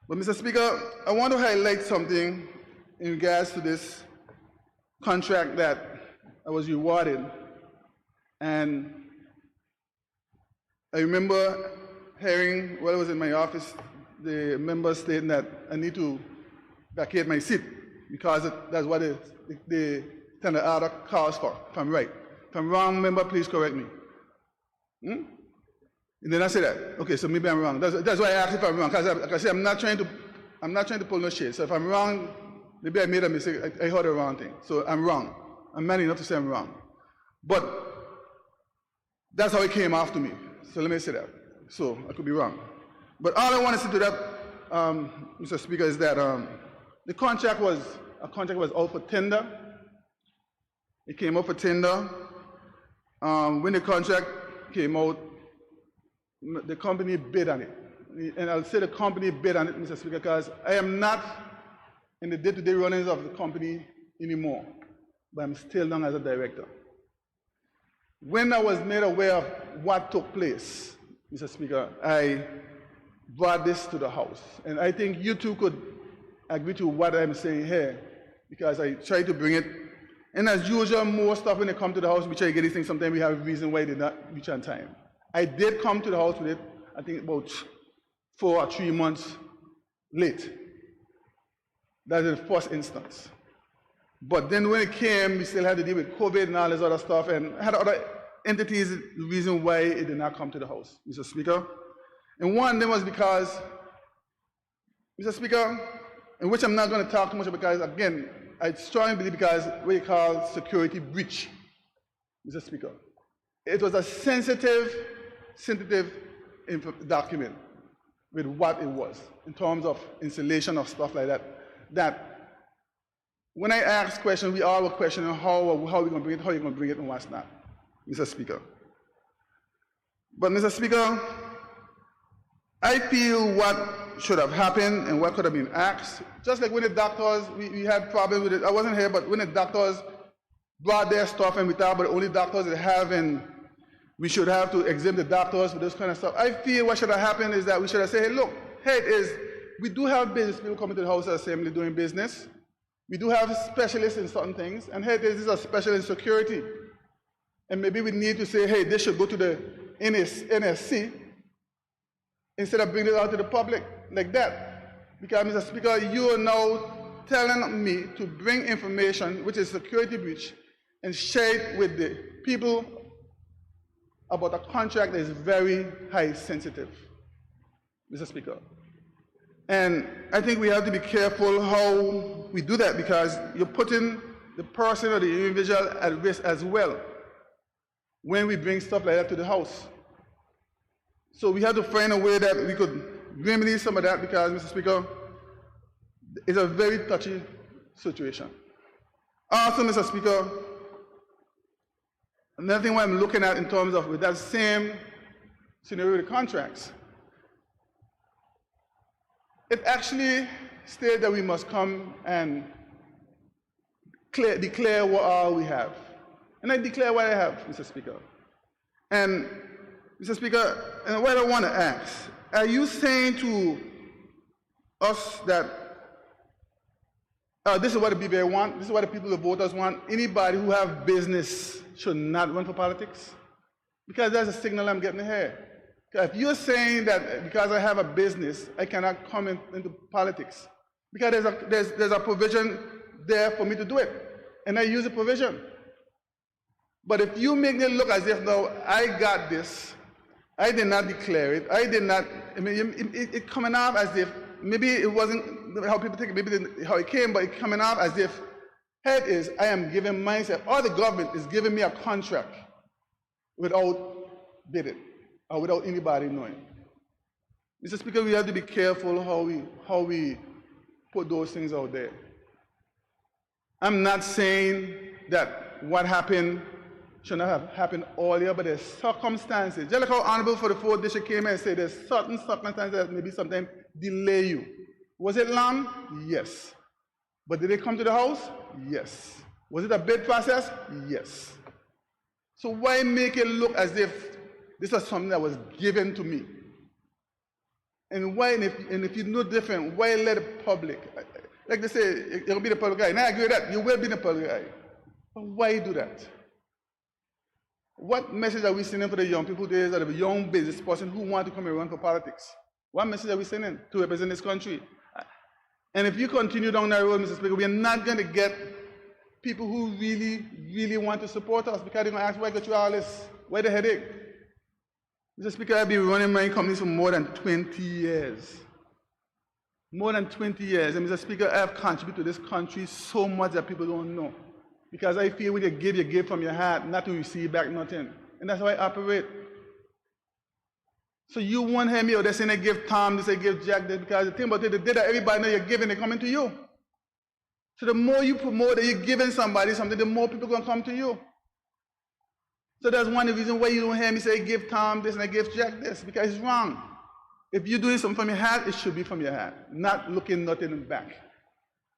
But Mr. Speaker, I want to highlight something in regards to this contract that I was rewarded. And I remember hearing, while I was in my office, the member stating that I need to vacate my seat because that's what the tender order calls for, if I'm right. If I'm wrong, member, please correct me. And then I say that, okay, so maybe I'm wrong. That's why I asked if I'm wrong, because like I say, I'm not trying to pull no shade. So if I'm wrong, maybe I made a mistake, I heard the wrong thing. So I'm wrong. I'm man enough to say I'm wrong. But that's how it came after me. So let me say that. So I could be wrong. But all I want to say to that, Mr. Speaker, is that the contract was out for tender. It came out for tender. When the contract came out, the company bid on it. And I'll say the company bid on it, Mr. Speaker, because I am not in the day-to-day runnings of the company anymore, but I'm still known as a director. When I was made aware of what took place, Mr. Speaker, I brought this to the House. And I think you two could agree to what I'm saying here, because I tried to bring it. And as usual, more stuff when they come to the House, we try to get these things. Sometimes we have a reason why they did not reach on time. I did come to the House with it, I think about 4 or 3 months late. That's the first instance. But then when it came, we still had to deal with COVID and all this other stuff, and had other entities, the reason why it did not come to the House, Mr. Speaker. And one of them was because, Mr. Speaker, in which I'm not going to talk too much because, again, I strongly believe because what you call security breach, Mr. Speaker. It was a sensitive document with what it was in terms of installation of stuff like that. That when I asked questions, we all were questioning how we're going to bring it, how you're going to bring it, and what's not, Mr. Speaker. But Mr. Speaker, I feel what should have happened and what could have been asked, just like when the doctors, we had problems with it. I wasn't here, but when the doctors brought their stuff and we thought about the only doctors they have, and we should have to exempt the doctors for this kind of stuff. I feel what should have happened is that we should have said, hey, look, it is, we do have business people coming to the House of Assembly doing business. We do have specialists in certain things, and this is a specialist in security. And maybe we need to say, hey, they should go to the NSC instead of bringing it out to the public like that. Because, Mr. Speaker, you are now telling me to bring information, which is security breach, and share it with the people about a contract that is very high sensitive, Mr. Speaker. And I think we have to be careful how we do that, because you're putting the person or the individual at risk as well when we bring stuff like that to the House. So we have to find a way that we could remedy some of that, because, Mr. Speaker, it's a very touchy situation. Also, Mr. Speaker, another thing I'm looking at in terms of with that same scenario with the contracts, it actually states that we must come and declare what all we have. And I declare what I have, Mr. Speaker. And, Mr. Speaker, and what I want to ask, are you saying to us that this is what the BBI want, this is what the people, the voters want, anybody who have business should not run for politics? Because that's a signal I'm getting here. If you're saying that because I have a business, I cannot come into politics, because there's a provision there for me to do it, and I use the provision. But if you make it look as if, no, I got this, I did not declare it, I did not, I mean, it coming off as if, maybe it wasn't how people take it, maybe how it came, but it coming off as if, head is, I am giving myself, or the government is giving me a contract without bidding, or without anybody knowing. Mr. Speaker, we have to be careful how we put those things out there. I'm not saying that what happened should not have happened earlier, but there's circumstances. Just like how Honorable for the 4th District came and said there's certain circumstances that maybe sometimes delay you. Was it long? Yes. But did they come to the House? Yes. Was it a bid process? Yes. So why make it look as if this was something that was given to me? And why, and if you know different, why let the public, like they say, you'll be the public eye. And I agree with that, you will be the public eye. But why do that? What message are we sending for the young people today, or the young business person who want to come and run for politics? What message are we sending to represent this country? And if you continue down that road, Mr. Speaker, we are not going to get people who really, really want to support us, because they're going to ask, why got you all this? Why the headache? Mr. Speaker, I've been running my companies for more than 20 years. More than 20 years. And Mr. Speaker, I have contributed to this country so much that people don't know. Because I feel when you give from your heart, not to receive back nothing. And that's how I operate. So you won't hear me or they're saying they give Tom this, they give Jack this, because the thing about it, the day that everybody knows you're giving, they're coming to you. So the more you promote that you're giving somebody something, the more people are going to come to you. So that's one of the reasons why you don't hear me say, give Tom this and I give Jack this, because it's wrong. If you're doing something from your heart, it should be from your heart, not looking nothing back.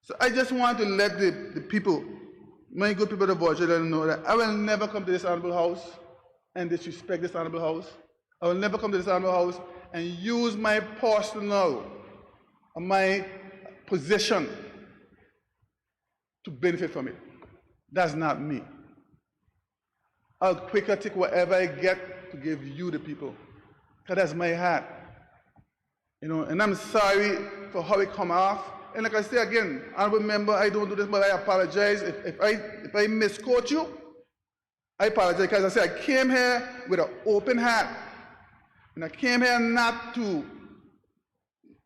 So I just want to let the people, my good people of the board, let them know that I will never come to this honorable house and disrespect this honorable house. I will never come to this honorable house and use my personal, my position to benefit from it. That's not me. I'll quicker take whatever I get to give you, the people, because that's my heart. You know, and I'm sorry for how it come off. And like I say again, honorable member, I don't do this, but I apologize. If I misquote you, I apologize, because I say I came here with an open heart. And I came here not to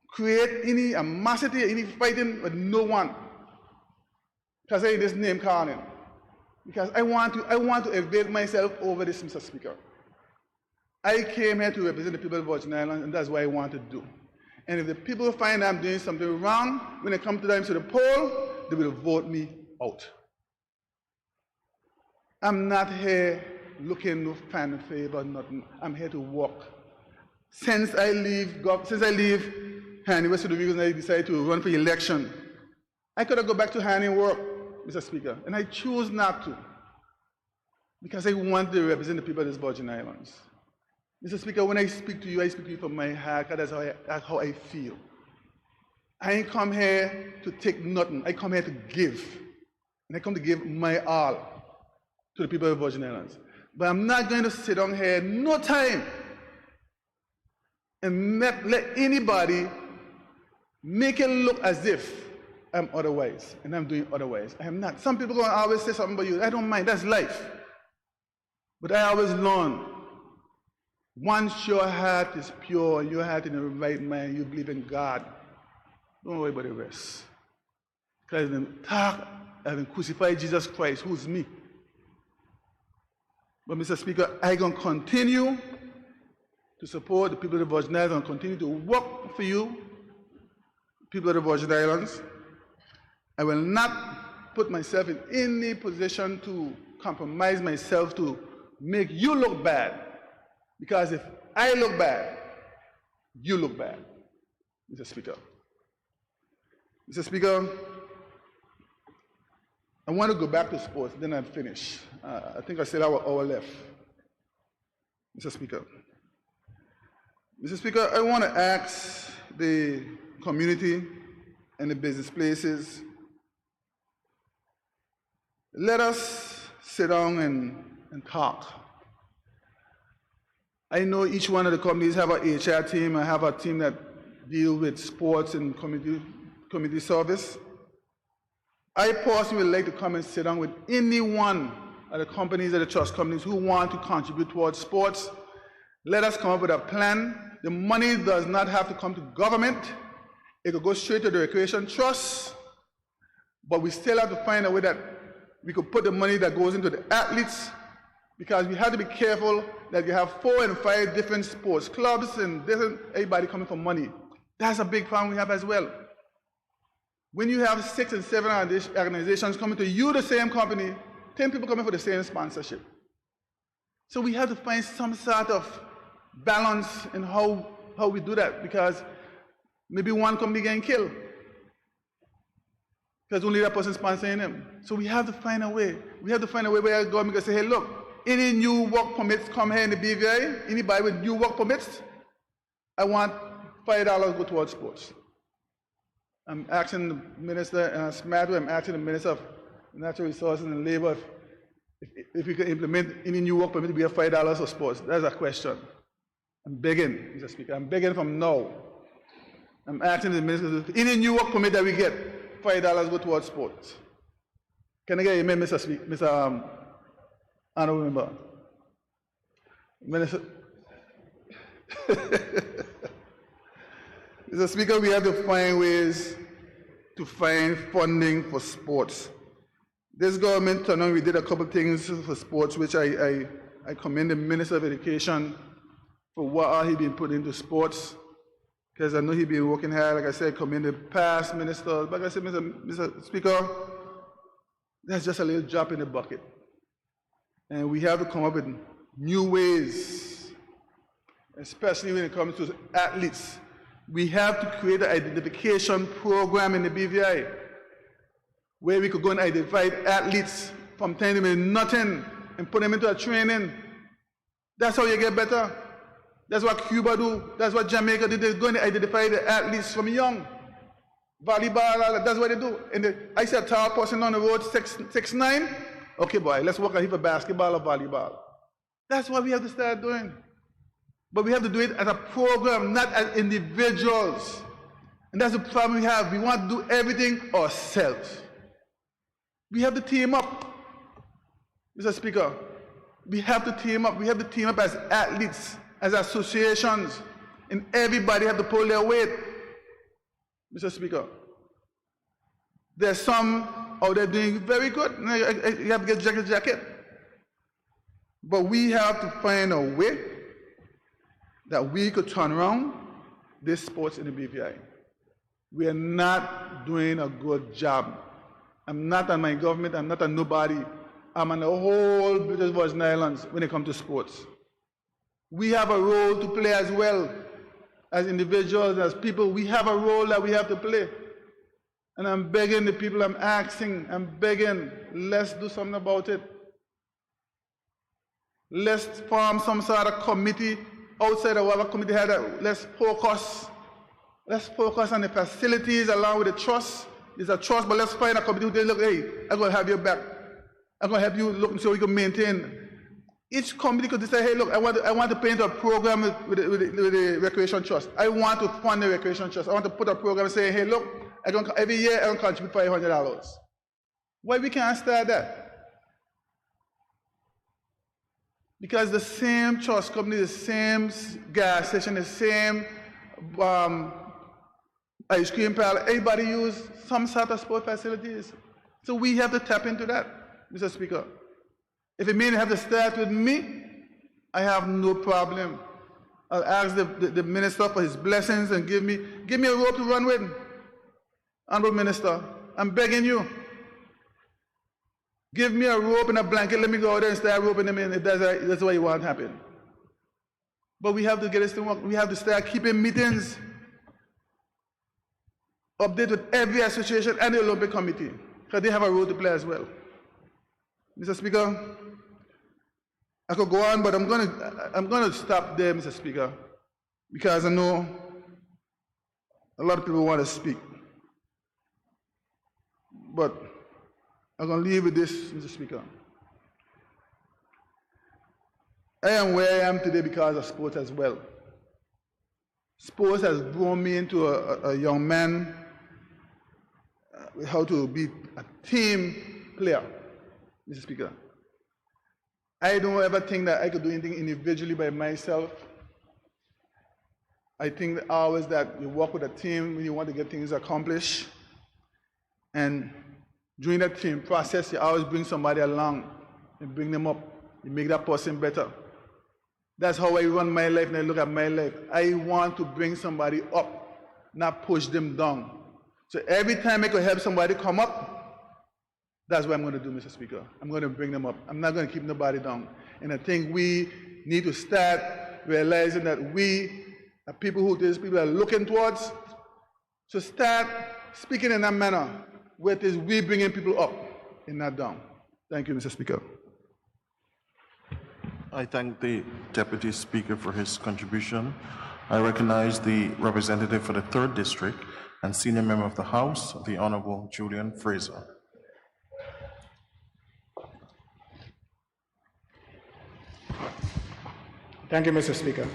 create any animosity, any fighting with no one, because I this name calling. Because I want to evade myself over this, Mr. Speaker. I came here to represent the people of Virgin Islands, and that's what I want to do. And if the people find I'm doing something wrong, when they come to the poll, they will vote me out. I'm not here looking no fan favor, nothing. I'm here to work. Since I leave Hanny, West of the Region, I decided to run for election. I could have gone back to Hanny and work, Mr. Speaker, and I choose not to, because I want to represent the people of these Virgin Islands. Mr. Speaker, when I speak to you from my heart, because that's how I feel. I ain't come here to take nothing. I come here to give. And I come to give my all to the people of the Virgin Islands. But I'm not going to sit down here no time and let anybody make it look as if I'm otherwise, and I'm doing otherwise. I am not. Some people are going to always say something about you. I don't mind. That's life. But I always learn, once your heart is pure and your heart in the right mind, you believe in God, don't worry about the rest. Because I've been crucified Jesus Christ, who's me. But Mr. Speaker, I'm going to continue to support the people of the Virgin Islands and continue to work for you, people of the Virgin Islands. I will not put myself in any position to compromise myself to make you look bad. Because if I look bad, you look bad, Mr. Speaker. Mr. Speaker, I want to go back to sports, then I'm finished. I think I still have an hour left, Mr. Speaker. Mr. Speaker, I want to ask the community and the business places, let us sit down and talk. I know each one of the companies have an HR team. I have a team that deal with sports and community service. I personally would like to come and sit down with any one of the companies or the trust companies who want to contribute towards sports. Let us come up with a plan. The money does not have to come to government. It could go straight to the Recreation Trust, but we still have to find a way that we could put the money that goes into the athletes, because we have to be careful that you have 4 and 5 different sports clubs and everybody coming for money. That's a big problem we have as well. When you have 6 and 7 organizations coming to you, the same company, 10 people coming for the same sponsorship. So we have to find some sort of balance in how we do that, because maybe one company getting killed because only that person sponsoring them. So we have to find a way. We have to find a way where the government can say, hey, look, any new work permits come here in the BVI, anybody with new work permits, I want $5 go towards sports. I'm asking the minister, and I'm asking the Minister of Natural Resources and Labor if we can implement any new work permit to be $5 for sports. That's a question. I'm begging, Mr. Speaker. I'm begging from now. I'm asking the minister, any new work permit that we get, $5 go towards sports. Can I get amen, Mr. Speaker, Mr. Honorable Member? Minister. Mr. Speaker, we have to find ways to find funding for sports. This government, we did a couple of things for sports, which I commend the Minister of Education for what he's been put into sports, because I know he's been working hard. Like I said, I commend the past ministers. But like I said, Mr. Speaker, that's just a little drop in the bucket. And we have to come up with new ways, especially when it comes to athletes. We have to create an identification program in the BVI where we could go and identify athletes from time to nothing and put them into a training. That's how you get better. That's what Cuba do. That's what Jamaica did. They're going to identify the athletes from young. Volleyball, that's what they do. And I see a tall person on the road, 6'9". Okay, boy, let's work on him for basketball or volleyball. That's what we have to start doing. But we have to do it as a program, not as individuals. And that's the problem we have. We want to do everything ourselves. We have to team up, Mr. Speaker. We have to team up. We have to team up as athletes, as associations, and everybody have to pull their weight, Mr. Speaker. There's some out there doing very good. You have to get jacket. But we have to find a way that we could turn around this sports in the BVI. We are not doing a good job. I'm not on my government, I'm not on nobody. I'm on the whole British Virgin Islands when it comes to sports. We have a role to play as well. As individuals, as people, we have a role that we have to play. And I'm begging the people, I'm begging, let's do something about it. Let's form some sort of committee outside of whatever committee had. Let's focus on the facilities along with the trust. There's a trust, but let's find a committee who say, look, hey, I'm going to have your back. I'm going to help you look so we can maintain. Each committee could say, hey, look, I want to pay into a program with the Recreation Trust. I want to fund the Recreation Trust. I want to put a program and say, hey, look, every year I don't contribute $500. Why we can't start that? Because the same trust company, the same gas station, the same ice cream parlor, everybody use some sort of sport facilities. So we have to tap into that, Mr. Speaker. If it means have to start with me, I have no problem. I'll ask the minister for his blessings and give me a rope to run with. Honorable Minister, I'm begging you. Give me a rope and a blanket, let me go out there and start roping them in if that's what you want to happen. But we have to get this to work. We have to start keeping meetings, update with every association and the Olympic Committee, because they have a role to play as well. Mr. Speaker, I could go on, but I'm gonna stop there, Mr. Speaker, because I know a lot of people want to speak. But I'm gonna leave with this, Mr. Speaker. I am where I am today because of sports as well. Sports has grown me into a young man with how to be a team player, Mr. Speaker. I don't ever think that I could do anything individually by myself. I think always that you work with a team when you want to get things accomplished. And during that team process, you always bring somebody along and bring them up. You make that person better. That's how I run my life and I look at my life. I want to bring somebody up, not push them down. So every time I could help somebody come up, that's what I'm going to do, Mr. Speaker. I'm going to bring them up. I'm not going to keep nobody down. And I think we need to start realizing that we are people who these people are looking towards. So start speaking in that manner, where it is we bringing people up and not down. Thank you, Mr. Speaker.
I thank the Deputy Speaker for his contribution. I recognize the representative for the 3rd District and Senior Member of the House, the Honorable Julian Fraser.
Thank you, Mr. Speaker.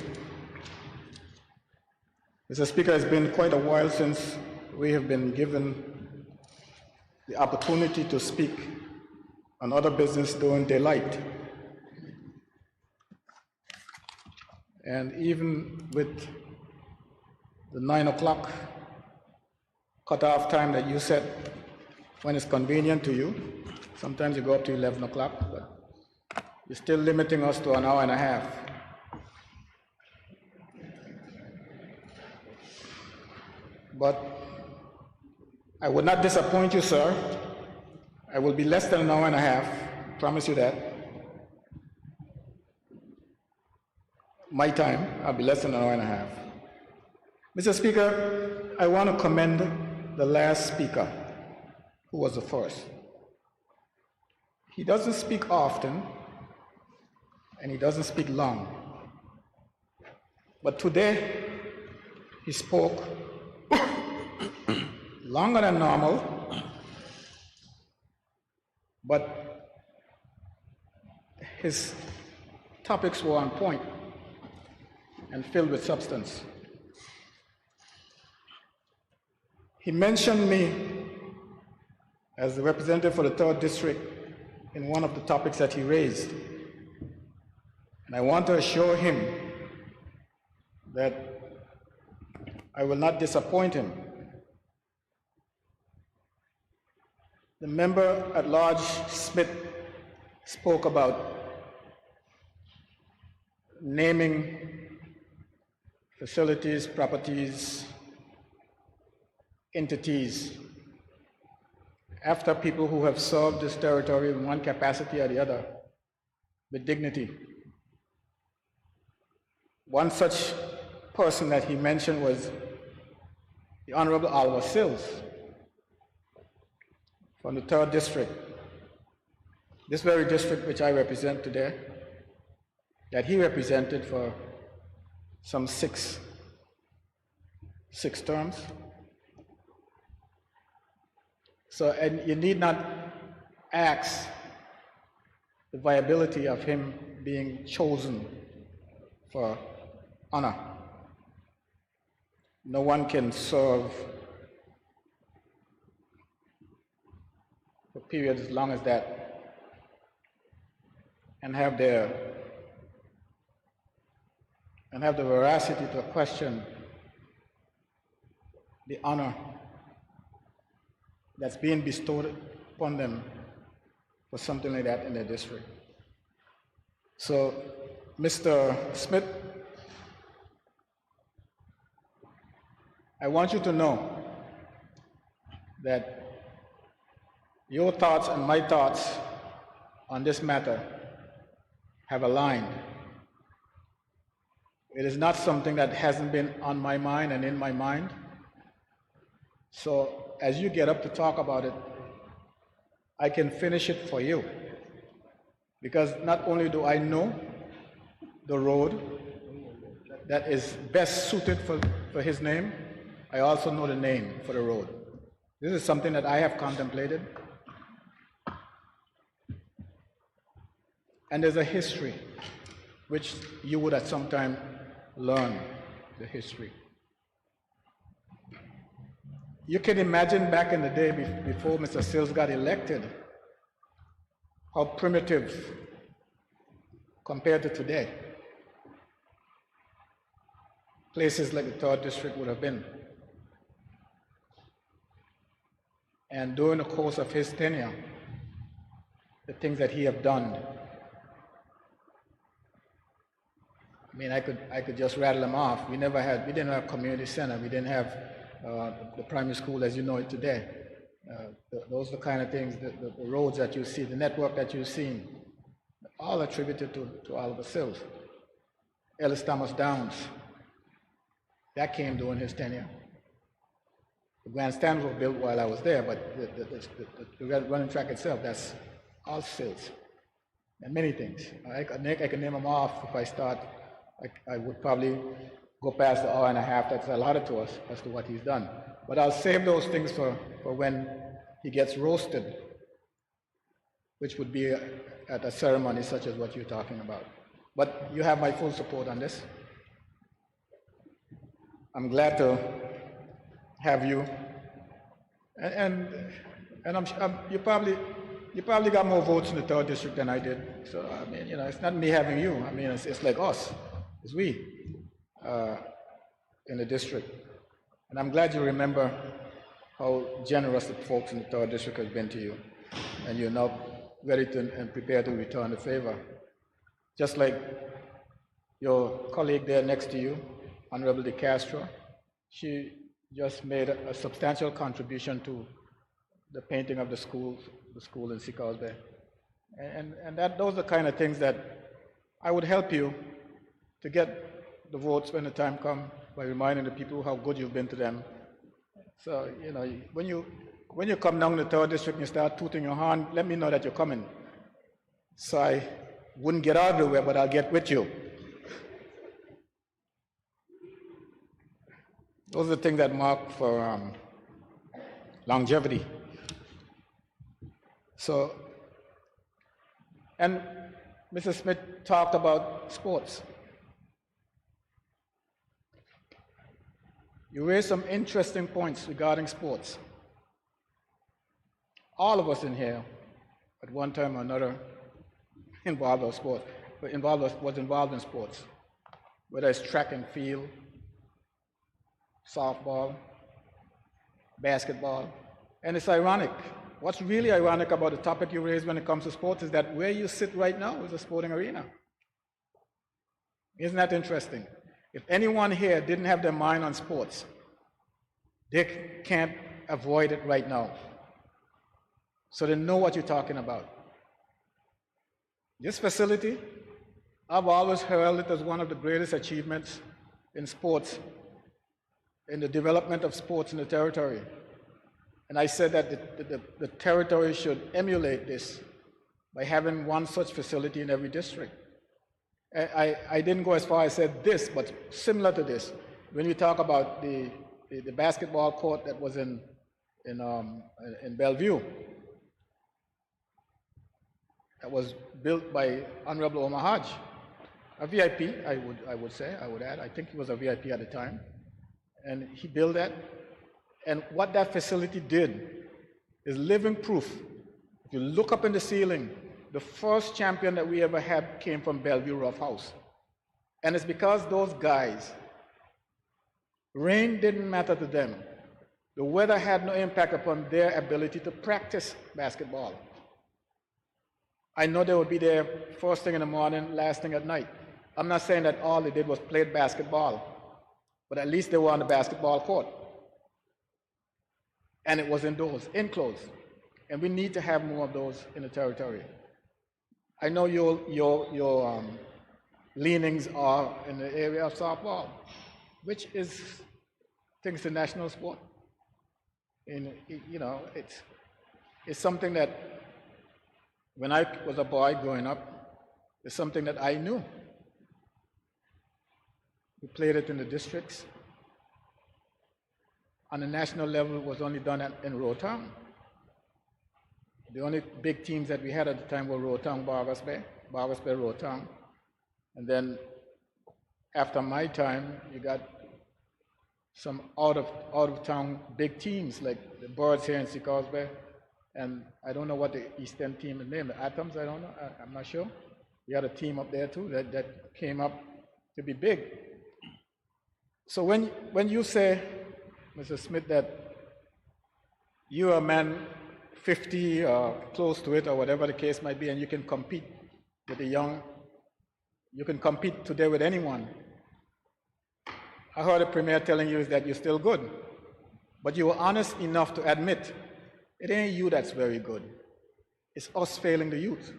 Mr. Speaker, it's been quite a while since we have been given the opportunity to speak on other business during daylight. And even with the 9 o'clock cutoff time that you set when it's convenient to you, sometimes you go up to 11 o'clock, but you're still limiting us to an hour and a half. But I would not disappoint you, sir. I will be less than an hour and a half, promise you that. My time, I'll be less than an hour and a half. Mr. Speaker, I want to commend the last speaker, who was the first. He doesn't speak often, and he doesn't speak long. But today, he spoke longer than normal, but his topics were on point and filled with substance. He mentioned me as the representative for the 3rd District in one of the topics that he raised. And I want to assure him that I will not disappoint him. The member at large, Smith, spoke about naming facilities, properties, entities after people who have served this territory in one capacity or the other with dignity. One such person that he mentioned was the Honorable Alva Sills from the 3rd District, this very district which I represent today, that he represented for some six terms. So, and you need not ask the viability of him being chosen for honor. No one can serve for periods as long as that and have the veracity to question the honor that's being bestowed upon them for something like that in their district. So, Mr. Smith, I want you to know that your thoughts and my thoughts on this matter have aligned. It is not something that hasn't been on my mind and in my mind. So as you get up to talk about it, I can finish it for you. Because not only do I know the road that is best suited for his name, I also know the name for the road. This is something that I have contemplated. And there's a history, which you would at some time learn the history. You can imagine back in the day before Mr. Sills got elected, how primitive compared to today places like the 3rd District would have been. And during the course of his tenure, the things that he have done, I mean, I could just rattle them off. We didn't have community center. We didn't have the primary school as you know it today. Those are the kind of things, the roads that you see, the network that you've seen, all attributed to Oliver Sills. Ellis Thomas Downs, that came during his tenure. The grandstands were built while I was there, but the running track itself, that's all Sills. And many things. I can name them off if I start. I would probably go past the hour and a half that's allotted to us as to what he's done. But I'll save those things for when he gets roasted, which would be at a ceremony such as what you're talking about. But you have my full support on this. I'm glad to have you. And you probably got more votes in the 3rd District than I did. So, I mean, you know, it's not me having you. I mean, it's like us. It's we in the district. And I'm glad you remember how generous the folks in the 3rd District have been to you. And you're now ready to and prepared to return the favor. Just like your colleague there next to you, Honorable De Castro, she just made a substantial contribution to the painting of the school in Seacoast Bay. And those are the kind of things that I would help you to get the votes when the time comes by reminding the people how good you've been to them. So, you know, when you come down to the 3rd District and you start tooting your horn, let me know that you're coming. So I wouldn't get out of the way, but I'll get with you. Those are the things that mark for longevity. So, and Mrs. Smith talked about sports. You raised some interesting points regarding sports. All of us in here, at one time or another, was involved in sports, whether it's track and field, softball, basketball. And it's ironic. What's really ironic about the topic you raised when it comes to sports is that where you sit right now is a sporting arena. Isn't that interesting? If anyone here didn't have their mind on sports, they can't avoid it right now. So they know what you're talking about. This facility, I've always held it as one of the greatest achievements in sports, in the development of sports in the territory. And I said that the territory should emulate this by having one such facility in every district. I didn't go as far as I said this, but similar to this. When you talk about the basketball court that was in Bellevue, that was built by Honorable Omar Hodge, a VIP, I would add. I think he was a VIP at the time. And he built that. And what that facility did is living proof. If you look up in the ceiling, the first champion that we ever had came from Bellevue Rough House. And it's because those guys, rain didn't matter to them. The weather had no impact upon their ability to practice basketball. I know they would be there first thing in the morning, last thing at night. I'm not saying that all they did was play basketball, but at least they were on the basketball court. And it was indoors, enclosed. And we need to have more of those in the territory. I know your leanings are in the area of softball, which is, I think it's a national sport. And, it's something that when I was a boy growing up, it's something that I knew. We played it in the districts. On the national level, it was only done in Rotown. The only big teams that we had at the time were Rotown, Bargas Bay, Rotown. And then after my time, you got some out of town big teams like the Birds here in Seacoast Bay. And I don't know what the Eastern team is named, the Atoms, I don't know, I'm not sure. We had a team up there too that came up to be big. So when you say, Mr. Smith, that you're a man 50 or close to it or whatever the case might be, and you can compete with the young, you can compete today with anyone. I heard the Premier telling you that you're still good, but you were honest enough to admit it ain't you that's very good. It's us failing the youth.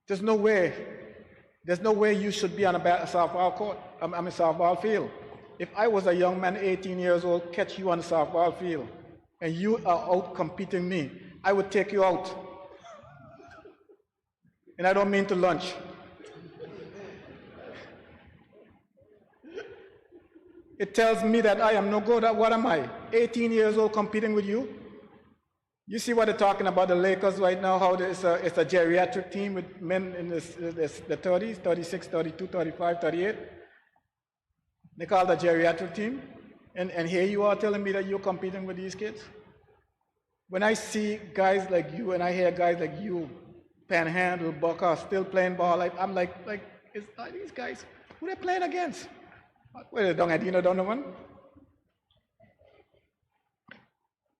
There's no way you should be on a softball court, softball field. If I was a young man, 18 years old, catch you on the softball field, and you are out competing me, I would take you out. And I don't mean to lunch. It tells me that I am no good. What am I? 18 years old competing with you? You see what they're talking about, the Lakers right now, how it's a geriatric team with men in the 30s, 36, 32, 35, 38. They call it a geriatric team. And here you are telling me that you're competing with these kids? When I see guys like you and I hear guys like you, Panhandle, Bucker, still playing ball, I'm like, are these guys, who are they playing against? Well, Donovan.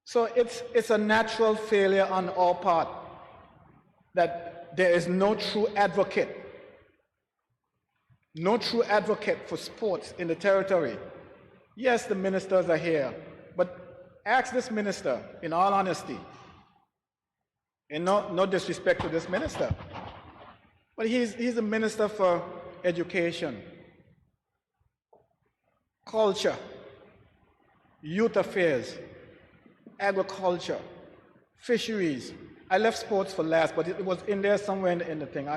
So it's a natural failure on our part that there is no true advocate for sports in the territory. Yes, the ministers are here, but ask this minister, in all honesty, and no disrespect to this minister, but he's a minister for education, culture, youth affairs, agriculture, fisheries. I left sports for last, but it was in there somewhere in the thing.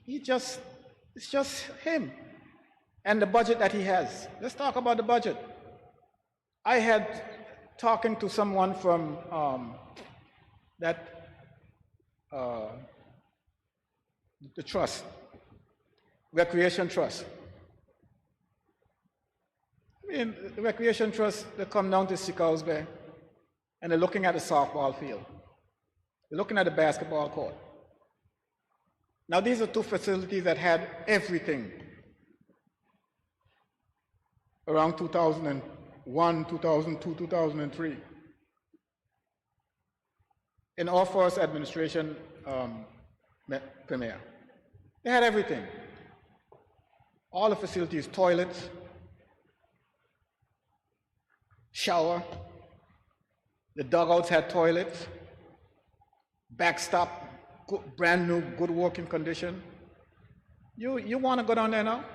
It's just him and the budget that he has. Let's talk about the budget. I had talking to someone from the trust, Recreation Trust. I mean, the Recreation Trust, they come down to Seacoast Bay and they're looking at the softball field. They're looking at the basketball court. Now, these are two facilities that had everything around 2001, 2002, 2003. In our first administration, Premier, they had everything. All the facilities, toilets, shower, the dugouts had toilets, backstop, brand new, good working condition. You want to go down there now?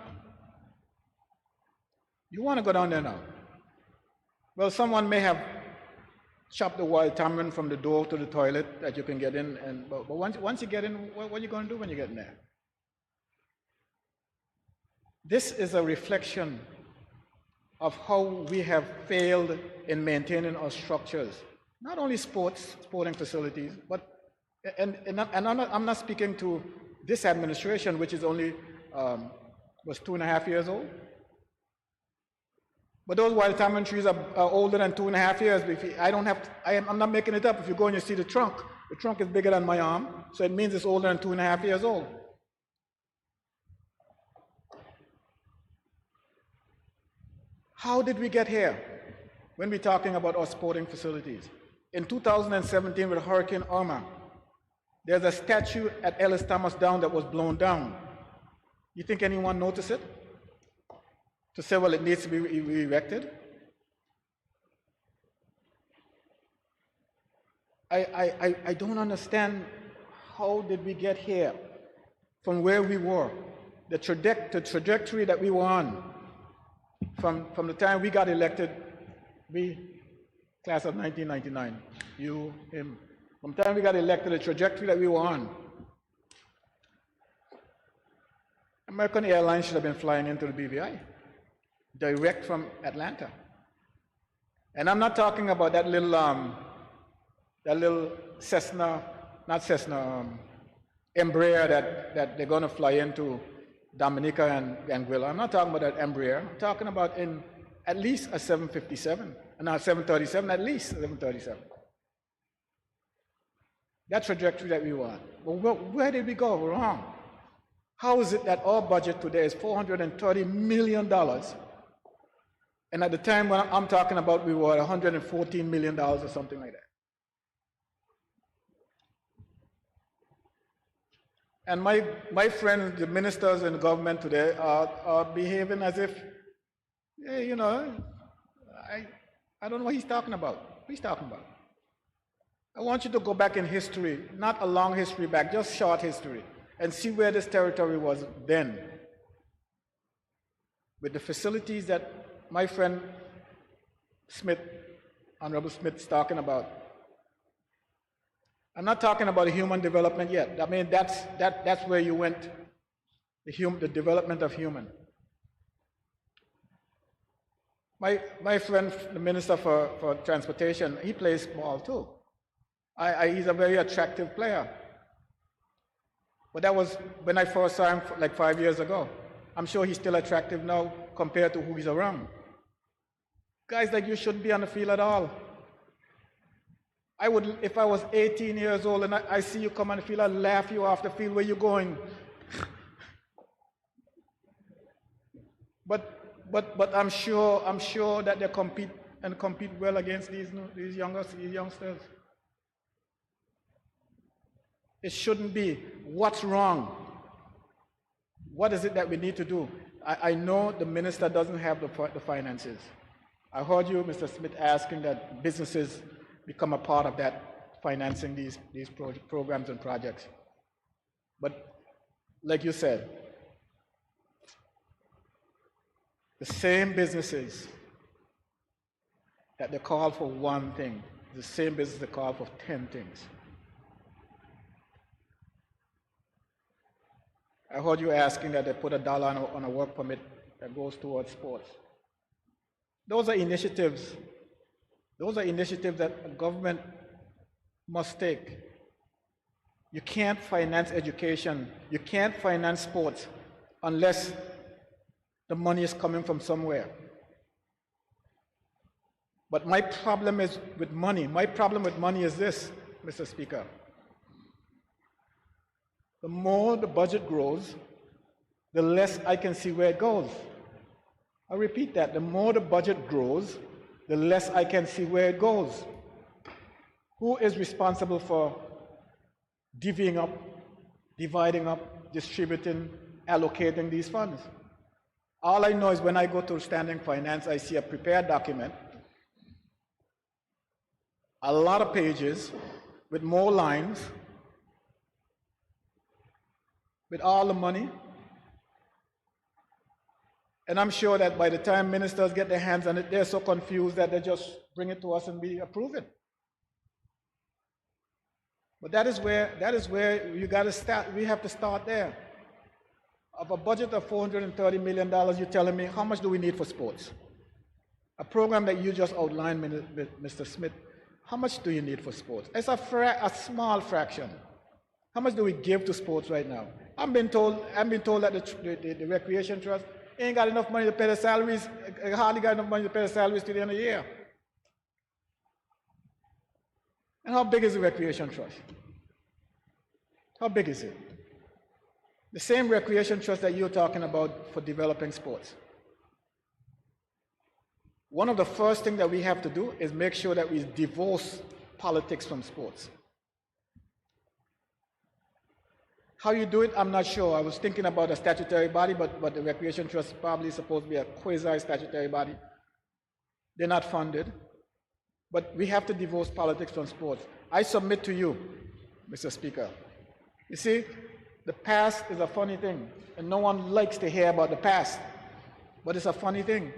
You want to go down there now? Well, someone may have chopped the wild tamarind from the door to the toilet that you can get in, but once you get in, what are you going to do when you get in there? This is a reflection of how we have failed in maintaining our structures, not only sporting facilities, but I'm not speaking to this administration, which is only was 2.5 years old. But those wild tamarind trees are older than 2.5 years. I'm not making it up. If you go and you see the trunk is bigger than my arm, so it means it's older than 2.5 years old. How did we get here when we're talking about our sporting facilities? In 2017 with Hurricane Irma, there's a statue at Ellis Thomas Down that was blown down. You think anyone noticed it? To say, well, it needs to be erected? I don't understand how did we get here from where we were, the trajectory that we were on from the time we got elected, we, class of 1999, you, him, from the time we got elected, the trajectory that we were on. American Airlines should have been flying into the BVI, direct from Atlanta. And I'm not talking about that little Cessna, not Cessna, Embraer that they're going to fly into Dominica and Anguilla. I'm not talking about that Embraer. I'm talking about in at least a 757, not 737, at least 737. That trajectory that we were on. Well, where did we go wrong? How is it that our budget today is $430 million? And at the time when I'm talking about, we were at $114 million or something like that. And my friends, the ministers in the government today, are behaving as if, hey, you know, I don't know what he's talking about. What he's talking about. I want you to go back in history, not a long history back, just short history, and see where this territory was then. With the facilities that my friend Smith, Honorable Smith, is talking about. I'm not talking about human development yet. I mean, that's where you went, the development of human. My friend, the Minister for Transportation, he plays ball too. He's a very attractive player. But that was when I first saw him like 5 years ago. I'm sure he's still attractive now compared to who he's around. Guys like you shouldn't be on the field at all. I would, if I was 18 years old and I see you come on the field, I'd laugh you off the field. Where you going? But I'm sure that they compete well against these youngsters. It shouldn't be. What's wrong? What is it that we need to do? I know the minister doesn't have the finances. I heard you, Mr. Smith, asking that businesses become a part of that, financing these programs and projects. But like you said, the same businesses that they call for one thing, the same business they call for 10 things. I heard you asking that they put $1 on a work permit that goes towards sports. Those are initiatives that a government must take. You can't finance education, you can't finance sports unless the money is coming from somewhere. But my problem is with money. My problem with money is this, Mr. Speaker. The more the budget grows, the less I can see where it goes. I repeat that, the more the budget grows, the less I can see where it goes. Who is responsible for divvying up, dividing up, distributing, allocating these funds? All I know is when I go to standing finance, I see a prepared document, a lot of pages with more lines, with all the money. And I'm sure that by the time ministers get their hands on it, they're so confused that they just bring it to us and we approve it. But that is where you got to start. We have to start there. Of a budget of $430 million, you're telling me how much do we need for sports? A program that you just outlined, Mr. Smith, how much do you need for sports? It's a small fraction. How much do we give to sports right now? I've been told that the Recreation Trust ain't got enough money to pay the salaries, hardly got enough money to pay the salaries to the end of the year. And how big is the Recreation Trust? How big is it? The same Recreation Trust that you're talking about for developing sports. One of the first things that we have to do is make sure that we divorce politics from sports. How you do it, I'm not sure. I was thinking about a statutory body, but the Recreation Trust is probably supposed to be a quasi-statutory body. They're not funded. But we have to divorce politics from sports. I submit to you, Mr. Speaker. You see, the past is a funny thing, and no one likes to hear about the past, but it's a funny thing.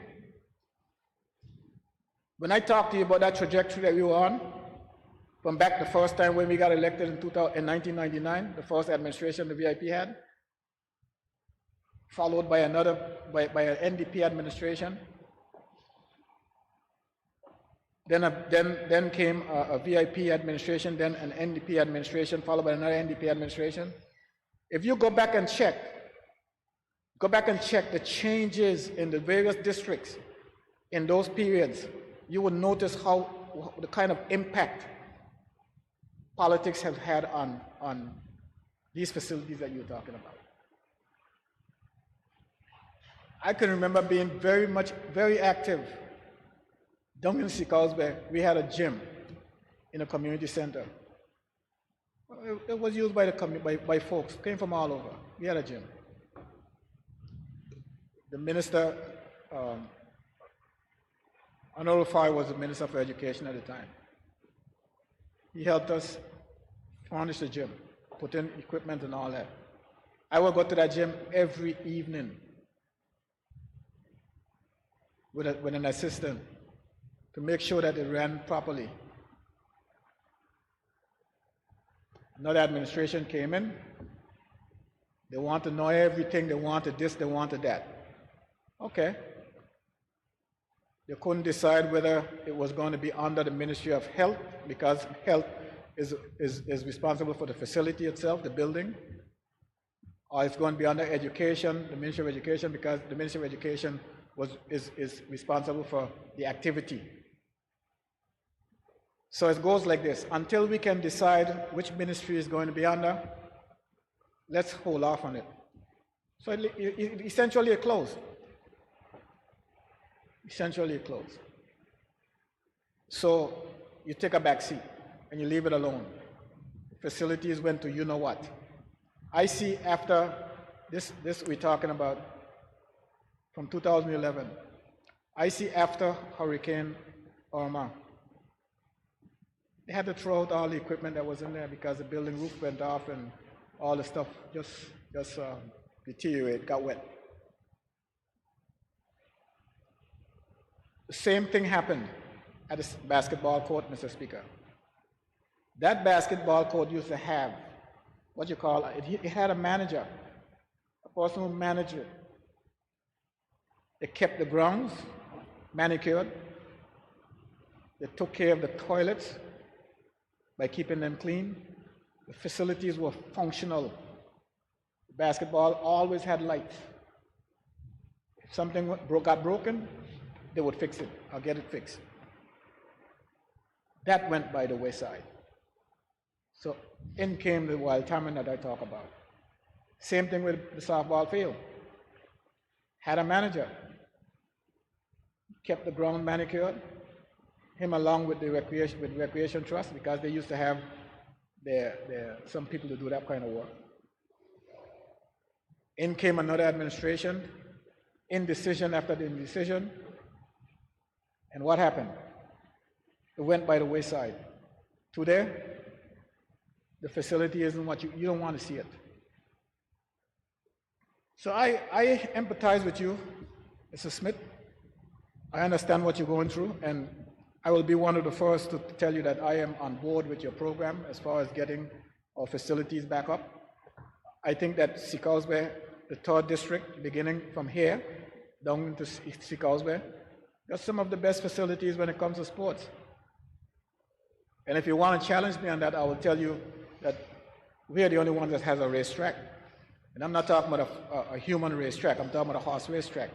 When I talk to you about that trajectory that we were on, from back the first time when we got elected in 1999, the first administration the VIP had, followed by another, by an NDP administration. Then came a VIP administration, then an NDP administration, followed by another NDP administration. If you go back and check the changes in the various districts in those periods, you will notice how the kind of impact politics have had on these facilities that you're talking about. I can remember being very active down in Sikausbe. We had a gym in a community center. It was used by folks, came from all over. We had a gym. The minister, Honorable Fry was the Minister for Education at the time. He helped us furnish the gym, put in equipment and all that. I would go to that gym every evening with an assistant to make sure that it ran properly. Another administration came in. They want to know everything. They wanted this, they wanted that. Okay. They couldn't decide whether it was going to be under the Ministry of Health, because health is responsible for the facility itself, the building, or it's going to be under education, the Ministry of Education, because the Ministry of Education is responsible for the activity. So it goes like this. Until we can decide which ministry is going to be under, let's hold off on it. So essentially it closed. Essentially it closed. So you take a back seat and you leave it alone. Facilities went to you know what. I see after this we're talking about from 2011, I see after Hurricane Irma, they had to throw out all the equipment that was in there because the building roof went off and all the stuff just deteriorated, got wet. The same thing happened at the basketball court, Mr. Speaker. That basketball court used to have what you call, it had a manager, a person who managed it. They kept the grounds manicured. They took care of the toilets by keeping them clean. The facilities were functional. Basketball always had lights. If something got broken, they would fix it or get it fixed. That went by the wayside. So in came the wild timing that I talk about. Same thing with the softball field. Had a manager, kept the ground manicured, him along with the recreation trust, because they used to have some people to do that kind of work. In came another administration, indecision after the indecision, and what happened? It went by the wayside. Today, the facility isn't what you don't want to see it. So I empathize with you, Mr. Smith. I understand what you're going through, and I will be one of the first to tell you that I am on board with your program as far as getting our facilities back up. I think that Sikausbe, the 3rd district, beginning from here down into Sikausbe, got some of the best facilities when it comes to sports. And if you want to challenge me on that, I will tell you that we are the only one that has a racetrack. And I'm not talking about a human racetrack, I'm talking about a horse racetrack.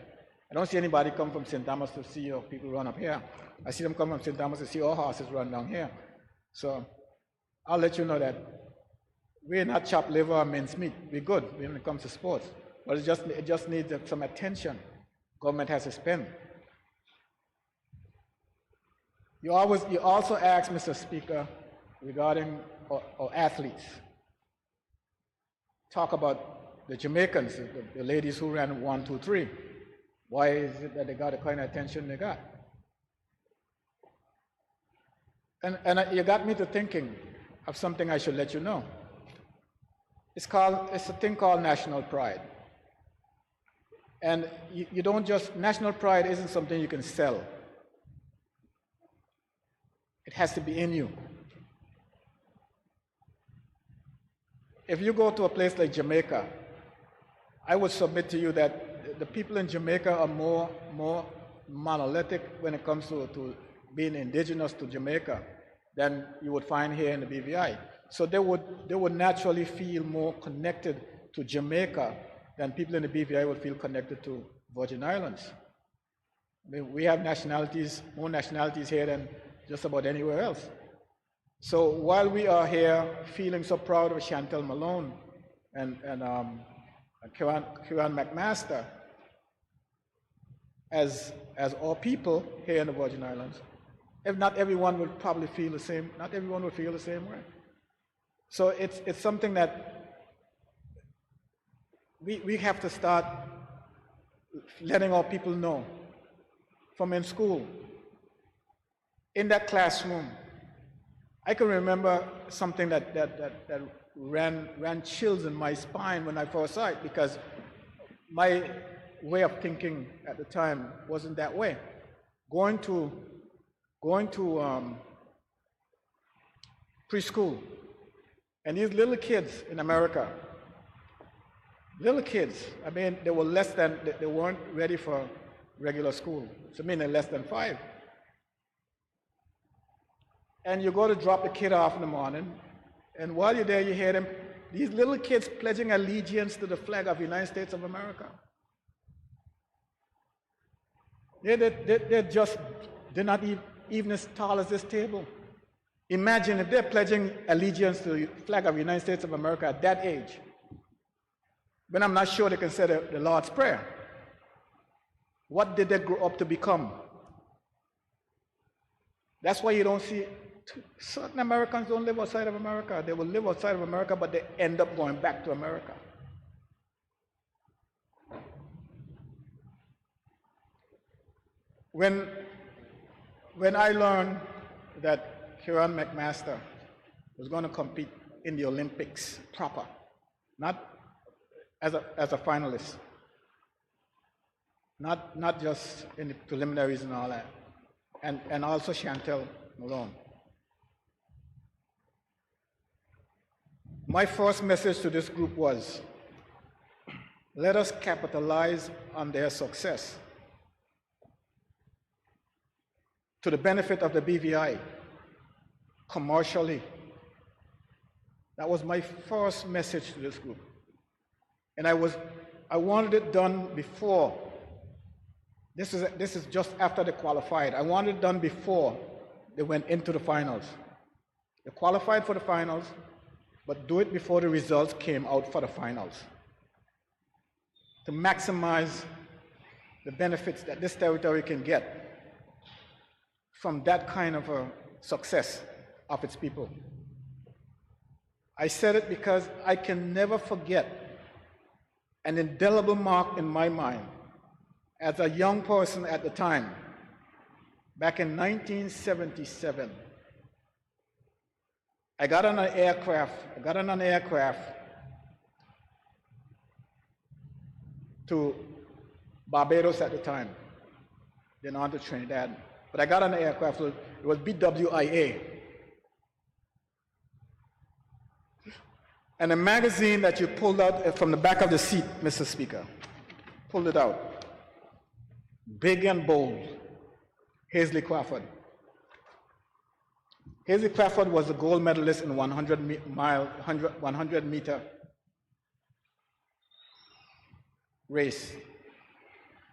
I don't see anybody come from St. Thomas to see people run up here. I see them come from St. Thomas to see our horses run down here. So I'll let you know that we're not chopped liver or minced meat. We're good when it comes to sports. But it just needs some attention government has to spend. You also asked, Mr. Speaker, regarding our athletes. Talk about the Jamaicans, the ladies who ran 1, 2, 3. Why is it that they got the kind of attention they got? And you got me to thinking of something I should let you know. It's a thing called national pride. And you don't just, national pride isn't something you can sell. It has to be in you. If you go to a place like Jamaica, I would submit to you that the people in Jamaica are more monolithic when it comes to being indigenous to Jamaica than you would find here in the BVI. So they would naturally feel more connected to Jamaica than people in the BVI would feel connected to Virgin Islands. I mean, we have more nationalities here than just about anywhere else. So while we are here feeling so proud of Chantel Malone and Kieran McMaster as our people here in the Virgin Islands, if not everyone would probably feel the same. Not everyone would feel the same way. So it's something that we have to start letting our people know from in school, in that classroom. I can remember something that ran chills in my spine when I first saw it, because my way of thinking at the time wasn't that way. Going to preschool, and these little kids in America, little kids, I mean, they weren't ready for regular school. So I mean, they're less than 5. And you go to drop the kid off in the morning, and while you're there, you hear them, these little kids pledging allegiance to the flag of the United States of America. They're not even as tall as this table. Imagine if they're pledging allegiance to the flag of the United States of America at that age. But I'm not sure they can say the Lord's Prayer. What did they grow up to become? That's why you don't see certain Americans don't live outside of America. They will live outside of America, but they end up going back to America. When I learned that Kieran McMaster was going to compete in the Olympics proper, not as a finalist, not just in the preliminaries and all that, and also Chantel Malone. My first message to this group was, let us capitalize on their success to the benefit of the BVI, commercially. That was my first message to this group. And I wanted it done before. This is just after they qualified. I wanted it done before they went into the finals. They qualified for the finals, but do it before the results came out for the finals, to maximize the benefits that this territory can get from that kind of a success of its people. I said it because I can never forget an indelible mark in my mind as a young person at the time, back in 1977. I got on an aircraft to Barbados at the time, then on to Trinidad. But I got on an aircraft, so it was BWIA. And a magazine that you pulled out from the back of the seat, Mr. Speaker, pulled it out. Big and bold, Hazley Crawford. Hazley Crawford was the gold medalist in 100-meter race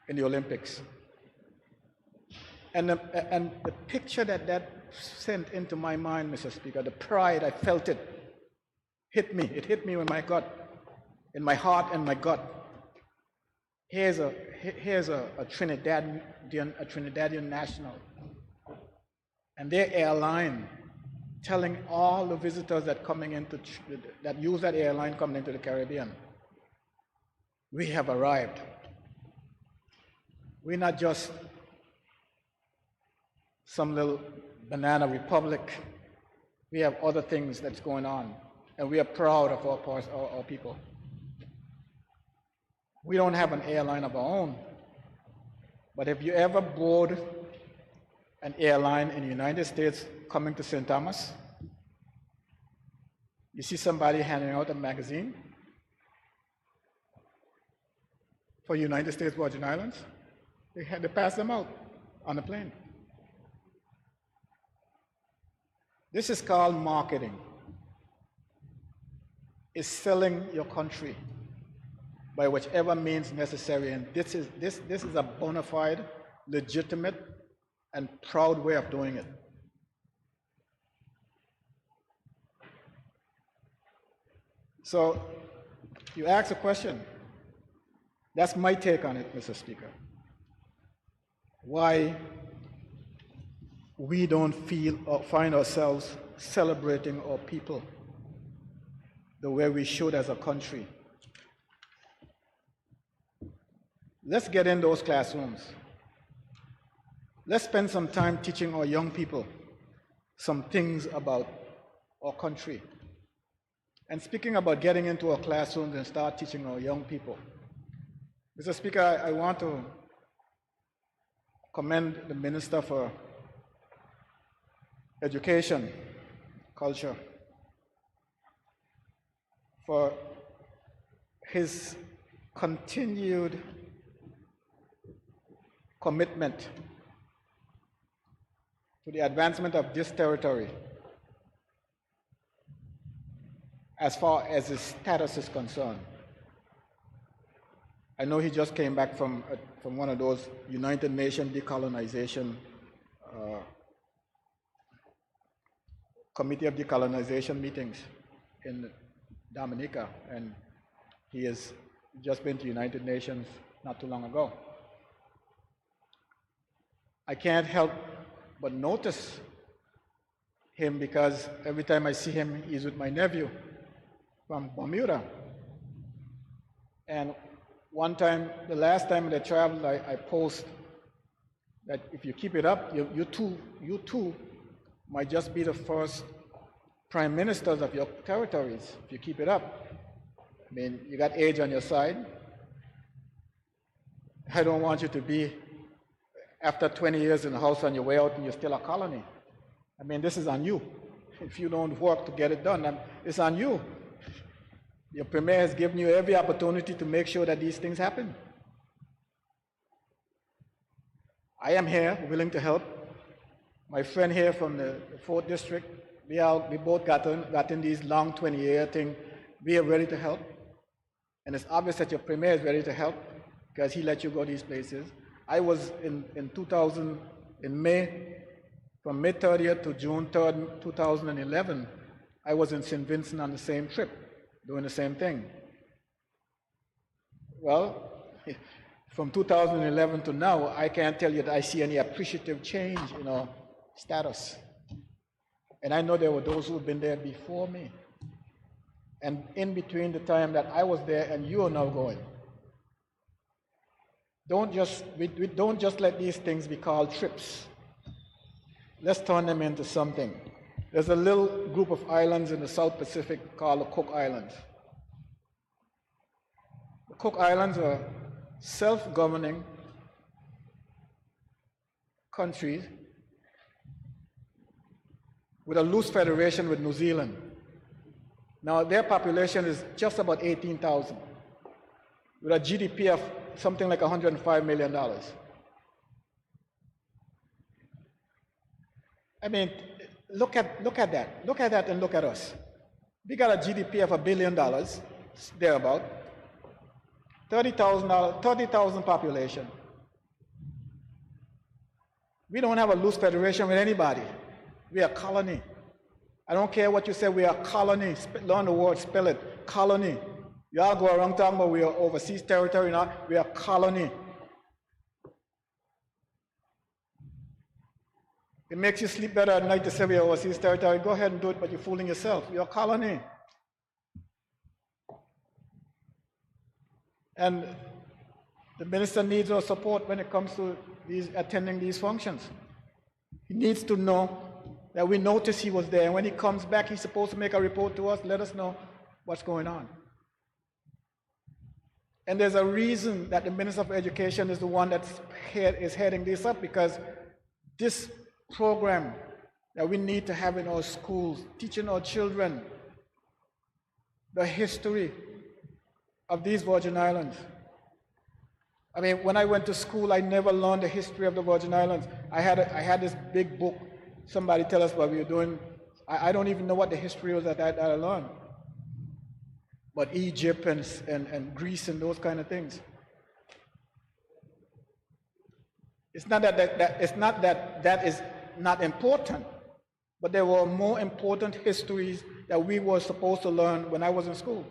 in the Olympics. And the picture that sent into my mind, Mr. Speaker, the pride, I felt it, hit me. It hit me in my gut, in my heart and my gut. Here's a Trinidadian national, and their airline telling all the visitors that use that airline coming into the Caribbean, we have arrived. We're not just some little banana republic. We have other things that's going on, and we are proud of our people. We don't have an airline of our own, but have you ever boarded an airline in the United States coming to St. Thomas? You see somebody handing out a magazine for United States Virgin Islands? They pass them out on the plane. This is called marketing. It's selling your country by whichever means necessary, and this is a bona fide, legitimate, and proud way of doing it. So, you ask a question. That's my take on it, Mr. Speaker. Why we don't feel or find ourselves celebrating our people the way we should as a country. Let's get in those classrooms. Let's spend some time teaching our young people some things about our country. And speaking about getting into our classrooms and start teaching our young people, Mr. Speaker, I want to commend the Minister for Education, Culture, for his continued commitment to the advancement of this territory as far as its status is concerned. I know he just came back from one of those United Nations decolonization, Committee of Decolonization meetings in Dominica, and he has just been to United Nations not too long ago. I can't help but notice him because every time I see him, he's with my nephew from Bermuda. And one time, the last time they traveled, I post that if you keep it up, you too might just be the first prime ministers of your territories if you keep it up. I mean, you got age on your side. I don't want you to be, after 20 years in the house on your way out and you're still a colony. I mean, this is on you. If you don't work to get it done, it's on you. Your premier has given you every opportunity to make sure that these things happen. I am here, willing to help. My friend here from the 4th District, we both got in these long 20-year thing. We are ready to help. And it's obvious that your premier is ready to help because he let you go these places. I was in May, from May 30th to June 3rd, 2011, I was in St. Vincent on the same trip, doing the same thing. Well, from 2011 to now, I can't tell you that I see any appreciative change in our status. And I know there were those who've been there before me. And in between the time that I was there and you are now going, we don't just let these things be called trips. Let's turn them into something. There's a little group of islands in the South Pacific called the Cook Islands. The Cook Islands are self-governing countries with a loose federation with New Zealand. Now, their population is just about 18,000, with a GDP of something like $105 million. I mean, look at that. Look at that and look at us. We got a GDP of $1 billion, thereabout. 30,000 population. We don't have a loose federation with anybody. We are a colony. I don't care what you say, we are a colony. Learn the word, spell it. Colony. You all go around talking about we are overseas territory now. We are a colony. It makes you sleep better at night to say we are overseas territory. Go ahead and do it, but you're fooling yourself. You're a colony. And the minister needs our support when it comes to attending these functions. He needs to know that we notice he was there. And when he comes back, he's supposed to make a report to us, let us know what's going on. And there's a reason that the Minister of Education is the one that is heading this up, because this program that we need to have in our schools, teaching our children the history of these Virgin Islands. I mean, when I went to school, I never learned the history of the Virgin Islands. I had this big book. Somebody tell us what we were doing. I don't even know what the history was that I learned. But Egypt and Greece and those kind of things. It's not that is not important, but there were more important histories that we were supposed to learn when I was in school.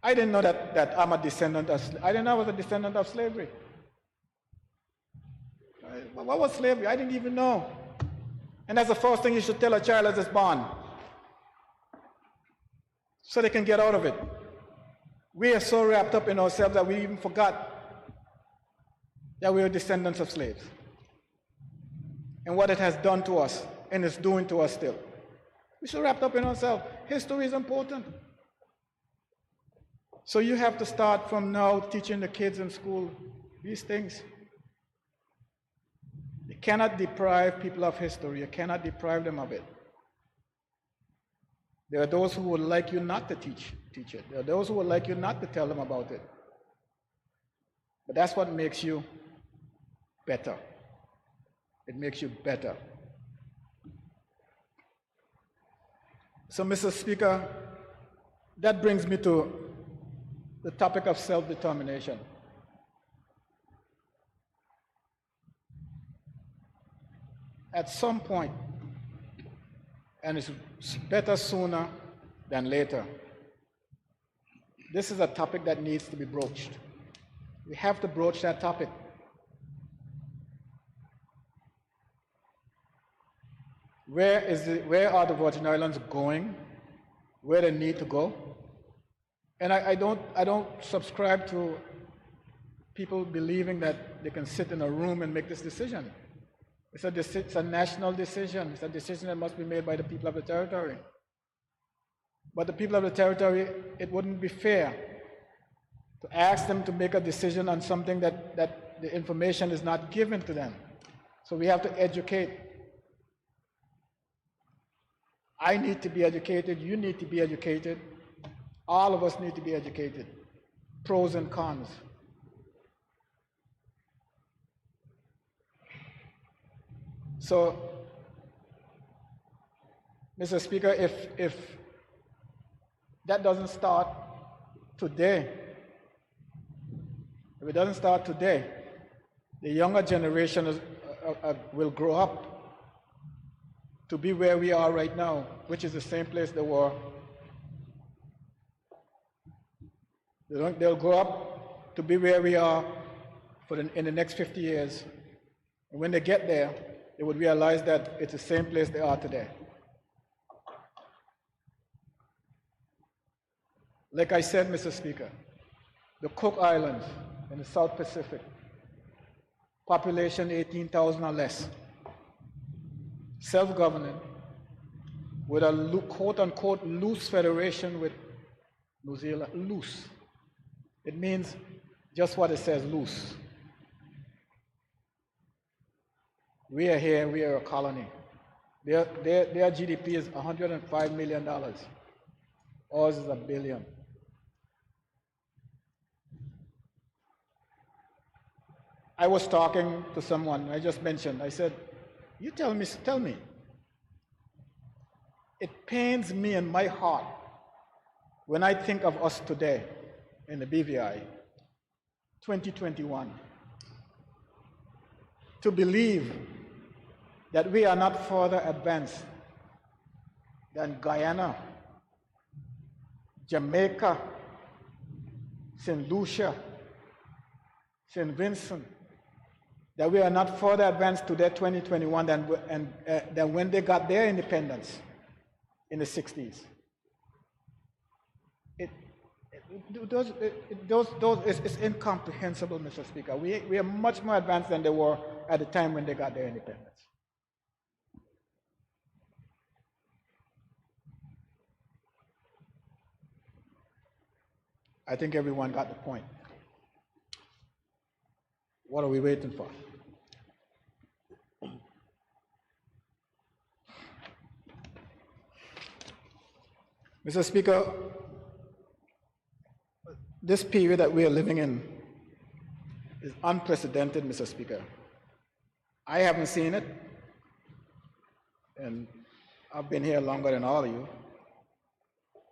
I didn't know that I'm a descendant of, I didn't know I was a descendant of slavery. What was slavery? I didn't even know. And that's the first thing you should tell a child as it's born, so they can get out of it. We are so wrapped up in ourselves that we even forgot that we are descendants of slaves and what it has done to us and is doing to us still. We're so wrapped up in ourselves. History is important. So you have to start from now teaching the kids in school these things. You cannot deprive people of history. You cannot deprive them of it. There are those who would like you not to teach it. There are those who would like you not to tell them about it. But that's what makes you better. It makes you better. So, Mr. Speaker, that brings me to the topic of self-determination. At some point, and it's better sooner than later, this is a topic that needs to be broached. We have to broach that topic. Where are the Virgin Islands going? Where they need to go? And I don't subscribe to people believing that they can sit in a room and make this decision. It's a national decision. It's a decision that must be made by the people of the territory. But the people of the territory, it wouldn't be fair to ask them to make a decision on something that the information is not given to them. So we have to educate. I need to be educated. You need to be educated. All of us need to be educated. Pros and cons. So, Mr. Speaker, if that doesn't start today, if it doesn't start today, the younger generation will grow up to be where we are right now, which is the same place they were. They'll grow up to be where we are in the next 50 years. And when they get there, they would realize that it's the same place they are today. Like I said, Mr. Speaker, the Cook Islands in the South Pacific, population 18,000 or less, self-governing, with a quote-unquote loose federation with New Zealand, loose. It means just what it says, loose. We are here, we are a colony. Their GDP is $105 million. Ours is $1 billion. I was talking to someone, I just mentioned, I said, you tell me. It pains me in my heart when I think of us today in the BVI, 2021, to believe that we are not further advanced than Guyana, Jamaica, St. Lucia, St. Vincent, that we are not further advanced today, 2021, than when they got their independence in the 60s. It's incomprehensible, Mr. Speaker. We are much more advanced than they were at the time when they got their independence. I think everyone got the point. What are we waiting for? Mr. Speaker, this period that we are living in is unprecedented, Mr. Speaker. I haven't seen it, and I've been here longer than all of you,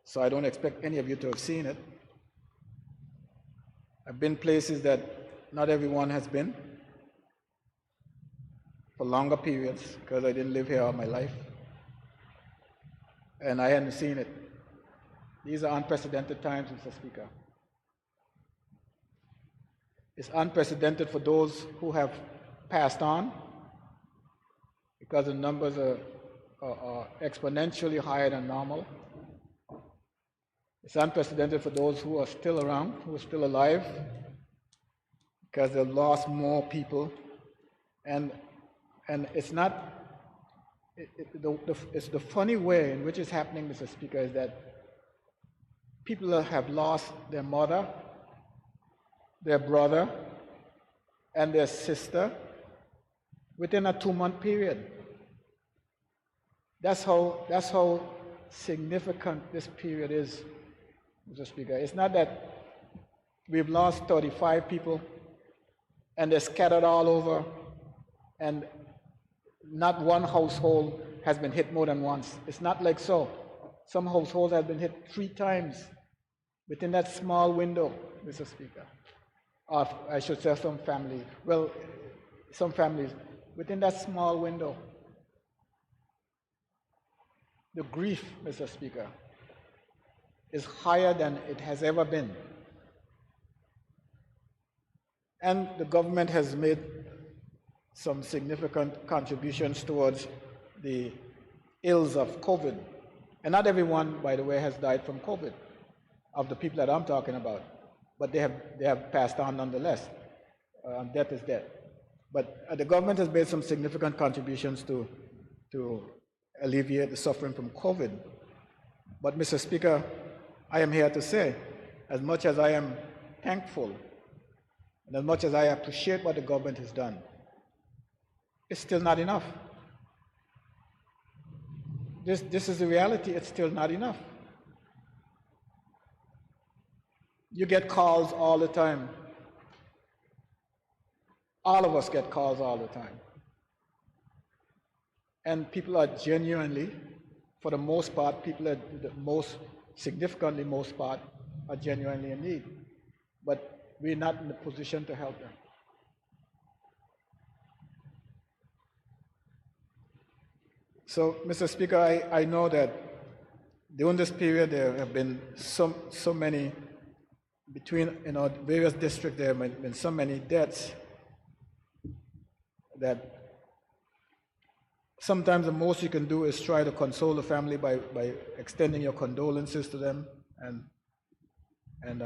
so I don't expect any of you to have seen it. I've been places that not everyone has been for longer periods because I didn't live here all my life, and I hadn't seen it. These are unprecedented times, Mr. Speaker. It's unprecedented for those who have passed on because the numbers are exponentially higher than normal. It's unprecedented for those who are still around, who are still alive, because they've lost more people. And it's not, it's the funny way in which it's happening, Mr. Speaker, is that people have lost their mother, their brother, and their sister within a 2-month period. That's how significant this period is, Mr. Speaker. It's not that we've lost 35 people and they're scattered all over and not one household has been hit more than once. It's not like so. Some households have been hit 3 times within that small window, Mr. Speaker. Or I should say some families. Well, some families within that small window. The grief, Mr. Speaker, is higher than it has ever been. And the government has made some significant contributions towards the ills of COVID. And not everyone, by the way, has died from COVID, of the people that I'm talking about. But they have passed on nonetheless. Death is death. But the government has made some significant contributions to alleviate the suffering from COVID. But, Mr. Speaker, I am here to say, as much as I am thankful and as much as I appreciate what the government has done, it's still not enough. This is the reality. It's still not enough. You get calls all the time. All of us get calls all the time. And people are genuinely, for the most part, significantly most part, are genuinely in need. But we're not in a position to help them. So, Mr. Speaker, I know that during this period there have been so many, between various districts, there have been so many deaths that sometimes the most you can do is try to console the family by extending your condolences to them and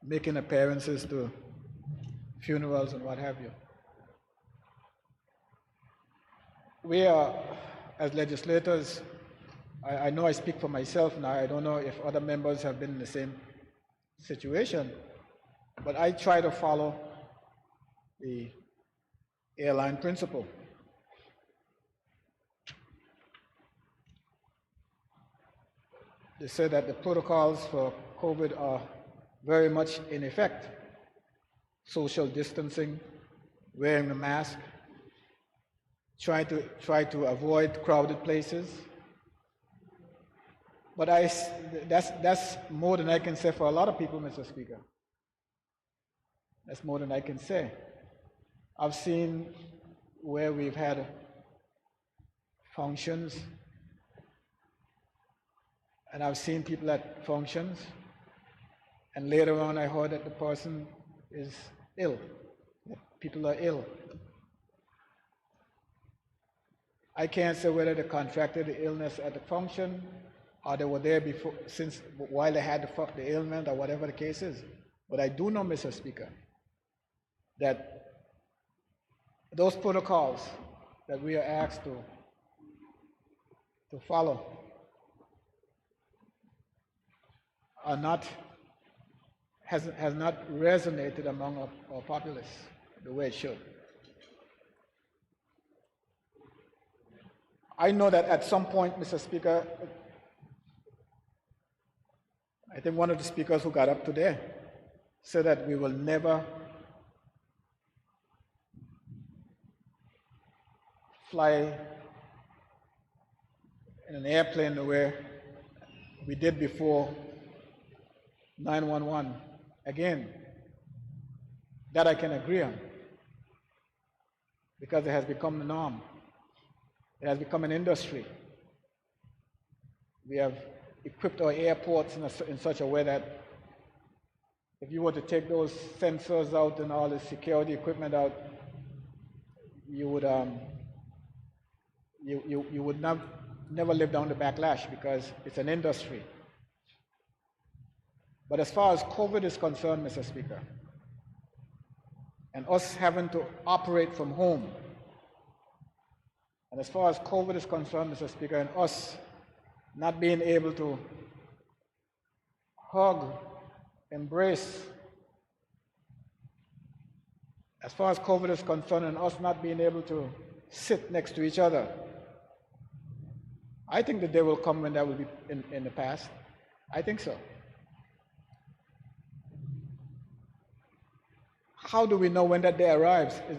making appearances to funerals and what have you. We are, as legislators, I know I speak for myself now, I don't know if other members have been in the same situation, but I try to follow the airline principle. They say that the protocols for COVID are very much in effect. Social distancing, wearing the mask, try to avoid crowded places. But that's more than I can say for a lot of people, Mr. Speaker. That's more than I can say. I've seen where we've had functions, and I've seen people at functions, and later on I heard that the person is ill, that people are ill. I can't say whether they contracted the illness at the function or they were there before, since while they had the ailment or whatever the case is. But I do know, Mr. Speaker, that those protocols that we are asked to follow are not has not resonated among our populace the way it should. I know that at some point, Mr. Speaker, I think one of the speakers who got up today said that we will never fly in an airplane the way we did before 911 again. That I can agree on, because it has become the norm. It has become an industry. We have equipped our airports in such a way that if you were to take those sensors out and all the security equipment out, you would you would never live down the backlash, because it's an industry. But as far as COVID is concerned, Mr. Speaker, and us having to operate from home, and as far as COVID is concerned, Mr. Speaker, and us not being able to hug, embrace, as far as COVID is concerned, and us not being able to sit next to each other, I think the day will come when that will be in the past. I think so. How do we know when that day arrives is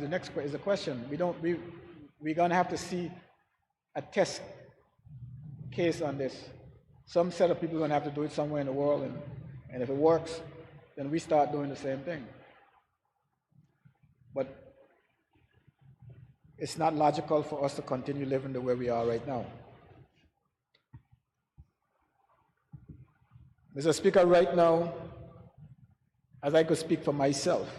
the question. We're going to have to see a test case on this. Some set of people are going to have to do it somewhere in the world, and if it works, then we start doing the same thing. But it's not logical for us to continue living the way we are right now. Mr. Speaker, right now, as I could speak for myself,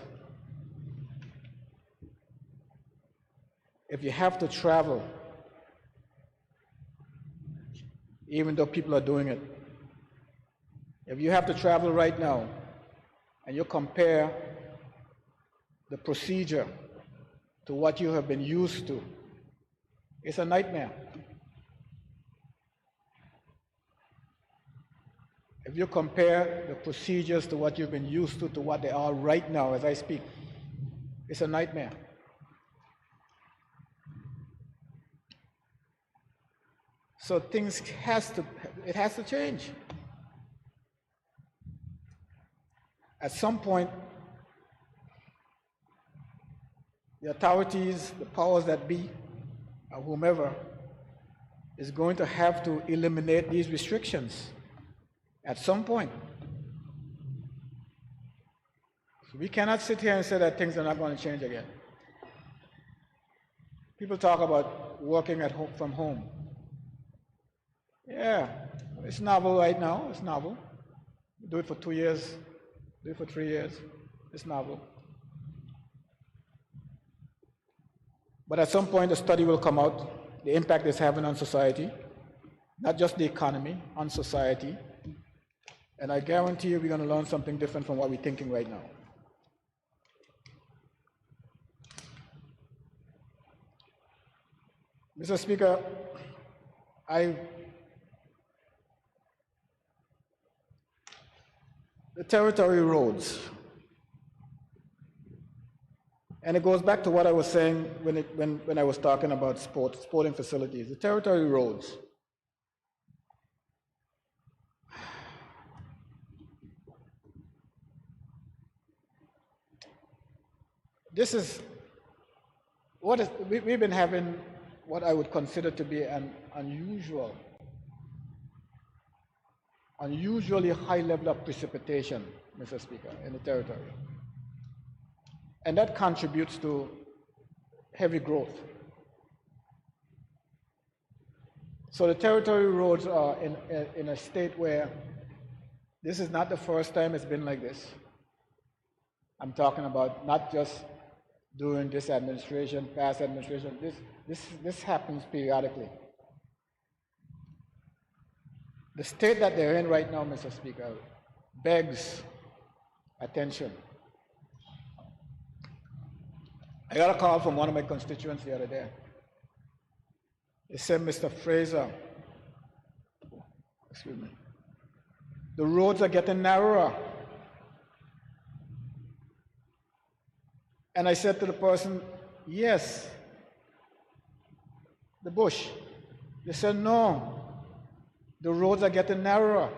if you have to travel, even though people are doing it, if you have to travel right now and you compare the procedure to what you have been used to, it's a nightmare. If you compare the procedures to what you've been used to what they are right now as I speak, it's a nightmare. So things has to change. At some point, the authorities, the powers that be, or whomever, is going to have to eliminate these restrictions at some point. So we cannot sit here and say that things are not going to change again. People talk about working at home, from home. Yeah, it's novel right now. It's novel. You do it for 2 years, do it for 3 years. It's novel. But at some point, a study will come out, the impact it's having on society, not just the economy, on society. And I guarantee you we're going to learn something different from what we're thinking right now. Mr. Speaker, the territory roads, and it goes back to what I was saying when I was talking about sporting facilities. The territory roads, this is what is, we've been having what I would consider to be an unusually high level of precipitation, Mr. Speaker, in the territory. And that contributes to heavy growth. So the territory roads are in a state where this is not the first time it's been like this. I'm talking about not just during this administration, past administration. This happens periodically. The state that they're in right now, Mr. Speaker, begs attention. I got a call from one of my constituents the other day. He said, Mr. Fraser, excuse me, the roads are getting narrower. And I said to the person, yes, the bush. They said, no, the roads are getting narrower.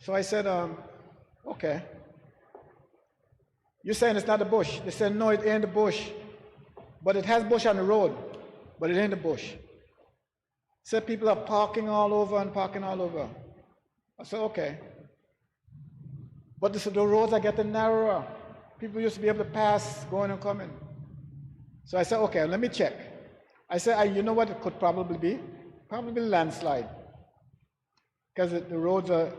So I said, okay. You're saying it's not the bush? They said, no, it ain't the bush. But it has bush on the road, but it ain't the bush. Said people are parking all over and parking all over. I said, okay. But the roads are getting narrower. People used to be able to pass, going and coming. So I said, okay, let me check. I said, you know what it could probably be? Probably landslide. Because the roads are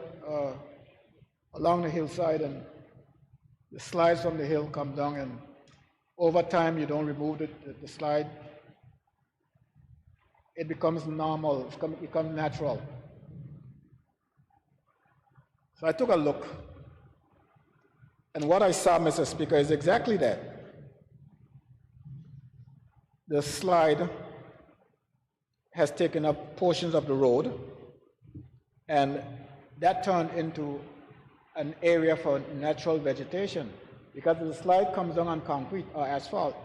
along the hillside, and the slides from the hill come down, and over time you don't remove the slide, it becomes normal, it becomes natural. So I took a look, and what I saw, Mr. Speaker, is exactly that. The slide has taken up portions of the road, and that turned into an area for natural vegetation. Because the slide comes down on concrete or asphalt,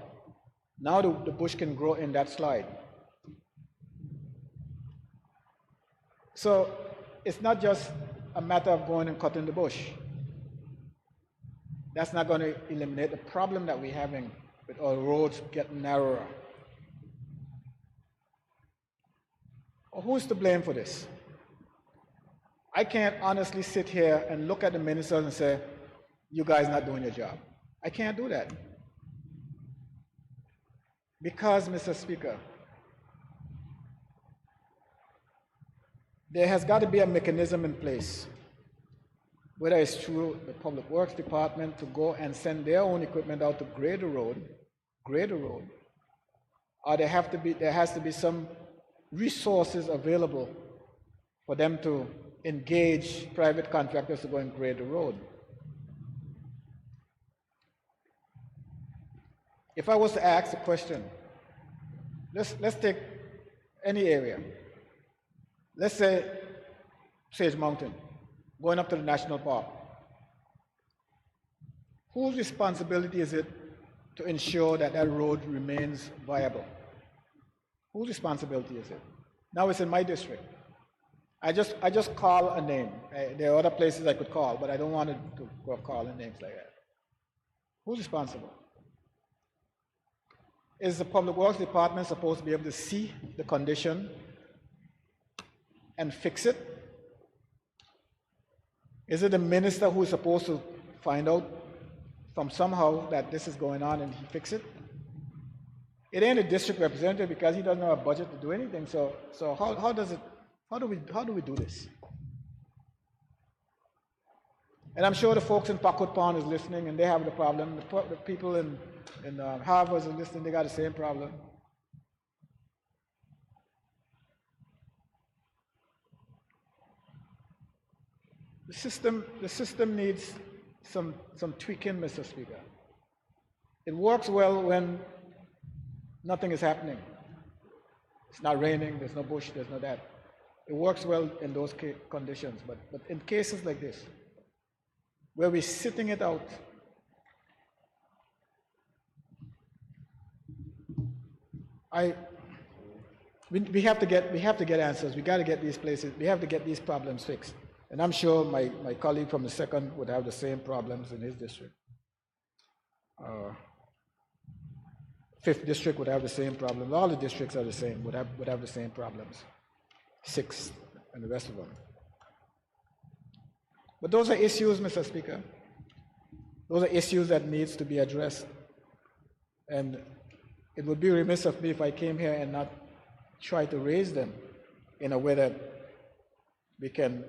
now the bush can grow in that slide. So it's not just a matter of going and cutting the bush. That's not going to eliminate the problem that we're having with our roads getting narrower. Who's to blame for this? I can't honestly sit here and look at the ministers and say, you guys not doing your job. I can't do that. Because, Mr. Speaker, there has got to be a mechanism in place, whether it's through the Public Works Department to go and send their own equipment out to grade the road, or there has to be some resources available for them to engage private contractors to go and grade the road. If I was to ask the question, let's take any area. Let's say Sage Mountain, going up to the national park. Whose responsibility is it to ensure that that road remains viable? Whose responsibility is it? Now it's in my district. I just call a name. There are other places I could call, but I don't want to go calling names like that. Who's responsible? Is the Public Works Department supposed to be able to see the condition and fix it? Is it the minister who is supposed to find out from somehow that this is going on and he fix it? It ain't a district representative because he doesn't have a budget to do anything. So how do we do this? And I'm sure the folks in Pacoot Pond is listening and they have the problem. The people in Harvard are listening, they got the same problem. The system needs some tweaking, Mr. Speaker. It works well when nothing is happening. It's not raining, there's no bush, there's no that. It works well in those conditions, but in cases like this, where we're sitting it out, we have to get answers. We got to get these places. We have to get these problems fixed. And I'm sure my colleague from the 2nd would have the same problems in his district. 5th district would have the same problems. All the districts are the same, would have the same problems. 6th and the rest of them. But those are issues, Mr. Speaker. Those are issues that needs to be addressed. And it would be remiss of me if I came here and not try to raise them in a way that we can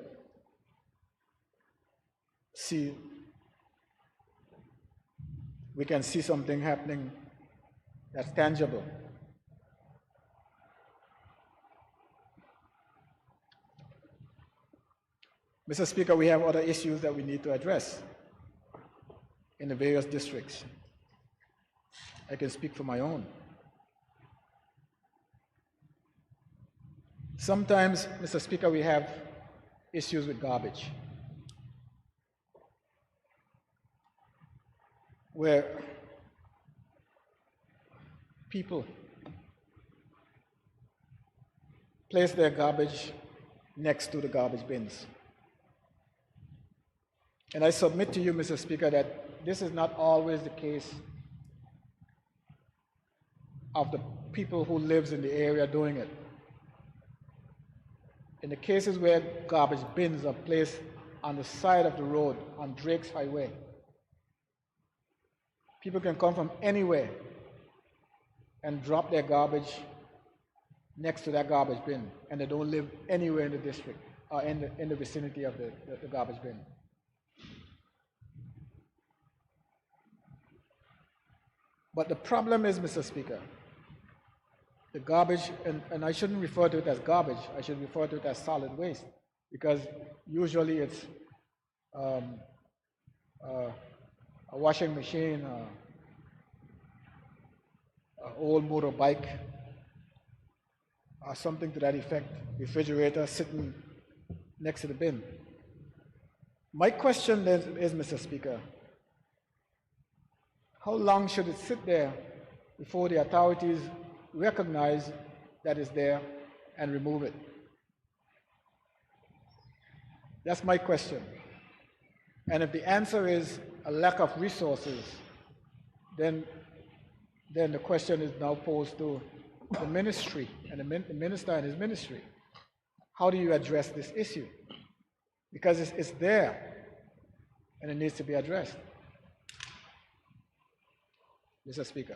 see something happening that's tangible. Mr. Speaker, we have other issues that we need to address in the various districts. I can speak for my own. Sometimes, Mr. Speaker, we have issues with garbage, where people place their garbage next to the garbage bins. And I submit to you, Mr. Speaker, that this is not always the case of the people who lives in the area doing it. In the cases where garbage bins are placed on the side of the road on Drake's Highway, people can come from anywhere and drop their garbage next to that garbage bin, and they don't live anywhere in the district or in the vicinity of the garbage bin. But the problem is, Mr. Speaker, the garbage, and I shouldn't refer to it as garbage, I should refer to it as solid waste, because usually it's a washing machine, an old motorbike, or something to that effect, refrigerator sitting next to the bin. My question is, Mr. Speaker, how long should it sit there before the authorities recognize that it's there and remove it? That's my question. And if the answer is a lack of resources, then the question is now posed to the ministry and the minister and his ministry. How do you address this issue? Because it's there and it needs to be addressed. Mr. Speaker.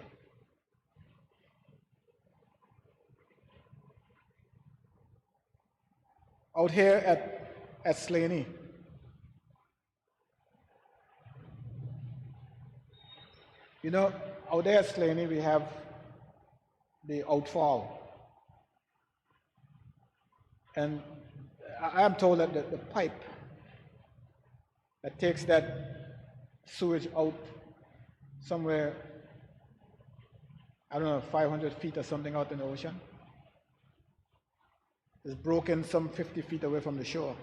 Out here at Slaney, you know, out there at Slaney we have the outfall. And I am told that the pipe that takes that sewage out somewhere, I don't know, 500 feet or something out in the ocean, is broken some 50 feet away from the shore.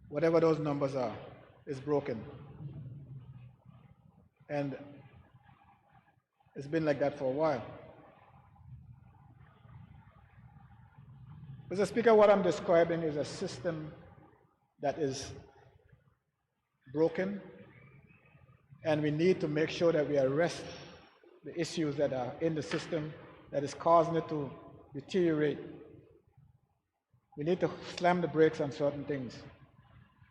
Whatever those numbers are, is broken. And it's been like that for a while. Mr. Speaker, what I'm describing is a system that is broken, and we need to make sure that we arrest the issues that are in the system that is causing it to deteriorate. We need to slam the brakes on certain things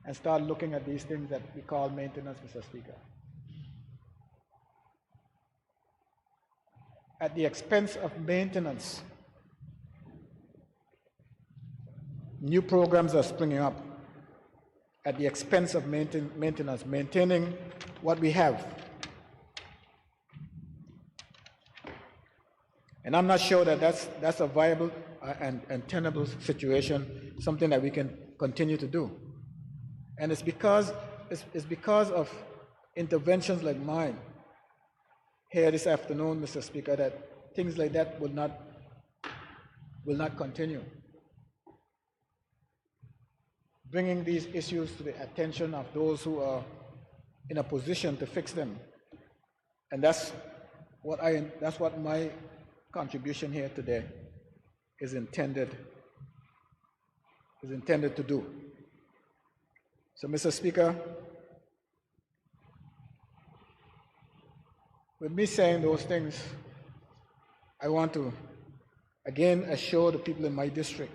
and start looking at these things that we call maintenance, Mr. Speaker. At the expense of maintenance, new programs are springing up at the expense of maintenance, maintaining what we have. And I'm not sure that that's a viable and tenable situation, something that we can continue to do. And it's because of interventions like mine here this afternoon, Mr. Speaker, that things like that will not continue. Bringing these issues to the attention of those who are in a position to fix them. And that's what my contribution here today is intended to do. So, Mr. Speaker, with me saying those things, I want to again assure the people in my district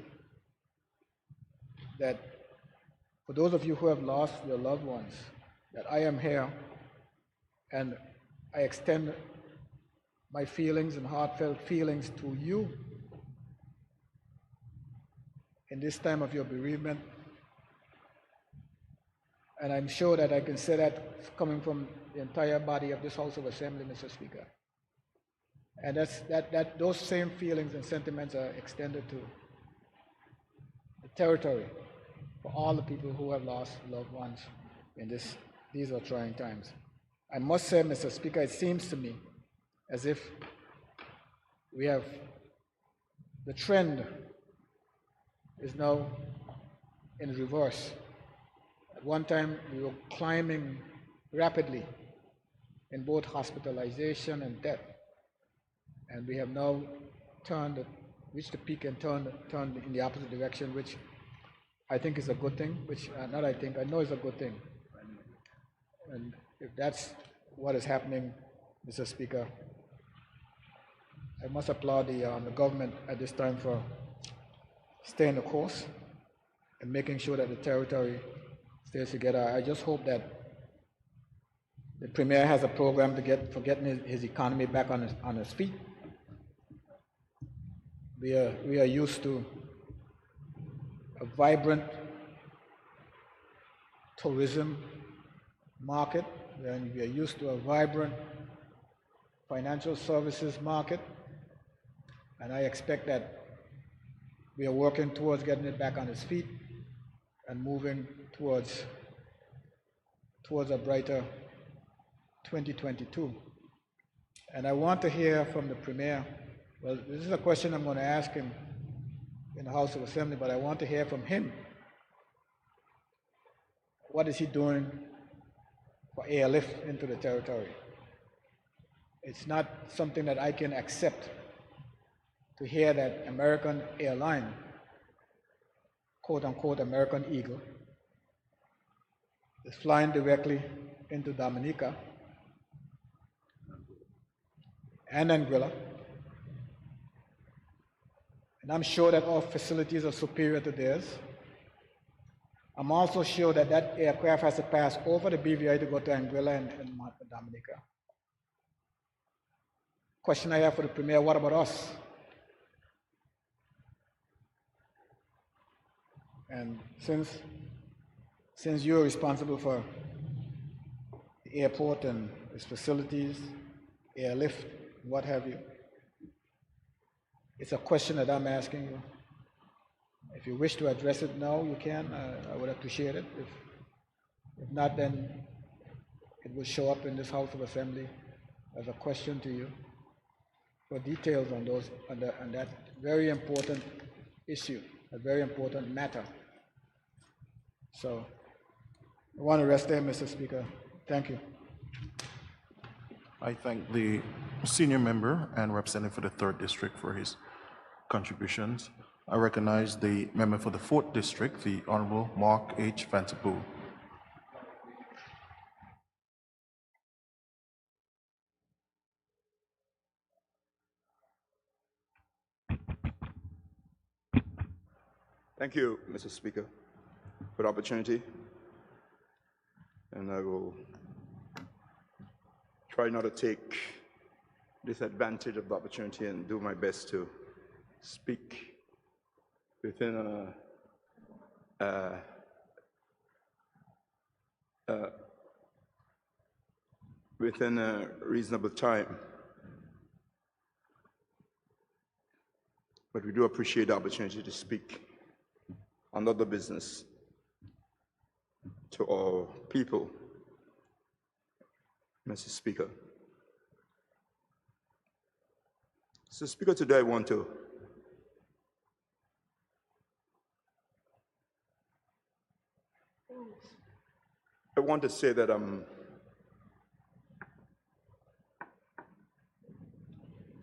that for those of you who have lost your loved ones, that I am here, and I extend my feelings and heartfelt feelings to you in this time of your bereavement. And I'm sure that I can say that coming from the entire body of this House of Assembly, Mr. Speaker. And those same feelings and sentiments are extended the territory for all the people who have lost loved ones in these are trying times. I must say, Mr. Speaker, it seems to me as if we have the trend is now in reverse. At one time, we were climbing rapidly in both hospitalization and death, and we have now reached the peak and turned in the opposite direction, which I think is a good thing. Which not I think, I know is a good thing. And if that's what is happening, Mr. Speaker, I must applaud the government at this time for staying the course and making sure that the territory stays together. I just hope that the Premier has a program for getting his economy back on his feet. We are used to a vibrant tourism market, and we are used to a vibrant financial services market, and I expect that we are working towards getting it back on its feet and moving towards a brighter 2022. And I want to hear from the Premier. Well, this is a question I'm going to ask him in the House of Assembly, but I want to hear from him. What is he doing for airlift into the territory? It's not something that I can accept to hear that American airline, quote unquote American Eagle, is flying directly into Dominica and Anguilla. And I'm sure that our facilities are superior to theirs. I'm also sure that that aircraft has to pass over the BVI to go to Anguilla and Dominica. Question I have for the Premier, what about us? And since you're responsible for the airport and its facilities, airlift, what have you, it's a question that I'm asking you. If you wish to address it now, you can. I would appreciate it. If not, then it will show up in this House of Assembly as a question to you for details on that very important issue, a very important matter. So I want to rest there, Mr. Speaker. Thank you.
I thank the senior member and representative for the 3rd District for his contributions. I recognize the member for the 4th District, the Honorable Mark H. Vanterpool.
Thank you, Mr. Speaker, for the opportunity. And I will try not to take disadvantage of the opportunity and do my best to speak within a reasonable time. But we do appreciate the opportunity to speak on other business to our people, Mr. Speaker. Mr. Speaker, today I want to say that I'm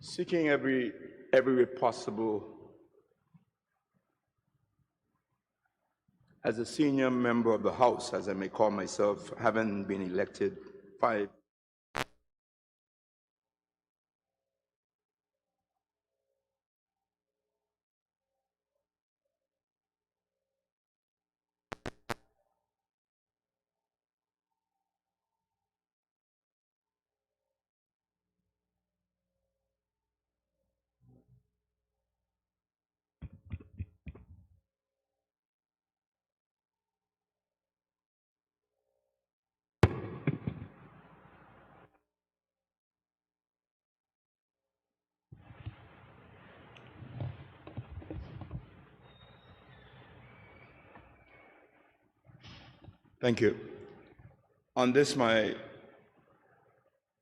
seeking every way possible as a senior member of the House, as I may call myself, having been elected 5 Thank you. On this, my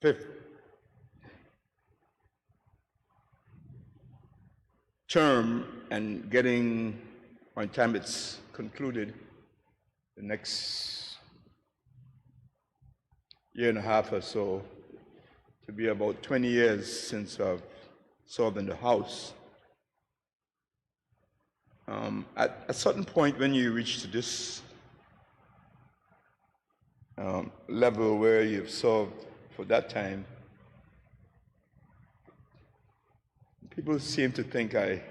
5th term, and getting, by the time it's concluded, the next year and a half or so, to be about 20 years since I've served in the House. At a certain point, when you reach to this level where you've served for that time, people seem to think I'm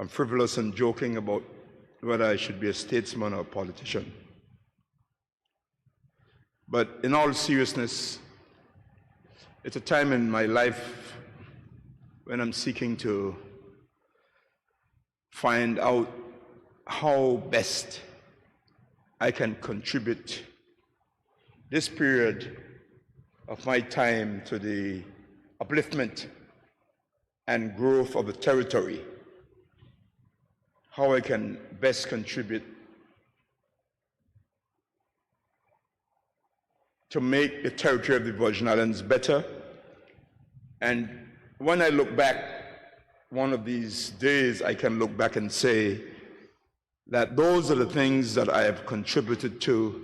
frivolous and joking about whether I should be a statesman or a politician. But in all seriousness, it's a time in my life when I'm seeking to find out how best I can contribute this period of my time to the upliftment and growth of the territory, how I can best contribute to make the territory of the Virgin Islands better. And when I look back, one of these days I can look back and say that those are the things that I have contributed to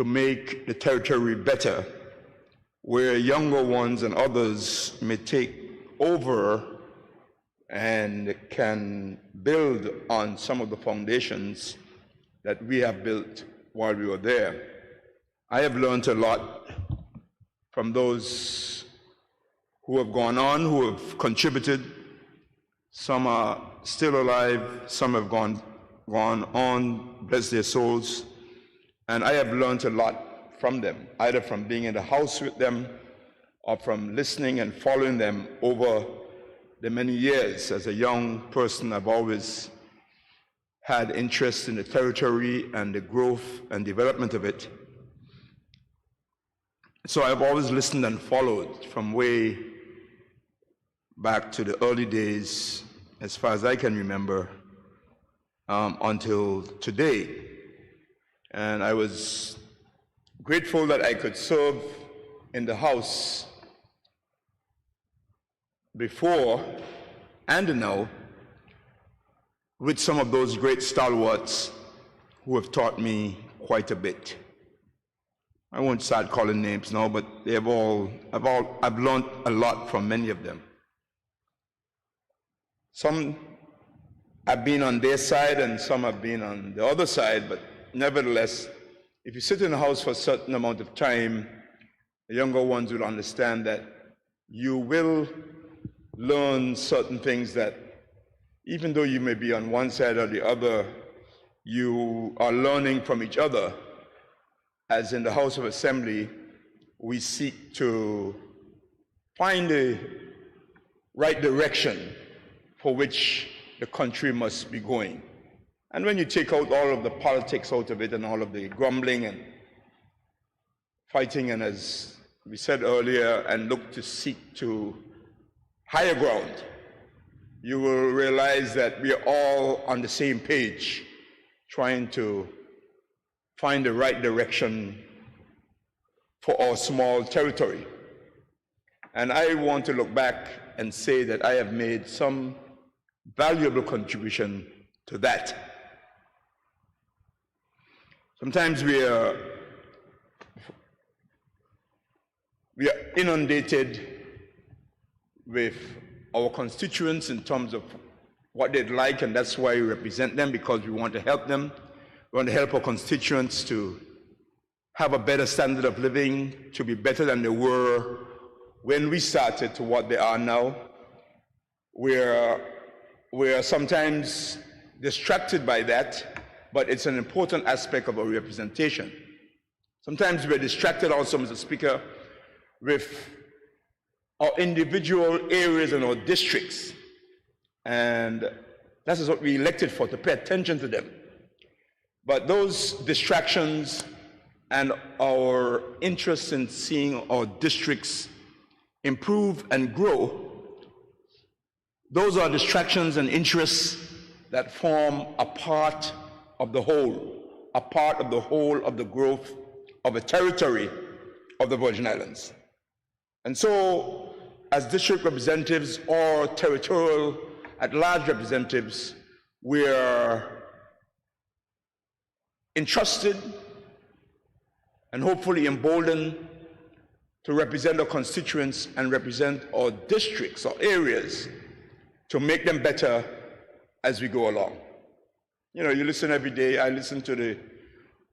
make the territory better, where younger ones and others may take over and can build on some of the foundations that we have built while we were there. I have learned a lot from those who have gone on, who have contributed. Some are still alive, some have gone on, bless their souls. And I have learned a lot from them, either from being in the House with them or from listening and following them over the many years. As a young person, I've always had interest in the territory and the growth and development of it. So I've always listened and followed from way back to the early days, as far as I can remember, until today. And I was grateful that I could serve in the House before and now with some of those great stalwarts who have taught me quite a bit. I won't start calling names now, but I've learned a lot from many of them. Some have been on their side and some have been on the other side, but nevertheless, if you sit in the House for a certain amount of time, the younger ones will understand that you will learn certain things that, even though you may be on one side or the other, you are learning from each other. As in the House of Assembly, we seek to find the right direction for which the country must be going. And when you take out all of the politics out of it and all of the grumbling and fighting, and as we said earlier, and look to seek to higher ground, you will realize that we are all on the same page, trying to find the right direction for our small territory. And I want to look back and say that I have made some valuable contribution to that. Sometimes we are inundated with our constituents in terms of what they'd like, and that's why we represent them, because we want to help them. We want to help our constituents to have a better standard of living, to be better than they were when we started to what they are now. We're sometimes distracted by that, but it's an important aspect of our representation. Sometimes we're distracted also, Mr. Speaker, with our individual areas and our districts. And that is what we elected for, to pay attention to them. But those distractions and our interest in seeing our districts improve and grow, those are distractions and interests that form a part of the whole, a part of the whole of the growth of a territory of the Virgin Islands. And so, as district representatives or territorial at-large representatives, we are entrusted and hopefully emboldened to represent our constituents and represent our districts or areas to make them better as we go along. You know, you listen every day. I listen to the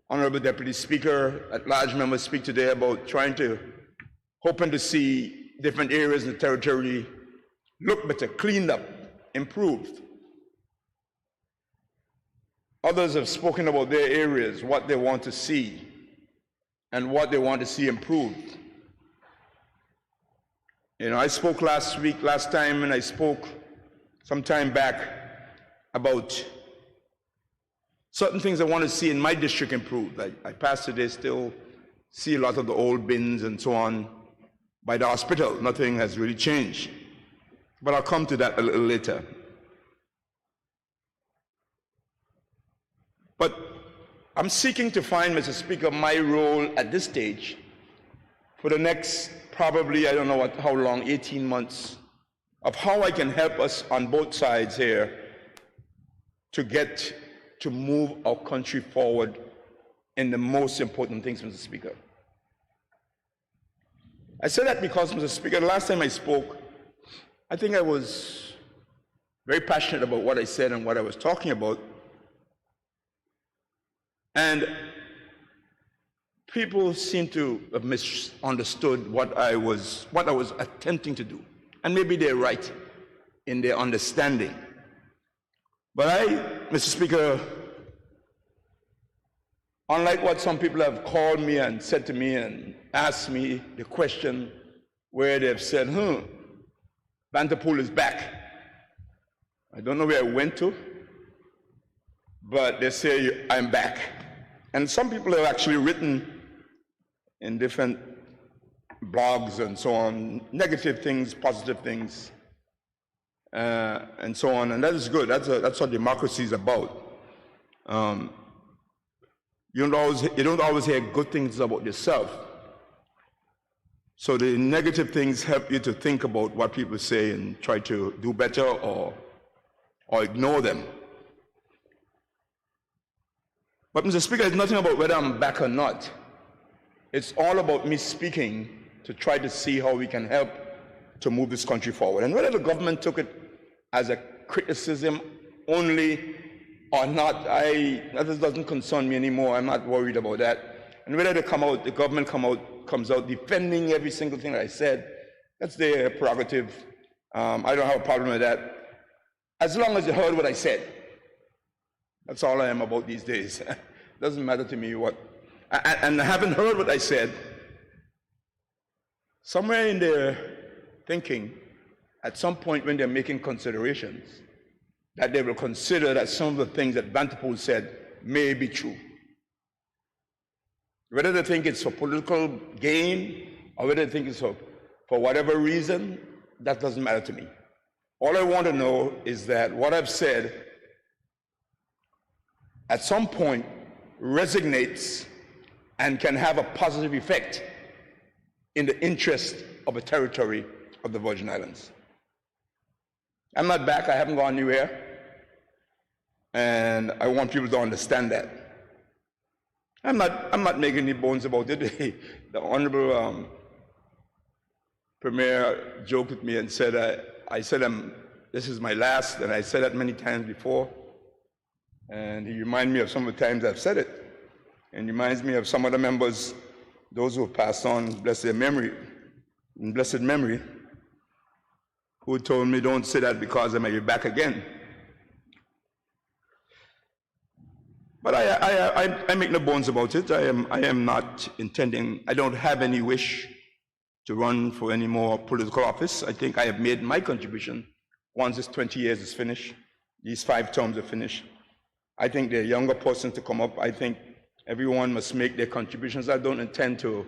Honorable Deputy Speaker at large members speak today about hoping to see different areas in the territory look better, cleaned up, improved. Others have spoken about their areas, what they want to see, and what they want to see improved. You know, I spoke last time, and I spoke some time back about certain things I want to see in my district improved. I passed today, still see a lot of the old bins and so on by the hospital. Nothing has really changed. But I'll come to that a little later. But I'm seeking to find, Mr. Speaker, my role at this stage for the next probably, I don't know how long, 18 months, of how I can help us on both sides here to move our country forward in the most important things, Mr. Speaker. I say that because, Mr. Speaker, the last time I spoke, I think I was very passionate about what I said and what I was talking about. And people seem to have misunderstood what I was attempting to do. And maybe they're right in their understanding. But Mr. Speaker, unlike what some people have called me and said to me and asked me the question where they've said, Vanterpool is back. I don't know where I went to, but they say I'm back. And some people have actually written in different blogs and so on, negative things, positive things, and so on, and that is good. That's what democracy is about. You don't always hear good things about yourself. So the negative things help you to think about what people say and try to do better or ignore them. But Mr. Speaker, it's nothing about whether I'm back or not. It's all about me speaking to try to see how we can help to move this country forward. And whether the government took it as a criticism only or not, that doesn't concern me anymore. I'm not worried about that. And whether the government comes out defending every single thing that I said, that's their prerogative. I don't have a problem with that. As long as you heard what I said. That's all I am about these days. It doesn't matter to me what. And having heard what I said, somewhere in their thinking, at some point when they're making considerations, that they will consider that some of the things that Vanterpool said may be true. Whether they think it's for political gain or whether they think it's for whatever reason, that doesn't matter to me. All I want to know is that what I've said at some point resonates and can have a positive effect in the interest of a territory of the Virgin Islands. I'm not back, I haven't gone anywhere, and I want people to understand that. I'm not making any bones about it. The Honorable Premier joked with me and said, I said this is my last, and I said that many times before, and he reminded me of some of the times I've said it. And reminds me of some of the members, those who have passed on, bless their memory, in blessed memory, who told me, don't say that because I may be back again. But I make no bones about it. I am not intending, I don't have any wish to run for any more political office. I think I have made my contribution once this 20 years is finished, these 5 terms are finished. I think the younger person to come up, I think everyone must make their contributions. I don't intend to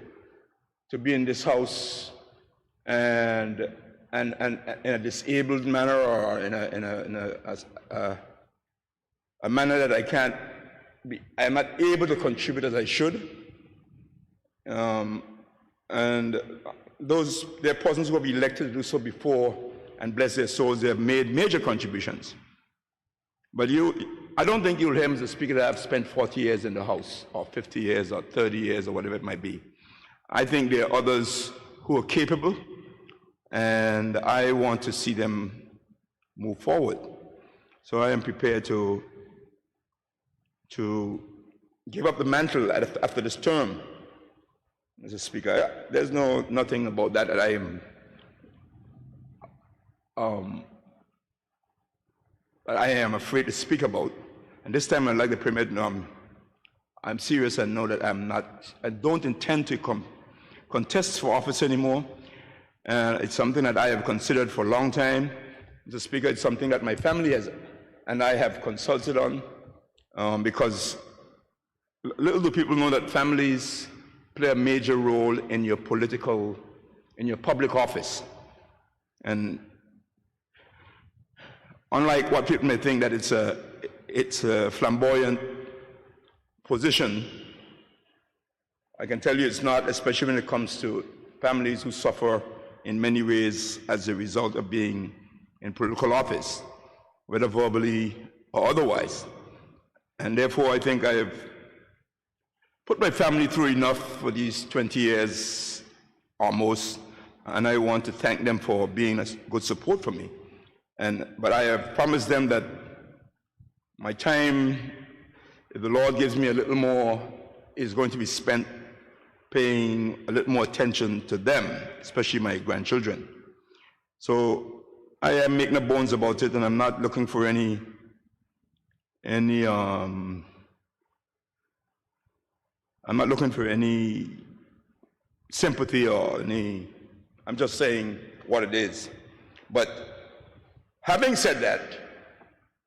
be in this house and in a disabled manner or in a manner that I can't I am not able to contribute as I should. And there are persons who have been elected to do so before, and bless their souls, they have made major contributions. But I don't think you'll hear, Mr. Speaker, that I've spent 40 years in the House, or 50 years, or 30 years, or whatever it might be. I think there are others who are capable, and I want to see them move forward. So I am prepared to give up the mantle after this term, Mr. Speaker. There's nothing about that I am afraid to speak about. And this time I'd like to permit, I'm serious and know that I don't intend to contest for office anymore. It's something that I have considered for a long time. Mr. Speaker, it's something that my family has and I have consulted on, because little do people know that families play a major role in your public office. And unlike what people may think that it's a flamboyant position, I can tell you it's not, especially when it comes to families who suffer in many ways as a result of being in political office, whether verbally or otherwise. And therefore, I think I have put my family through enough for these 20 years almost, and I want to thank them for being a good support for me. But I have promised them that my time, if the Lord gives me a little more, is going to be spent paying a little more attention to them, especially my grandchildren. So I am making no bones about it, and I'm not looking for any sympathy or I'm just saying what it is. But having said that,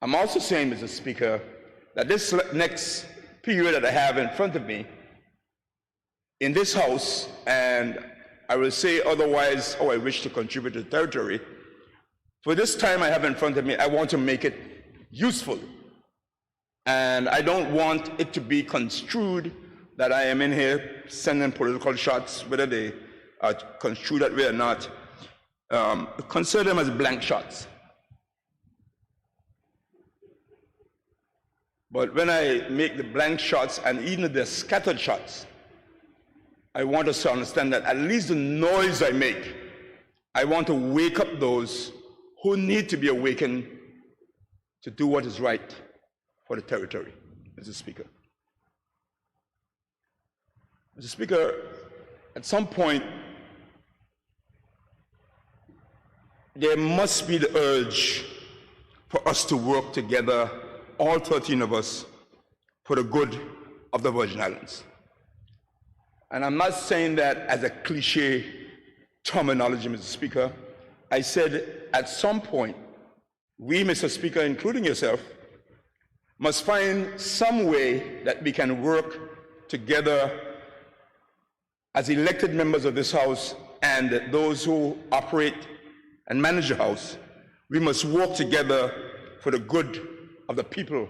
I'm also saying, Mr. Speaker, that this next period that I have in front of me in this House, and I will say otherwise how I wish to contribute to the territory, for this time I have in front of me, I want to make it useful. And I don't want it to be construed that I am in here sending political shots, whether they are construed that way or not. Consider them as blank shots. But when I make the blank shots and even the scattered shots, I want us to understand that at least the noise I make, I want to wake up those who need to be awakened to do what is right for the territory, Mr. Speaker. Mr. Speaker, at some point, there must be the urge for us to work together, all 13 of us, for the good of the Virgin Islands. And I'm not saying that as a cliche terminology, Mr. Speaker. I said at some point, we, Mr. Speaker, including yourself, must find some way that we can work together as elected members of this House and those who operate and manage the House. We must work together for the good of the people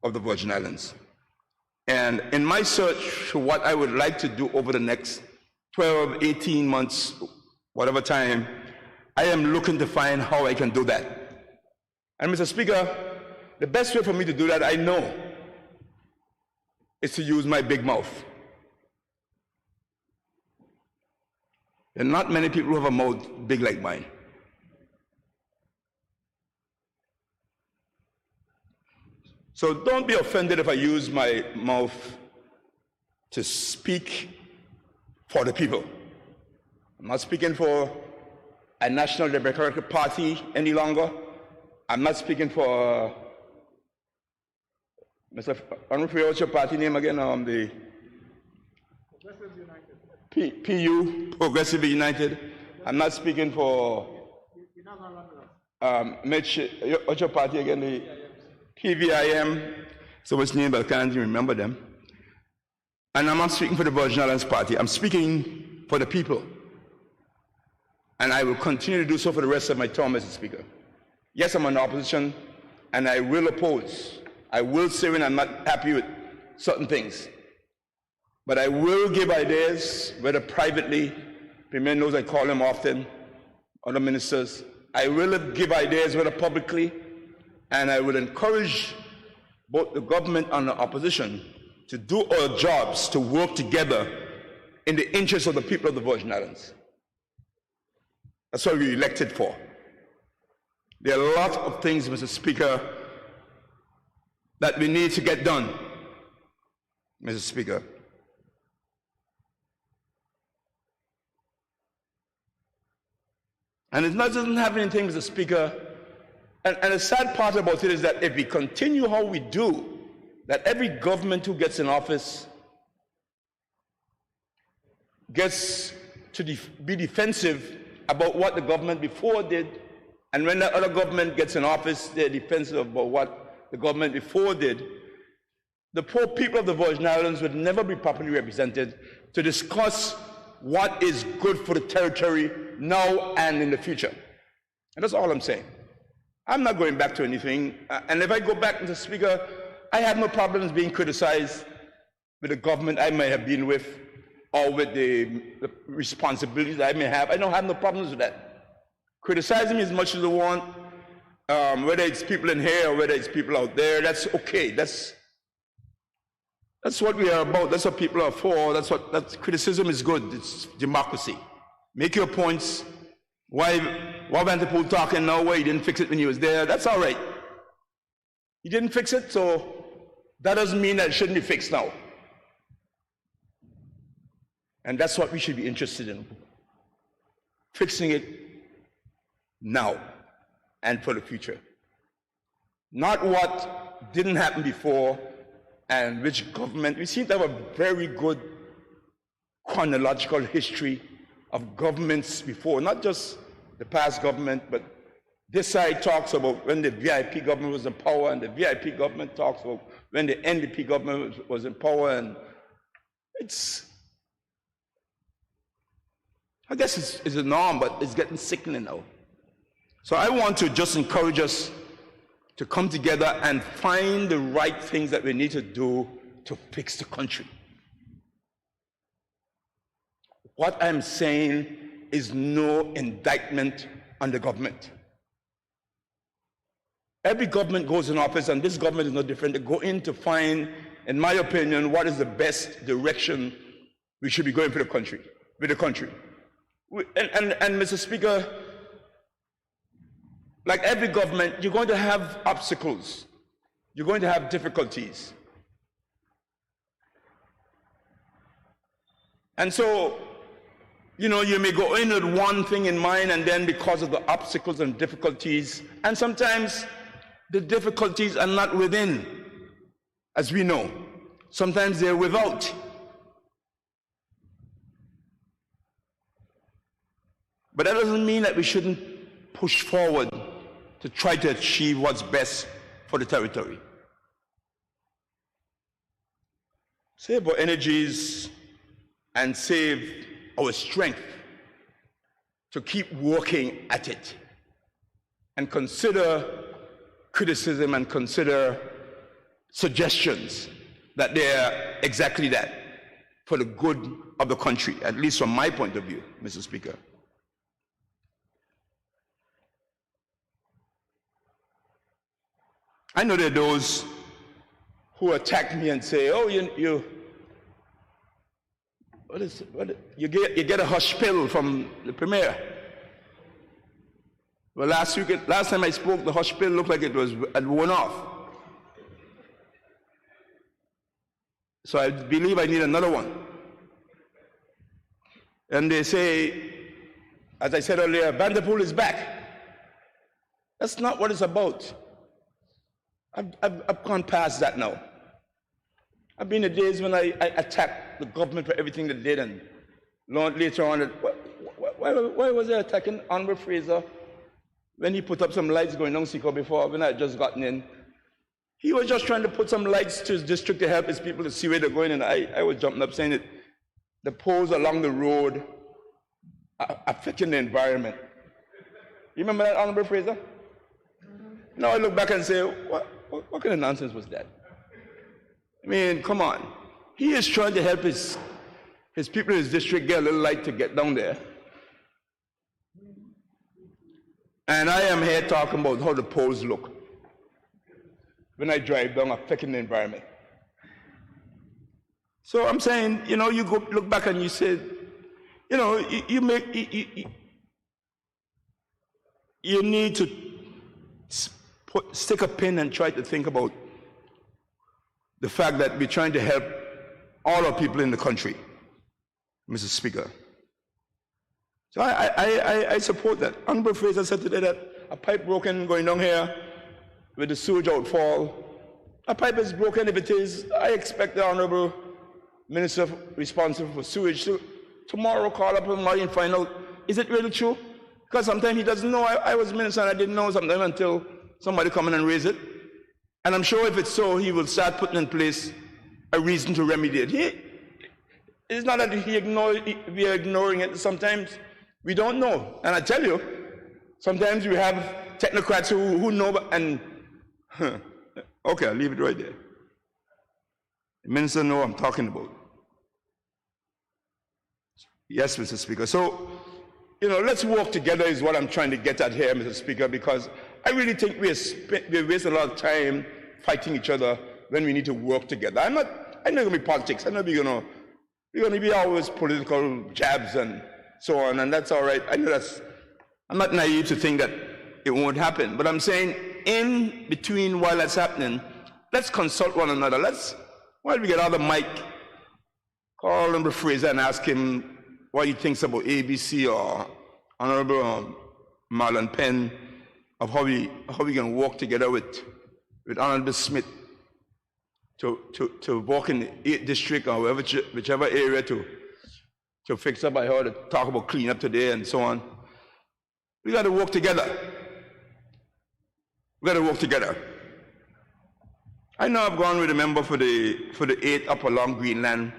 of the Virgin Islands. And in my search for what I would like to do over the next 12, 18 months, whatever time, I am looking to find how I can do that. And Mr. Speaker, the best way for me to do that, I know, is to use my big mouth. There are not many people who have a mouth big like mine. So don't be offended if I use my mouth to speak for the people. I'm not speaking for a National Democratic Party any longer. I'm not speaking for Mr. Honorable, what's your party name again? The Progressive United. PU, Progressive United. I'm not speaking for Mitch, what's your party again? The PVIM, so much name, but I can't even remember them. And I'm not speaking for the Virgin Islands Party. I'm speaking for the people. And I will continue to do so for the rest of my term, Mr. Speaker. Yes, I'm in opposition, and I will oppose. I will say when I'm not happy with certain things. But I will give ideas, whether privately, Premier knows I call him often, other ministers. I will give ideas, whether publicly, and I will encourage both the government and the opposition to do our jobs, to work together in the interest of the people of the Virgin Islands. That's what we elected for. There are a lot of things, Mr. Speaker, that we need to get done, Mr. Speaker. And it doesn't have anything, Mr. Speaker. And the sad part about it is that if we continue how we do, that every government who gets in office gets to be defensive about what the government before did, and when the other government gets in office, they're defensive about what the government before did. The poor people of the Virgin Islands would never be properly represented to discuss what is good for the territory now and in the future. And that's all I'm saying. I'm not going back to anything. And if I go back, Mr. Speaker, I have no problems being criticized with the government I may have been with or with the responsibilities I may have. I don't have no problems with that. Criticize me as much as you want, whether it's people in here or whether it's people out there, that's okay. That's what we are about. That's what people are for. That's criticism is good. It's democracy. Make your points. Why Vanderpool talking now? Why he didn't fix it when he was there? That's all right. He didn't fix it, so that doesn't mean that it shouldn't be fixed now. And that's what we should be interested in. Fixing it now and for the future. Not what didn't happen before and which government. We seem to have a very good chronological history of governments before, not just the past government, but this side talks about when the VIP government was in power, and the VIP government talks about when the NDP government was in power, and I guess it's a norm, but it's getting sickening now. So I want to just encourage us to come together and find the right things that we need to do to fix the country. What I'm saying is no indictment on the government. Every government goes in office, and this government is no different. They go in to find, in my opinion, what is the best direction we should be going for the country, with the country. And Mr. Speaker, like every government, you're going to have obstacles. You're going to have difficulties. And so, you know, you may go in with one thing in mind, and then because of the obstacles and difficulties, and sometimes the difficulties are not within, as we know. Sometimes they're without. But that doesn't mean that we shouldn't push forward to try to achieve what's best for the territory. Save our energies and save our strength to keep working at it, and consider criticism and consider suggestions that they're exactly that, for the good of the country, at least from my point of view, Mr. Speaker. I know there are those who attack me and say, oh, you get a hush pill from the Premier. Well, last time I spoke, the hush pill looked like it had worn off. So I believe I need another one. And they say, as I said earlier, Vanderpool is back. That's not what it's about. I've gone past that now. I've been the days when I attacked the government for everything they did, and later on, why was I attacking Honorable Fraser when he put up some lights going down Seco before, when I had just gotten in? He was just trying to put some lights to his district to help his people to see where they're going, and I was jumping up saying that the poles along the road are affecting the environment. You remember that, Honorable Fraser? Now I look back and say, what kind of nonsense was that? I mean, come on. He is trying to help his people in his district get a little light to get down there. And I am here talking about how the polls look when I drive down, affecting the environment. So I'm saying, you know, you go look back and you say, you know, you need to stick a pin and try to think about the fact that we're trying to help all our people in the country, Mr. Speaker. So I support that. Honorable Fraser said today that a pipe broken going down here with the sewage outfall. A pipe is broken. If it is, I expect the Honorable Minister responsible for sewage to tomorrow call up him and find out, is it really true? Because sometimes he doesn't know. I was minister and I didn't know sometimes until somebody come in and raise it. And I'm sure if it's so, he will start putting in place a reason to remediate. It's not that we are ignoring it. Sometimes we don't know. And I tell you, sometimes we have technocrats who know, and okay, I'll leave it right there. The minister knows what I'm talking about. Yes, Mr. Speaker. So, you know, let's work together is what I'm trying to get at here, Mr. Speaker, because I really think we're wasting a lot of time fighting each other when we need to work together. I'm not going to be politics. I'm not going to be always political jabs and so on, and that's all right. I know I'm not naive to think that it won't happen, but I'm saying in between while that's happening, let's consult one another. While we get out of the mic, call Honorable Fraser and ask him what he thinks about ABC or Honorable Marlon Penn of how we can work together with Honorable Smith to work in the 8th district or whichever area to fix up. I heard talk about cleanup today and so on. We got to work together. We got to work together. I know I've gone with a member for the 8th up along Greenland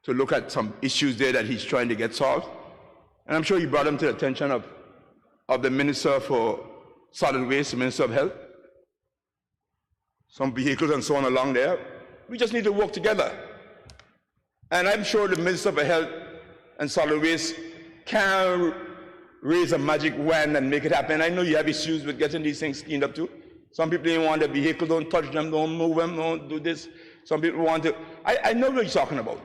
to look at some issues there that he's trying to get solved. And I'm sure he brought them to the attention of the Minister for Solid Waste, the Minister of Health. Some vehicles and so on along there. We just need to work together. And I'm sure the Minister for Health and Solid Waste can raise a magic wand and make it happen. I know you have issues with getting these things cleaned up too. Some people don't want the vehicle, don't touch them, don't move them, don't do this. Some people want to. I know what you're talking about.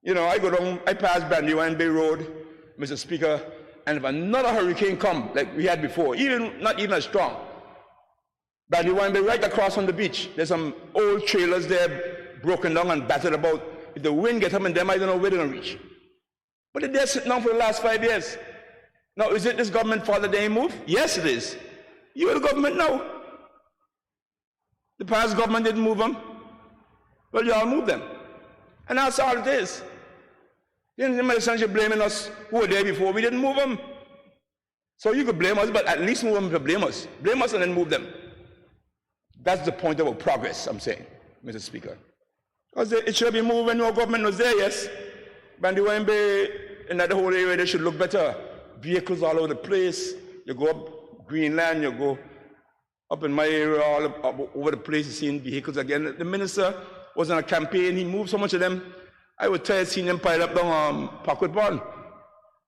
You know, I go down, I pass Brandywine Bay Road, Mr. Speaker, and if another hurricane come, like we had before, not even as strong, Brandywine Bay right across from the beach, there's some old trailers there broken down and battered about. If the wind gets up in them, I don't know where they're going to reach. But they're sitting down for the last 5 years. Now, is it this government fault that they move? Yes, it is. You're the government now. The past government didn't move them. Well, you all moved them. And that's all it is. In my sense, you're blaming us who were there before. We didn't move them. So you could blame us, but at least move them to blame us. Blame us and then move them. That's the point of our progress, I'm saying, Mr. Speaker. Because it should be moved when no government was there, yes. Brandywine Bay, in that whole area, they should look better. Vehicles all over the place. You go up Greenland, you go up in my area, all up over the place, you see vehicles again. The minister was on a campaign, he moved so much of them. I would tell you, seeing them pile up down Parkwood Bond.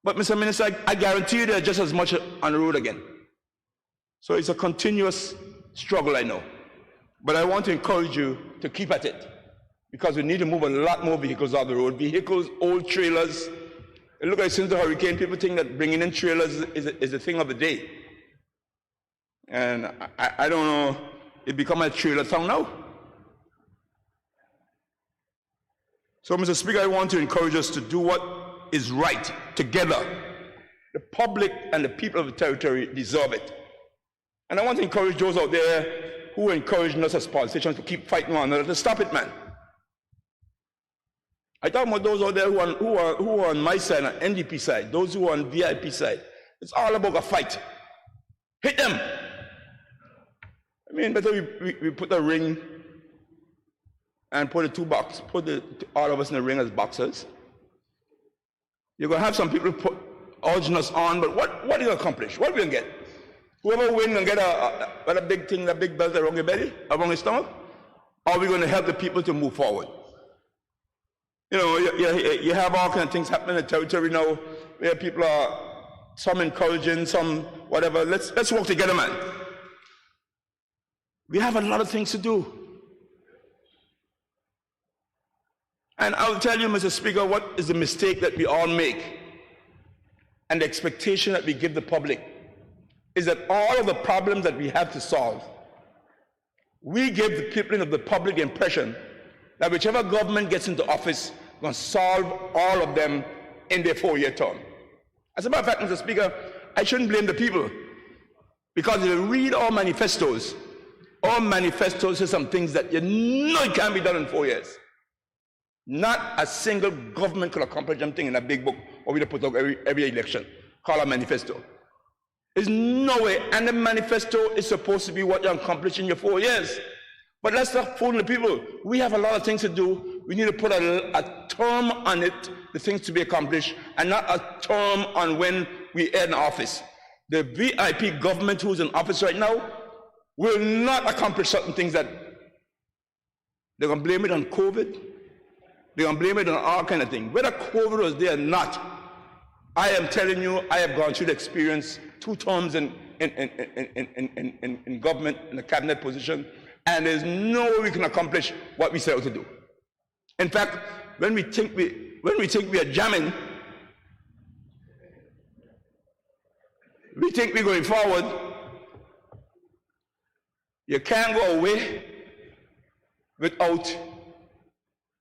But Mr. Minister, I guarantee you they're just as much on the road again. So it's a continuous struggle, I know. But I want to encourage you to keep at it, because we need to move a lot more vehicles off the road. Vehicles, old trailers. And look, since the hurricane, people think that bringing in trailers is a thing of the day. And I don't know, it become a trailer town now. So, Mr. Speaker, I want to encourage us to do what is right together. The public and the people of the territory deserve it. And I want to encourage those out there who are encouraging us as politicians to keep fighting one another to stop it, man. I talk about those out there who are on my side, on NDP side, those who are on VIP side. It's all about a fight. Hit them. I mean, better we put a ring and put all of us in the ring as boxers. You're going to have some people urging us on, but what are you going to accomplish? What are we going to get? Whoever wins and get a big thing, a big belt around your belly, around your stomach? Or are we going to help the people to move forward? You know, you have all kinds of things happening in the territory now where people are, some encouraging, some whatever. Let's work together, man. We have a lot of things to do. And I'll tell you, Mr. Speaker, what is the mistake that we all make and the expectation that we give the public is that all of the problems that we have to solve, we give the people of the public the impression that whichever government gets into office is going to solve all of them in their 4-year term. As a matter of fact, Mr. Speaker, I shouldn't blame the people, because if you read our manifestos say some things that you know it can't be done in 4 years. Not a single government could accomplish something in a big book or we put out every election. Call a manifesto. There's no way. And the manifesto is supposed to be what you accomplish in your 4 years. But let's stop fooling the people. We have a lot of things to do. We need to put a term on it, the things to be accomplished, and not a term on when we end office. The VIP government who's in office right now will not accomplish certain things that they're going to blame it on COVID. They're going to blame it on all kind of things. Whether COVID was there or not, I am telling you, I have gone through the experience 2 terms in government, in a cabinet position, and there's no way we can accomplish what we set out to do. In fact, when we think we are jamming, we think we're going forward, you can't go away without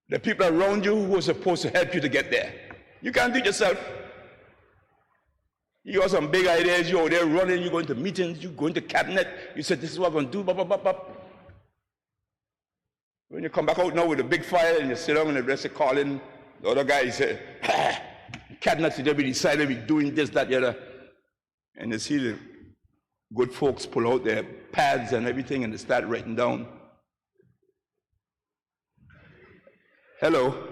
the people around you who are supposed to help you to get there. You can't do it yourself. You got some big ideas, you're there running, you're going to meetings, you're going to cabinet, you said this is what I'm going to do, blah, blah, blah, blah. When you come back out now with a big fire and you sit down and the rest are calling, the other guy, he said, cabinet today we decided we're doing this, that, the other. And you see the good folks pull out their pads and everything and they start writing down. Hello.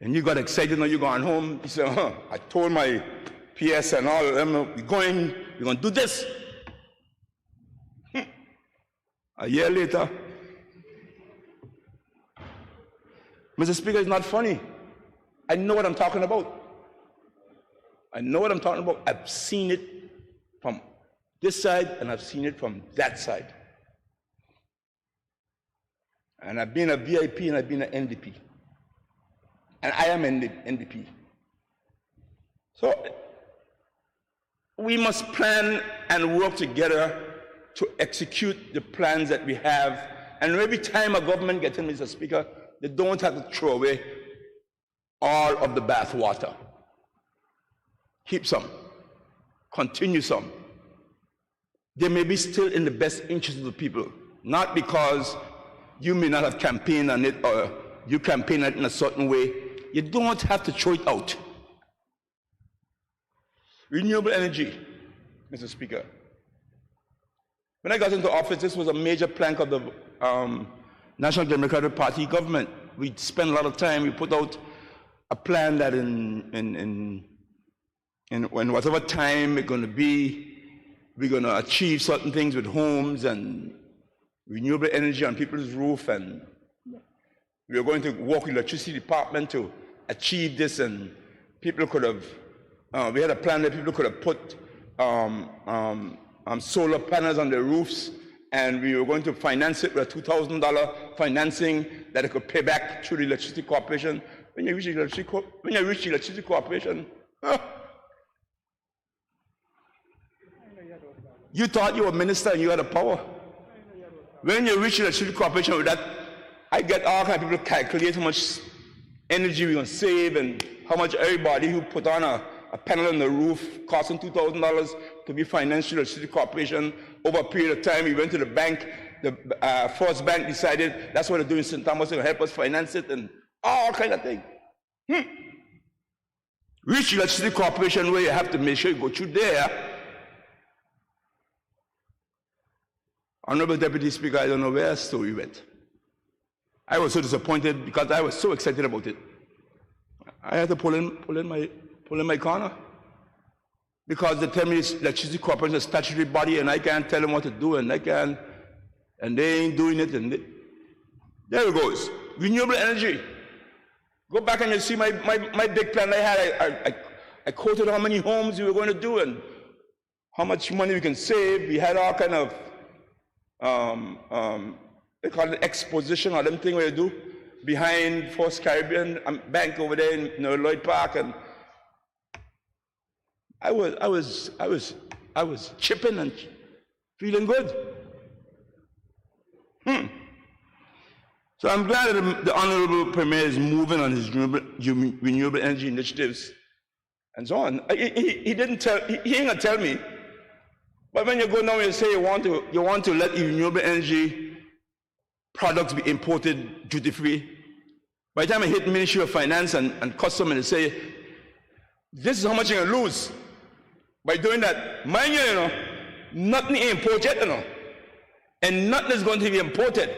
And you got excited when you're going home. You said, I told my PS and all of them, we're going to do this. A year later, Mr. Speaker, it's not funny. I know what I'm talking about. I know what I'm talking about. I've seen it from this side and I've seen it from that side. And I've been a VIP and I've been an NDP. And I am an NDP. So we must plan and work together to execute the plans that we have. And every time a government gets in, Mr. Speaker, they don't have to throw away all of the bath water. Keep some. Continue some. They may be still in the best interest of the people, not because you may not have campaigned on it or you campaign it in a certain way. You don't have to throw it out. Renewable energy, Mr. Speaker. When I got into office, this was a major plank of the National Democratic Party government. We spent a lot of time, we put out a plan that in whatever time it's going to be, we're going to achieve certain things with homes and renewable energy on people's roof, and we were going to work with the electricity department to achieve this, and people could have, we had a plan that people could have put solar panels on their roofs, and we were going to finance it with a $2,000 financing that it could pay back through the electricity corporation. When you reach the electricity corporation, you thought you were a minister and you had the power. When you reach the electricity corporation with that, I get all kinds of people calculate how much energy we're going to save and how much everybody who put on a panel on the roof costing $2,000 to be financed through the electricity corporation. Over a period of time, we went to the bank. The First Bank decided that's what they're doing in St. Thomas, to help us finance it and all kind of things. Reach the electricity corporation where you have to make sure you go through there. Honorable Deputy Speaker, I don't know where the story went. I was so disappointed because I was so excited about it. I had to pull in my corner. because they tell me it's Electricity Corporation is a statutory body and I can't tell them what to do, and they ain't doing it. And there it goes. Renewable energy. Go back and you see my big plan I had. I quoted how many homes we were going to do and how much money we can save. We had all kind of, they call it exposition or them thing where you do behind First Caribbean Bank over there in Lloyd Park, and I was chipping and feeling good. So I'm glad that the Honorable Premier is moving on his renewable energy initiatives and so on. He ain't gonna tell me. But when you go now and you say you want to let renewable energy products be imported duty-free, by the time I hit Ministry of Finance and Custom and they say, this is how much you're gonna lose by doing that. Mind you, nothing is imported yet, and nothing is going to be imported.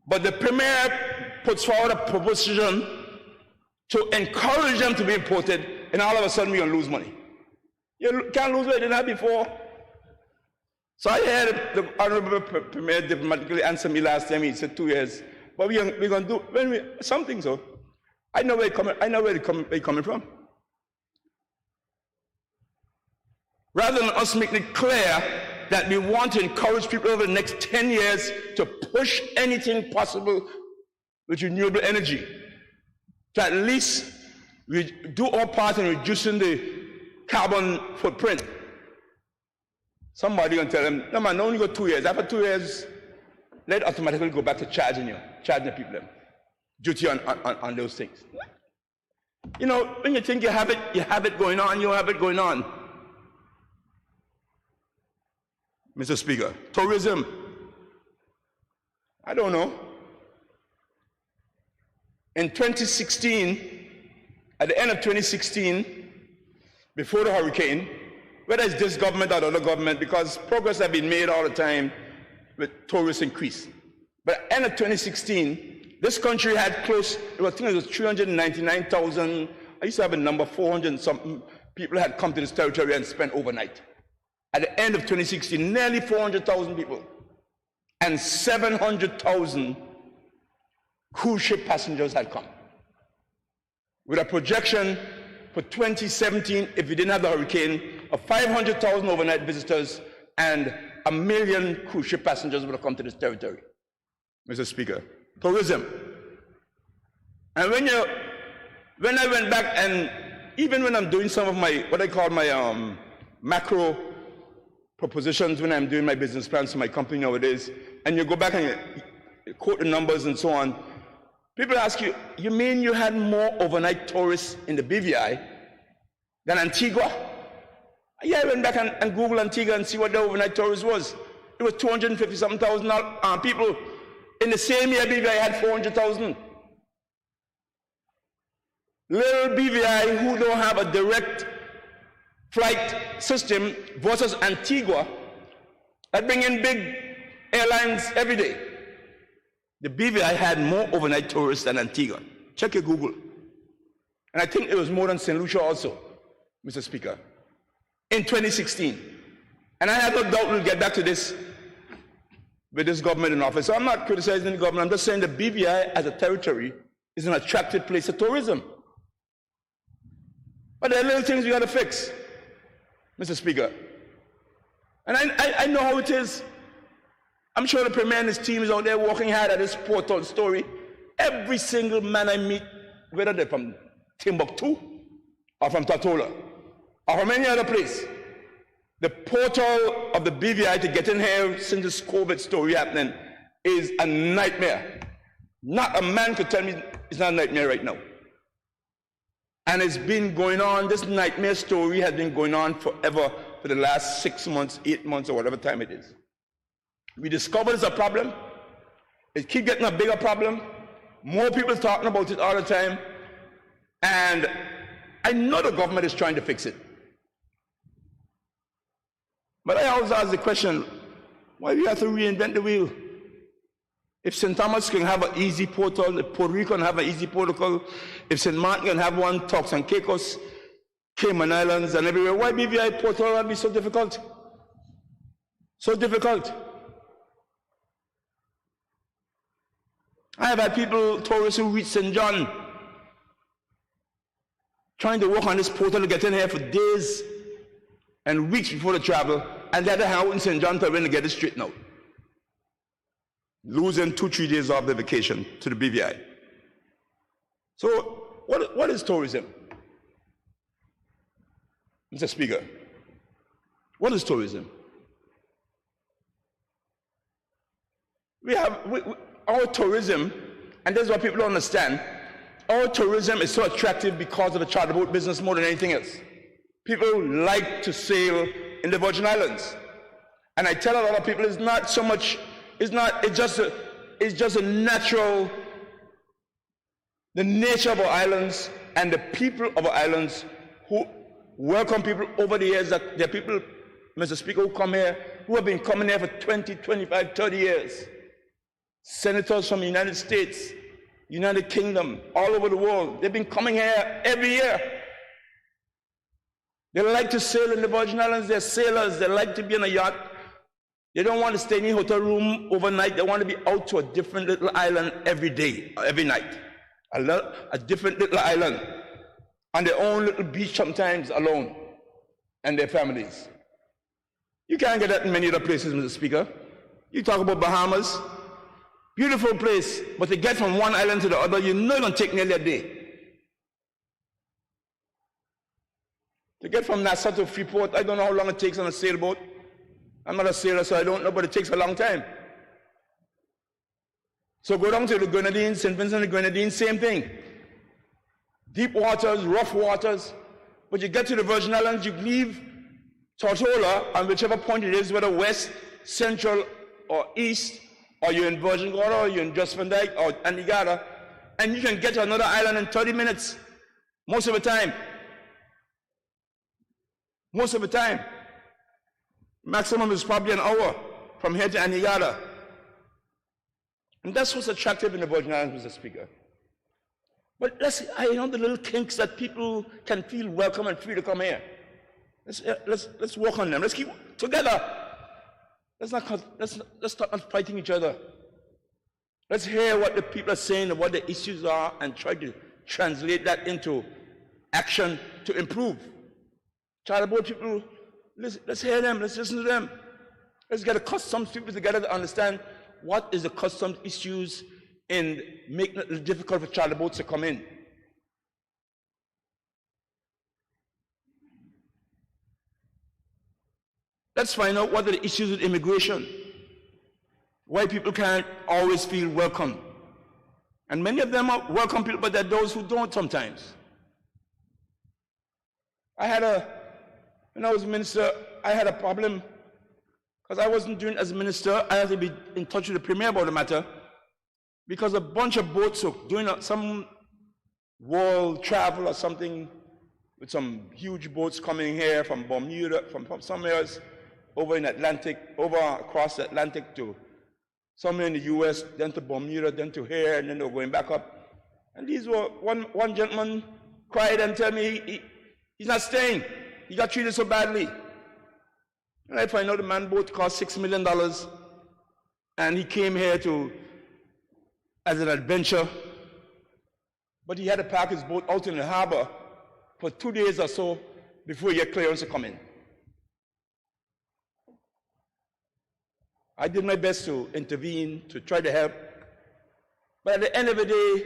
But the Premier puts forward a proposition to encourage them to be imported, and all of a sudden we're going to lose money. You can't lose what you didn't have before. So I had the Honorable Premier diplomatically answer me last time. He said 2 years. But we're going to do something. So I know where they're coming from. Rather than us making it clear that we want to encourage people over the next 10 years to push anything possible with renewable energy, to at least do our part in reducing the carbon footprint. Somebody gonna tell them, no man, only go 2 years. After 2 years, let it automatically go back to charging the people duty on those things. When you think you have it going on, you have it going on. Mr. Speaker, tourism, I don't know. In 2016, at the end of 2016, before the hurricane, whether it's this government or the other government, because progress has been made all the time with tourist increase. But at the end of 2016, this country had I think it was 399,000, I used to have a number, 400 and something people had come to this territory and spent overnight. At the end of 2016, nearly 400,000 people and 700,000 cruise ship passengers had come. With a projection for 2017, if we didn't have the hurricane, of 500,000 overnight visitors and 1 million cruise ship passengers would have come to this territory. Mr. Speaker, tourism. And when I went back, and even when I'm doing some of my, what I call my macro propositions, when I'm doing my business plans for my company nowadays, and you go back and you quote the numbers and so on, people ask you, you mean you had more overnight tourists in the BVI than Antigua? Yeah, I went back and Googled Antigua and see what the overnight tourist was. It was 250,000 people. In the same year, BVI had 400,000. Little BVI, who don't have a direct flight system, versus Antigua, that bring in big airlines every day. The BVI had more overnight tourists than Antigua. Check your Google. And I think it was more than St. Lucia also, Mr. Speaker, in 2016. And I have no doubt we'll get back to this with this government in office. So I'm not criticizing the government, I'm just saying the BVI as a territory is an attractive place of tourism. But there are little things we got to fix, Mr. Speaker. And I know how it is. I'm sure the Premier and his team is out there working hard at this portal story. Every single man I meet, whether they're from Timbuktu or from Tatola or from any other place, the portal of the BVI to get in here since this COVID story happening is a nightmare. Not a man could tell me it's not a nightmare right now. And it's been going on, this nightmare story has been going on forever for the last 6 months, 8 months, or whatever time it is. We discovered it's a problem. It keeps getting a bigger problem. More people talking about it all the time. And I know the government is trying to fix it. But I always ask the question, why do we have to reinvent the wheel? If St. Thomas can have an easy portal, if Puerto Rico can have an easy protocol, if St. Martin can have one, Turks and Caicos Cayman Islands and everywhere. Why BVI Port Royal be so difficult? So difficult. I have had people, tourists who reach St. John, trying to work on this portal to get in here for days and weeks before the travel, and they had to hang out in St. John to really get it straightened out. Losing 2-3 days off their vacation to the BVI. So, what is tourism? Mr. Speaker, what is tourism? Our tourism, and this is what people don't understand, our tourism is so attractive because of the charter boat business more than anything else. People like to sail in the Virgin Islands. And I tell a lot of people it's not so much, it's just a natural, the nature of our islands and the people of our islands who welcome people over the years. That there are people, Mr. Speaker, who come here, who have been coming here for 20, 25, 30 years. Senators from the United States, United Kingdom, all over the world. They've been coming here every year. They like to sail in the Virgin Islands. They're sailors. They like to be on a yacht. They don't want to stay in a hotel room overnight. They want to be out to a different little island every day, every night. A different little island. On their own little beach sometimes alone. And their families. You can't get that in many other places, Mr. Speaker. You talk about Bahamas. Beautiful place. But to get from one island to the other, you know it's going to take nearly a day. To get from Nassau to Freeport, I don't know how long it takes on a sailboat. I'm not a sailor, so I don't know, but it takes a long time. So go down to the Grenadines, St. Vincent and the Grenadines, same thing. Deep waters, rough waters. But you get to the Virgin Islands, you leave Tortola, and whichever point it is, whether west, central, or east, or you're in Virgin Gorda, or you're in Just Van Dyke, or Antigua, and you can get to another island in 30 minutes, most of the time. Most of the time. Maximum is probably an hour from here to Antigua. And that's what's attractive in the Virgin Islands, Mr. Speaker. But I know the little kinks that people can feel welcome and free to come here. Let's work on them. Let's keep together. Let's stop not fighting each other. Let's hear what the people are saying and what the issues are and try to translate that into action to improve. Charter boat people, let's hear them, let's listen to them. Let's get the customs people together to understand what is the customs issues in making it difficult for charter boats to come in. Let's find out what are the issues with immigration. Why people can't always feel welcome. And many of them are welcome people, but there are those who don't sometimes. When I was minister, I had a problem because I wasn't doing as a minister. I had to be in touch with the premier about the matter because a bunch of boats were doing some world travel or something with some huge boats coming here from Bermuda, from somewhere else, over in Atlantic, over across the Atlantic to somewhere in the US, then to Bermuda, then to here, and then they were going back up. And these were, one gentleman cried and told me he's not staying. He got treated so badly. And I find out the man boat cost $6 million. And he came here as an adventure. But he had to park his boat out in the harbor for 2 days or so before he had clearance to come in. I did my best to intervene, to try to help. But at the end of the day,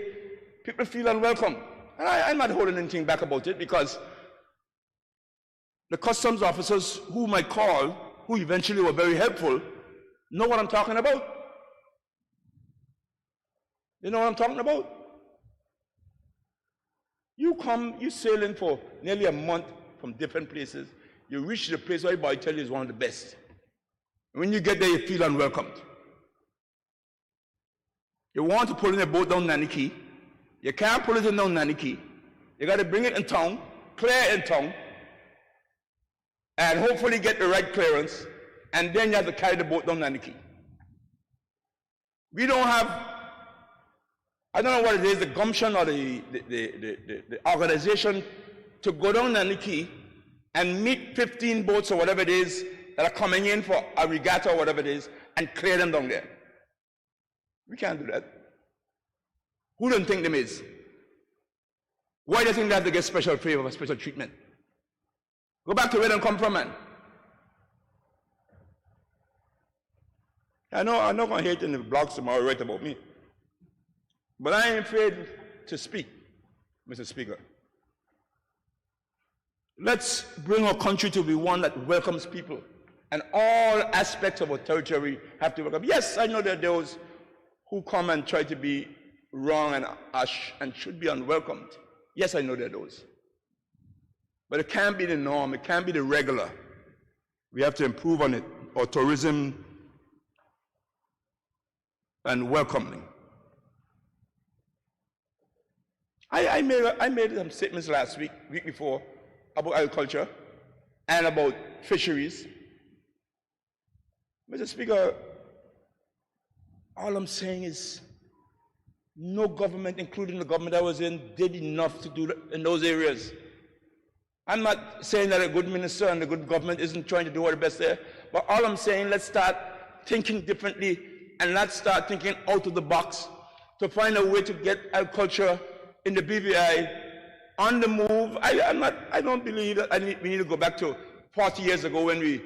people feel unwelcome. And I'm not holding anything back about it because the customs officers whom I called, who eventually were very helpful, know what I'm talking about. They know what I'm talking about. You sail in for nearly a month from different places. You reach the place where everybody tells you is one of the best. And when you get there, you feel unwelcomed. You want to pull in a boat down Naniki. You can't pull it in down Naniki. You got to bring it in town, clear it in town, and hopefully get the right clearance, and then you have to carry the boat down Naniki. We don't have, I don't know what it is, the gumption or the organization to go down on the quay and meet 15 boats or whatever it is that are coming in for a regatta or whatever it is and clear them down there. We can't do that. Who don't think them is? Why do you think they have to get special favor or special treatment? Go back to where they come from, man. I know I'm not going to hate in the blogs tomorrow write about me. But I ain't afraid to speak, Mr. Speaker. Let's bring our country to be one that welcomes people. And all aspects of our territory have to welcome. Yes, I know there are those who come and try to be wrong and should be unwelcomed. Yes, I know there are those. But it can't be the norm. It can't be the regular. We have to improve on it. Our tourism and welcoming. I made some statements last week before, about agriculture and about fisheries. Mr. Speaker, all I'm saying is no government, including the government I was in, did enough to do that in those areas. I'm not saying that a good minister and a good government isn't trying to do our best there, but all I'm saying, let's start thinking differently and let's start thinking out of the box to find a way to get agriculture in the BVI on the move. I don't believe that we need to go back to 40 years ago when we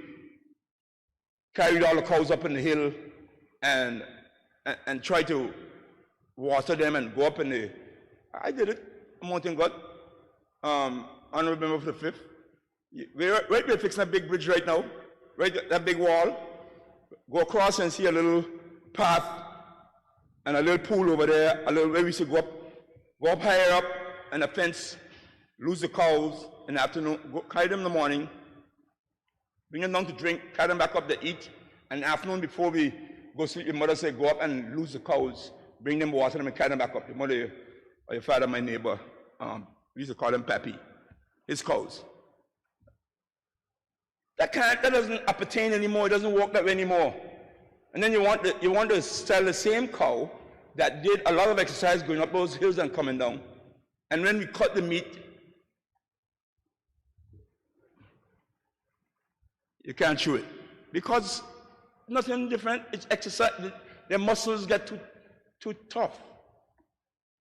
carried all the cows up in the hill and try to water them and go up in the. I did it, Mountain God. Honorable Member of the Fifth. We're fixing a big bridge right now, right, that big wall. Go across and see a little path and a little pool over there, a little where we should go up higher up and a fence, lose the cows in the afternoon, carry them in the morning, bring them down to drink, carry them back up to eat, and in the afternoon before we go sleep, your mother said, go up and lose the cows, bring them, water them, and carry them back up. Your mother or your father, my neighbor, we used to call him Pappy, his cows. That doesn't appertain anymore, it doesn't work that way anymore. And then you want to sell the same cow that did a lot of exercise going up those hills and coming down. And when we cut the meat, you can't chew it. Because nothing different, it's exercise, their muscles get too tough.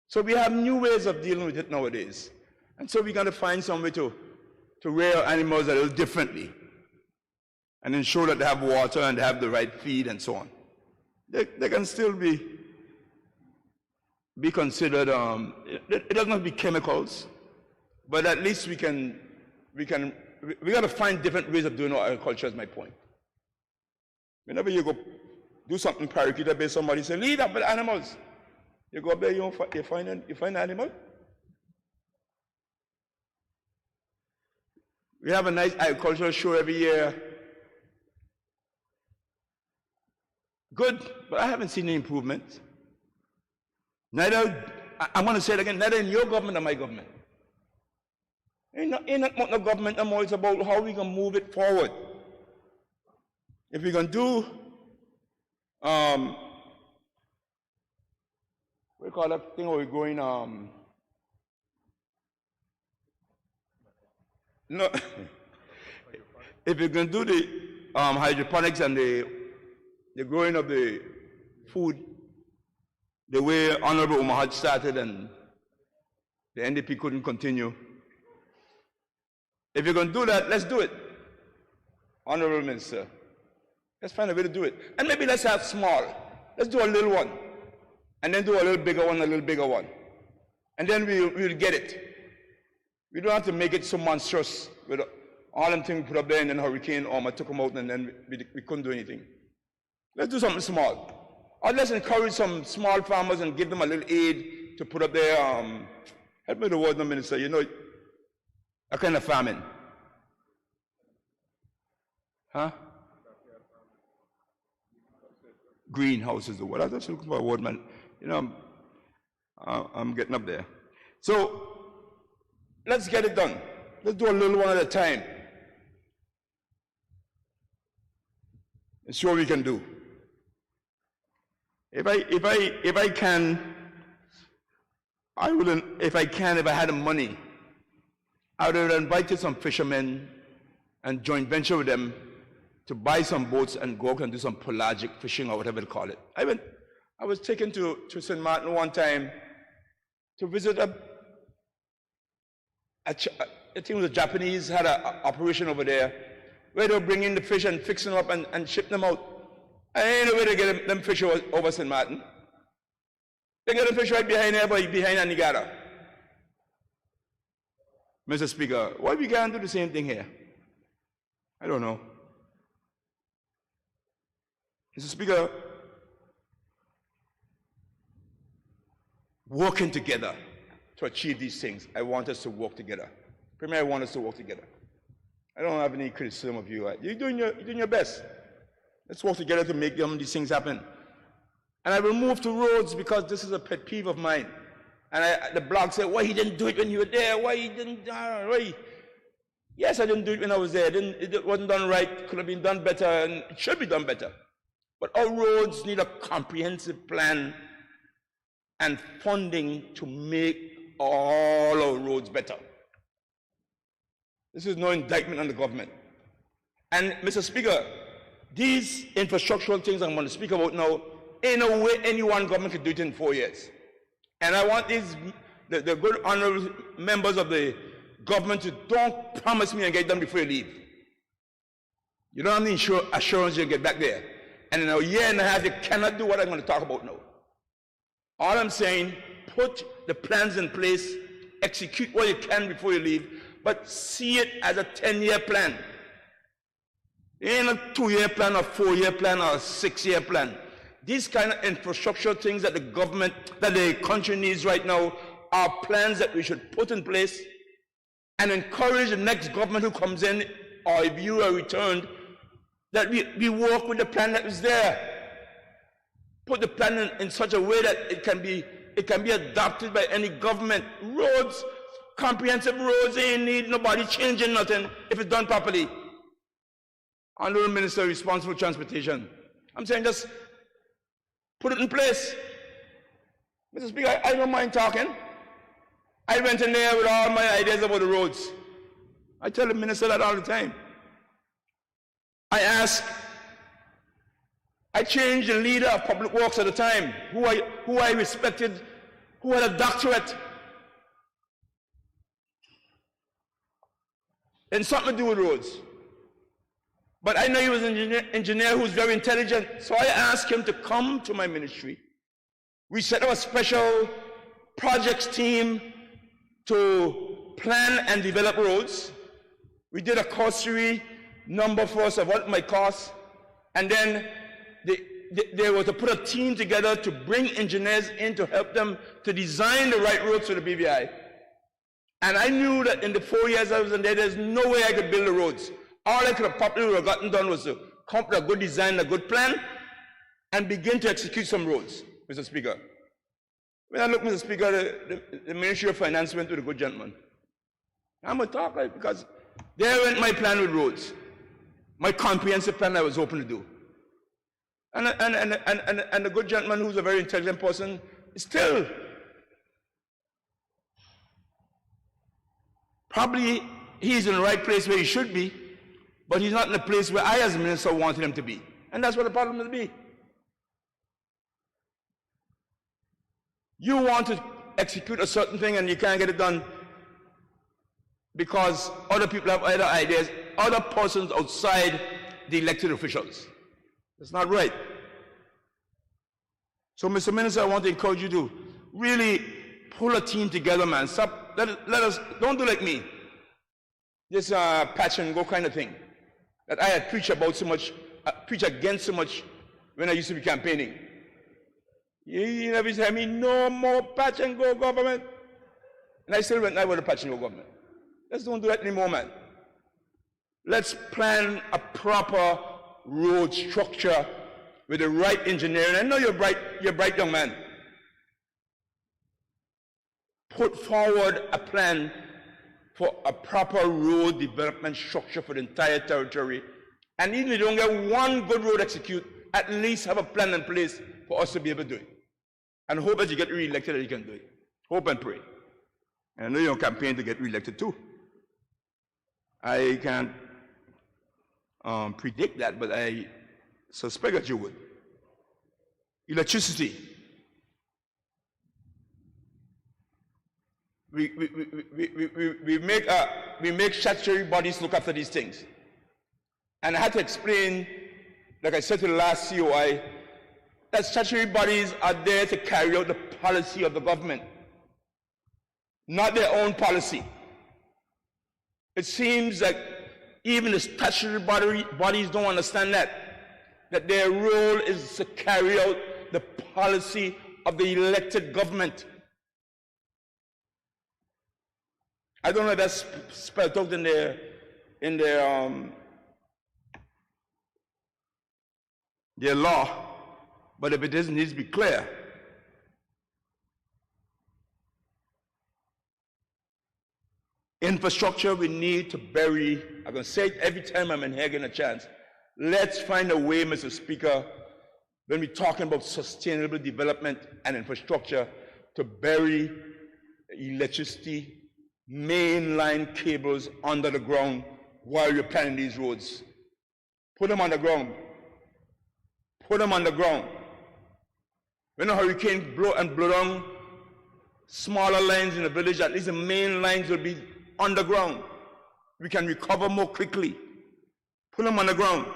So we have new ways of dealing with it nowadays. And so we're going to find some way to rear animals a little differently and ensure that they have water and they have the right feed and so on. They can still be considered, it doesn't have to be chemicals, but at least we got to find different ways of doing our agriculture, is my point. Whenever you go do something parakeet-based, somebody say, lead up with animals. You go up there, you find an animal. We have a nice agricultural show every year. Good, but I haven't seen any improvement. Neither, I'm going to say it again, neither in your government or my government. Ain't not no government anymore, it's about how we can move it forward. If we can do, we call that thing where we're going, no, if you can do the hydroponics and the growing of the food, the way Honorable Umar started and the NDP couldn't continue. If you're going to do that, let's do it. Honorable Minister, let's find a way to do it. And maybe let's have small. Let's do a little one. And then do a little bigger one, a little bigger one. And then we'll get it. We don't have to make it so monstrous with all them things we put up there and then Hurricane Irma took them out and then we couldn't do anything. Let's do something small. Or let's encourage some small farmers and give them a little aid to put up their, help me with the word, Minister, you know, a kind of farming. Huh? Greenhouse is the word. I was just looking for a word, man. You know, I'm getting up there. So, let's get it done. Let's do a little one at a time. It's sure we can do. If I can, I wouldn't, if I had the money, I would have invited some fishermen and joint venture with them to buy some boats and go out and do some pelagic fishing or whatever they call it. I was taken to St. Martin one time to visit I think it was a Japanese, had an operation over there where they were bringing the fish and fixing them up and ship them out. I ain't know where to get them fish over St. Martin. They get the fish right behind there, behind Anigada. Mr. Speaker, why we can't do the same thing here? I don't know. Mr. Speaker, working together to achieve these things, I want us to work together. Premier, I want us to work together. I don't have any criticism of you. You're doing your best. Let's work together to make these things happen. And I will move to roads because this is a pet peeve of mine. And the blog said, why he didn't do it when you were there? Why he didn't? Why? Yes, I didn't do it when I was there. It wasn't done right. Could have been done better, and it should be done better. But our roads need a comprehensive plan and funding to make all our roads better. This is no indictment on the government. And Mr. Speaker, these infrastructural things I'm going to speak about now, ain't no way any one government could do it in 4 years. And I want the good honorable members of the government to don't promise me and get done before you leave. You don't have any assurance you'll get back there. And in a year and a half, you cannot do what I'm going to talk about now. All I'm saying, put the plans in place, execute what you can before you leave, but see it as a 10-year plan. It ain't a 2-year plan, or 4-year plan, or a 6-year plan. These kind of infrastructure things that the country needs right now are plans that we should put in place and encourage the next government who comes in, or if you are returned, that we work with the plan that is there. Put the plan in such a way that it can be adopted by any government. Roads, comprehensive roads, ain't need nobody changing nothing if it's done properly. Honorable Minister responsible for transportation, I'm saying just put it in place. Mr. Speaker, I don't mind talking. I went in there with all my ideas about the roads. I tell the minister that all the time. I changed the leader of public works at the time, who I respected, who had a doctorate in something to do with roads. But I know he was an engineer who's very intelligent, so I asked him to come to my ministry. We set up a special projects team to plan and develop roads. We did a cursory number for us of what it might cost, and then they were to put a team together to bring engineers in to help them to design the right roads for the BVI. And I knew that in the 4 years I was in there, there's no way I could build the roads. All I could have probably gotten done was to come up with a good design, a good plan, and begin to execute some roads, Mr. Speaker. When I look, Mr. Speaker, the Ministry of Finance went with a good gentleman. I'm going to talk, right, because there went my plan with roads, my comprehensive plan I was hoping to do. And the good gentleman, who's a very intelligent person, still probably he's in the right place where he should be, but he's not in the place where I as a minister wanted him to be. And that's what the problem will be. You want to execute a certain thing and you can't get it done because other people have other ideas, other persons outside the elected officials. That's not right. So, Mr. Minister, I want to encourage you to really pull a team together, man. Stop, let us, don't do like me. This patch and go kind of thing that I had preached about so much, preached against so much when I used to be campaigning. You never tell me no more patch and go government. And I still went with a patch and go government. Let's don't do that anymore, man. Let's plan a proper road structure with the right engineering. I know you're bright young man. Put forward a plan for a proper road development structure for the entire territory. And even if you don't get one good road execute, at least have a plan in place for us to be able to do it. And hope as you get re-elected that you can do it. Hope and pray. And I know you're campaigning to get re-elected too. I can't predict that, but I suspect that you would. Electricity. We make statutory bodies look after these things. And I had to explain, like I said to the last COI, that statutory bodies are there to carry out the policy of the government, not their own policy. It seems like even the statutory bodies don't understand that their role is to carry out the policy of the elected government. I don't know if that's spelled out in their law, but if it is, it needs to be clear. Infrastructure we need to bury. I'm going to say it every time I'm in here getting a chance. Let's find a way, Mr. Speaker, when we're talking about sustainable development and infrastructure, to bury electricity mainline cables under the ground while you're planning these roads. Put them on the ground. Put them on the ground. When a hurricane blow down smaller lines in the village, at least the main lines will be underground. We can recover more quickly. Put them on the ground.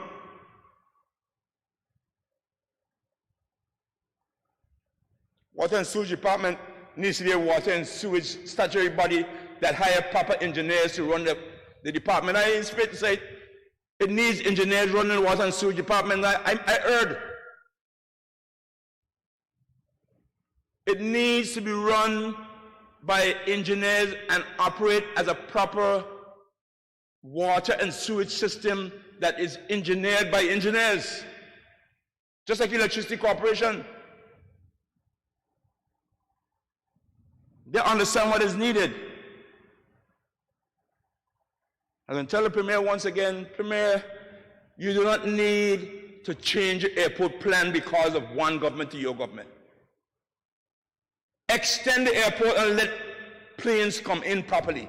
Water and Sewage Department needs to be a water and sewage statutory body that hire proper engineers to run the department. I ain't straight to say it needs engineers running the Water and Sewage Department. I heard it needs to be run by engineers and operate as a proper water and sewage system that is engineered by engineers, just like Electricity Corporation. They understand what is needed. I can tell the Premier once again, Premier, you do not need to change the airport plan because of one government to your government. Extend the airport and let planes come in properly.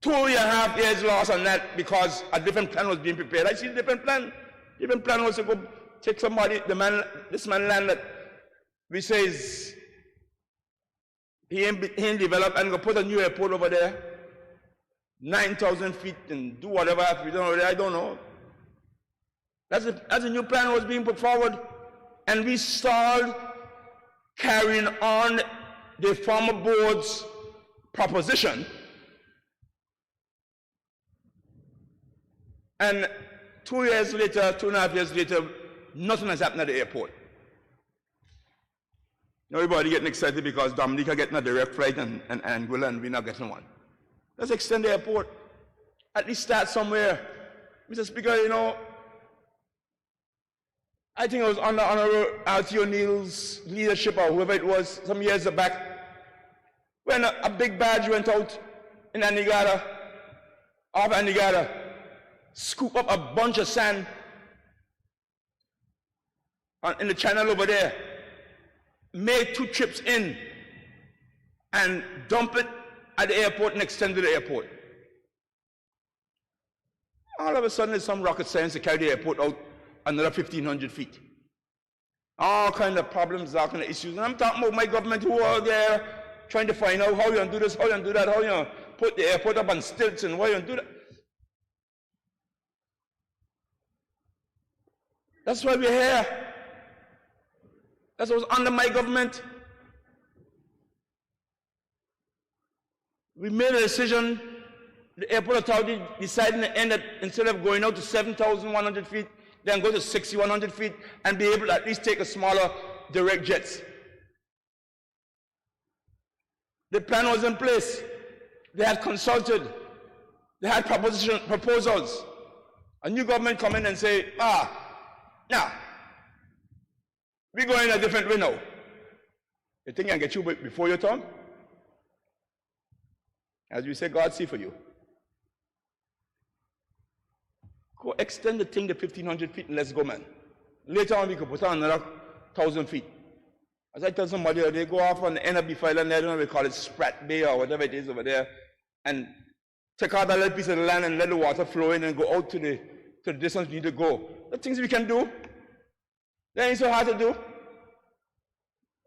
2.5 years lost on that because a different plan was being prepared. I see a different plan. Different plan was to go take somebody, this man land that we say is, he ain't developed, and go put a new airport over there, 9,000 feet, and do whatever we don't know. I don't know. That's a new plan that was being put forward, and we stalled carrying on the former board's proposition. And 2 years later, 2.5 years later, nothing has happened at the airport. Everybody getting excited because Dominica getting a direct flight and Anguilla and we're not getting one. Let's extend the airport. At least start somewhere. Mr. Speaker, you know, I think it was under Honorable R.T. O'Neill's leadership or whoever it was some years back when a big barge went out in Anegada, off Anegada, scoop up a bunch of sand in the channel over there, made 2 trips in and dump it at the airport and extend to the airport. All of a sudden there's some rocket science to carry the airport out another 1,500 feet. All kind of problems, all kind of issues. And I'm talking about my government who are there trying to find out how you do this, how you do that, how you put the airport up on stilts and why you do that. That's why we're here. That's what was under my government. We made a decision, the airport authority decided in the end that instead of going out to 7,100 feet, then go to 6,100 feet and be able to at least take a smaller direct jets. The plan was in place. They had consulted. They had proposals. A new government come in and say, we're going a different way now. You think I can get you before your term? As we say, God see for you. Go extend the thing to 1,500 feet and let's go, man. Later on, we could put on another 1,000 feet. As I tell somebody, they go off on the NRB file and they don't know, we call it Sprat Bay or whatever it is over there, and take out a little piece of the land and let the water flow in and go out to the distance we need to go. The things we can do. That ain't so hard to do.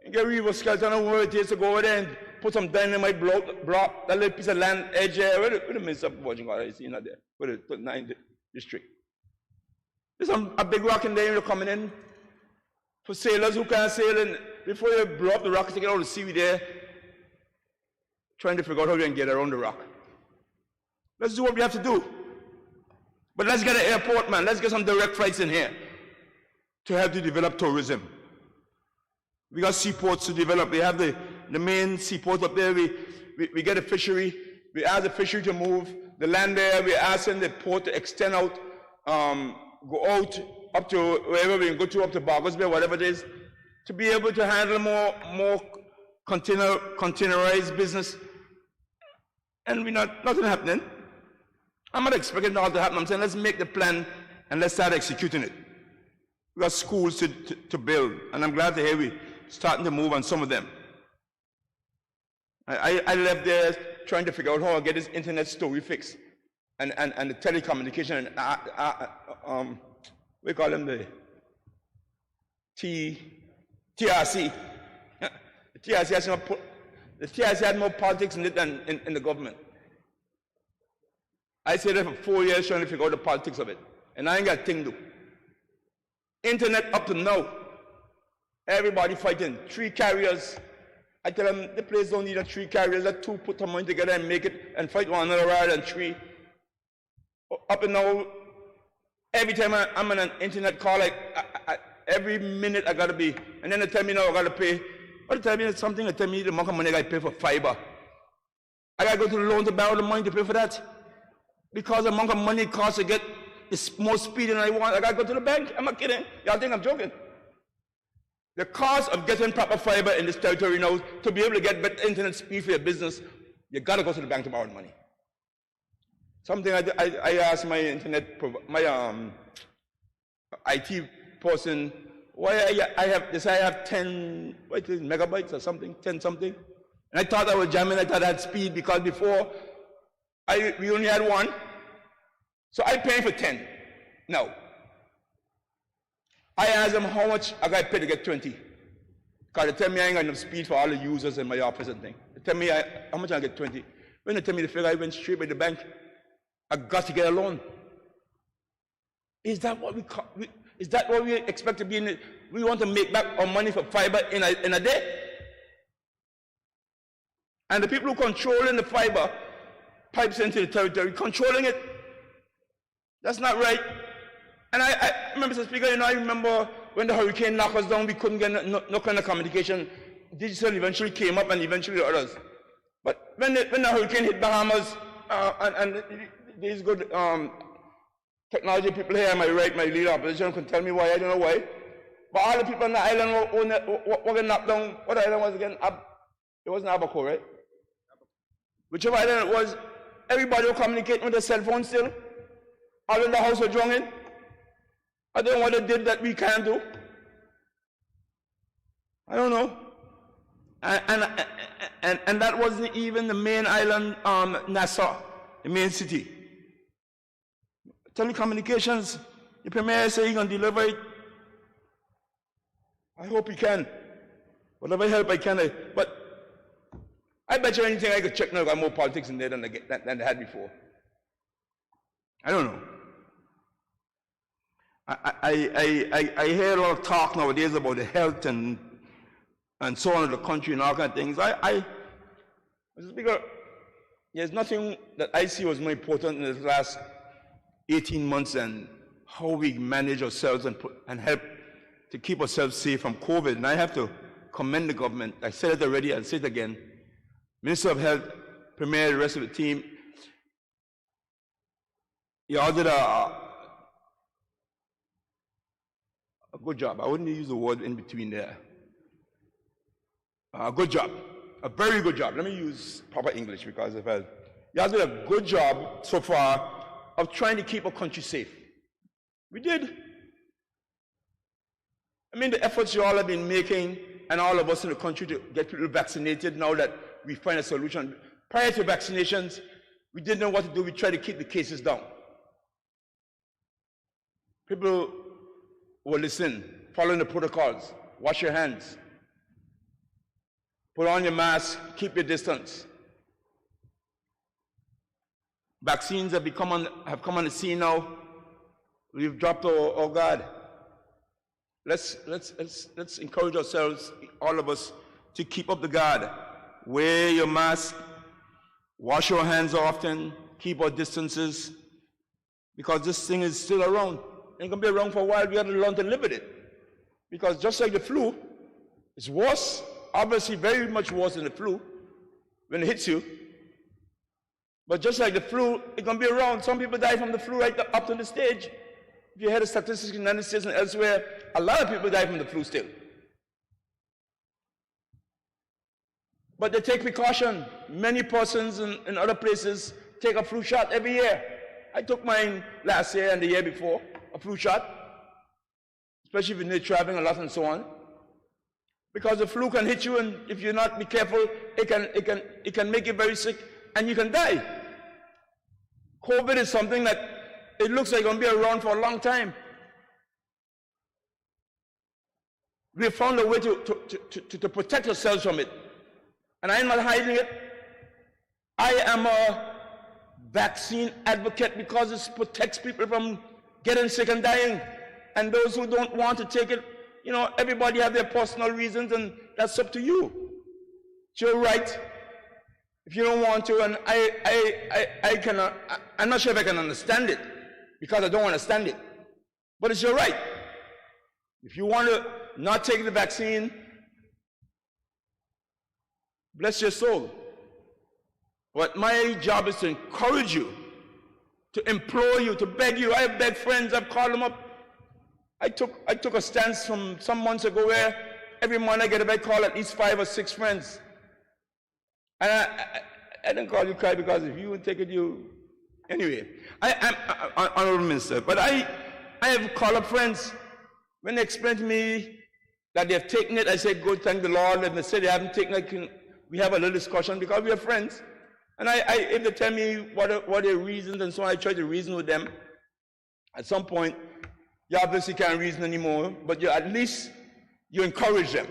You get rid of a skeleton of where it is to go over there and put some dynamite, block that little piece of land edge there. Where the Minister of Watching God is, there, where the 9th district. There's a big rock in there, you're coming in. For sailors who can't sail, and before you blow up the rock, take it out of the sea there, trying to figure out how we can get around the rock. Let's do what we have to do. But let's get an airport, man. Let's get some direct flights in here to help to develop tourism. We got seaports to develop. We have the main seaport up there. We get a fishery. We ask the fishery to move. The land there, we're asking the port to extend out, go out up to wherever we can go to, up to Bargos Bay, whatever it is, to be able to handle more containerized business. And nothing happening. I'm not expecting it all to happen. I'm saying let's make the plan and let's start executing it. We got schools to build, and I'm glad to hear we're starting to move on some of them. I left there trying to figure out how to get this internet story fixed, and the telecommunication, and we call them the TRC. The TRC had more politics in it than in the government. I stayed there for 4 years trying to figure out the politics of it, and I ain't got a thing to do. Internet up to now, everybody fighting. 3 carriers. I tell them the place don't need 3 carriers. Let 2 put some money together and make it and fight one another rather than 3. Up and now, every time I'm on an internet call, every minute I gotta be, and then they tell me now I gotta pay. But they tell me something, they tell me the amount of money I gotta pay for fiber. I gotta go to the loan to borrow the money to pay for that. Because the amount of money it costs to get is more speed than I want. I gotta go to the bank. I'm not kidding. Y'all think I'm joking? The cost of getting proper fiber in this territory now, to be able to get better internet speed for your business, you gotta go to the bank to borrow the money. Something I asked my IT person, why I have 10 megabytes or something, 10 something. And I thought I was jamming, I thought I had speed because before we only had 1. So I pay for 10 now. I asked them how much I got to pay to get 20. Because they tell me I ain't got enough speed for all the users in my office and thing. They tell me how much I get 20. When they tell me the figure, I went straight by the bank. I got to get a loan. Is that what we expect to be in it? We want to make back our money for fiber in a day? And the people who controlling the fiber pipes into the territory, controlling it. That's not right. And I remember, Mr. Speaker, I remember when the hurricane knocked us down, we couldn't get no kind of communication. Digital eventually came up and eventually others. But when the hurricane hit Bahamas, and these good technology people here, my leader opposition can tell me why, I don't know why. But all the people on the island were getting knocked down. What island was again? It wasn't Abaco, right? Whichever island it was, everybody was communicating with their cell phone still. All in the house were drunk in. I don't know what they did that we can't do. I don't know. And that wasn't even the main island, Nassau, the main city. Telecommunications, the premier say he's going to deliver it. I hope he can. Whatever help I can. But I bet you anything I could check now, got more politics in there than they had before. I don't know. I hear a lot of talk nowadays about the health and so on of the country and all kind of things. Mr. Speaker, there's nothing that I see was more important in the last 18 months than how we manage ourselves and help to keep ourselves safe from COVID. And I have to commend the government. I said it already, I'll say it again. Minister of Health, Premier, the rest of the team, you all did a good job. I wouldn't use the word in between there. A good job. A very good job. Let me use proper English because y'all did a good job so far of trying to keep our country safe. We did. I mean, the efforts you all have been making, and all of us in the country, to get people vaccinated now that we find a solution. Prior to vaccinations, We didn't know what to do. We tried to keep the cases down. People were listening, following the protocols. Wash your hands. Put on your mask. Keep your distance. Vaccines have come on the scene now. We've dropped our guard. Let's encourage ourselves, all of us, to keep up the guard. Wear your mask. Wash your hands often. Keep our distances. Because this thing is still around. It's going to be around for a while. We have to learn to live with it. Because just like the flu, it's worse, obviously very much worse than the flu when it hits you. But just like the flu, it's going to be around. Some people die from the flu right up to the stage. If you heard the statistics in the United States and elsewhere, a lot of people die from the flu still. But they take precaution. Many persons in other places take a flu shot every year. I took mine last year and the year before, a flu shot, especially if you're traveling a lot and so on. Because the flu can hit you, and if you're not be careful, it can make you very sick, and you can die. COVID is something that it looks like it's going to be around for a long time. We have found a way to protect ourselves from it. And I'm not hiding it. I am a vaccine advocate because it protects people from getting sick and dying. And those who don't want to take it, you know, everybody have their personal reasons, and that's up to you. It's your right. If you don't want to, and I'm not sure if I can understand it, because I don't understand it. But it's your right. If you want to not take the vaccine, bless your soul. But my job is to encourage you, to implore you, to beg you. I have begged friends, I've called them up. I took a stance from some months ago where every month I get a big call at least 5 or 6 friends. And I didn't call you cry because if you would take it, you... Anyway, I'm Honorable Minister, but I have called up friends. When they explain to me that they have taken it, I say, good, thank the Lord. And they say they haven't taken it, we have a little discussion because we are friends. And if they tell me what their reasons and so on, I try to reason with them. At some point, you obviously can't reason anymore, but at least you encourage them,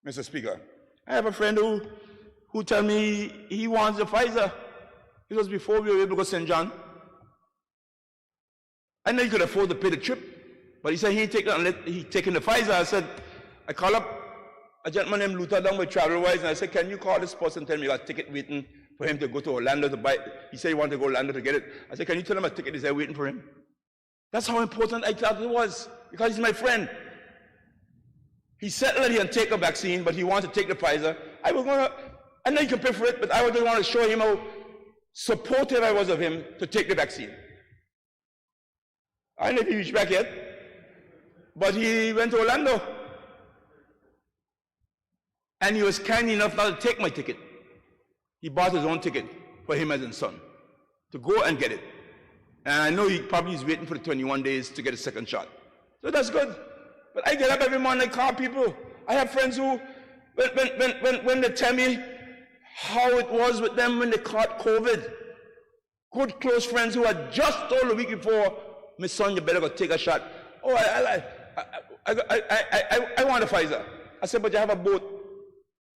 Mr. Speaker. I have a friend who tell me he wants the Pfizer. It was before we were able to go to St. John. I know he could afford to pay the trip, but he said he taking the Pfizer. I said, I call up a gentleman named Luther down by TravelWise, and I said, can you call this person and tell me you got a ticket waiting for him to go to Orlando to buy it? He said he wanted to go to Orlando to get it. I said, can you tell him a ticket is there waiting for him? That's how important I thought it was, because he's my friend. He settled that he can take a vaccine, but he wants to take the Pfizer. I know he can pay for it, but I just want to show him how supportive I was of him to take the vaccine. I don't know if he reached back yet, but he went to Orlando. And he was kind enough not to take my ticket. He bought his own ticket for him and his son to go and get it. And I know he probably is waiting for the 21 days to get a second shot. So that's good. But I get up every morning and call people. I have friends who, when they tell me how it was with them when they caught COVID, good close friends who had just told the week before, my son, you better go take a shot. Oh, I want a Pfizer. I said, but you have a boat.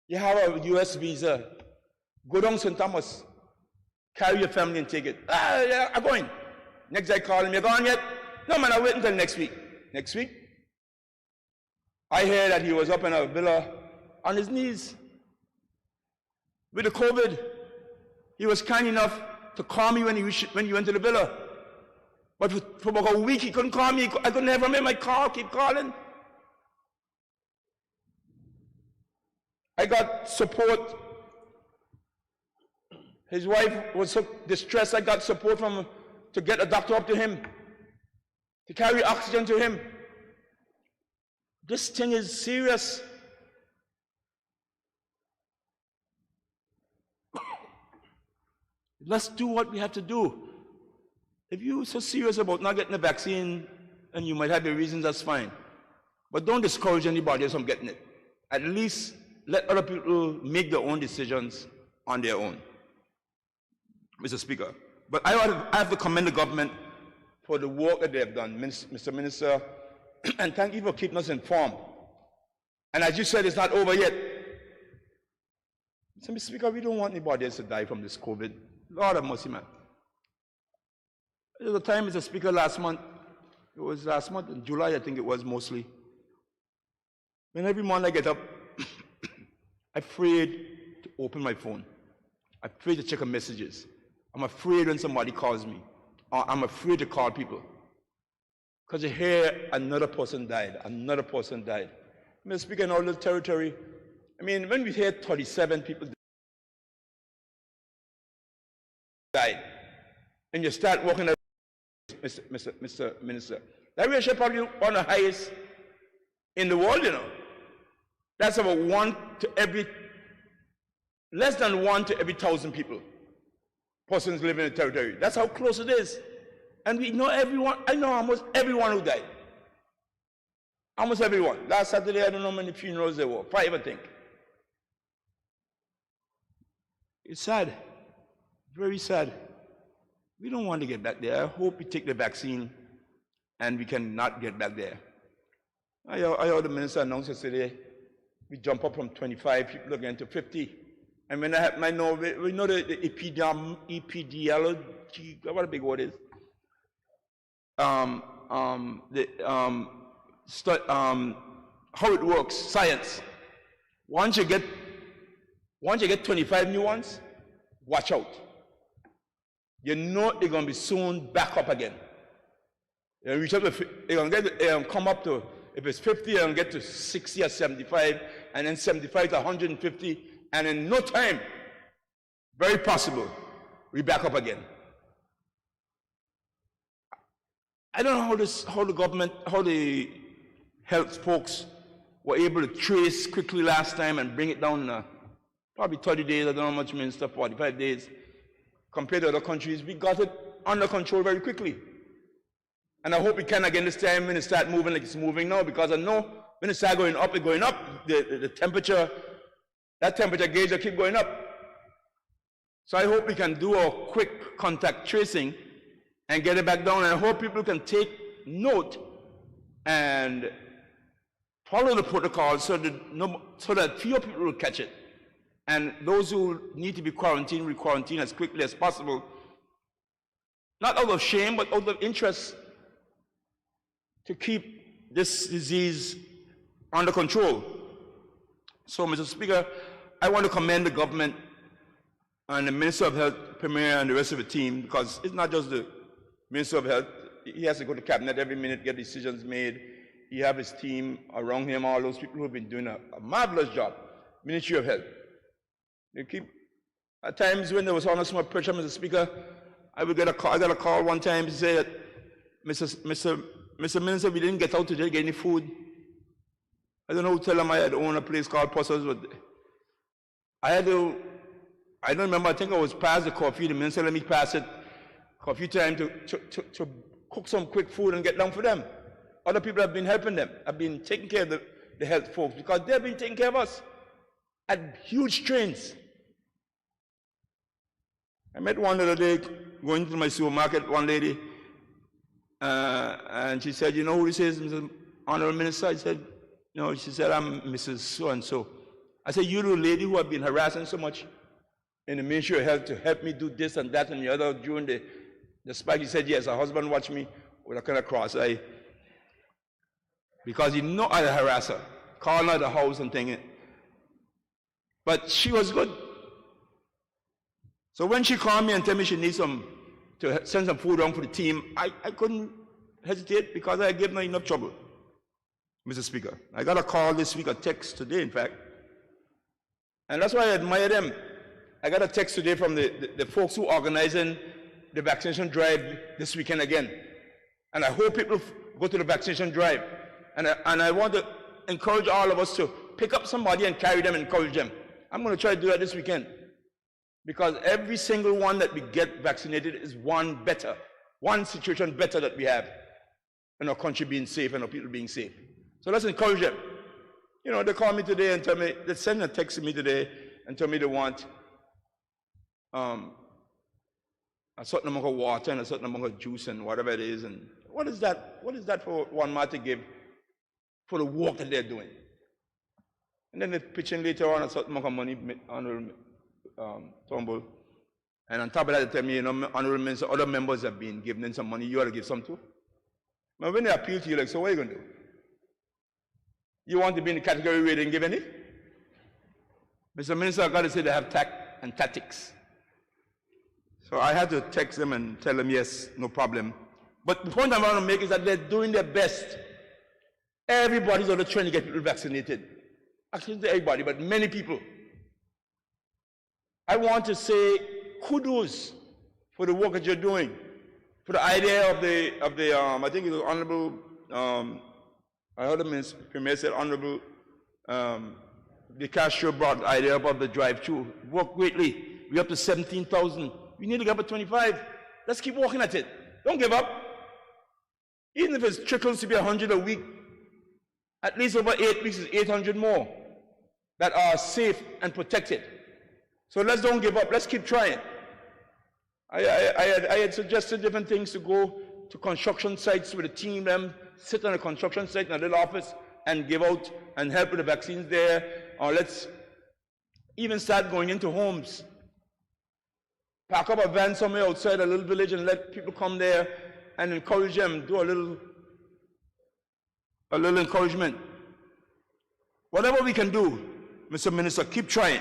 You have a US visa. Go down St. Thomas. Carry your family and take it. Yeah, I'm going. Next day I call him, you gone yet? No, man, I'll wait until next week. Next week? I heard that he was up in a villa on his knees with the COVID. He was kind enough to call me when he went to the villa. But for about a week, he couldn't call me. I could never make my call, keep calling. I got support. His wife was so distressed, I got support from him to get a doctor up to him, to carry oxygen to him. This thing is serious. Let's do what we have to do. If you're so serious about not getting the vaccine, and you might have your reasons, that's fine. But don't discourage anybody else from getting it. At least let other people make their own decisions on their own. Mr. Speaker. But I have to commend the government for the work that they have done, Mr. Minister, and thank you for keeping us informed. And as you said, it's not over yet. Mr. Speaker, we don't want anybody else to die from this COVID. Lord have mercy, man. There was a time, Mr. Speaker, last month, it was last month, in July, I think it was mostly, when every morning I get up, I'm afraid to open my phone. I'm afraid to check the messages. I'm afraid when somebody calls me. Or I'm afraid to call people. Because you hear another person died, another person died. Mr. Speaker, in our little territory, I mean, when we hear 37 people died, and you start walking out, Mr. Minister, that ratio is probably one of the highest in the world, you know. That's about less than 1 to every 1,000 people, persons living in the territory. That's how close it is. And we know everyone, I know almost everyone who died. Almost everyone. Last Saturday, I don't know how many funerals there were, 5, I think. It's sad, very sad. We don't want to get back there. I hope we take the vaccine and we can not get back there. I heard the minister announce yesterday, we jump up from 25 people again to 50. And when I know, we know the epidemiology, what a big word is. How it works, science. Once you get 25 new ones, watch out. You know they're going to be soon back up again. They're going to come up to, if it's 50, they're going to get to 60 or 75, and then 75 to 150, and in no time, very possible, we back up again. I don't know how the government, how the health folks were able to trace quickly last time and bring it down in probably 30 days, I don't know how much, Minister, 45 days. Compared to other countries, we got it under control very quickly. And I hope we can again this time when it start moving like it's moving now, because I know when it start going up, it's going up. The temperature, that temperature gauge will keep going up. So I hope we can do a quick contact tracing and get it back down. And I hope people can take note and follow the protocol so that fewer people will catch it. And those who need to be quarantined, we quarantine as quickly as possible. Not out of shame, but out of interest to keep this disease under control. So, Mr. Speaker, I want to commend the government and the Minister of Health, Premier, and the rest of the team, because it's not just the Minister of Health. He has to go to cabinet every minute, get decisions made. He has his team around him, all those people who have been doing a marvelous job. Ministry of Health. They keep, at times when there was under some pressure, Mr. Speaker, I got a call one time to say that, Mr. Minister, we didn't get out today to get any food. I don't know who tell him I had owned a place called Pussers, but I don't remember, I think I was past the coffee, the minister let me pass it, coffee time to cook some quick food and get down for them. Other people have been helping them, have been taking care of the health folks, because they've been taking care of us at huge strains. I met one the other day going to my supermarket, one lady, and she said, you know who this is, Mr. Honorable Minister? I said, no, she said, I'm Mrs. So-and-so. I said, you the lady who have been harassing so much in the Ministry of Health to help me do this and that and the other during the spike. She said, yes, her husband watched me with a kind of cross eye because he know I harass her, calling her the house and thing. But she was good. So when she called me and told me she needs to send some food around for the team, I couldn't hesitate because I gave her enough trouble, Mr. Speaker. I got a call this week, a text today, in fact. And that's why I admire them. I got a text today from the folks who are organizing the vaccination drive this weekend again. And I hope people go to the vaccination drive. And I want to encourage all of us to pick up somebody and carry them and encourage them. I'm going to try to do that this weekend. Because every single one that we get vaccinated is one situation better that we have in our country being safe and our people being safe. So let's encourage them. You know, they call me today and tell me, they send a text to me today and tell me they want a certain amount of water and a certain amount of juice and whatever it is. And what is that? What is that for one man to give for the work that they're doing? And then they pitch in later on a certain amount of money, Honorable Turnbull. And on top of that, they tell me, you know, Honorable Minister, other members have been giving in some money, you ought to give some too. But when they appeal to you, like, so what are you going to do? You want to be in the category where they didn't give any? Mr. Minister, I've got to say they have tact and tactics. So I had to text them and tell them, yes, no problem. But the point I want to make is that they're doing their best. Everybody's on the train to get people vaccinated. Actually, not everybody, but many people. I want to say kudos for the work that you're doing, for the idea of the I think it was Honorable, I heard the Premier said Honorable De Castro brought the idea about the drive-through. Work greatly. We're up to 17,000. We need to get up to 25. Let's keep working at it. Don't give up. Even if it trickles to be 100 a week, at least over 8 weeks is 800 more that are safe and protected. So let's don't give up. Let's keep trying. I had suggested different things to go to construction sites with a team, them sit on a construction site in a little office and give out and help with the vaccines there. Or let's even start going into homes. Pack up a van somewhere outside a little village and let people come there and encourage them, do a little encouragement. Whatever we can do, Mr. Minister, keep trying.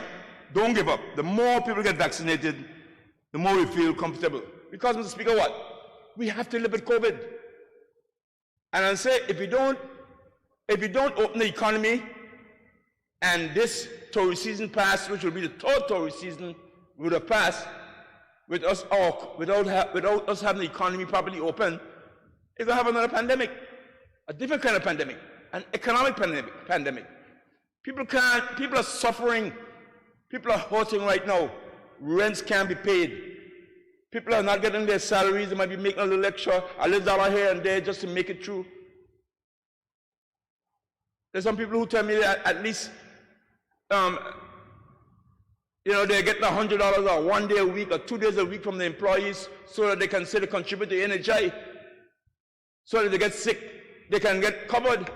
Don't give up. The more people get vaccinated, the more we feel comfortable. Because, Mr. Speaker, what? We have to live with COVID. And I say, if we don't open the economy, and this tourist season passed, which will be the third tourist season, would have passed, without us having the economy properly open, it's going to have another pandemic, a different kind of pandemic, an economic pandemic. People are suffering. People are hurting right now. Rents can't be paid. People are not getting their salaries. They might be making a little extra, a little dollar here and there just to make it through. There's some people who tell me that at least, they're getting $100 or 1 day a week or 2 days a week from the employees so that they can say they contribute to NHI. So that they get sick, they can get covered.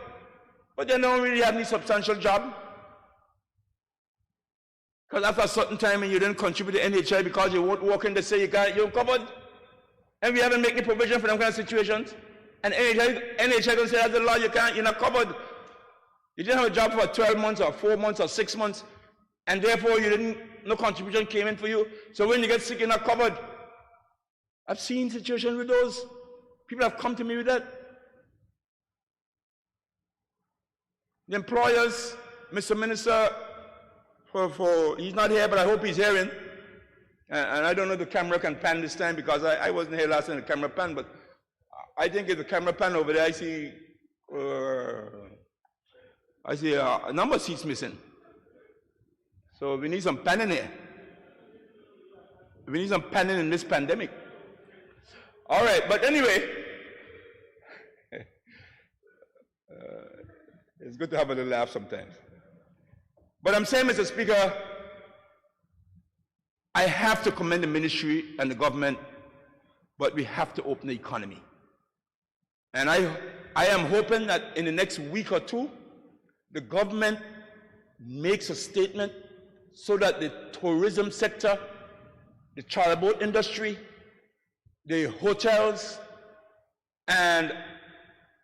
But they don't really have any substantial job. Because after a certain time and you didn't contribute to NHI because you won't work in, they say you're covered. And we haven't made any provision for them kind of situations. And NHI going to say, as a law, you're not covered. You didn't have a job for 12 months or 4 months or 6 months. And therefore, no contribution came in for you. So when you get sick, you're not covered. I've seen situations with those. People have come to me with that. The employers, Mr. Minister, he's not here, but I hope he's hearing. And I don't know if the camera can pan this time because I wasn't here last time the camera pan, but I think if the camera pan over there, I see a number of seats missing. So we need some panning here. We need some panning in this pandemic. All right, but anyway, it's good to have a little laugh sometimes. But I'm saying, Mr. Speaker, I have to commend the ministry and the government, but we have to open the economy. And I am hoping that in the next week or two, the government makes a statement so that the tourism sector, the charter boat industry, the hotels, and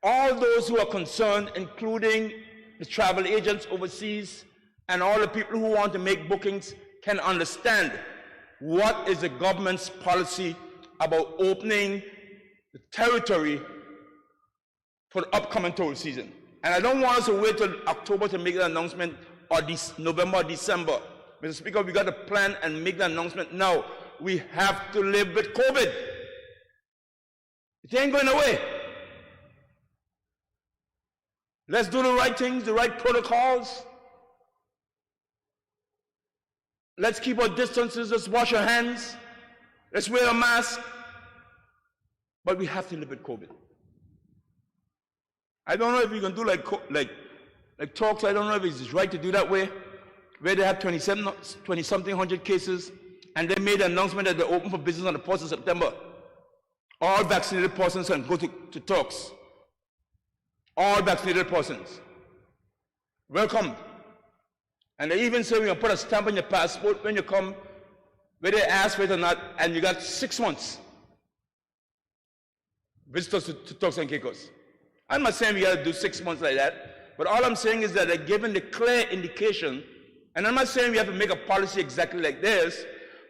all those who are concerned, including the travel agents overseas, and all the people who want to make bookings can understand what is the government's policy about opening the territory for the upcoming tourist season. And I don't want us to wait till October to make the announcement or November, December. Mr. Speaker, we got to plan and make the announcement now. We have to live with COVID. It ain't going away. Let's do the right things, the right protocols. Let's keep our distances, let's wash our hands, let's wear a mask. But we have to live with COVID. I don't know if we can do like talks. I don't know if it's right to do that way, where they have 20-something hundred cases,
and they made an announcement that they're open for business on the 1st of September. All vaccinated persons can go to Turks. All vaccinated persons. Welcome. And they even say we can put a stamp on your passport when you come, whether they ask for it or not, and you got 6 months. Visitors to Turks and Caicos. I'm not saying we got to do 6 months like that, but all I'm saying is that they're given the clear indication, and I'm not saying we have to make a policy exactly like this,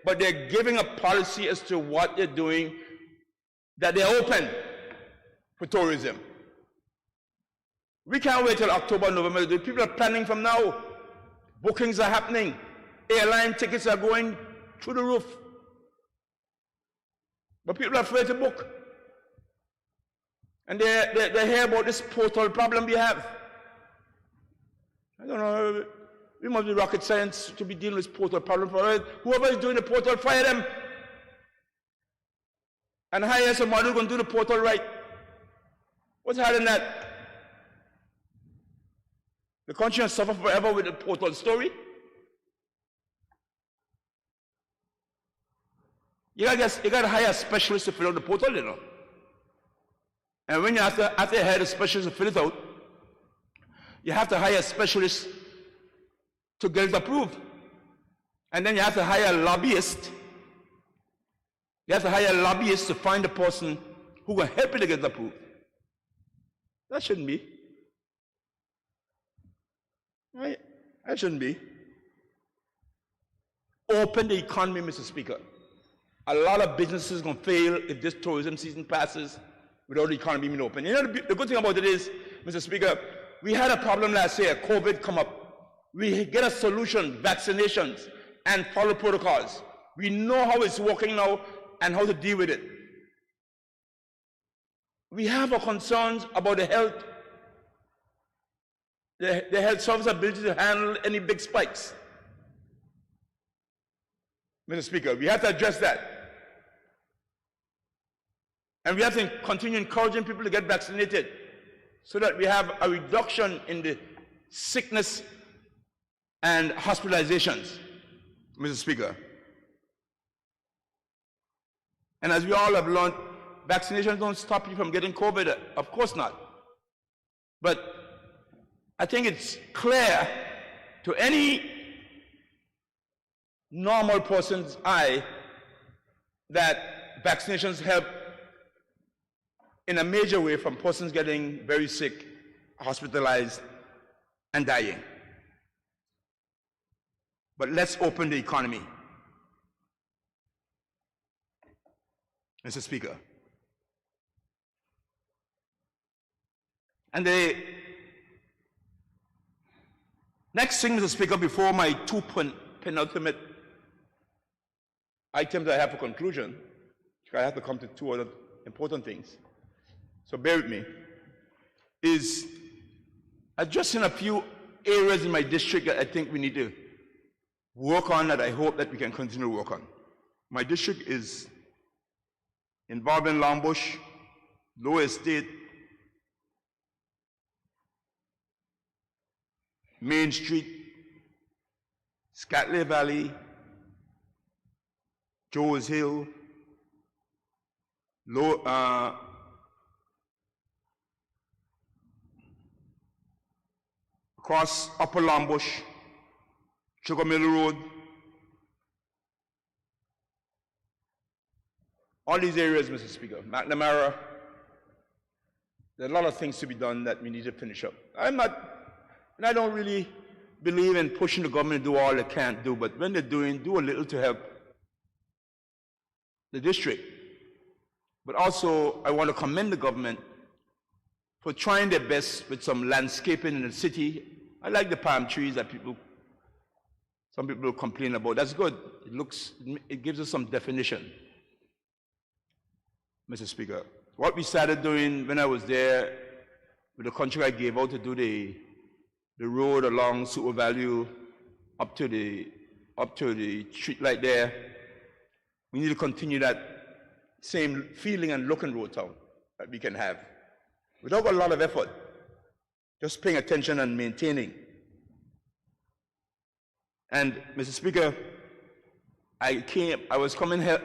but they're giving a policy as to what they're doing, that they're open for tourism. We can't wait till October, November to do it. People are planning from now. Bookings are happening. Airline tickets are going through the roof. But people are afraid to book. And they hear about this portal problem we have. I don't know. We must be rocket science to be dealing with portal problem for us. Whoever is doing the portal, fire them. And hire somebody who can do the portal right. What's hard in that? The country has suffered forever with the portal story. You gotta hire a specialist to fill out the portal, you know. And when you after you hire a specialist to fill it out, you have to hire a specialist to get it approved. And then you have to hire a lobbyist. You have to hire a lobbyist to find the person who will help you to get it approved. That shouldn't be. Right? That shouldn't be. Open the economy, Mr. Speaker. A lot of businesses are going to fail if this tourism season passes without the economy being open. You know, the good thing about it is, Mr. Speaker, we had a problem last year, COVID come up. We get a solution, vaccinations, and follow protocols. We know how it's working now and how to deal with it. We have our concerns about the health, the health service ability to handle any big spikes. Mr. Speaker, we have to address that. And we have to continue encouraging people to get vaccinated so that we have a reduction in the sickness and hospitalizations, Mr. Speaker. And as we all have learned, vaccinations don't stop you from getting COVID, of course not. But I think it's clear to any normal person's eye that vaccinations help in a major way from persons getting very sick, hospitalized, and dying. But let's open the economy. Mr. Speaker. And the next thing, Mr. Speaker, before my two penultimate items I have for conclusion, I have to come to two other important things, so bear with me, is addressing a few areas in my district that I think we need to work on, that I hope that we can continue to work on. My district is involving Longbush, Lower Estate, Main Street, Scatley Valley, Joes Hill, across Upper Longbush, Sugar Mill Road. All these areas, Mr. Speaker, McNamara, there are a lot of things to be done that we need to finish up. I don't really believe in pushing the government to do all they can't do, but when they're doing, do a little to help the district. But also, I want to commend the government for trying their best with some landscaping in the city. I like the palm trees that some people complain about. That's good. It gives us some definition, Mr. Speaker. What we started doing when I was there, with the contract I gave out to do the road along Super Value up to the street light there, we need to continue that same feeling and look in Road Town that we can have without a lot of effort, just paying attention and maintaining. And Mr. Speaker, I was coming here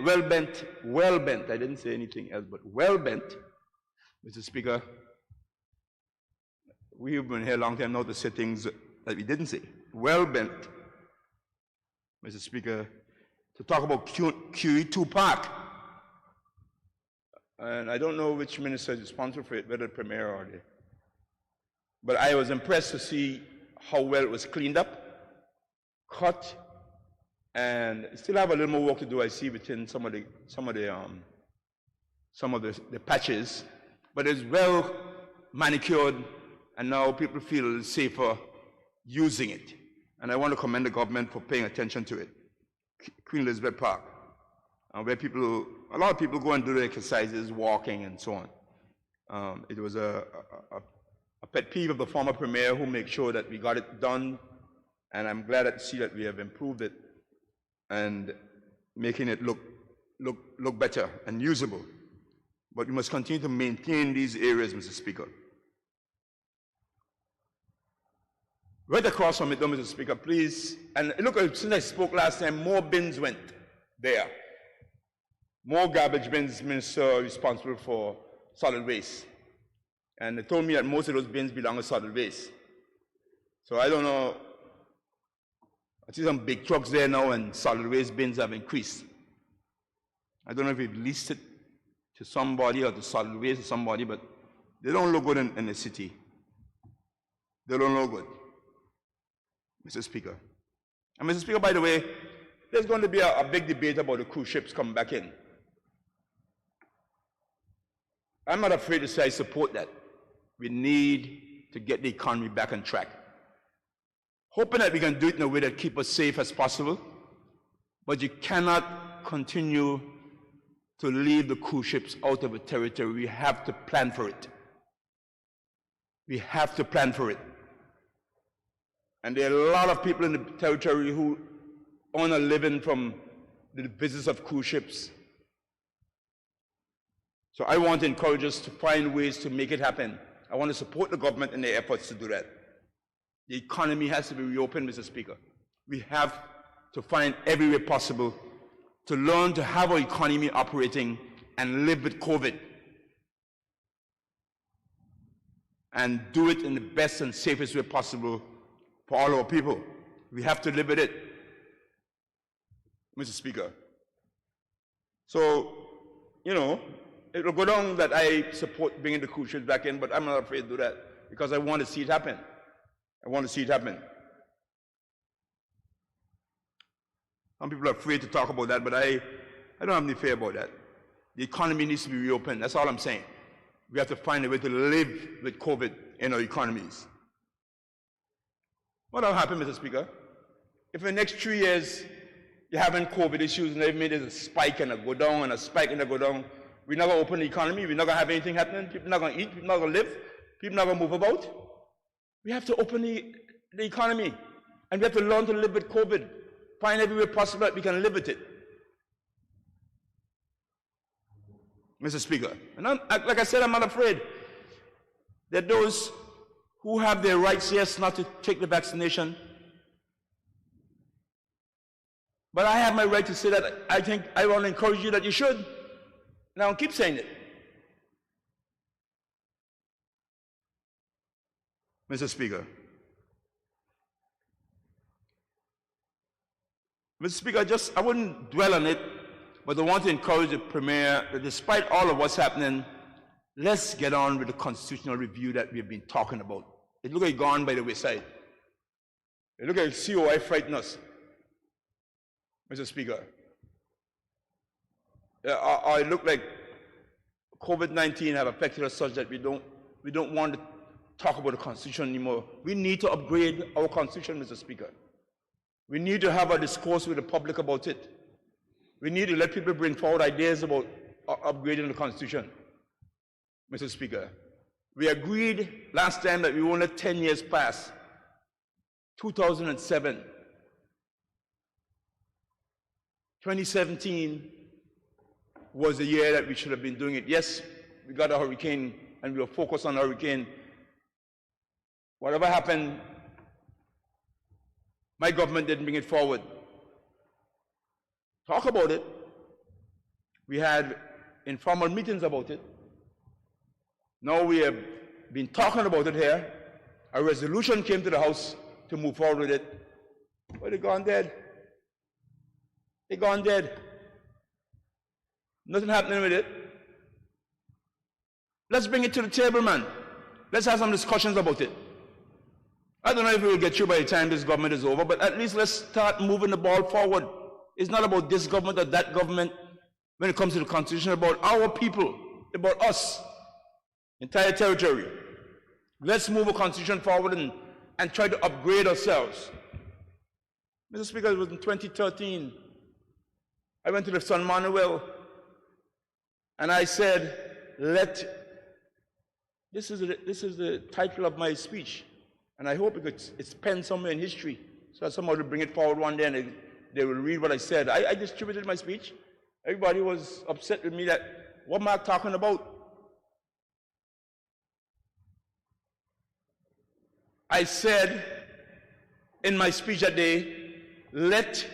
well bent, I didn't say anything else, but well bent, Mr. Speaker. We've been here a long time now to say things that we didn't say. Well bent, Mr. Speaker, to talk about QE2 Park. And I don't know which minister is responsible for it, whether the Premier or the. But I was impressed to see how well it was cleaned up, cut, and still have a little more work to do, I see, within some of the patches. But it's well manicured, and now people feel safer using it. And I want to commend the government for paying attention to it. Queen Elizabeth Park, where a lot of people go and do their exercises, walking and so on. It was a pet peeve of the former Premier who made sure that we got it done, and I'm glad to see that we have improved it and making it look better and usable. But we must continue to maintain these areas, Mr. Speaker. Right across from it, though, Mr. Speaker, please, and look, since I spoke last time, more bins went there. More garbage bins, Minister responsible for solid waste. And they told me that most of those bins belong to solid waste. So I don't know, I see some big trucks there now and solid waste bins have increased. I don't know if we've leased it to somebody or to solid waste to somebody, but they don't look good in the city. They don't look good, Mr. Speaker. And Mr. Speaker, by the way, there's going to be a big debate about the cruise ships coming back in. I'm not afraid to say I support that. We need to get the economy back on track. Hoping that we can do it in a way that keeps us safe as possible, but you cannot continue to leave the cruise ships out of the territory. We have to plan for it. We have to plan for it. And there are a lot of people in the territory who earn a living from the business of cruise ships. So I want to encourage us to find ways to make it happen. I want to support the government in their efforts to do that. The economy has to be reopened, Mr. Speaker. We have to find every way possible to learn to have our economy operating and live with COVID. And do it in the best and safest way possible for all our people. We have to live with it, Mr. Speaker. So, you know, it will go down that I support bringing the cruise ships back in, but I'm not afraid to do that because I want to see it happen. I want to see it happen. Some people are afraid to talk about that, but I don't have any fear about that. The economy needs to be reopened. That's all I'm saying. We have to find a way to live with COVID in our economies. What will happen, Mr. Speaker? If in the next 3 years you're having COVID issues and maybe there's a spike and a go down and a spike and a go down, we're not going to open the economy, we're not going to have anything happening, people are not going to eat, people are not going to live, people are not going to move about. We have to open the economy, and we have to learn to live with COVID, find every way possible that we can live with it. Mr. Speaker, and like I said, I'm not afraid that those who have their rights, yes, not to take the vaccination, but I have my right to say that I think I want to encourage you that you should. And I'll keep saying it. Mr. Speaker. Mr. Speaker, I wouldn't dwell on it, but I want to encourage the Premier that despite all of what's happening, let's get on with the constitutional review that we've been talking about. It looks like gone by the wayside. It looks like COI frighten us, Mr. Speaker. It look like COVID-19 have affected us such that we don't want to talk about the Constitution anymore. We need to upgrade our Constitution, Mr. Speaker. We need to have a discourse with the public about it. We need to let people bring forward ideas about upgrading the Constitution, Mr. Speaker. We agreed last time that we won't let 10 years pass. 2007. 2017 was the year that we should have been doing it. Yes, we got a hurricane and we were focused on the hurricane. Whatever happened, my government didn't bring it forward. talk about it. We had informal meetings about it. Now we have been talking about it here. A resolution came to the House to move forward with it. But they're gone dead. They're gone dead. Nothing happening with it. Let's bring it to the table, man. Let's have some discussions about it. I don't know if we will get through by the time this government is over, but at least let's start moving the ball forward. It's not about this government or that government when it comes to the Constitution, about our people, about us, entire territory. Let's move a Constitution forward and try to upgrade ourselves. Mr. Speaker, it was in 2013. I went to the San Manuel and I said, this is the title of my speech, and I hope it's penned somewhere in history, so that somebody will bring it forward one day and they will read what I said. I distributed my speech. Everybody was upset with me that, what am I talking about? I said in my speech that day, let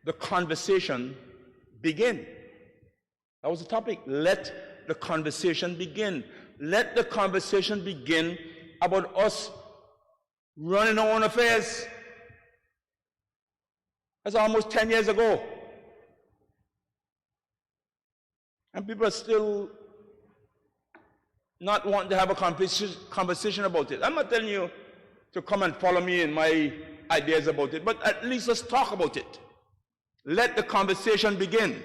the conversation begin. That was the topic. Let the conversation begin. Let the conversation begin about us running our own affairs. That's almost 10 years ago. And people are still not wanting to have a conversation about it. I'm not telling you to come and follow me in my ideas about it, but at least let's talk about it. Let the conversation begin.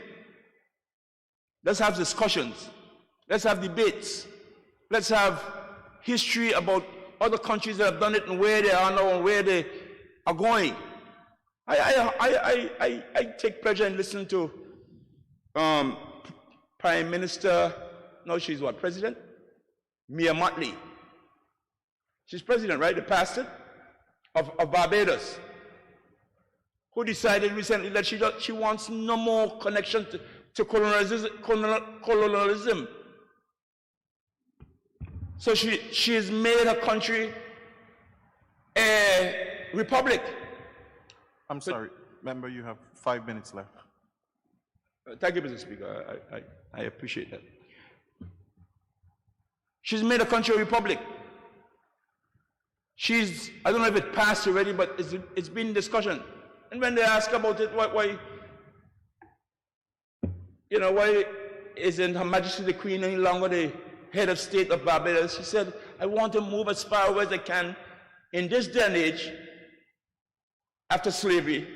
Let's have discussions. Let's have debates. Let's have history about other countries that have done it and where they are now and where they are going. I take pleasure in listening to Prime Minister, no, she's what, President? Mia Mottley. She's president, right? The pastor of Barbados, who decided recently that she wants no more connection to colonialism. So she has made her country a republic.
I'm sorry, member, you have 5 minutes left.
Thank you, Mr. Speaker. I appreciate that. She's made a country a republic. I don't know if it passed already, but it's been in discussion. And when they ask about it, why isn't Her Majesty the Queen any longer the head of state of Barbados? She said, I want to move as far away as I can in this day and age, after slavery,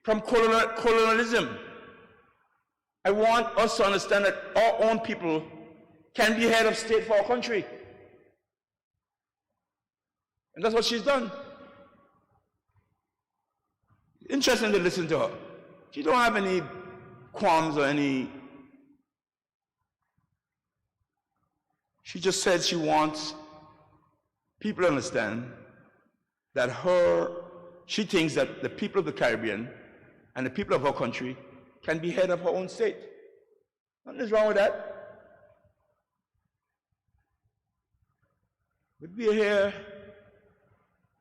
from colonialism. I want us to understand that our own people can be head of state for our country. And that's what she's done. Interesting to listen to her. She don't have any qualms or any. She just said she wants people to understand that she thinks that the people of the Caribbean and the people of her country can be head of her own state. Nothing is wrong with that. But we are here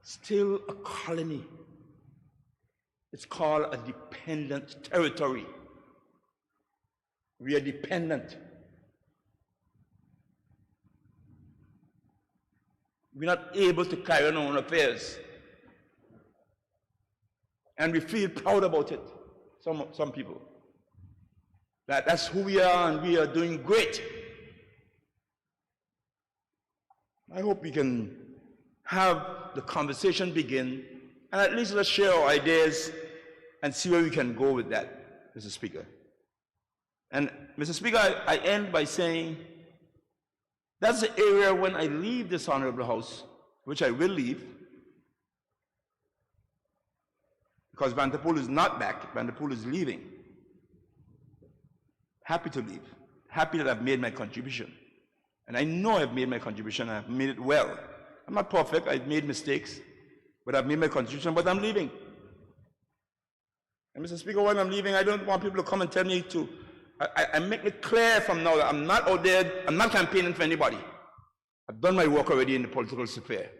still a colony. It's called a dependent territory. We are dependent. We're not able to carry on our own affairs. And we feel proud about it, some people. That's who we are, and we are doing great. I hope we can have the conversation begin, and at least let's share our ideas and see where we can go with that, Mr. Speaker. And Mr. Speaker, I end by saying that's the area when I leave this Honorable House, which I will leave, because Vanterpool is not back, Vanterpool is leaving. Happy to leave, happy that I've made my contribution. And I know I've made my contribution, and I've made it well. I'm not perfect, I've made mistakes, but I've made my contribution, but I'm leaving. And Mr. Speaker, when I'm leaving, I don't want people to come and tell me to, I make it clear from now that I'm not out there, I'm not campaigning for anybody. I've done my work already in the political sphere.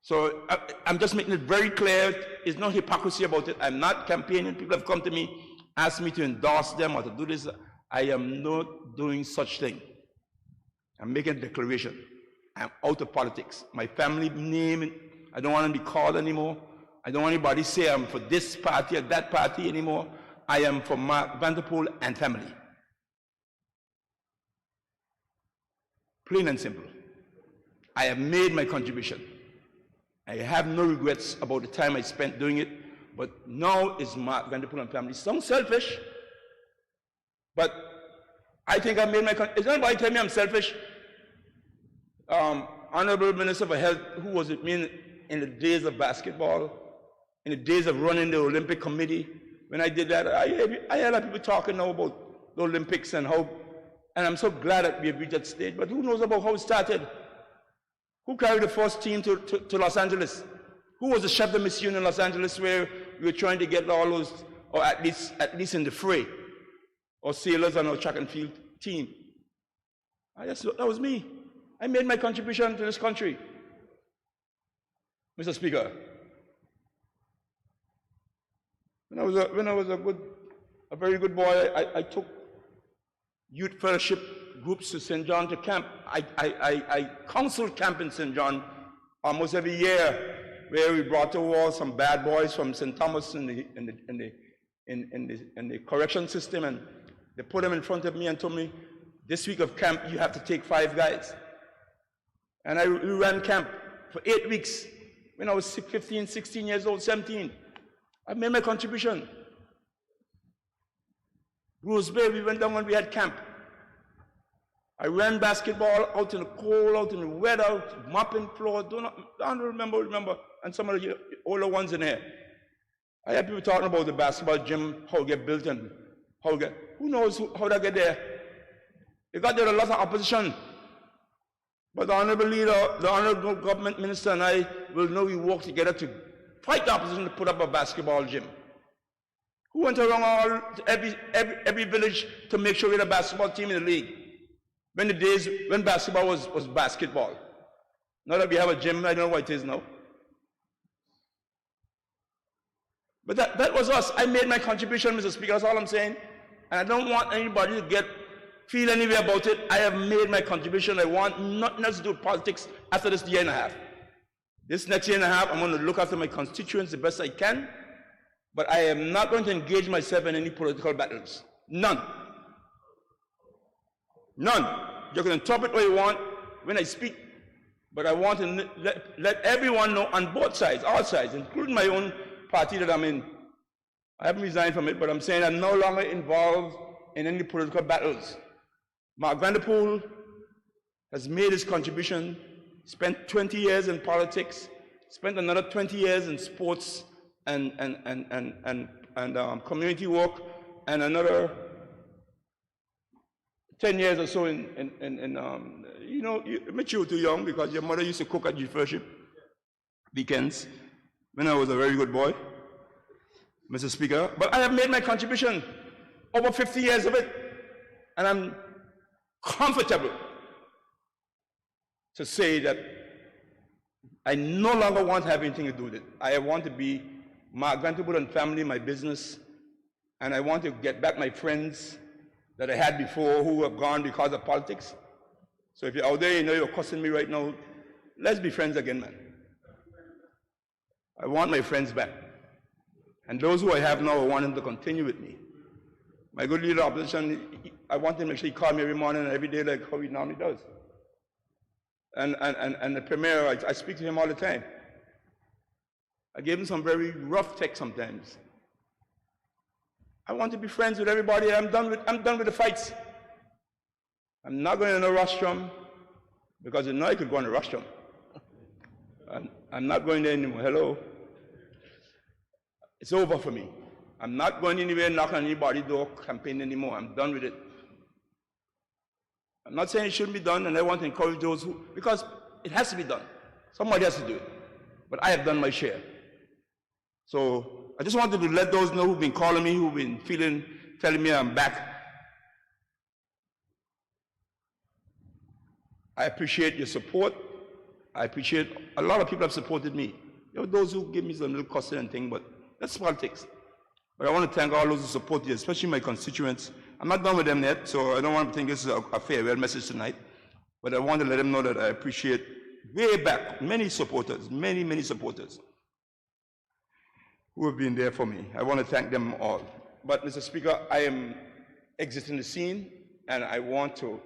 So I'm just making it very clear, there's no hypocrisy about it. I'm not campaigning, people have come to me ask me to endorse them or to do this. I am not doing such thing. I'm making a declaration. I'm out of politics. My family name, I don't want to be called anymore. I don't want anybody to say I'm for this party or that party anymore. I am for Mark Vanderpool and family. Plain and simple. I have made my contribution. I have no regrets about the time I spent doing it, but now it's Mark Vanderpool and family. Sounds selfish, but I think I made my contribution. Is anybody tell me I'm selfish? Honorable Minister for Health, who was it mean in the days of basketball, in the days of running the Olympic Committee? When I did that, I heard a lot of people talking now about the Olympics and how, and I'm so glad that we have reached that stage, but who knows about how it started? Who carried the first team to Los Angeles? Who was the chef de mission in Los Angeles where we were trying to get all those, or at least in the fray, or sailors on our track and field team? That was me. I made my contribution to this country. Mr. Speaker, when I was a very good boy, I took youth fellowship groups to St. John to camp. I counseled camp in St. John almost every year, where we brought to war some bad boys from St. Thomas in the correction system, and they put them in front of me and told me, this week of camp, you have to take 5 guys. And we ran camp for 8 weeks when I was 15, 16 years old, 17. I made my contribution. Bruce Bay, we went down when we had camp. I ran basketball out in the cold, out in the weather, mopping floor. Don't remember, and some of the older ones in here. I had people talking about the basketball gym, how it get built, and who knows how that get there. They got there a lot of opposition. But the honorable leader, the honorable government minister, and I will know we work together to fight the opposition to put up a basketball gym. Who went around every village to make sure we had a basketball team in the league? When the days when basketball was basketball. Now that we have a gym, I don't know what it is now. But that was us. I made my contribution, Mr. Speaker, that's all I'm saying. And I don't want anybody to feel any way about it. I have made my contribution. I want nothing else to do with politics after this year and a half. This next year and a half, I'm going to look after my constituents the best I can, but I am not going to engage myself in any political battles. None. None. You can interpret what you want when I speak, but I want to let everyone know on both sides, all sides, including my own party that I'm in. I haven't resigned from it, but I'm saying I'm no longer involved in any political battles. Mark Vanderpool has made his contribution, spent 20 years in politics, spent another 20 years in sports and community work, and another 10 years or so you're mature too young because your mother used to cook at youth fellowship weekends when I was a very good boy, Mr. Speaker. But I have made my contribution, over 50 years of it, and I'm comfortable to say that I no longer want to have anything to do with it. I want to be Mark Vanderpool and family, my business, and I want to get back my friends that I had before who have gone because of politics. So if you're out there, you're cussing me right now, let's be friends again, man. I want my friends back. And those who I have now, I want them to continue with me. My good leader of opposition, I want him to actually call me every morning and every day like how he normally does. And the premier, I speak to him all the time. I gave him some very rough text sometimes. I want to be friends with everybody. I'm done with the fights. I'm not going to no rostrum because I could go on a rostrum. I'm not going there anymore. Hello. It's over for me. I'm not going anywhere, knock on anybody's door, campaign anymore. I'm done with it. I'm not saying it shouldn't be done, and I want to encourage those who, because it has to be done. Somebody has to do it. But I have done my share. So I just wanted to let those know who've been calling me, who've been telling me I'm back. I appreciate your support. I appreciate a lot of people have supported me. There are those who give me some little cussing and thing, but that's politics. But I want to thank all those who support you, especially my constituents. I'm not done with them yet, so I don't want to think this is a farewell message tonight. But I want to let them know that I appreciate way back many supporters, many supporters who have been there for me. I want to thank them all. But Mr. Speaker, I am exiting the scene, and I want to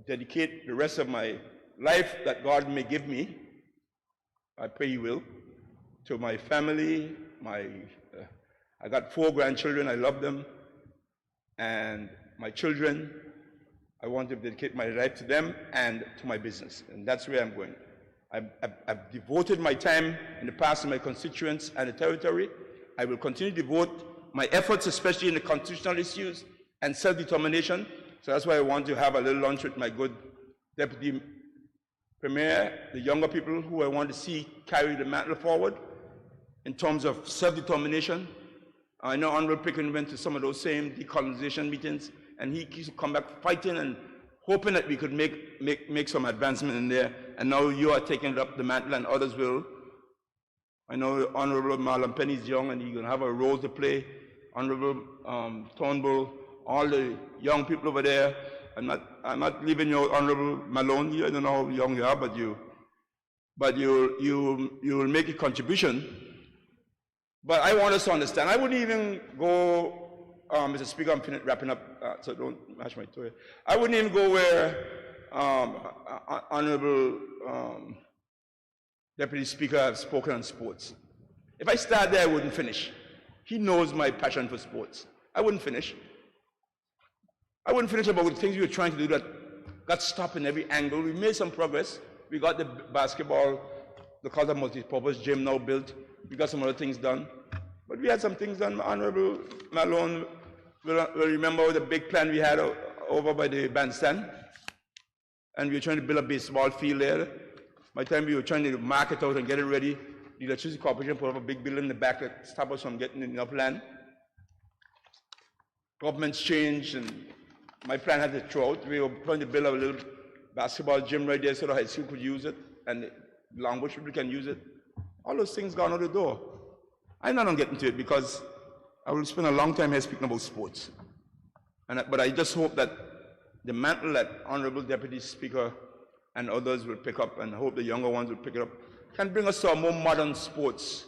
dedicate the rest of my life that God may give me, I pray He will, to my family, I got 4 grandchildren, I love them, and my children, I want to dedicate my life to them and to my business, and that's where I'm going. I've devoted my time in the past to my constituents and the territory. I will continue to devote my efforts, especially in the constitutional issues and self-determination. So that's why I want to have a little lunch with my good Deputy Premier, the younger people who I want to see carry the mantle forward in terms of self-determination. I know Honorable Pickering went to some of those same decolonization meetings, and he used to come back fighting and hoping that we could make some advancement in there. And now you are taking up the mantle, and others will. I know Honorable Marlon Penny is young, and he's going to have a role to play. Honorable Turnbull, all the young people over there. I'm not leaving you, Honorable Malone. I don't know how young you are, but you will make a contribution. But I want us to understand. I wouldn't even go, Mr. Speaker, I'm wrapping up, so don't mash my toe. I wouldn't even go where Honorable Deputy Speaker has spoken on sports. If I start there, I wouldn't finish. He knows my passion for sports. I wouldn't finish. I wouldn't finish about the things we were trying to do that got stopped in every angle. We made some progress. We got the basketball, the Calder multi-purpose gym now built. We got some other things done. But we had some things done. Honorable Malone will remember the big plan we had over by the bandstand. And we were trying to build a baseball field there. By the time we were trying to mark it out and get it ready, the Electricity Corporation put up a big building in the back that stopped us from getting enough land. Governments changed, and my plan had to throw out. We were trying to build a little basketball gym right there so the high school could use it, and Longbush people can use it. All those things gone out the door. I'm not going to get into it because I will spend a long time here speaking about sports. But I just hope that the mantle that Honorable Deputy Speaker and others will pick up, and I hope the younger ones will pick it up, can bring us to a more modern sports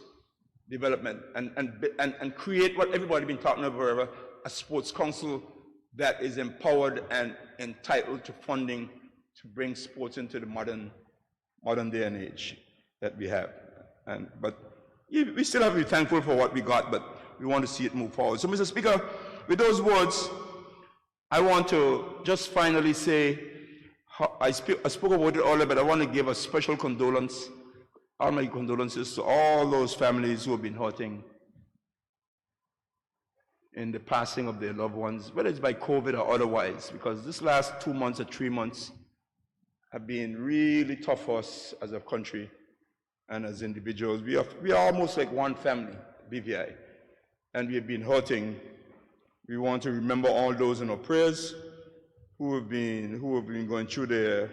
development and create what everybody's been talking about forever, a sports council that is empowered and entitled to funding to bring sports into the modern day and age that we have. But we still have to be thankful for what we got, but we want to see it move forward. So, Mr. Speaker, with those words, I want to just finally say, I spoke about it earlier, but I want to give a special condolence, all my condolences to all those families who have been hurting in the passing of their loved ones, whether it's by COVID or otherwise, because this last 2 months or 3 months have been really tough for us as a country and as individuals. We are almost like one family, BVI, and we have been hurting. We want to remember all those in our prayers who have been going through their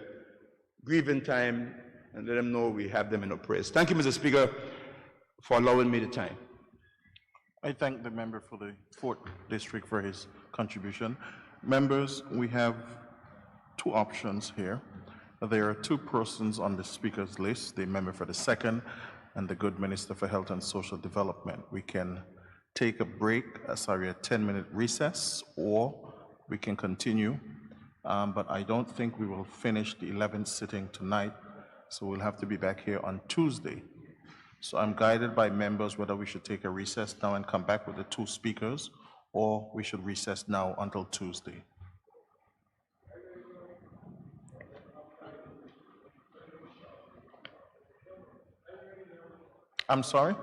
grieving time, and let them know we have them in our prayers. Thank you, Mr. Speaker, for allowing me the time.
I thank the member for the 4th District for his contribution. Members, we have 2 options here. There are 2 persons on the speaker's list, the member for the 2nd and the good Minister for Health and Social Development. We can take a break, a 10-minute recess, or we can continue. But I don't think we will finish the 11th sitting tonight, so we'll have to be back here on Tuesday. So I'm guided by members whether we should take a recess now and come back with the 2 speakers, or we should recess now until Tuesday. I'm sorry?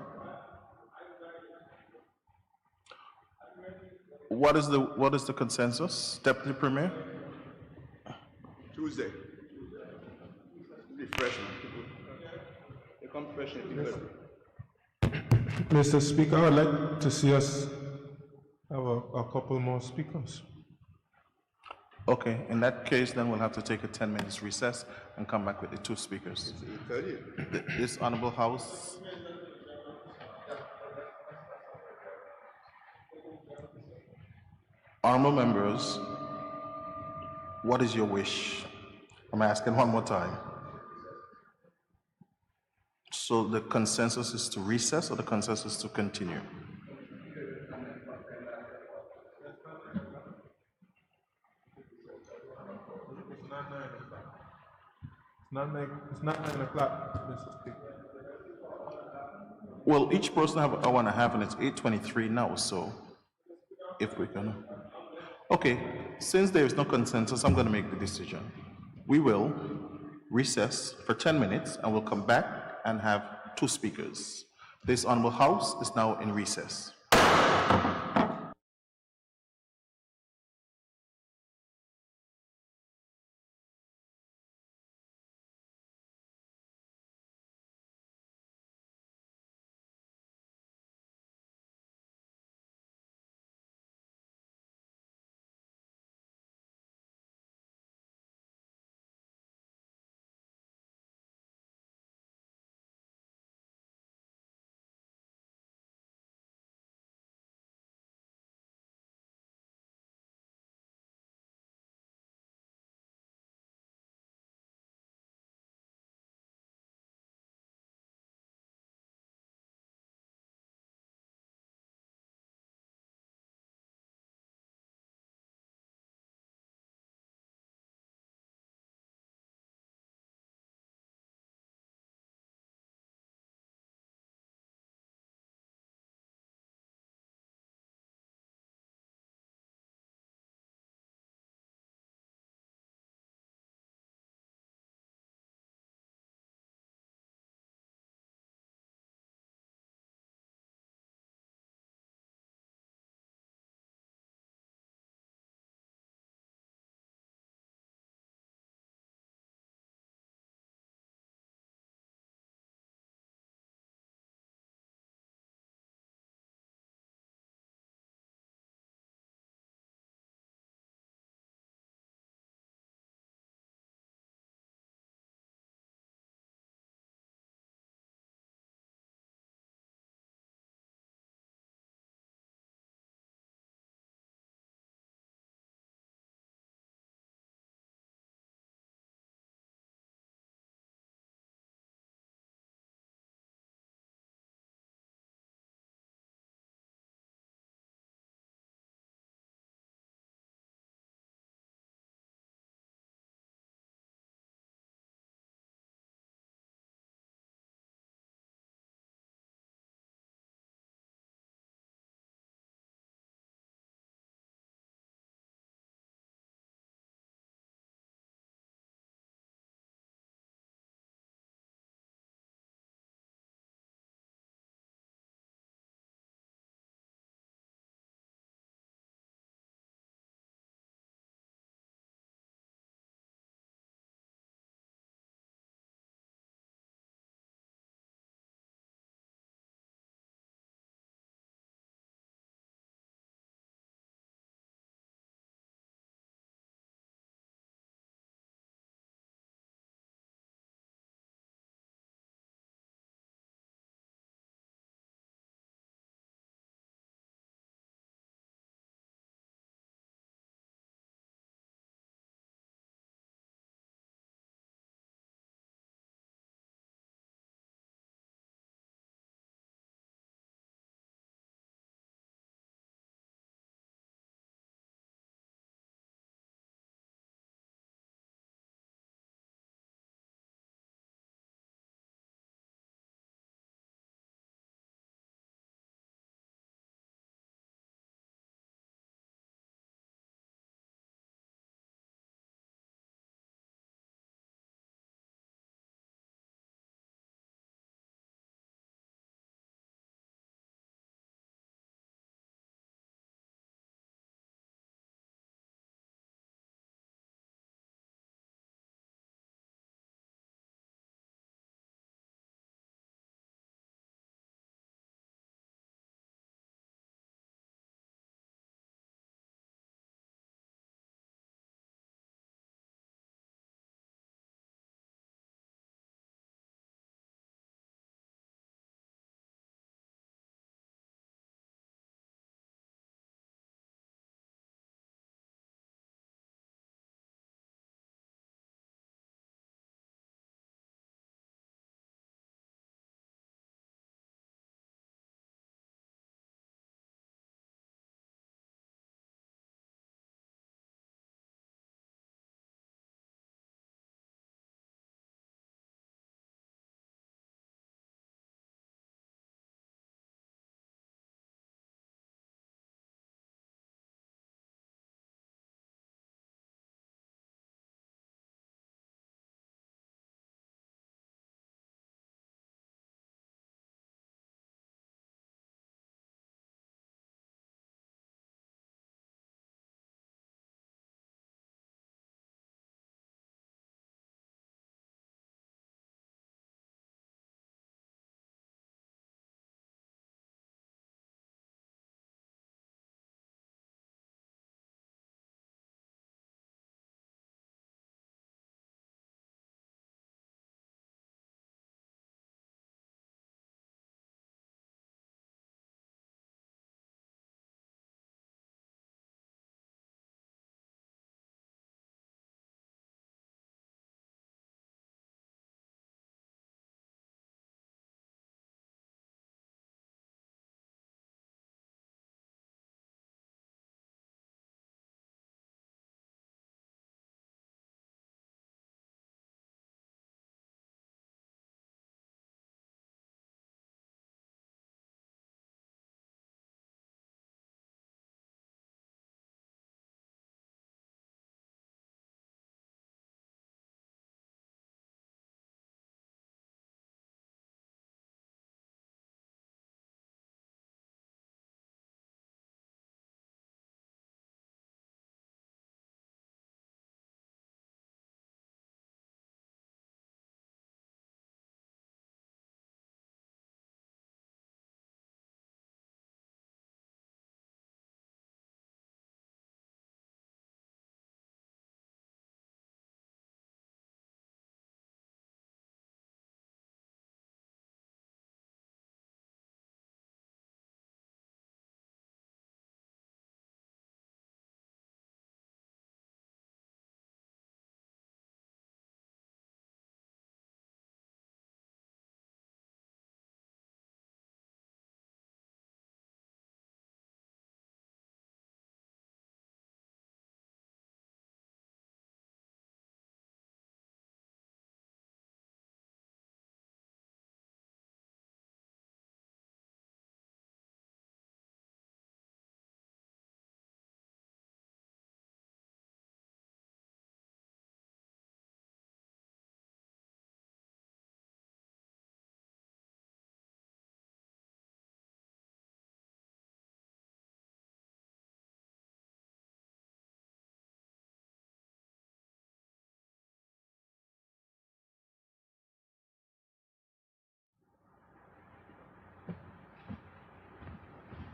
What is the consensus, Deputy Premier?
Tuesday. Be fresh, man. They come fresh and be better.
Mr. Speaker, I would like to see us have a couple more speakers.
Okay, in that case, then we'll have to take a 10-minute recess and come back with the 2 speakers.
It's 8:30.
This Honorable House Honorable members, what is your wish? I'm asking one more time. So the consensus is to recess or the consensus to continue?
It's not 9 o'clock, Mr. Speaker.
Well, each person have an hour and a half, and it's 8:23 now, so if we can. Okay, since there is no consensus, I'm going to make the decision. We will recess for 10 minutes, and we'll come back and have 2 speakers. This honorable house is now in recess.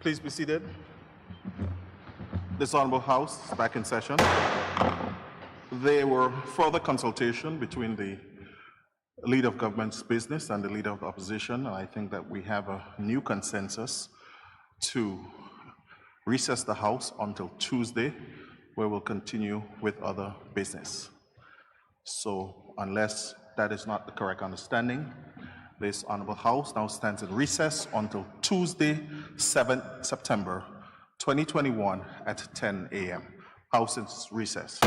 Please be seated. This Honorable House is back in session. There were further consultation between the leader of government's business and the leader of the opposition, and I think that we have a new consensus to recess the House until Tuesday, where we'll continue with other business. So unless that is not the correct understanding, this Honorable House now stands in recess until Tuesday, 7th September 2021 at 10 a.m. House is recessed.